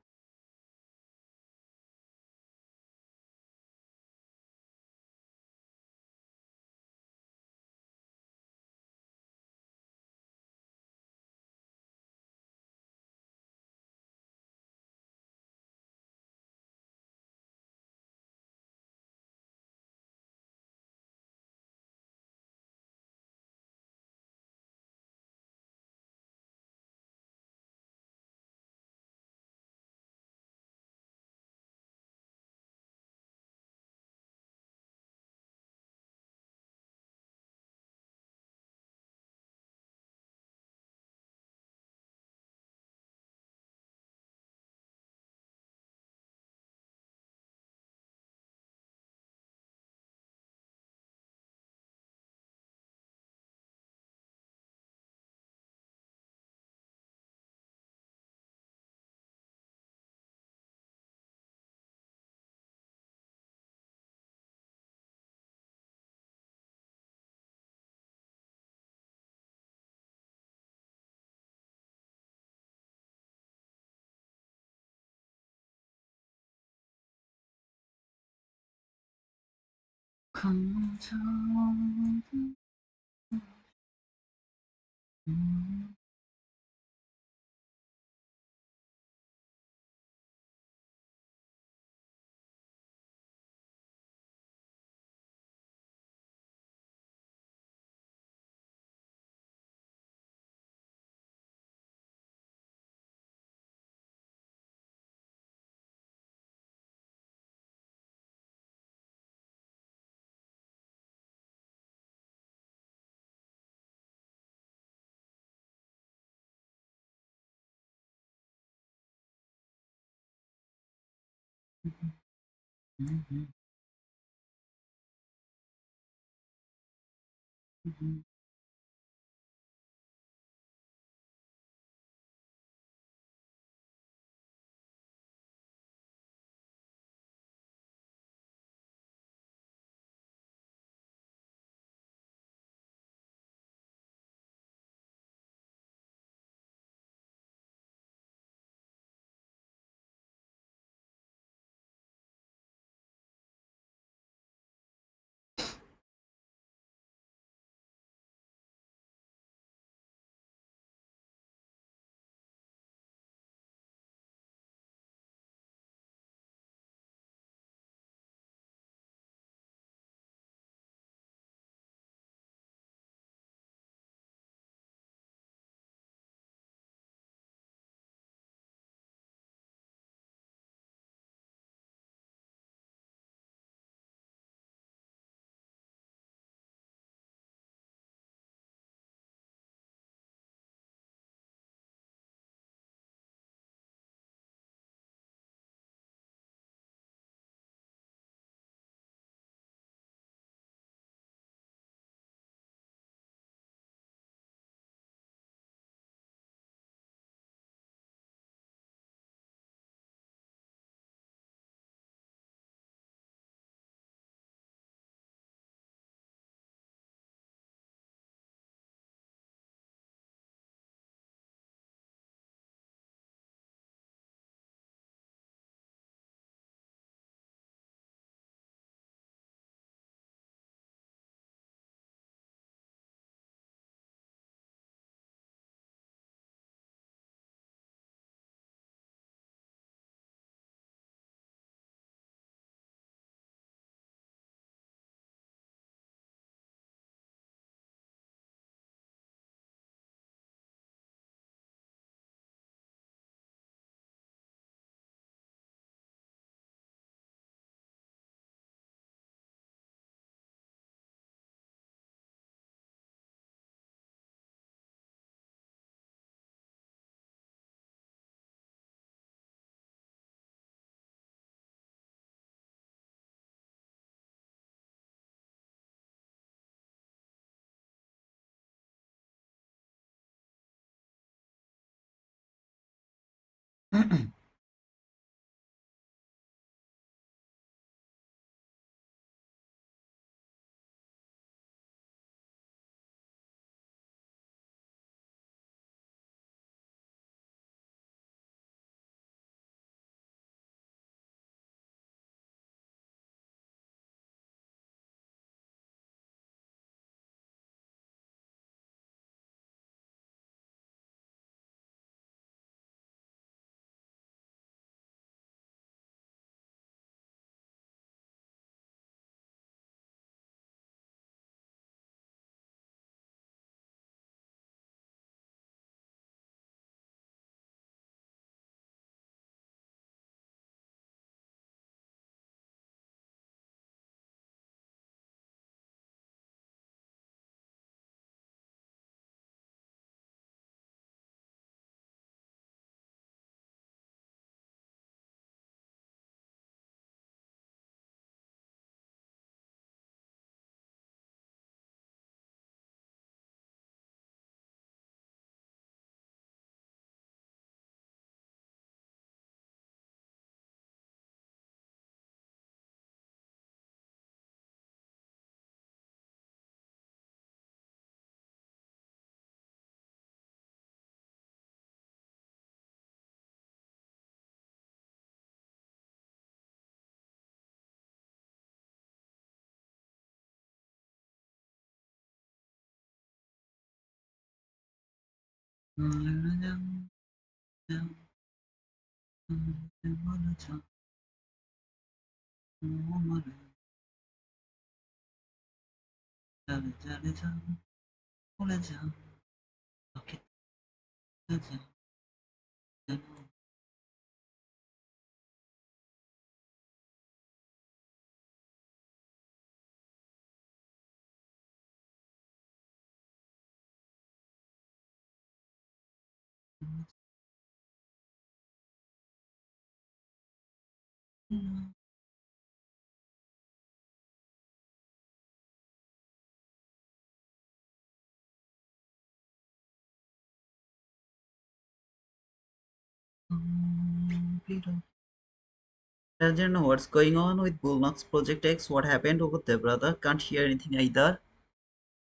Speaker 2: I don't know what's going on with Bullnox Project X. What happened over there, brother? Can't hear anything either.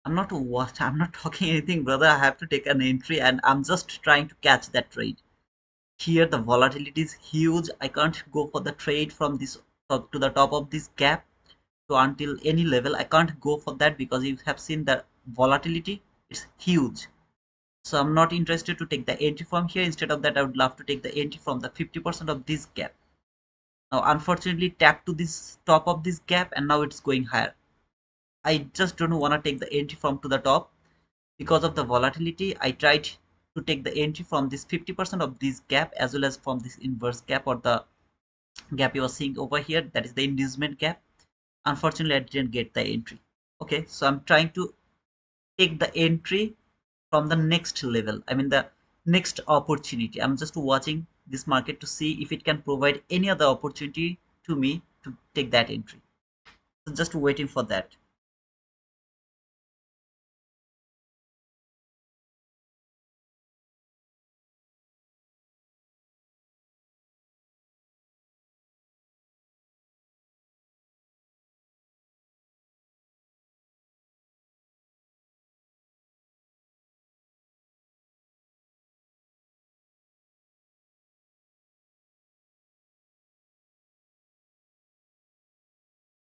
Speaker 2: I'm not what I'm not talking anything, brother. I have to take an entry and I'm just trying to catch that trade. Here the volatility is huge. I can't go for the trade from this top to the top of this gap to until any level. I can't go for that because you have seen the volatility. It's huge. So I'm not interested to take the entry from here. Instead of that, I would love to take the entry from the 50% of this gap. Now unfortunately tapped to this top of this gap and now it's going higher. I just don't want to take the entry from to the top because of the volatility. I tried to take the entry from this 50% of this gap as well as from this inverse gap or the gap you are seeing over here, that is the inducement gap. Unfortunately I didn't get the entry. Okay, so I'm trying to take the entry from the next level, I mean the next opportunity. I'm just watching this market to see if it can provide any other opportunity to me to take that entry. So just waiting for that.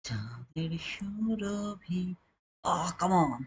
Speaker 2: চাঁদের সুরভি, oh come on.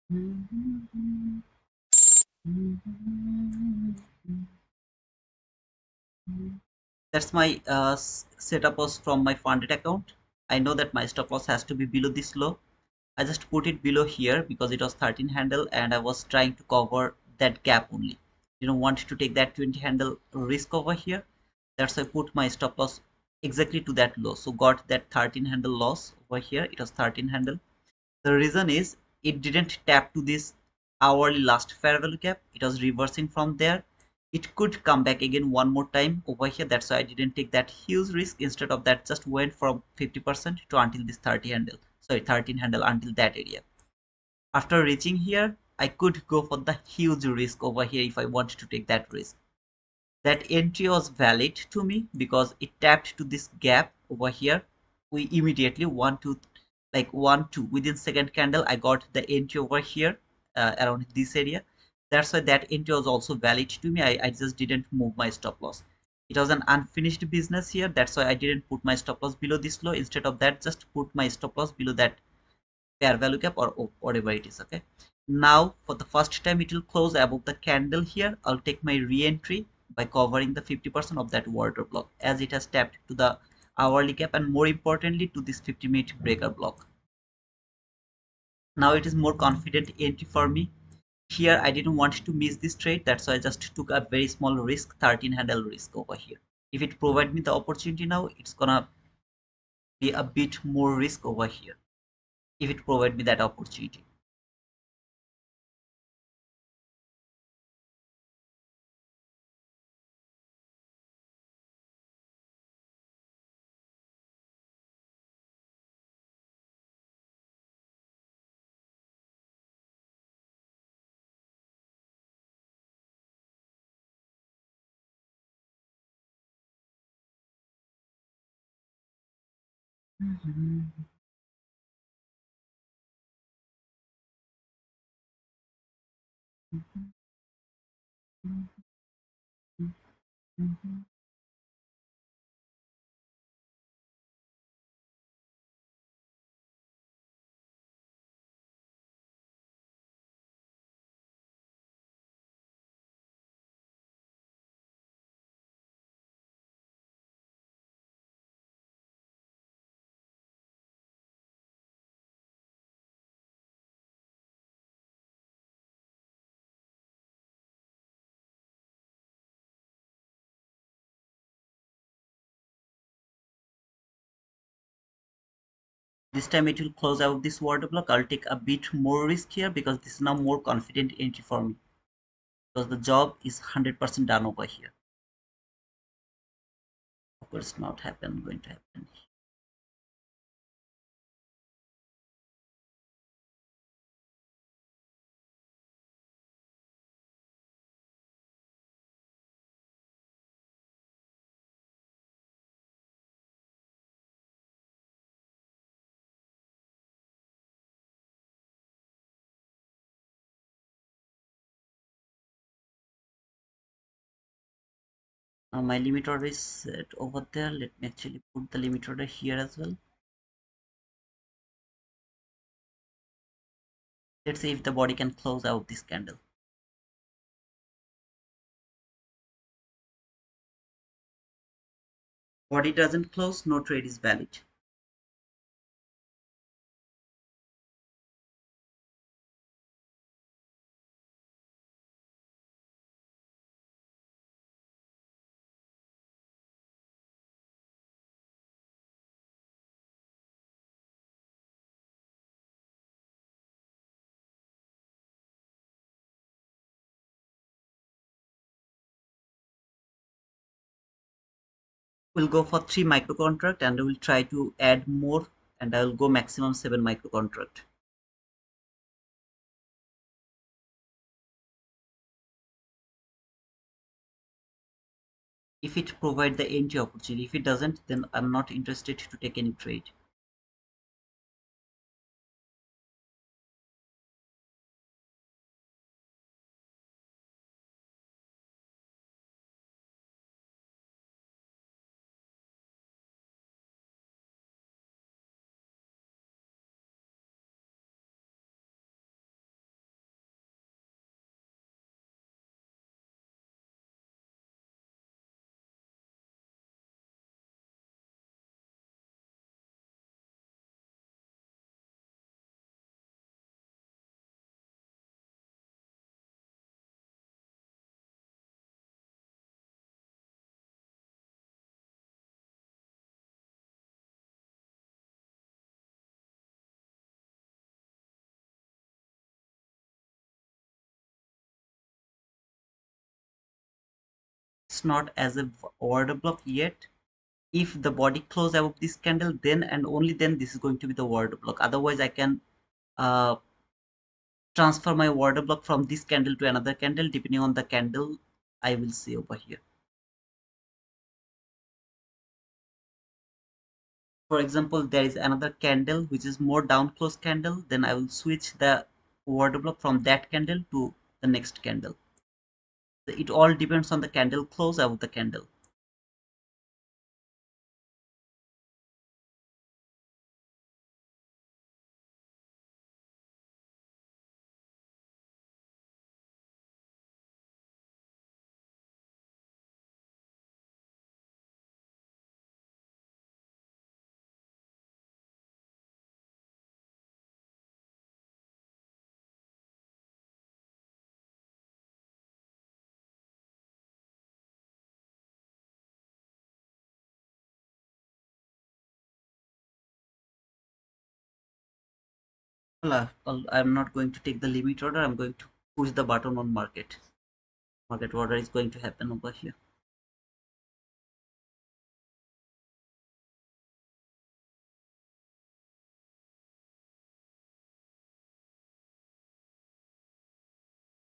Speaker 2: That's my setup was from my funded account. I know that my stop loss has to be below this low. I just put it below here because it was 13 handle and I was trying to cover that gap only. Didn't want to take that 20 handle risk over here. That's why I put my stop loss exactly to that low. So got that 13 handle loss over here. It was 13 handle. The reason is it didn't tap to this hourly last fair value gap. It was reversing from there. It could come back again one more time over here. That's why I didn't take that huge risk. Instead of that, just went from 50% to until this 30 handle. Sorry, 13 handle until that area. After reaching here, I could go for the huge risk over here if I wanted to take that risk. That entry was valid to me because it tapped to this gap over here. We immediately want to like 1 2 within second candle I got the entry over here around this area. That's why that entry was also valid to me. I just didn't move my stop loss. It was an unfinished business here. That's why I didn't put my stop loss below this low. Instead of that, just put my stop loss below that fair value gap or whatever it is. Okay, now for the first time it will close above the candle here. I'll take my re-entry by covering the 50% of that water block as it has tapped to the hourly gap and more importantly to this 50-minute breaker block. Now it is more confident entry for me. Here I didn't want to miss this trade. That's why I just took a very small risk, 13 handle risk over here. If it provide me the opportunity now, it's gonna be a bit more risk over here if it provide me that opportunity. This time it will close out this water block. I'll take a bit more risk here because this is now more confident entry for me because the job is 100% done over here. Of course, not happen, going to happen. Now my limit order is set over there. Let me actually put the limit order here as well. Let's see if the body can close out this candle. Body doesn't close, no trade is valid. We'll go for 3 micro contract and we'll try to add more and I will go maximum 7 micro contract. If it provide the entry opportunity, if it doesn't, then I'm not interested to take any trade. it's not as a order block yet. If the body close above this candle, then and only then this is going to be the order block. Otherwise I can uh, transfer my order block from this candle to another candle depending on the candle I will see over here. For example, there is another candle which is more down close candle, then I will switch the order block from that candle to the next candle. It all depends on the candle close above the candle. Well, I'm not going to take the limit order, I'm going to push the button on market. Market order is going to happen over here.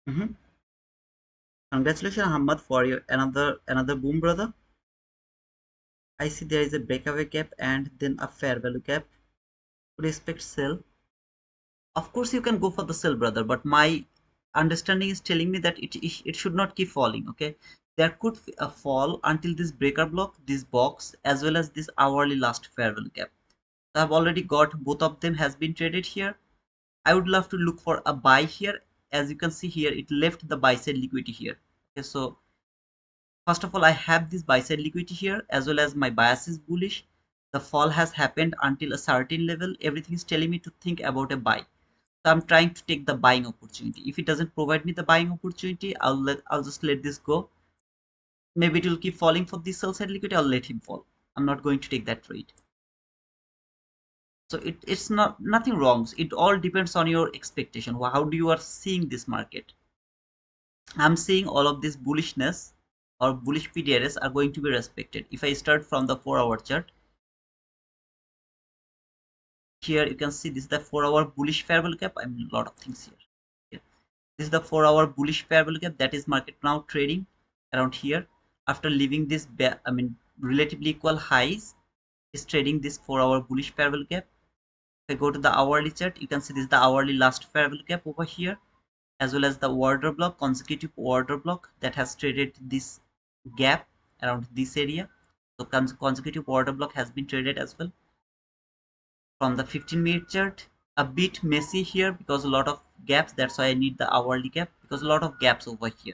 Speaker 2: Mhm. Congratulations, Ahmad, for your another boom, brother. I see there is a breakaway gap and then a fair value gap. Would you expect sell? Of course, you can go for the sell, brother, but my understanding is telling me that it should not keep falling. Okay, there could be a fall until this breaker block, this box, as well as this hourly last fair value gap. So I've already got both of them has been traded here. I would love to look for a buy here. As you can see here, it left the buy side liquidity here. Okay, so first of all, I have this buy side liquidity here as well as my bias is bullish. The fall has happened until a certain level. Everything is telling me to think about a buy. So I'm trying to take the buying opportunity. If it doesn't provide me the buying opportunity, I'll just let this go. Maybe it will keep falling for this sell side liquidity. I'll let him fall. I'm not going to take that trade. So it's not nothing wrong. It all depends on your expectation. How do you are seeing this market? I'm seeing all of this bullishness or bullish PDRS are going to be respected. If I start from the 4-hour chart, here you can see this is the 4-hour bullish fair value gap. I mean a lot of things here. Yeah. This is the 4-hour bullish fair value gap, that is market now trading around here after leaving this I mean relatively equal highs is trading this 4-hour bullish fair value gap. If I go to the hourly chart, you can see this is the hourly last fair value gap over here, as well as the order block, consecutive order block that has traded this gap around this area. So consecutive order block has been traded as well. From the 15-minute chart, a bit messy here because a lot of gaps, that's why I need the hourly gap because a lot of gaps over here.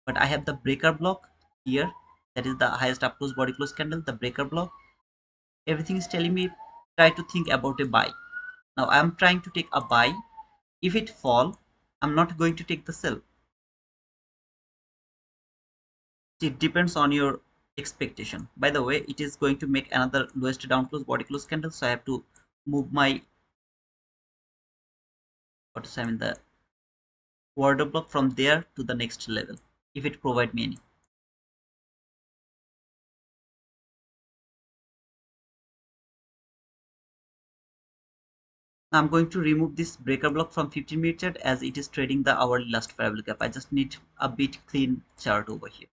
Speaker 2: But I have the breaker block here, that is the highest up close body close candle, the breaker block. Everything is telling me try to think about a buy. Now I'm trying to take a buy. If it fall, I'm not going to take the sell. It depends on your expectation. By the way, it is going to make another lowest down close body close candle, so I have to move my what to say, I mean the order block from there to the next level if it provide me any. Now I'm going to remove this breaker block from 15-minute chart as it is trading the hourly last parabolic gap. I just need a bit clean chart over here.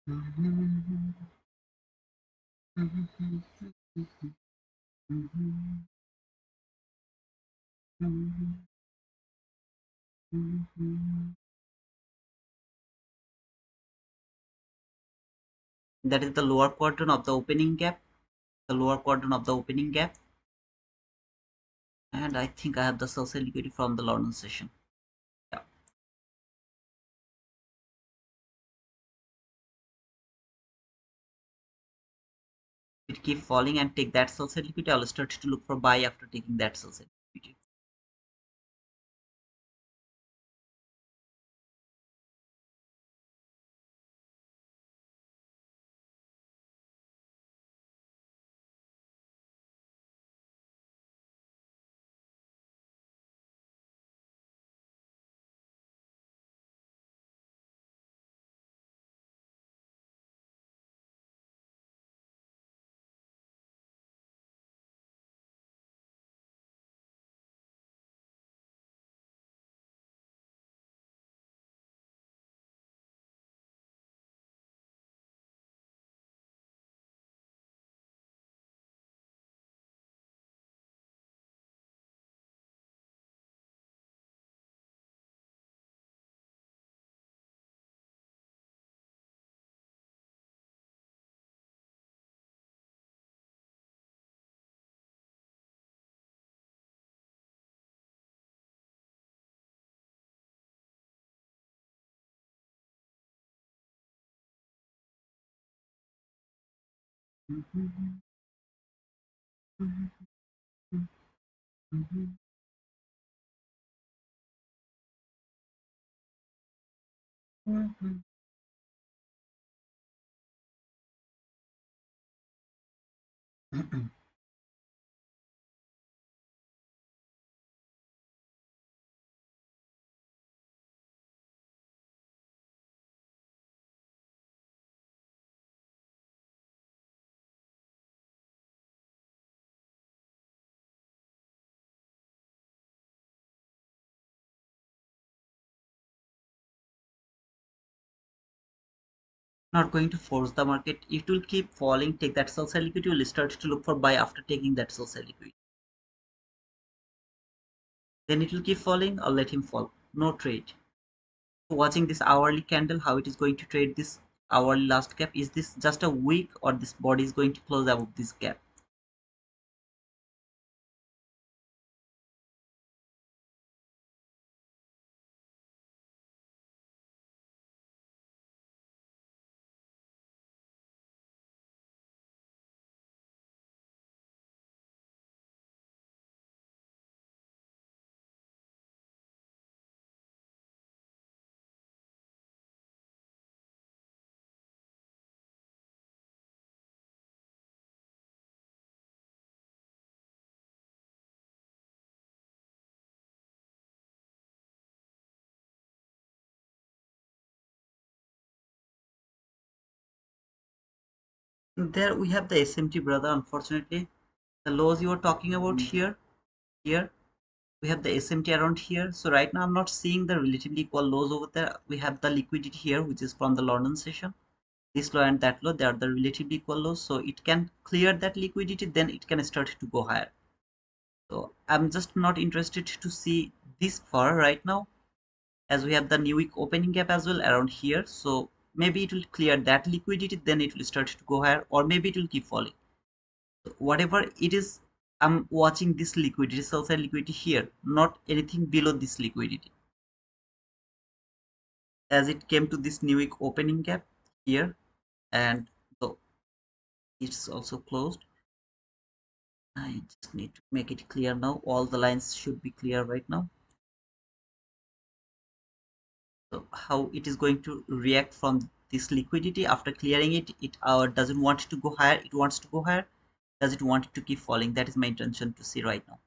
Speaker 2: That is the lower quadrant of the opening gap, the lower quadrant of the opening gap, and I think I have the sell side liquidity from the London session. Yeah. it keep falling and take that sell side liquidity, I'll start to look for buy after taking that sell side liquidity. Not going to force the market. It will keep falling, take that sell side liquidity, will start to look for buy after taking that sell side liquidity. Then it will keep falling, or let him fall. No trade. Watching this hourly candle, how it is going to trade this hourly last gap. Is this just a wick, or this body is going to close above this gap? There we have the SMT, brother. Unfortunately, the lows you are talking about here we have the SMT around here. So right now I'm not seeing the relatively equal lows over there. We have the liquidity here, which is from the London session. This low and that low, they are the relatively equal lows. So it can clear that liquidity, then it can start to go higher. So I'm just not interested to see this far right now, as we have the new week opening gap as well around here. So maybe it will clear that liquidity, then it will start to go higher, or maybe it will keep falling. So whatever it is, I'm watching this liquidity, sell side liquidity here, not anything below this liquidity. As it came to this new week opening gap here, and so it's also closed. I just need to make it clear now. All the lines should be clear right now. So how it is going to react from this liquidity after clearing it? It doesn't want to go higher. It wants to go higher. Does it want it to keep falling? That is my intention to see right now.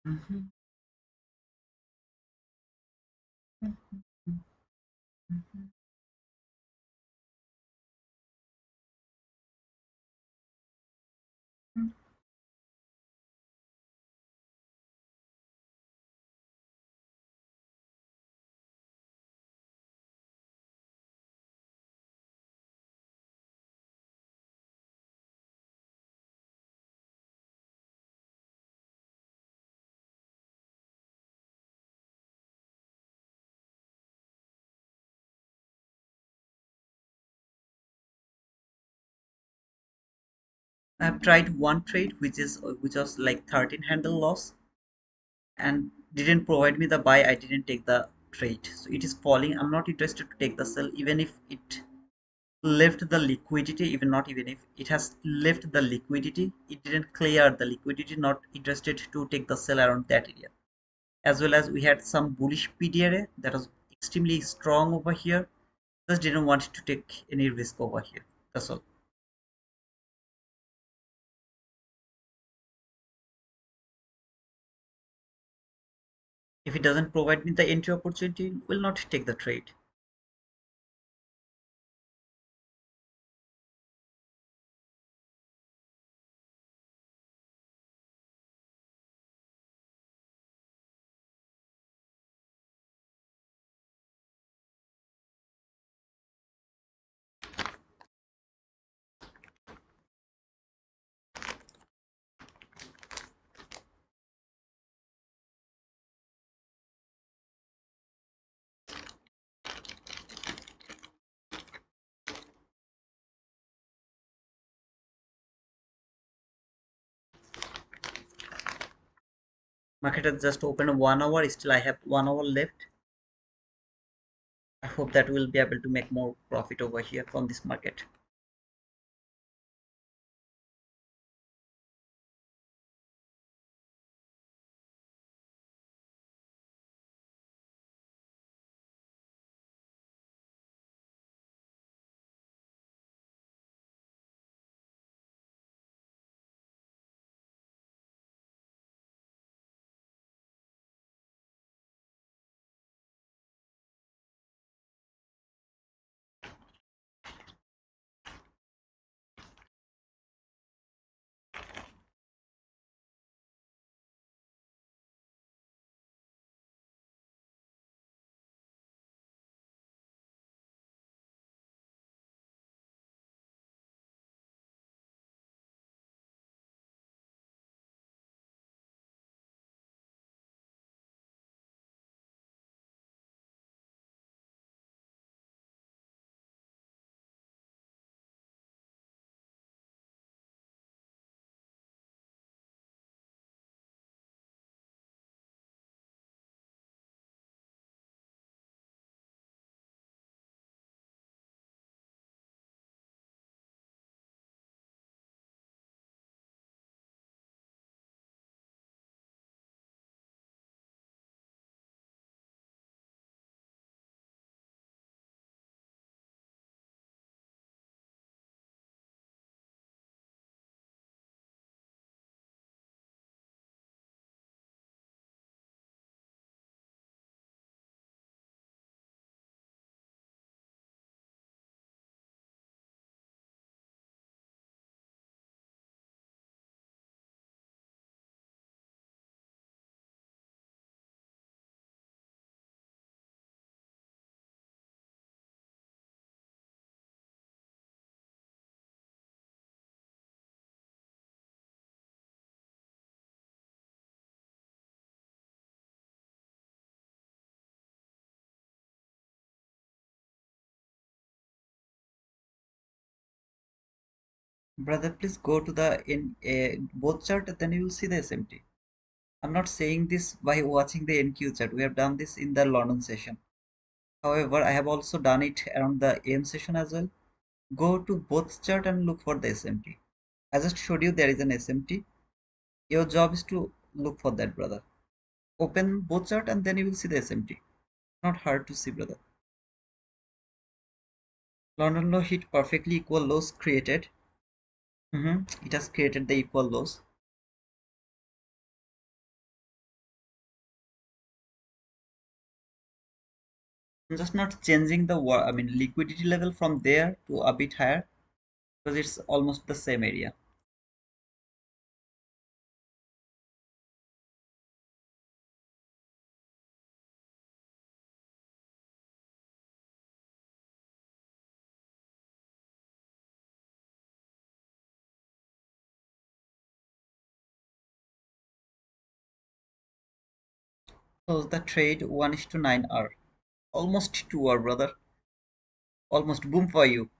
Speaker 2: Mhm. I've tried one trade which was like 13 handle loss and didn't provide me the buy. I didn't take the trade, so it is falling. I'm not interested to take the sell even if it left the liquidity, even not even if it has left the liquidity, it didn't clear the liquidity. Not interested to take the sell around that area. As well as we had some bullish PDRA that was extremely strong over here. Just didn't want to take any risk over here. That's all. If it doesn't provide me the entry opportunity, will not take the trade. Market has just opened 1 hour. Still, I have 1 hour left. I hope that we'll be able to make more profit over here from this market.
Speaker 1: Brother, please go to the in both chart, then you will see the SMT. I'm not saying this by watching the NQ chart. We have done this in the London session. However, I have also done it around the AM session as well. Go to both chart and look for the SMT. I just showed you there is an SMT. Your job is to look for that, brother. Open both chart and then you will see the SMT. Not hard to see, brother. London law hit perfectly equal lows created. It has created the equal lows. I'm just not changing the liquidity level from there to a bit higher because it's almost the same area. So the trade 1:9 hour, almost 2 hour, brother. Almost boom for you.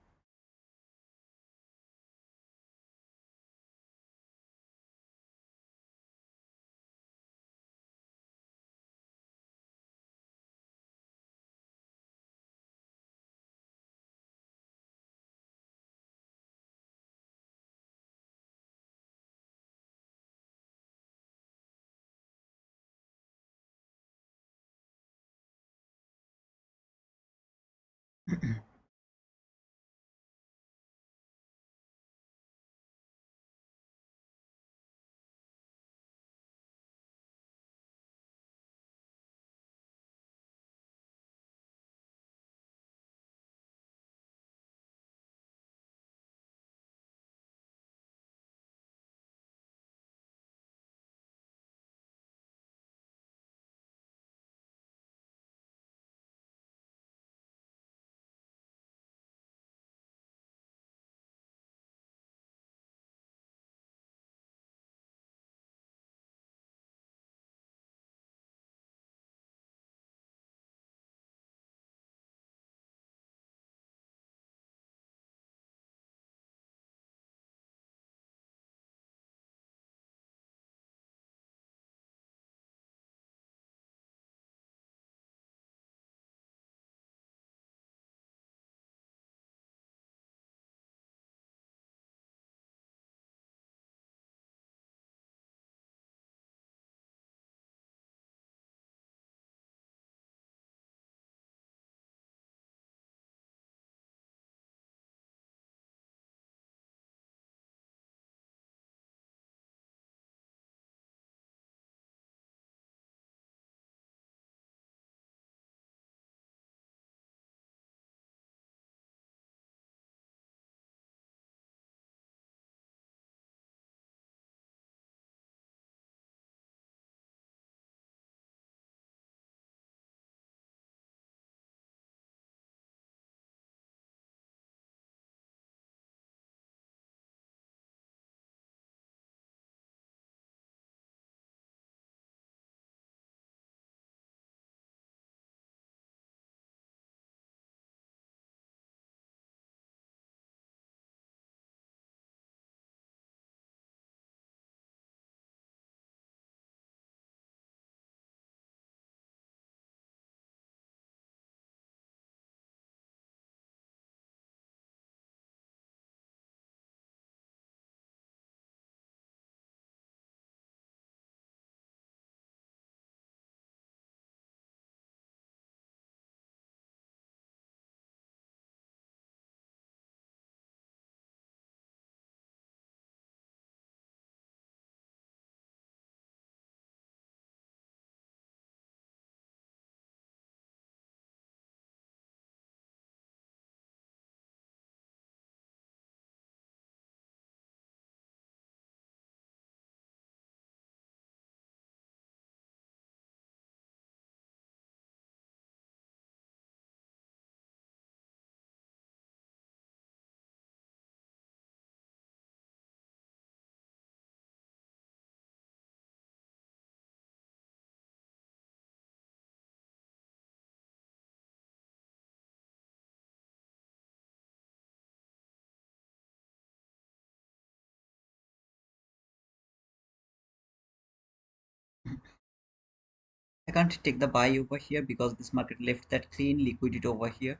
Speaker 2: I can't take the buy over here because this market left that clean liquidity over here.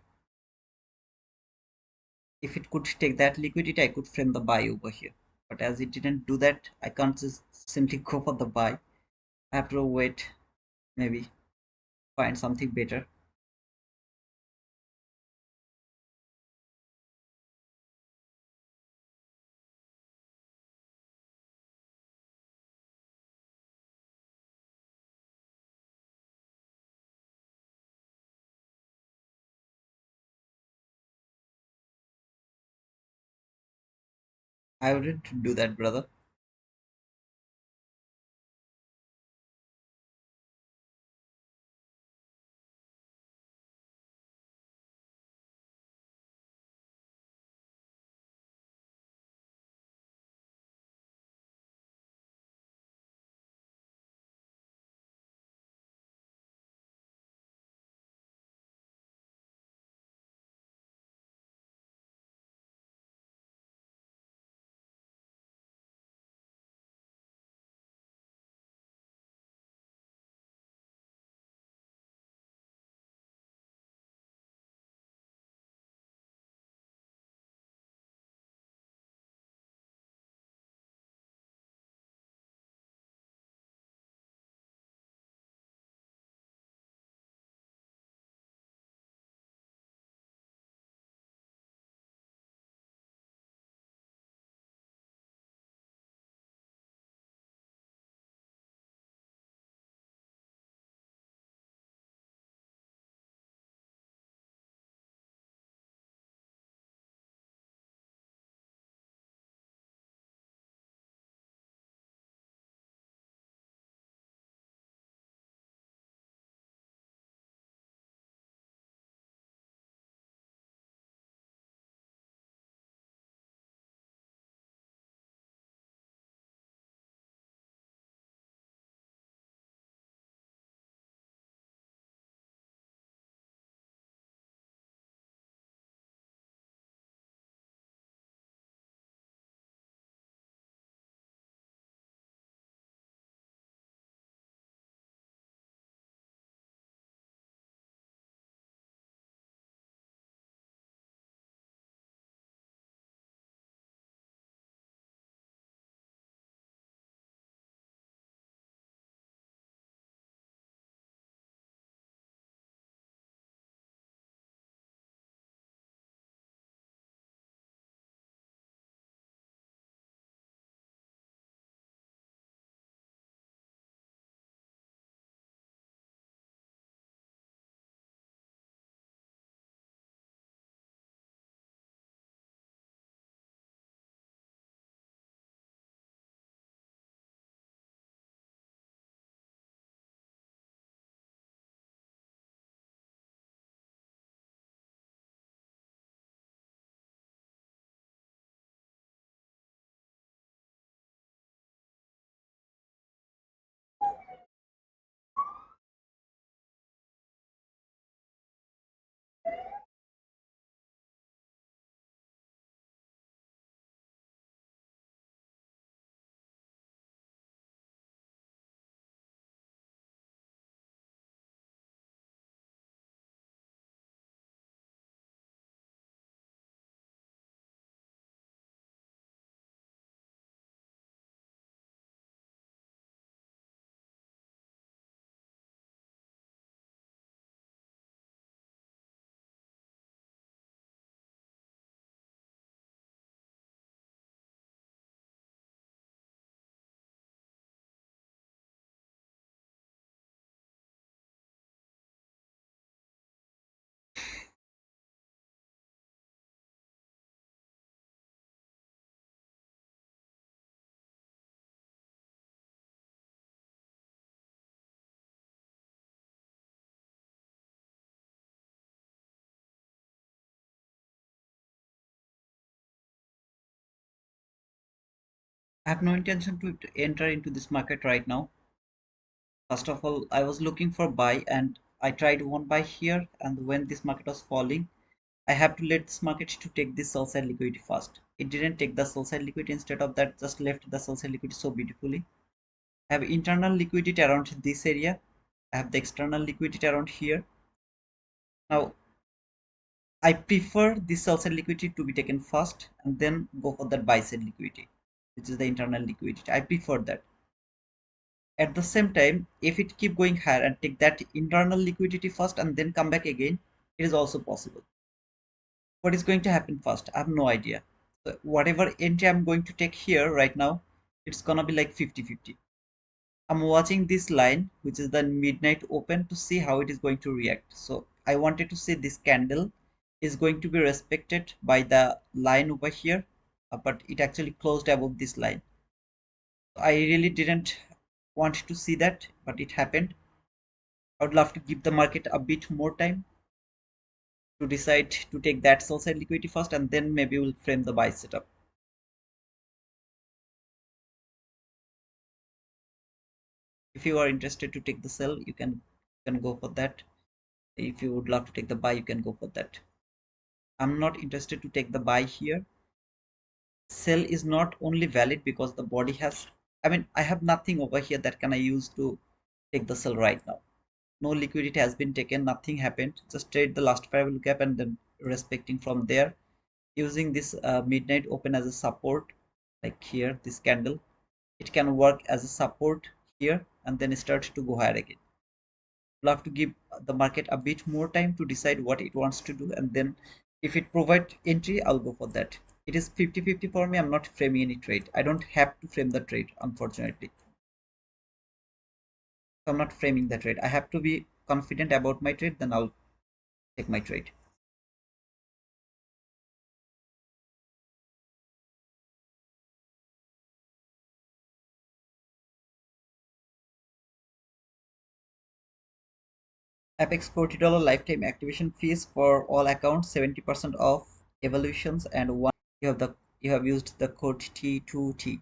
Speaker 2: If it could take that liquidity, I could frame the buy over here. But as it didn't do that, I can't just simply go for the buy. I have to wait, maybe find something better. I wouldn't do that, brother.
Speaker 1: I have no intention to enter into this market right now. First of all, I was looking for buy and I tried one buy here, and when this market was falling, I have to let this market to take this sell side liquidity first. It didn't take the sell side liquidity, instead of that just left the sell side liquidity so beautifully. I have internal liquidity around this area. I have the external liquidity around here. Now I prefer this sell side liquidity to be taken first and then go for that buy side liquidity, which is the internal liquidity. I prefer that. At the same time, if it keep going higher and take that internal liquidity first and then come back again, it is also possible. What is going to happen first? I have no idea. So whatever entry I'm going to take here right now, it's gonna be like 50-50. I'm watching this line, which is the midnight open, to see how it is going to react. So I wanted to see this candle is going to be respected by the line over here, but it actually closed above this line. I really didn't want to see that, but it happened. I would love to give the market a bit more time to decide to take that sell side liquidity first, and then maybe we'll frame the buy setup. If you are interested to take the sell, you can go for that. If you would love to take the buy, you can go for that. I'm not interested to take the buy here. Sell is not only valid because the body has, I mean, I have nothing over here that can I use to take the sell right now. No liquidity has been taken, nothing happened. Just trade the last variable gap and then respecting from there, using this midnight open as a support, like here this candle, it can work as a support here and then start to go higher again. We'll have to give the market a bit more time to decide what it wants to do, and then if it provides entry, I'll go for that. It is 50-50 for me. I'm not framing any trade. I don't have to frame the trade, unfortunately. So I'm not framing the trade. I have to be confident about my trade, then I'll take my trade. Apex $40 lifetime activation fees for all accounts, 70% off evaluations, and one you have used the code T2T.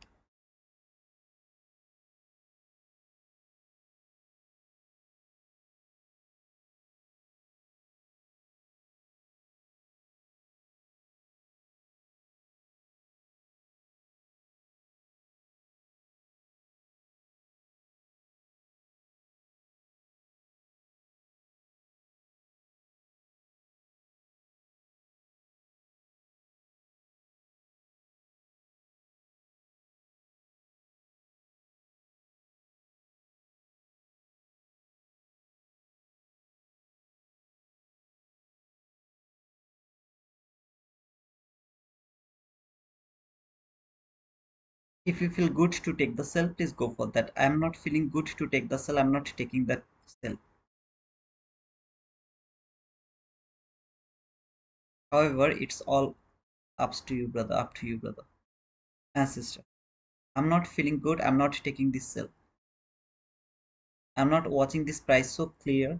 Speaker 1: If you feel good to take the sell, please go for that. I'm not feeling good to take the sell. I'm not taking that sell. However, it's all up to you, brother. Up to you, brother and sister. I'm not feeling good. I'm not taking this sell. I'm not watching this price so clear.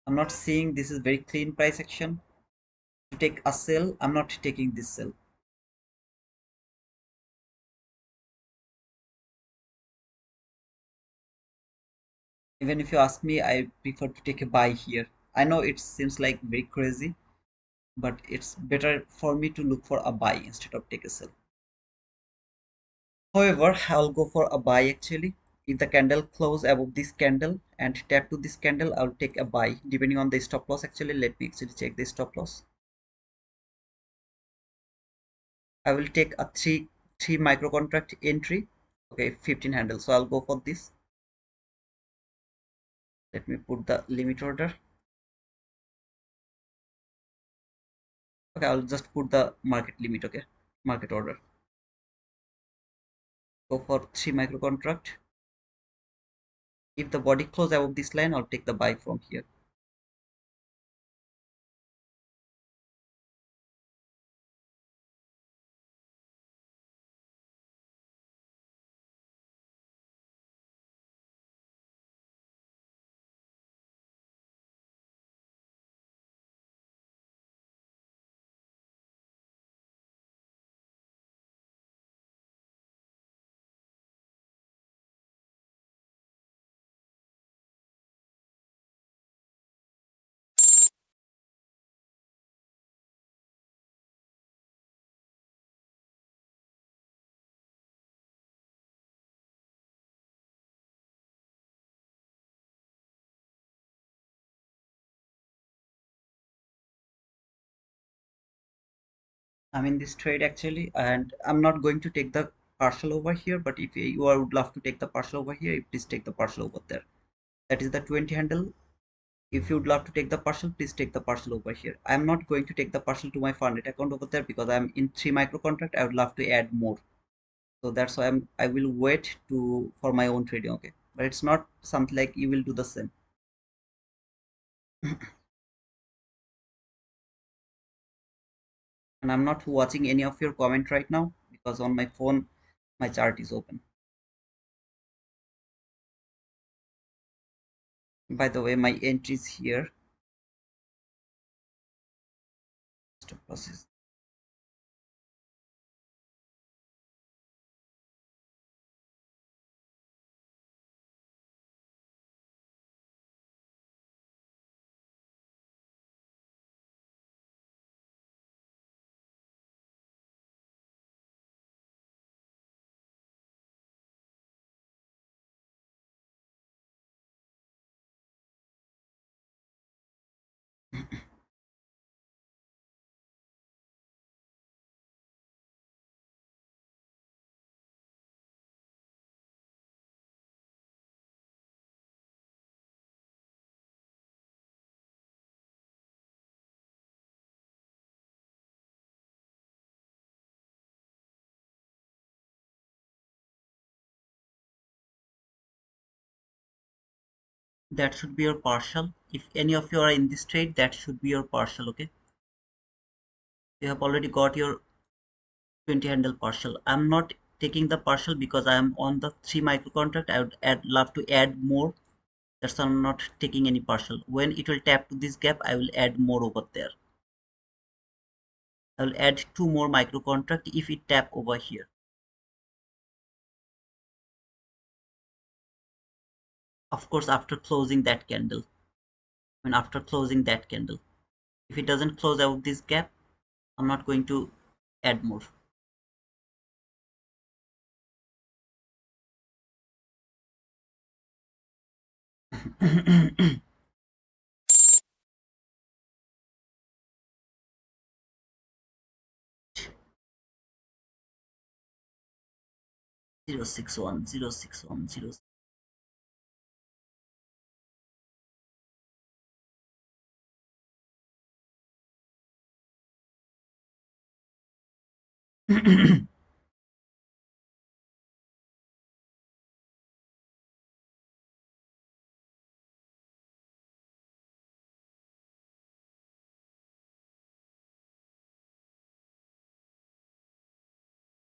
Speaker 1: I'm not seeing this is very clean price action. To take a sell, I'm not taking this sell. Even if you ask me, I prefer to take a buy here. I know it seems like very crazy, but it's better for me to look for a buy instead of take a sell. However, I'll go for a buy actually. If the candle close above this candle and tap to this candle, I'll take a buy depending on the stop loss. Actually, let me actually check the stop loss. I will take a three micro contract entry. Okay, 15 handle. So I'll go for this. Let me put the limit order. Okay, I'll just put the market limit. Okay, market order. Go for 3 micro contract. If the body close above this line, I'll take the buy from here.
Speaker 2: I'm in this trade actually, and I'm not going to take the partial over here, but if you would love to take the partial over here, please take the partial over there. That is the 20 handle. If you would love to take the partial, please take the partial over here. I'm not going to take the partial to my funded account over there because I'm in 3 micro contract. I would love to add more. So that's why I will wait to for my own trading, okay? But it's not something like you will do the same. And I'm not watching any of your comment right now because on my phone my chart is open. By the way, my entries here. Stop process. That should be your partial. If any of you are in this trade, that should be your partial, okay? You have already got your 20 handle partial. I'm not taking the partial because I am on the 3 micro contract. I would love to add more. That's why I'm not taking any partial. When it will tap to this gap, I will add more over there. I will add 2 more micro contract if it tap over here. Of course, after closing that candle. After closing that candle. If it doesn't close out this gap, I'm not going to add more. 061, 061, 0.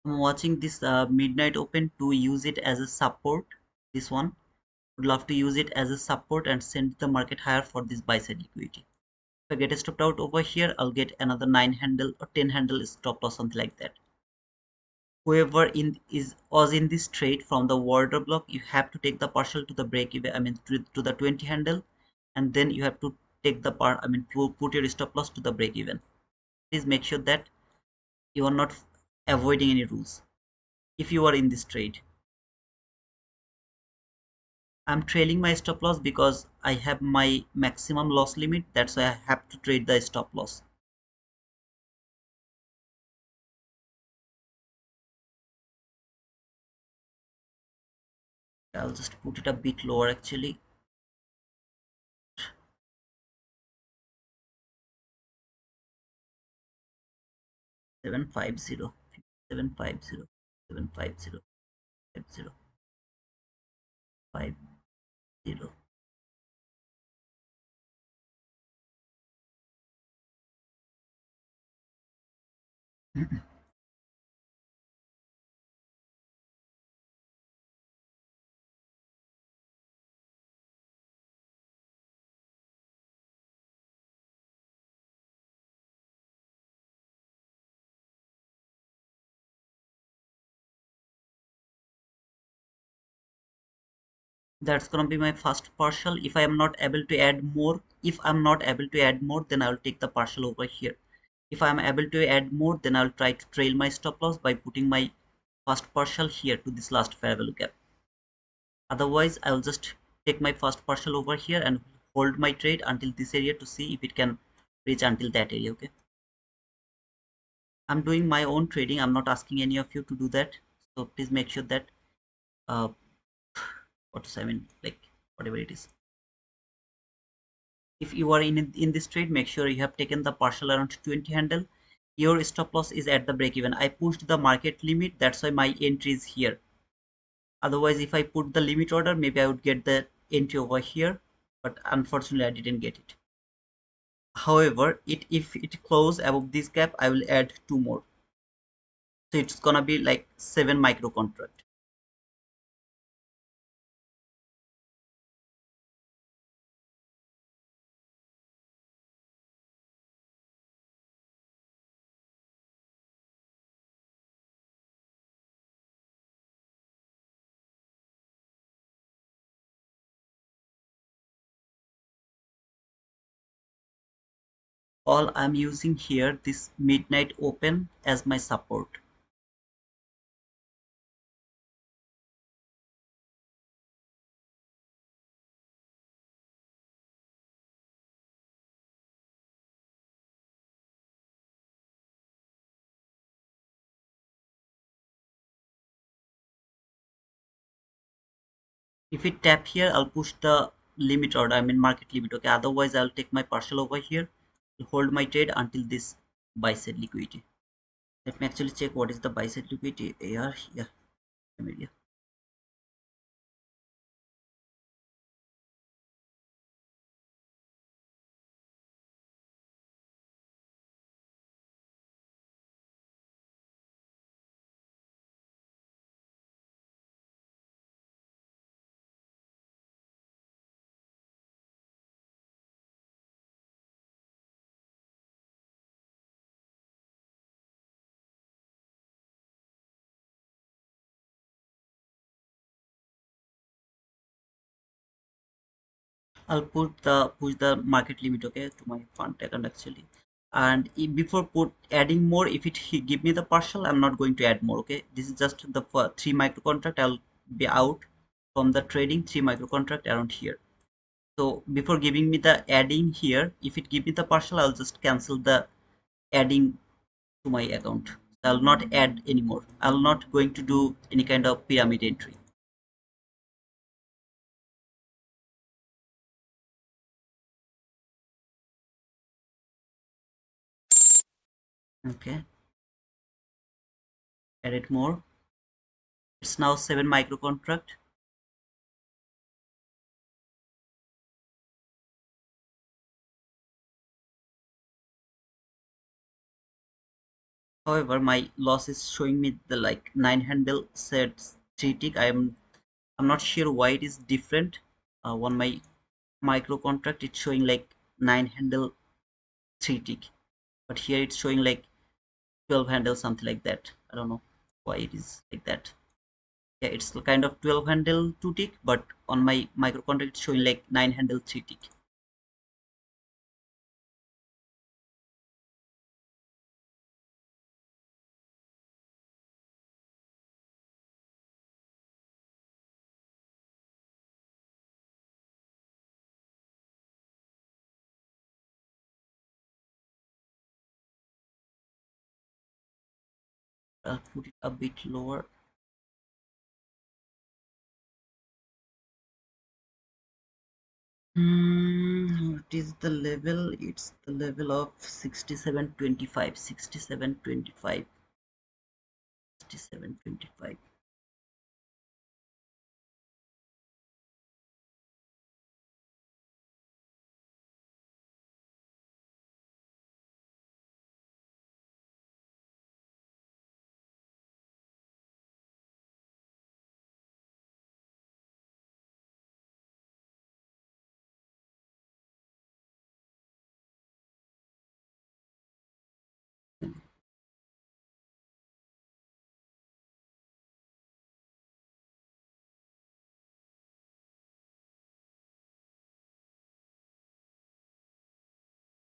Speaker 2: I'm watching this midnight open to use it as a support. This one would love to use it as a support and send the market higher for this buy side liquidity. If I get stopped out over here, I'll get another 9 handle or 10 handle stop loss, something like that. Whoever was in this trade from the order block, you have to take the partial to the break even. To the 20 handle, and then you have to take the part. Put your stop loss to the break even. Please make sure that you are not avoiding any rules if you are in this trade. I'm trailing my stop loss because I have my maximum loss limit. That's why I have to trade the stop loss. I'll just put it a bit lower actually. 750, 750, 750, 50, 50. That's gonna be my first partial. If I am not able to add more, then I'll take the partial over here. If I am able to add more, then I'll try to trail my stop loss by putting my first partial here to this last fair value gap. Otherwise, I'll just take my first partial over here and hold my trade until this area to see if it can reach until that area, okay? I'm doing my own trading. I'm not asking any of you to do that. So please make sure that uh what to say, I mean, like, whatever it is. If you are in this trade, make sure you have taken the partial around 20 handle. Your stop loss is at the break even. I pushed the market limit, that's why my entry is here. Otherwise, if I put the limit order, maybe I would get the entry over here, but unfortunately I didn't get it. However, if it close above this gap, I will add two more. So it's gonna be like 7 micro contract. All I'm using here this midnight open as my support. If it tap here, I'll push the limit order, I mean market limit. Okay, otherwise I'll take my partial over here, hold my trade until this buy side liquidity. Let me actually check what is the buy side liquidity. AR, yeah, area. I'll push the market limit, okay, to my fund account actually. And before put adding more, if it give me the partial, I'm not going to add more. Okay, this is just the 3 micro contract. I'll be out from the trading 3 micro contract around here. So before giving me the adding here, if it give me the partial, I'll just cancel the adding to my account. I'll not add anymore. I'll not going to do any kind of pyramid entry. Okay, add more. It's now 7 micro contract. However, my loss is showing me the like 9 handle sets 3 tick. I'm not sure why it is different. On my micro contract, it's showing like 9 handle 3 tick, but here it's showing like 12 handle something like that. I don't know why it is like that. Yeah, it's kind of 12 handle 2 tick, but on my micro contract it's showing like 9 handle 3 tick. 'll put it a bit lower. What is the level? It's the level of 67.25, 67.25, 67.25.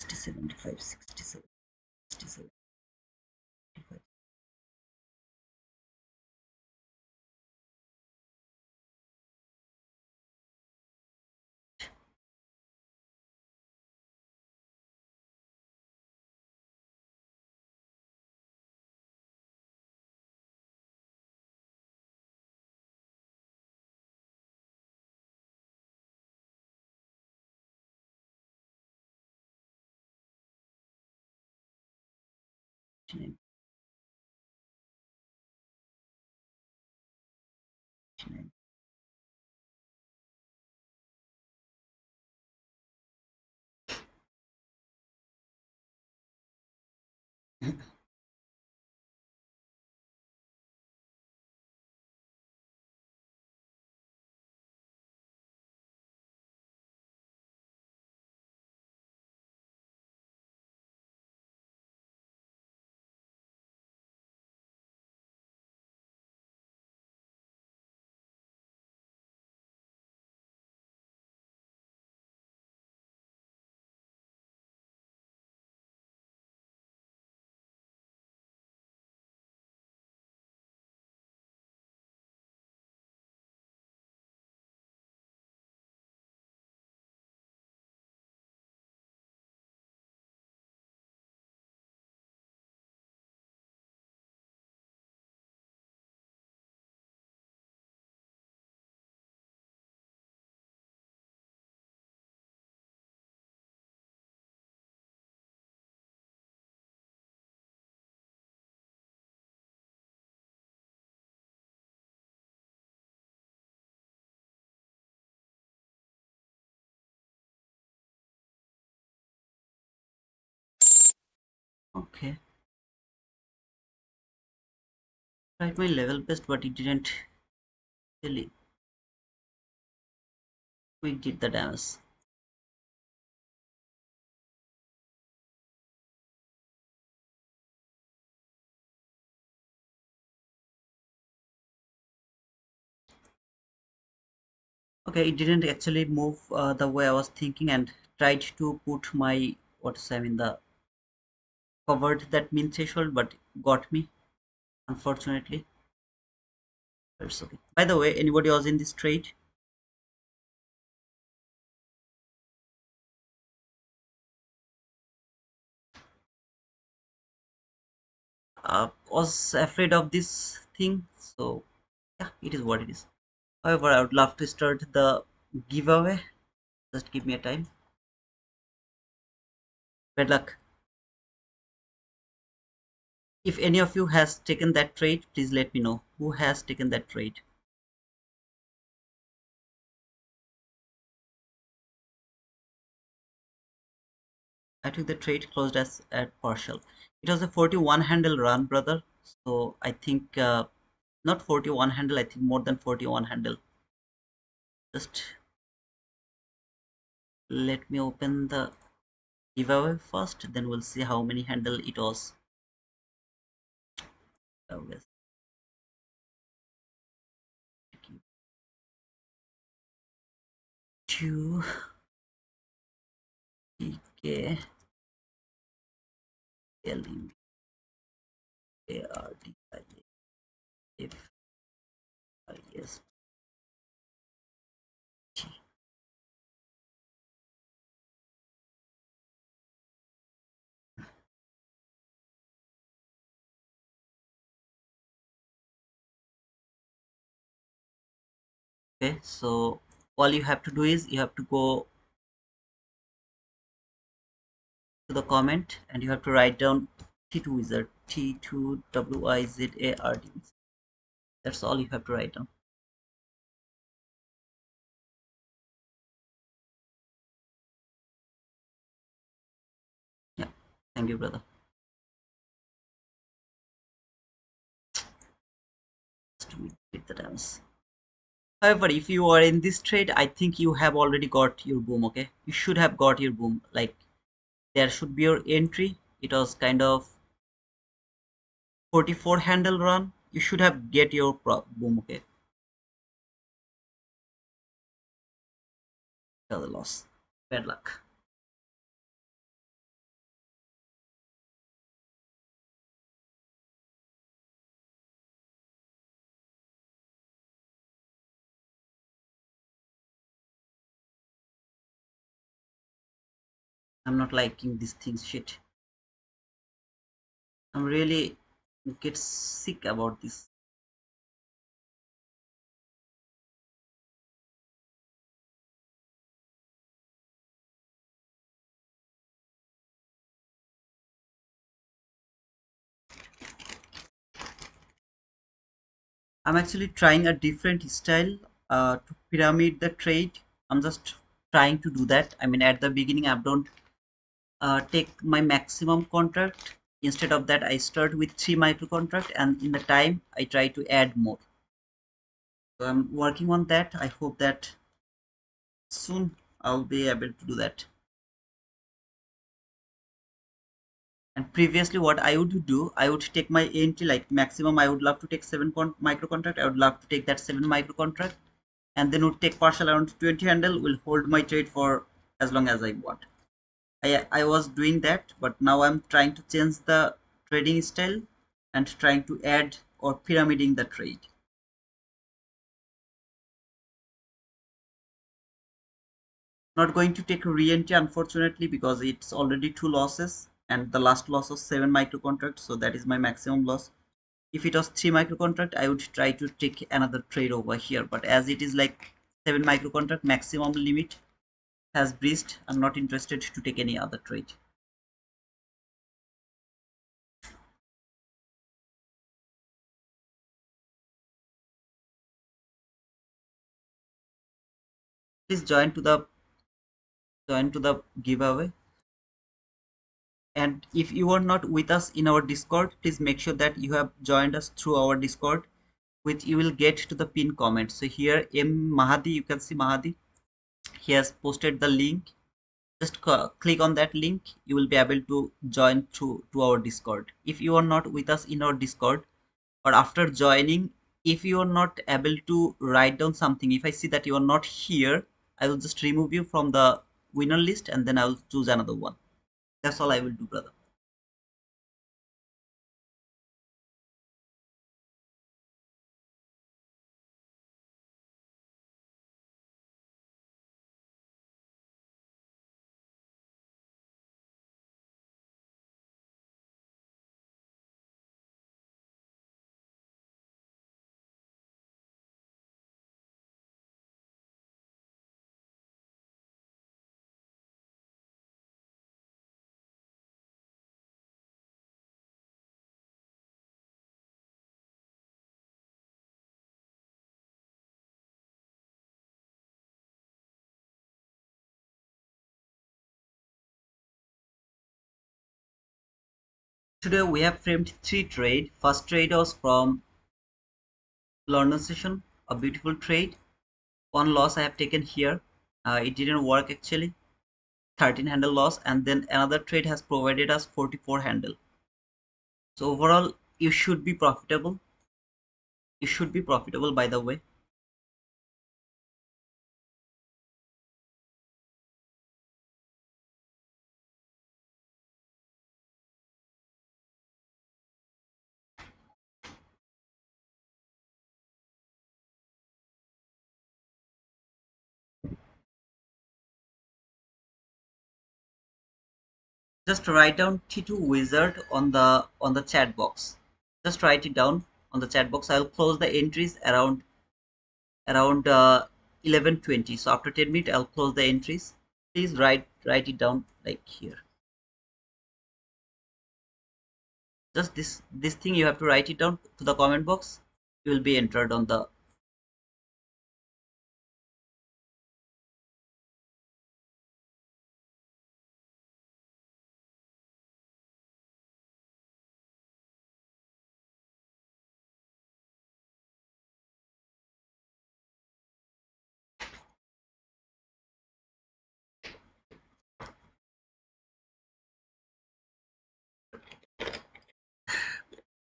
Speaker 2: Sixty seventy five, 67, 67. 89, okay. Tried my level best, but it didn't really quick did the damage. Okay, it didn't actually move the way I was thinking, and tried to put my what's I mean the covered that min threshold, but got me unfortunately. It's okay. By the way, anybody was in this trade? Was afraid of this thing, so yeah, it is what it is. However, I would love to start the giveaway. Just give me a time. Bad luck. If any of you has taken that trade, please let me know who has taken that trade. I took the trade closed as at partial. It was a 41 handle run, brother. So I think not 41 handle. I think more than 41 handle. Just let me open the giveaway first. Then we'll see how many handle it was. Always two PK LE ARD if yes. Okay, so all you have to do is you have to go to the comment and you have to write down T2 wizard, T2 WIZARD. That's all you have to write down. Yeah, thank you, brother. Just to get the dance. However, if you are in this trade, I think you have already got your boom. Okay, you should have got your boom. Like there should be your entry. It was kind of 44 handle run. You should have get your boom. Okay, the loss. Bad luck. I'm not liking these things. Shit. I'm really get sick about this. I'm actually trying a different style to pyramid the trade. I'm just trying to do that. I mean, at the beginning, I don't take my maximum contract. Instead of that, I start with 3 micro contract, and in the time, I try to add more. So I'm working on that. I hope that soon I'll be able to do that. And previously, what I would do, I would take my entry like maximum. I would love to take 7 micro contract. I would love to take that 7 micro contract, and then would take partial around 20 handle. Will hold my trade for as long as I want. I was doing that, but now I'm trying to change the trading style and trying to add or pyramiding the trade. Not going to take a re-entry unfortunately because it's already 2 losses and the last loss was 7 micro contract, so that is my maximum loss. If it was 3 micro contract, I would try to take another trade over here, but as it is like 7 micro contract maximum limit has breached, I'm not interested to take any other trade. Please join to the giveaway. And if you are not with us in our Discord, please make sure that you have joined us through our Discord, which you will get to the pin comment. So here M Mahadi, you can see Mahadi, he has posted the link. Just click on that link, you will be able to join to our Discord. If you are not with us in our Discord, or after joining, if you are not able to write down something, if I see that you are not here, I will just remove you from the winner list and then I will choose another one. That's all I will do, brother. Today we have framed 3 trade. First trade was from London session, a beautiful trade. One loss I have taken here. It didn't work actually. 13 handle loss, and then another trade has provided us 44 handle. So overall, you should be profitable. You should be profitable, by the way. Just write down T2 wizard on the chat box. Just write it down on the chat box. I'll close the entries around 11:20. So after 10 minutes, I'll close the entries. Please write it down like here. Just this thing you have to write it down to the comment box. You will be entered on the.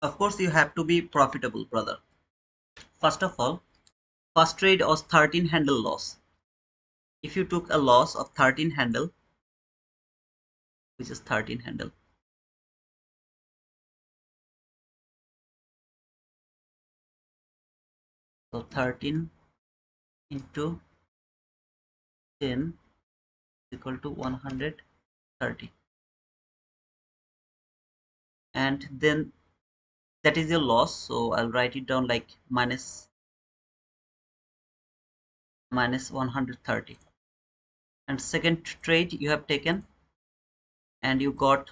Speaker 2: Of course, you have to be profitable, brother. First of all, first trade was 13 handle loss. If you took a loss of 13 handle, which is 13 handle, so 13 into 10 is equal to 130, and then that is your loss. So I'll write it down like minus 130. And second trade you have taken, and you got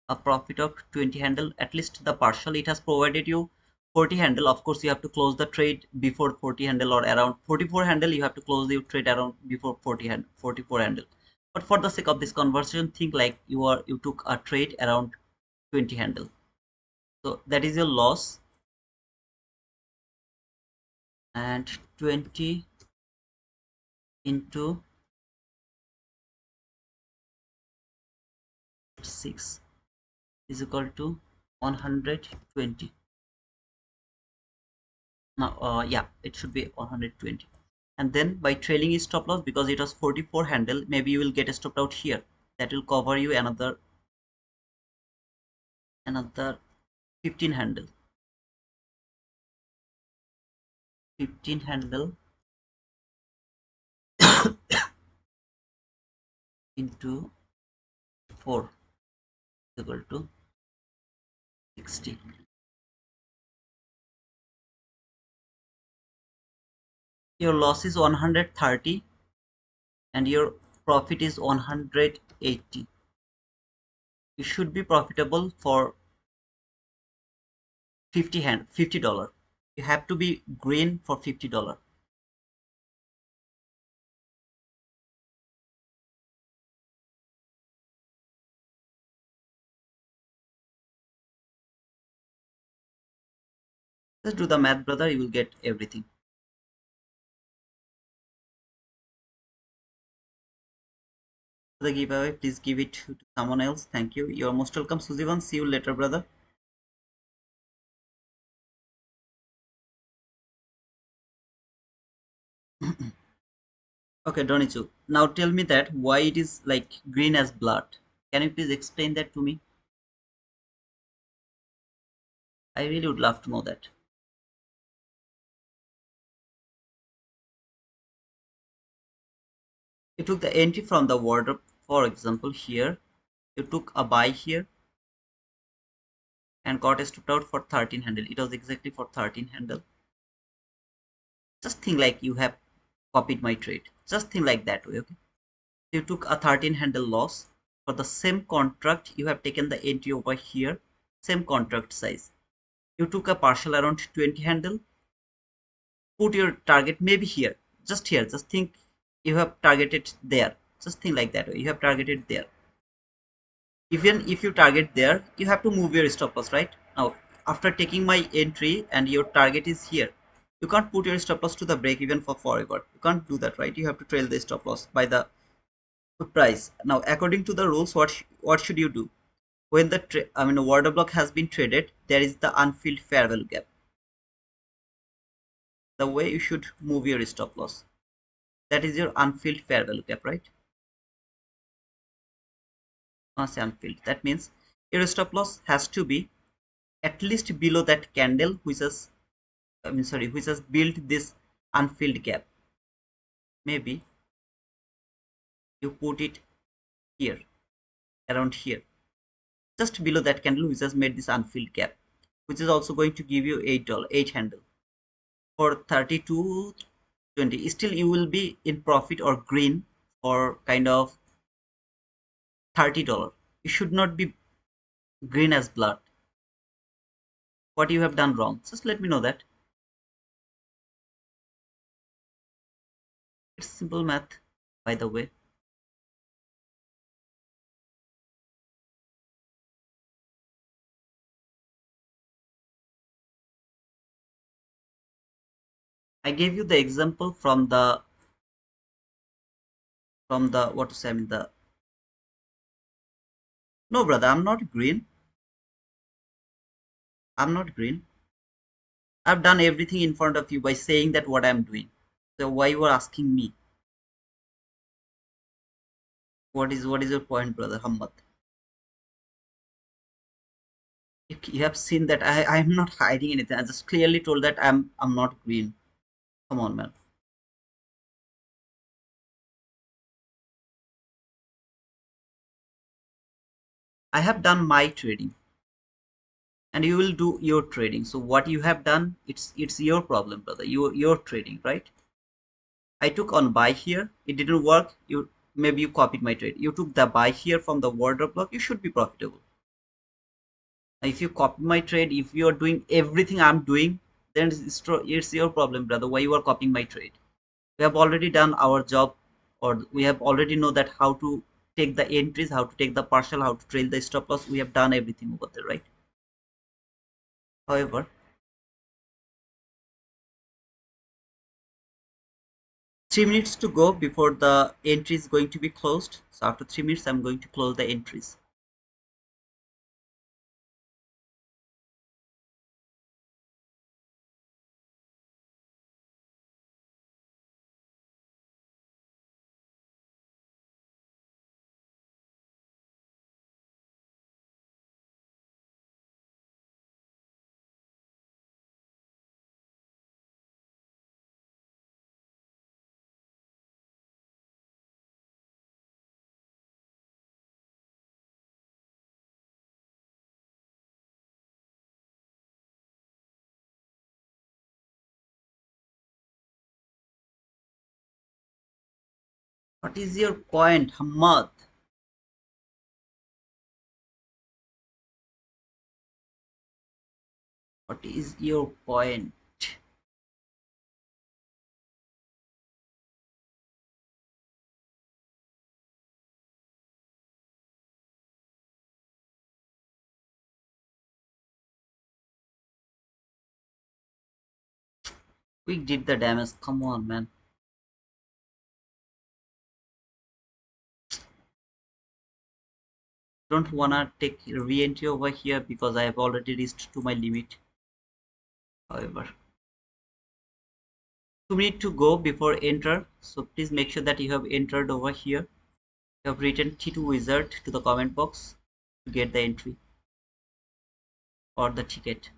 Speaker 2: a profit of 20 handle, at least the partial. It has provided you 40 handle, of course you have to close the trade before 40 handle, or around 44 handle you have to close the trade around before 44 handle. But for the sake of this conversation, think like you took a trade around 20 handle, so that is your loss. And 20 into 6 is equal to 120. Now yeah, it should be 120. And then by trailing is stop loss, because it was 44 handle, maybe you will get a stop out here that will cover you another 15 handle. 15 handle into 4 is equal to 60. Your loss is 130 and your profit is 180. You should be profitable for 50 dollars. You have to be green for $50. Just do the math, brother, you will get everything. The giveaway, please give it to someone else. Thank you. You're most welcome, Sujivan. See you later, brother. Okay, Donichu. Now tell me that why it is like green as blood. Can you please explain that to me? I really would love to know that. You took the entry from the wardrobe, for example, here. You took a buy here and got a stopped out for 13 handle. It was exactly for 13 handle. Just think like you have copied my trade. Just think like that way, okay? You took a 13 handle loss. For the same contract, you have taken the entry over here, same contract size. You took a partial around 20 handle, put your target maybe here, just think you have targeted there. Just think like that way. You have targeted there. Even if you target there, you have to move your stop loss, right? Now, after taking my entry and your target is here, you can't put your stop loss to the break even for forever. You can't do that, right? You have to trail the stop loss by the price. Now, according to the rules, what should you do? When the order block has been traded, there is the unfilled fair value gap. The way you should move your stop loss, that is your unfilled fair value gap, right? Unfilled. That means your stop loss has to be at least below that candle which has built this unfilled gap. Maybe you put it here, around here, just below that candle which has made this unfilled gap, which is also going to give you $8, 8 handle for 32.20. Still you will be in profit or green for kind of $30. You should not be green as blood. What you have done wrong, just let me know that. It's simple math, by the way. I gave you the example from the what to say, the no, brother, I'm not green. I'm not green. I've done everything in front of you by saying that what I'm doing. So why you are asking me? What is your point, brother Hamad? You have seen that I'm not hiding anything. I just clearly told that I'm not green. Come on, man. I have done my trading, and you will do your trading. So what you have done, it's your problem, brother. Your trading, right? I took on buy here. It didn't work. Maybe you copied my trade. You took the buy here from the wardrobe block. You should be profitable. If you copy my trade, if you are doing everything I'm doing, then it's your problem, brother. Why you are copying my trade? We have already done our job, or we have already know that how to take the entries, how to take the partial, how to trail the stop loss. We have done everything over there, right? However, 3 minutes to go before the entry is going to be closed. So after 3 minutes, I'm going to close the entries. What is your point, Hamad? What is your point? We did the damage. Come on, man. Don't wanna take re-entry over here because I have already reached to my limit. However, 2 minutes to go before enter. So please make sure that you have entered over here. You have written T2 wizard to the comment box to get the entry or the ticket.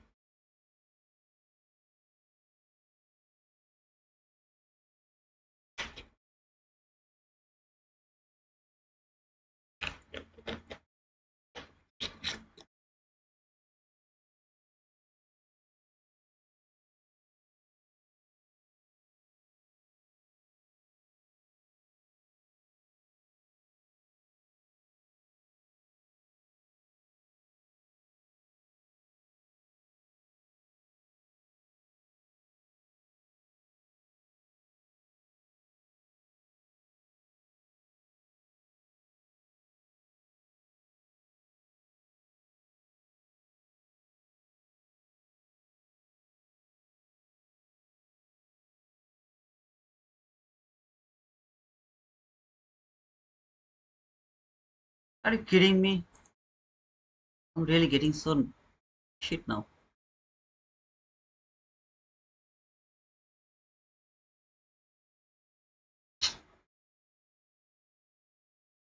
Speaker 2: Are you kidding me? I'm really getting so shit now.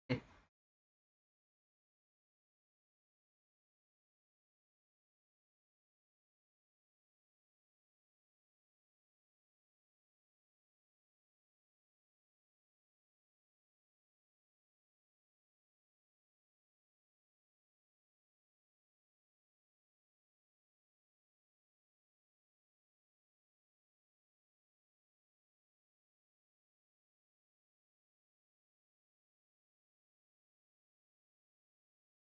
Speaker 2: Okay.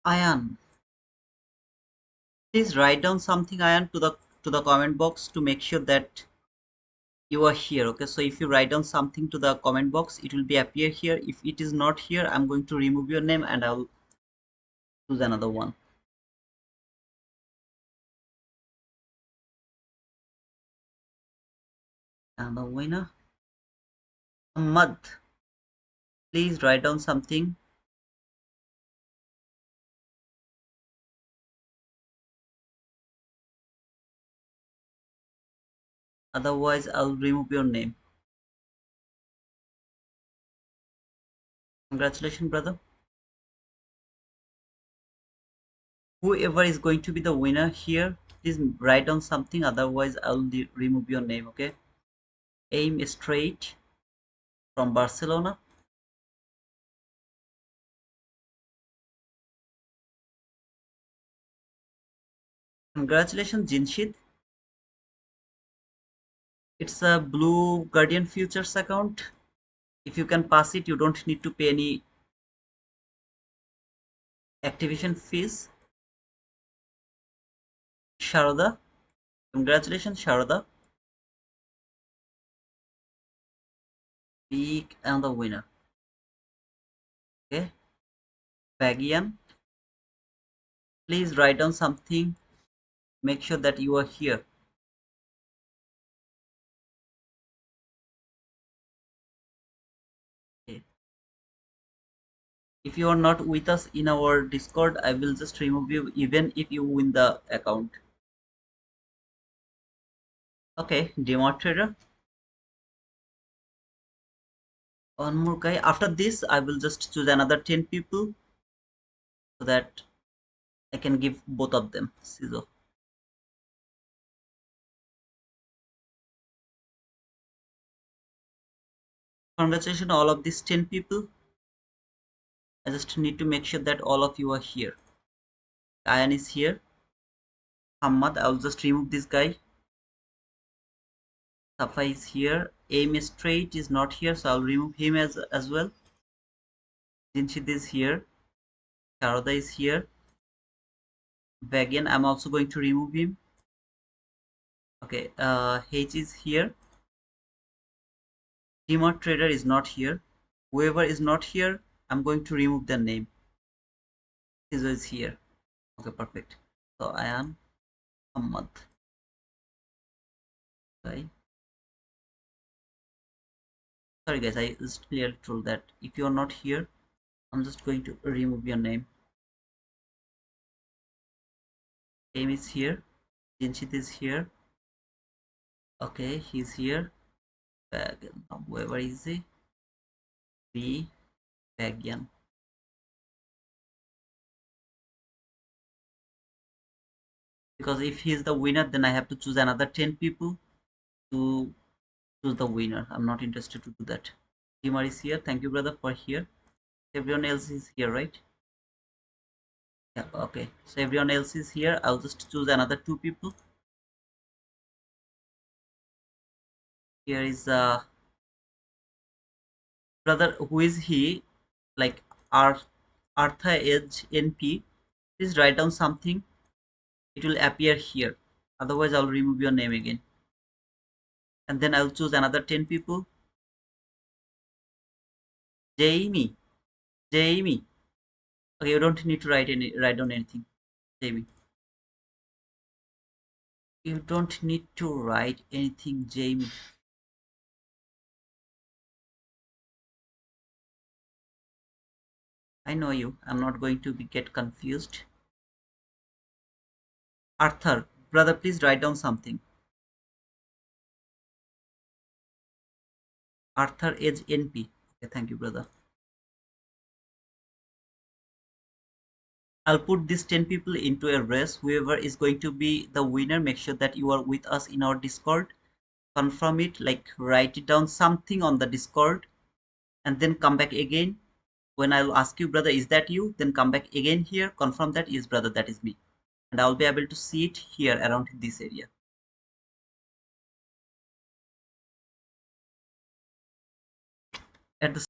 Speaker 2: Ayan, please write down something, Ayan, to the comment box to make sure that you are here. Okay, so if you write down something to the comment box, it will be appear here. If it is not here, I'm going to remove your name and I'll choose another one. And the winner, Ahmad, please write down something. Otherwise, I'll remove your name. Congratulations, brother. Whoever is going to be the winner here, please write down something. Otherwise, I'll remove your name. Okay. Aim straight from Barcelona. Congratulations, Jinshid. It's a Blue Guardian Futures account. If you can pass it, you don't need to pay any activation fees. Sharada. Congratulations, Sharada. Pick and the winner. Okay. Bagian. Please write down something. Make sure that you are here. Okay. If you are not with us in our Discord, I will just remove you even if you win the account. Okay, demonstrator. One more guy. After this, I will just choose another 10 people so that I can give both of them. So, congratulations, all of these 10 people. I just need to make sure that all of you are here. Ayan is here. Hamad, I'll just remove this guy. Safa is here. Aim Straight is not here, so I'll remove him as well. Jinshid is here. Sharada is here. Vagan, I'm also going to remove him. Okay, H is here. Timor Trader is not here. Whoever is not here, I'm going to remove their name. Sizo is here. Okay, perfect. So I am Ahmad. Okay. Sorry guys, I just clearly told that if you are not here, I'm just going to remove your name. Aim is here. Jinshit is here. Okay, he's here. Whoever is he? B. Bagyan. Because if he's the winner, then I have to choose another 10 people to choose the winner. I'm not interested to do that. Timar is here. Thank you, brother, for here. Everyone else is here, right? Yeah, okay. So everyone else is here. I'll just choose another 2 people. Here is brother. Who is he? Like Artha Edge NP. Please write down something. It will appear here. Otherwise, I'll remove your name again. And then I'll choose another 10 people. Jamie. Jamie. Okay, you don't need to write down anything. Jamie. You don't need to write anything, Jamie. I know you. I'm not going to get confused. Arthur, brother, please write down something. Arthur Edge NP. Okay, thank you, brother. I'll put these 10 people into a race. Whoever is going to be the winner, make sure that you are with us in our Discord. Confirm it, like write it down something on the Discord, and then come back again. When I'll ask you, brother, is that you? Then come back again here, confirm that, yes, brother, that is me. And I'll be able to see it here around this area. At the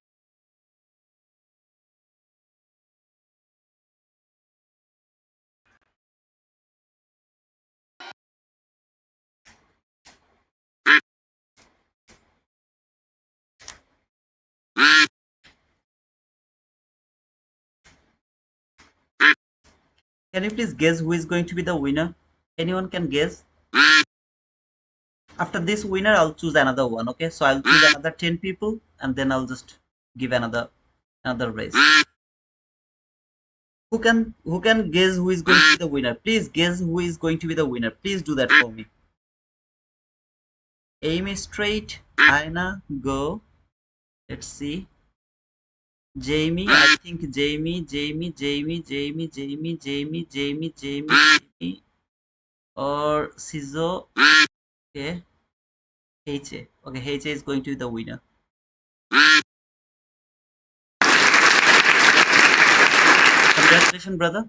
Speaker 2: Can you please guess who is going to be the winner? Anyone can guess? After this winner, I'll choose another one. Okay, so I'll choose another 10 people, and then I'll just give another race. Who can guess who is going to be the winner? Please guess who is going to be the winner. Please do that for me. Aim straight. Aina, go. Let's see. Jamie, I think Jamie, or Sizo. Okay, H. Okay, H is going to be the winner. Congratulations, brother.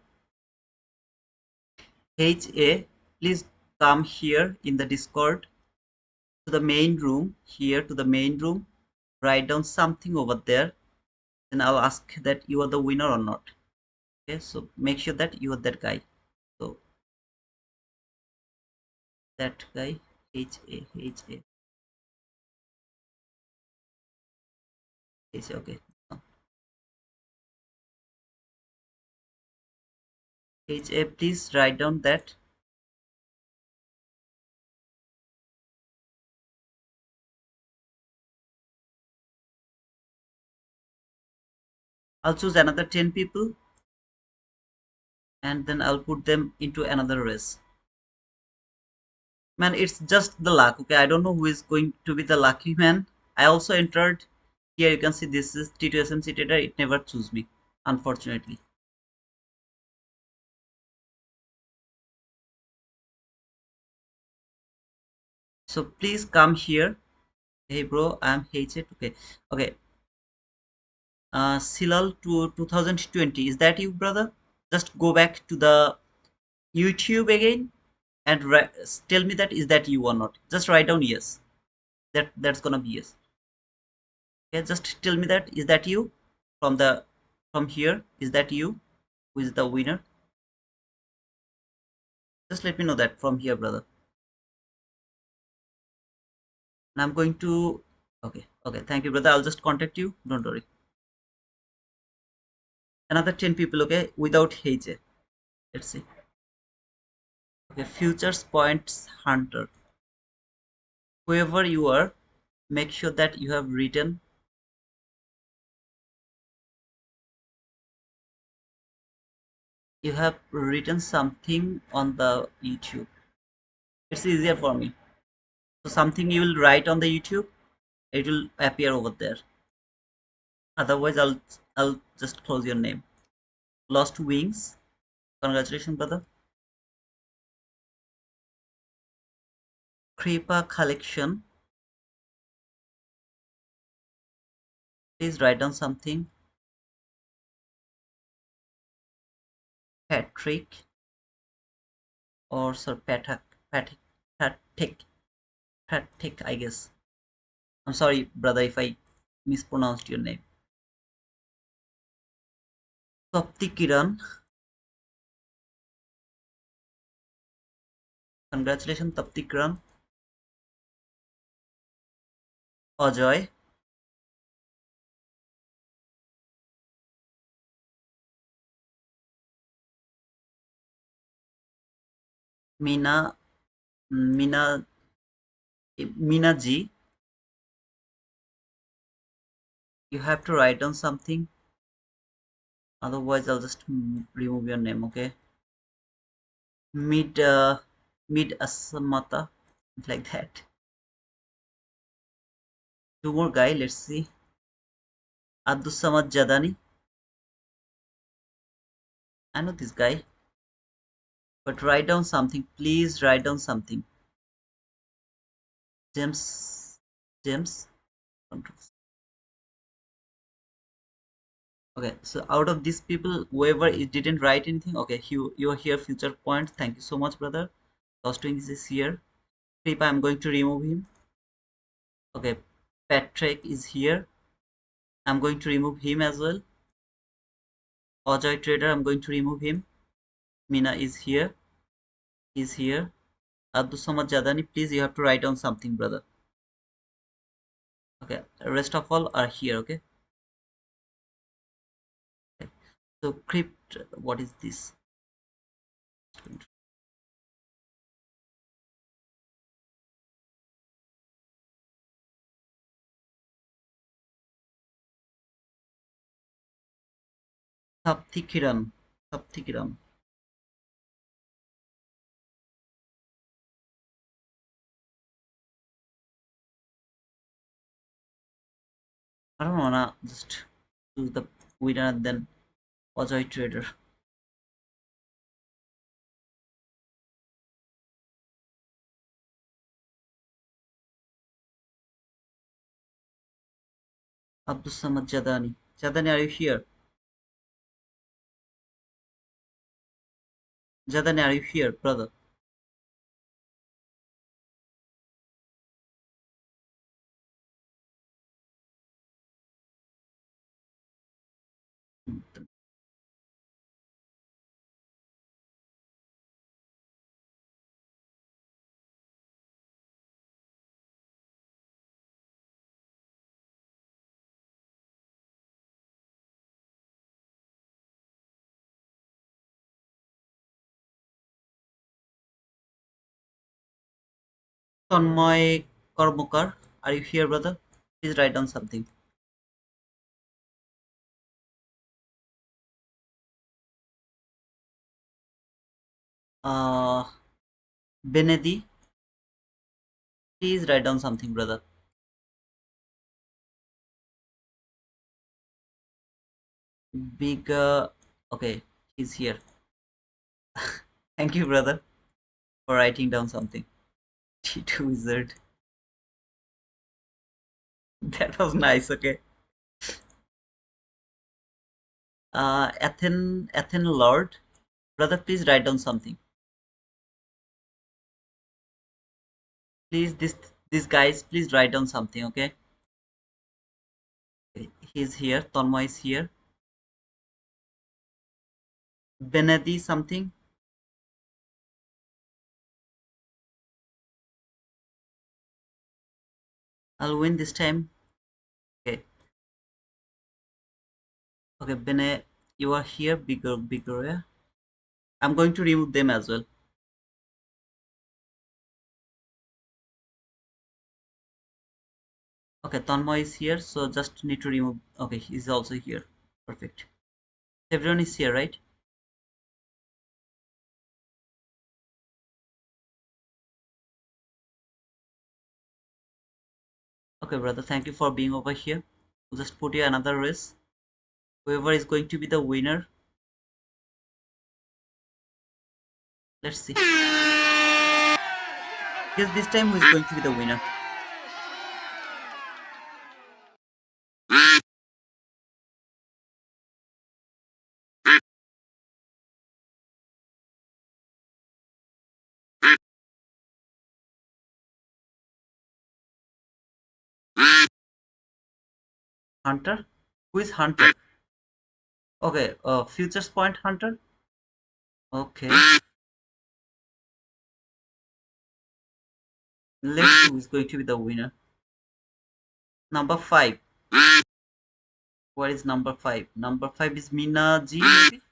Speaker 2: HA, please come here in the Discord to the main room. Here to the main room. Write down something over there. Then I'll ask that you are the winner or not. Okay, so make sure that you are that guy. So That guy. H A. Okay. HA, please write down that. I'll choose another 10 people and then I'll put them into another race. Man, it's just the luck. Okay, I don't know who is going to be the lucky man. I also entered here. You can see this is T2SMC Trader. It never choose me, unfortunately. So please come here. Hey bro, I'm HA. Okay, okay. Silal to 2020. Is that you, brother? Just go back to the YouTube again and tell me that is that you or not. Just write down yes. That's gonna be yes. Okay, just tell me that is that you from the from here. Is that you who is the winner? Just let me know that from here, brother. And I'm going to. Okay, okay. Thank you, brother. I'll just contact you. Don't worry. Another 10 people. Okay, without HA. Let's see. Okay, futures points hunter. Whoever you are, make sure that you have written something on the YouTube. It's easier for me. So something you will write on the YouTube, it will appear over there. Otherwise, I'll just close your name. Lost Wings. Congratulations, brother. Kripa Collection. Please write down something. Patrick or Sir Patrick. Patrick. Patrick. Patrick, I guess. I'm sorry, brother, if I mispronounced your name. Tapti Kiran. Congratulations, Tapti Kiran. Ajoy. Mina. Mina. Mina G. You have to write down something. Otherwise, I'll just remove your name, okay? Mid. Mid Asamata. Like that. Two more guy. Let's see. Abdus Samad Jadani. I know this guy. But write down something. Please write down something. James. James. Controls. Okay, so out of these people, whoever it didn't write anything, okay, you are here, future point. Thank you so much, brother. Lost Wings is here. Creep, I'm going to remove him. Okay, Patrick is here. I'm going to remove him as well. Ajoy Trader, I'm going to remove him. Mina is here. Is here. Abdul Samad Jadani, please, you have to write down something, brother. Okay, rest of all are here, okay? Okay. So, Crypt, what is this? Sapthikiran. Sapthikiran. I don't wanna just choose the winner and then Ajoy Trader. Abdul Samad Jadani. Jadani, are you here? Jadani, are you here, brother? Tanmoy Kormukar, are you here, brother? Please write down something. Uh, Benedi, please write down something, brother. Big, okay, he's here. Thank you, brother, for writing down something. T2 wizard. That was nice, okay. Athen Lord, brother, please write down something. Please, this guys, please write down something, okay? He's here. Tanmoy is here. Benedi something. I'll win this time. Okay. Okay, Bene, you are here. Bigger, yeah. I'm going to remove them as well. Okay, Tanmoy is here, so just need to remove. Okay, he's also here. Perfect. Everyone is here, right? Okay, brother, thank you for being over here. We'll just put you another race. Whoever is going to be the winner, let's see. Guess this time who is going to be the winner? Hunter? Who is Hunter? Okay, Futures Point Hunter. Okay, let's see who is going to be the winner. Number 5. Where is number 5? Number 5 is Mina G, maybe?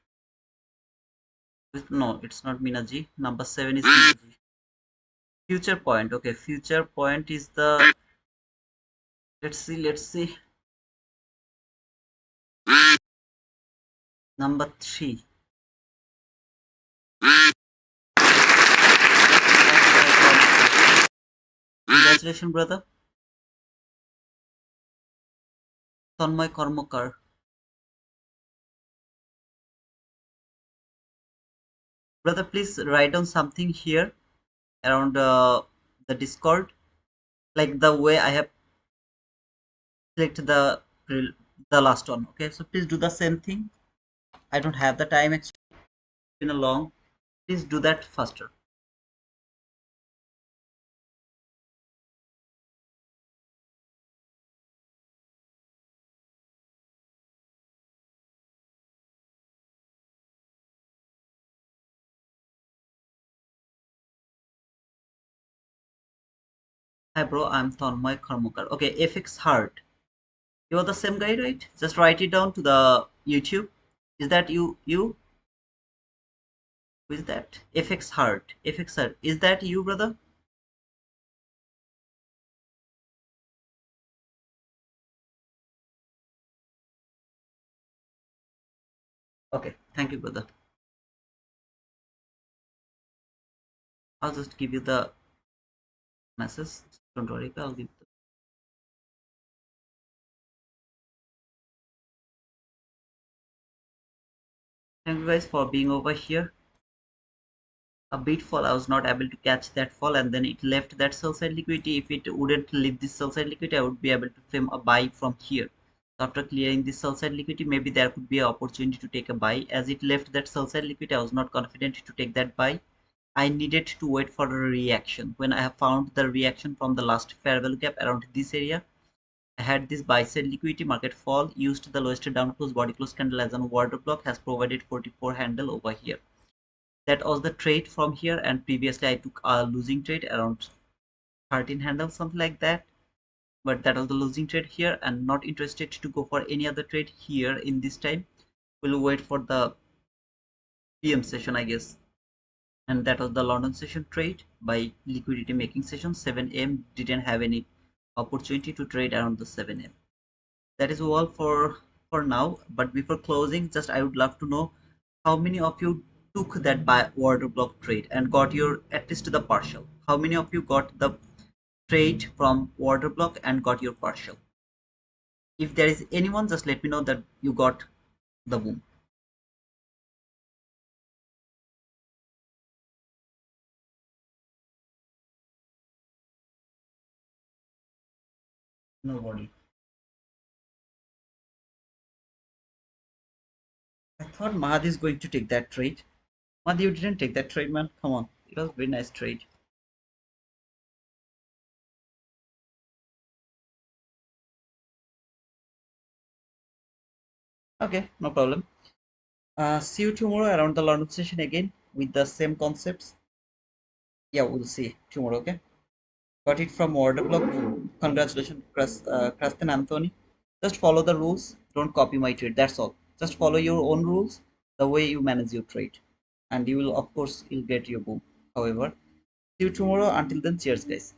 Speaker 2: No, it's not Mina G. Number 7 is Mina G. Future Point. Okay, Future Point is the. Let's see. Number 3. Congratulations, brother. Tanmay Kormokar. Brother, please write down something here around the Discord, like the way I have clicked the last one. Okay, so please do the same thing. I don't have the time. It's been a long. Please do that faster. Hi, bro. I'm Tanmay Kormokar. Okay, FX Heart. You're the same guy, right? Just write it down to the YouTube. Is that you? You? Who is that? FX Heart. FX Heart. Is that you, brother? Okay. Thank you, brother. I'll just give you the message. Don't worry. I'll give. Thank you guys for being over here. A bit fall, I was not able to catch that fall, and then it left that sell side liquidity. If it wouldn't leave this sell side liquidity, I would be able to frame a buy from here. So after clearing this sell side liquidity, maybe there could be an opportunity to take a buy. As it left that sell side liquidity, I was not confident to take that buy. I needed to wait for a reaction. When I have found the reaction from the last fair value gap around this area, I had this buy side liquidity. Market fall, used the lowest down close body close candle as an order block, has provided 44 handle over here. That was the trade from here, and previously I took a losing trade around 13 handles, something like that. But that was the losing trade here, and not interested to go for any other trade here in this time. We'll wait for the PM session, I guess, and that was the London session trade by liquidity making session. 7 a.m. didn't have any opportunity to trade around the 7 a.m. That is all for now. But before closing, just I would love to know how many of you took that buy order block trade and got your at least the partial. How many of you got the trade from order block and got your partial? If there is anyone, just let me know that you got the boom. Nobody. I thought Mahdi is going to take that trade. Mahdi, you didn't take that trade, man. Come on. It was a very nice trade. Okay, no problem. See you tomorrow around the London session again with the same concepts. Yeah, we'll see tomorrow, okay? Got it from order block. Congratulations, Kristen Anthony. Just follow the rules. Don't copy my trade. That's all. Just follow your own rules, the way you manage your trade. And you will, of course, you'll get your boom. However, see you tomorrow. Until then, cheers, guys.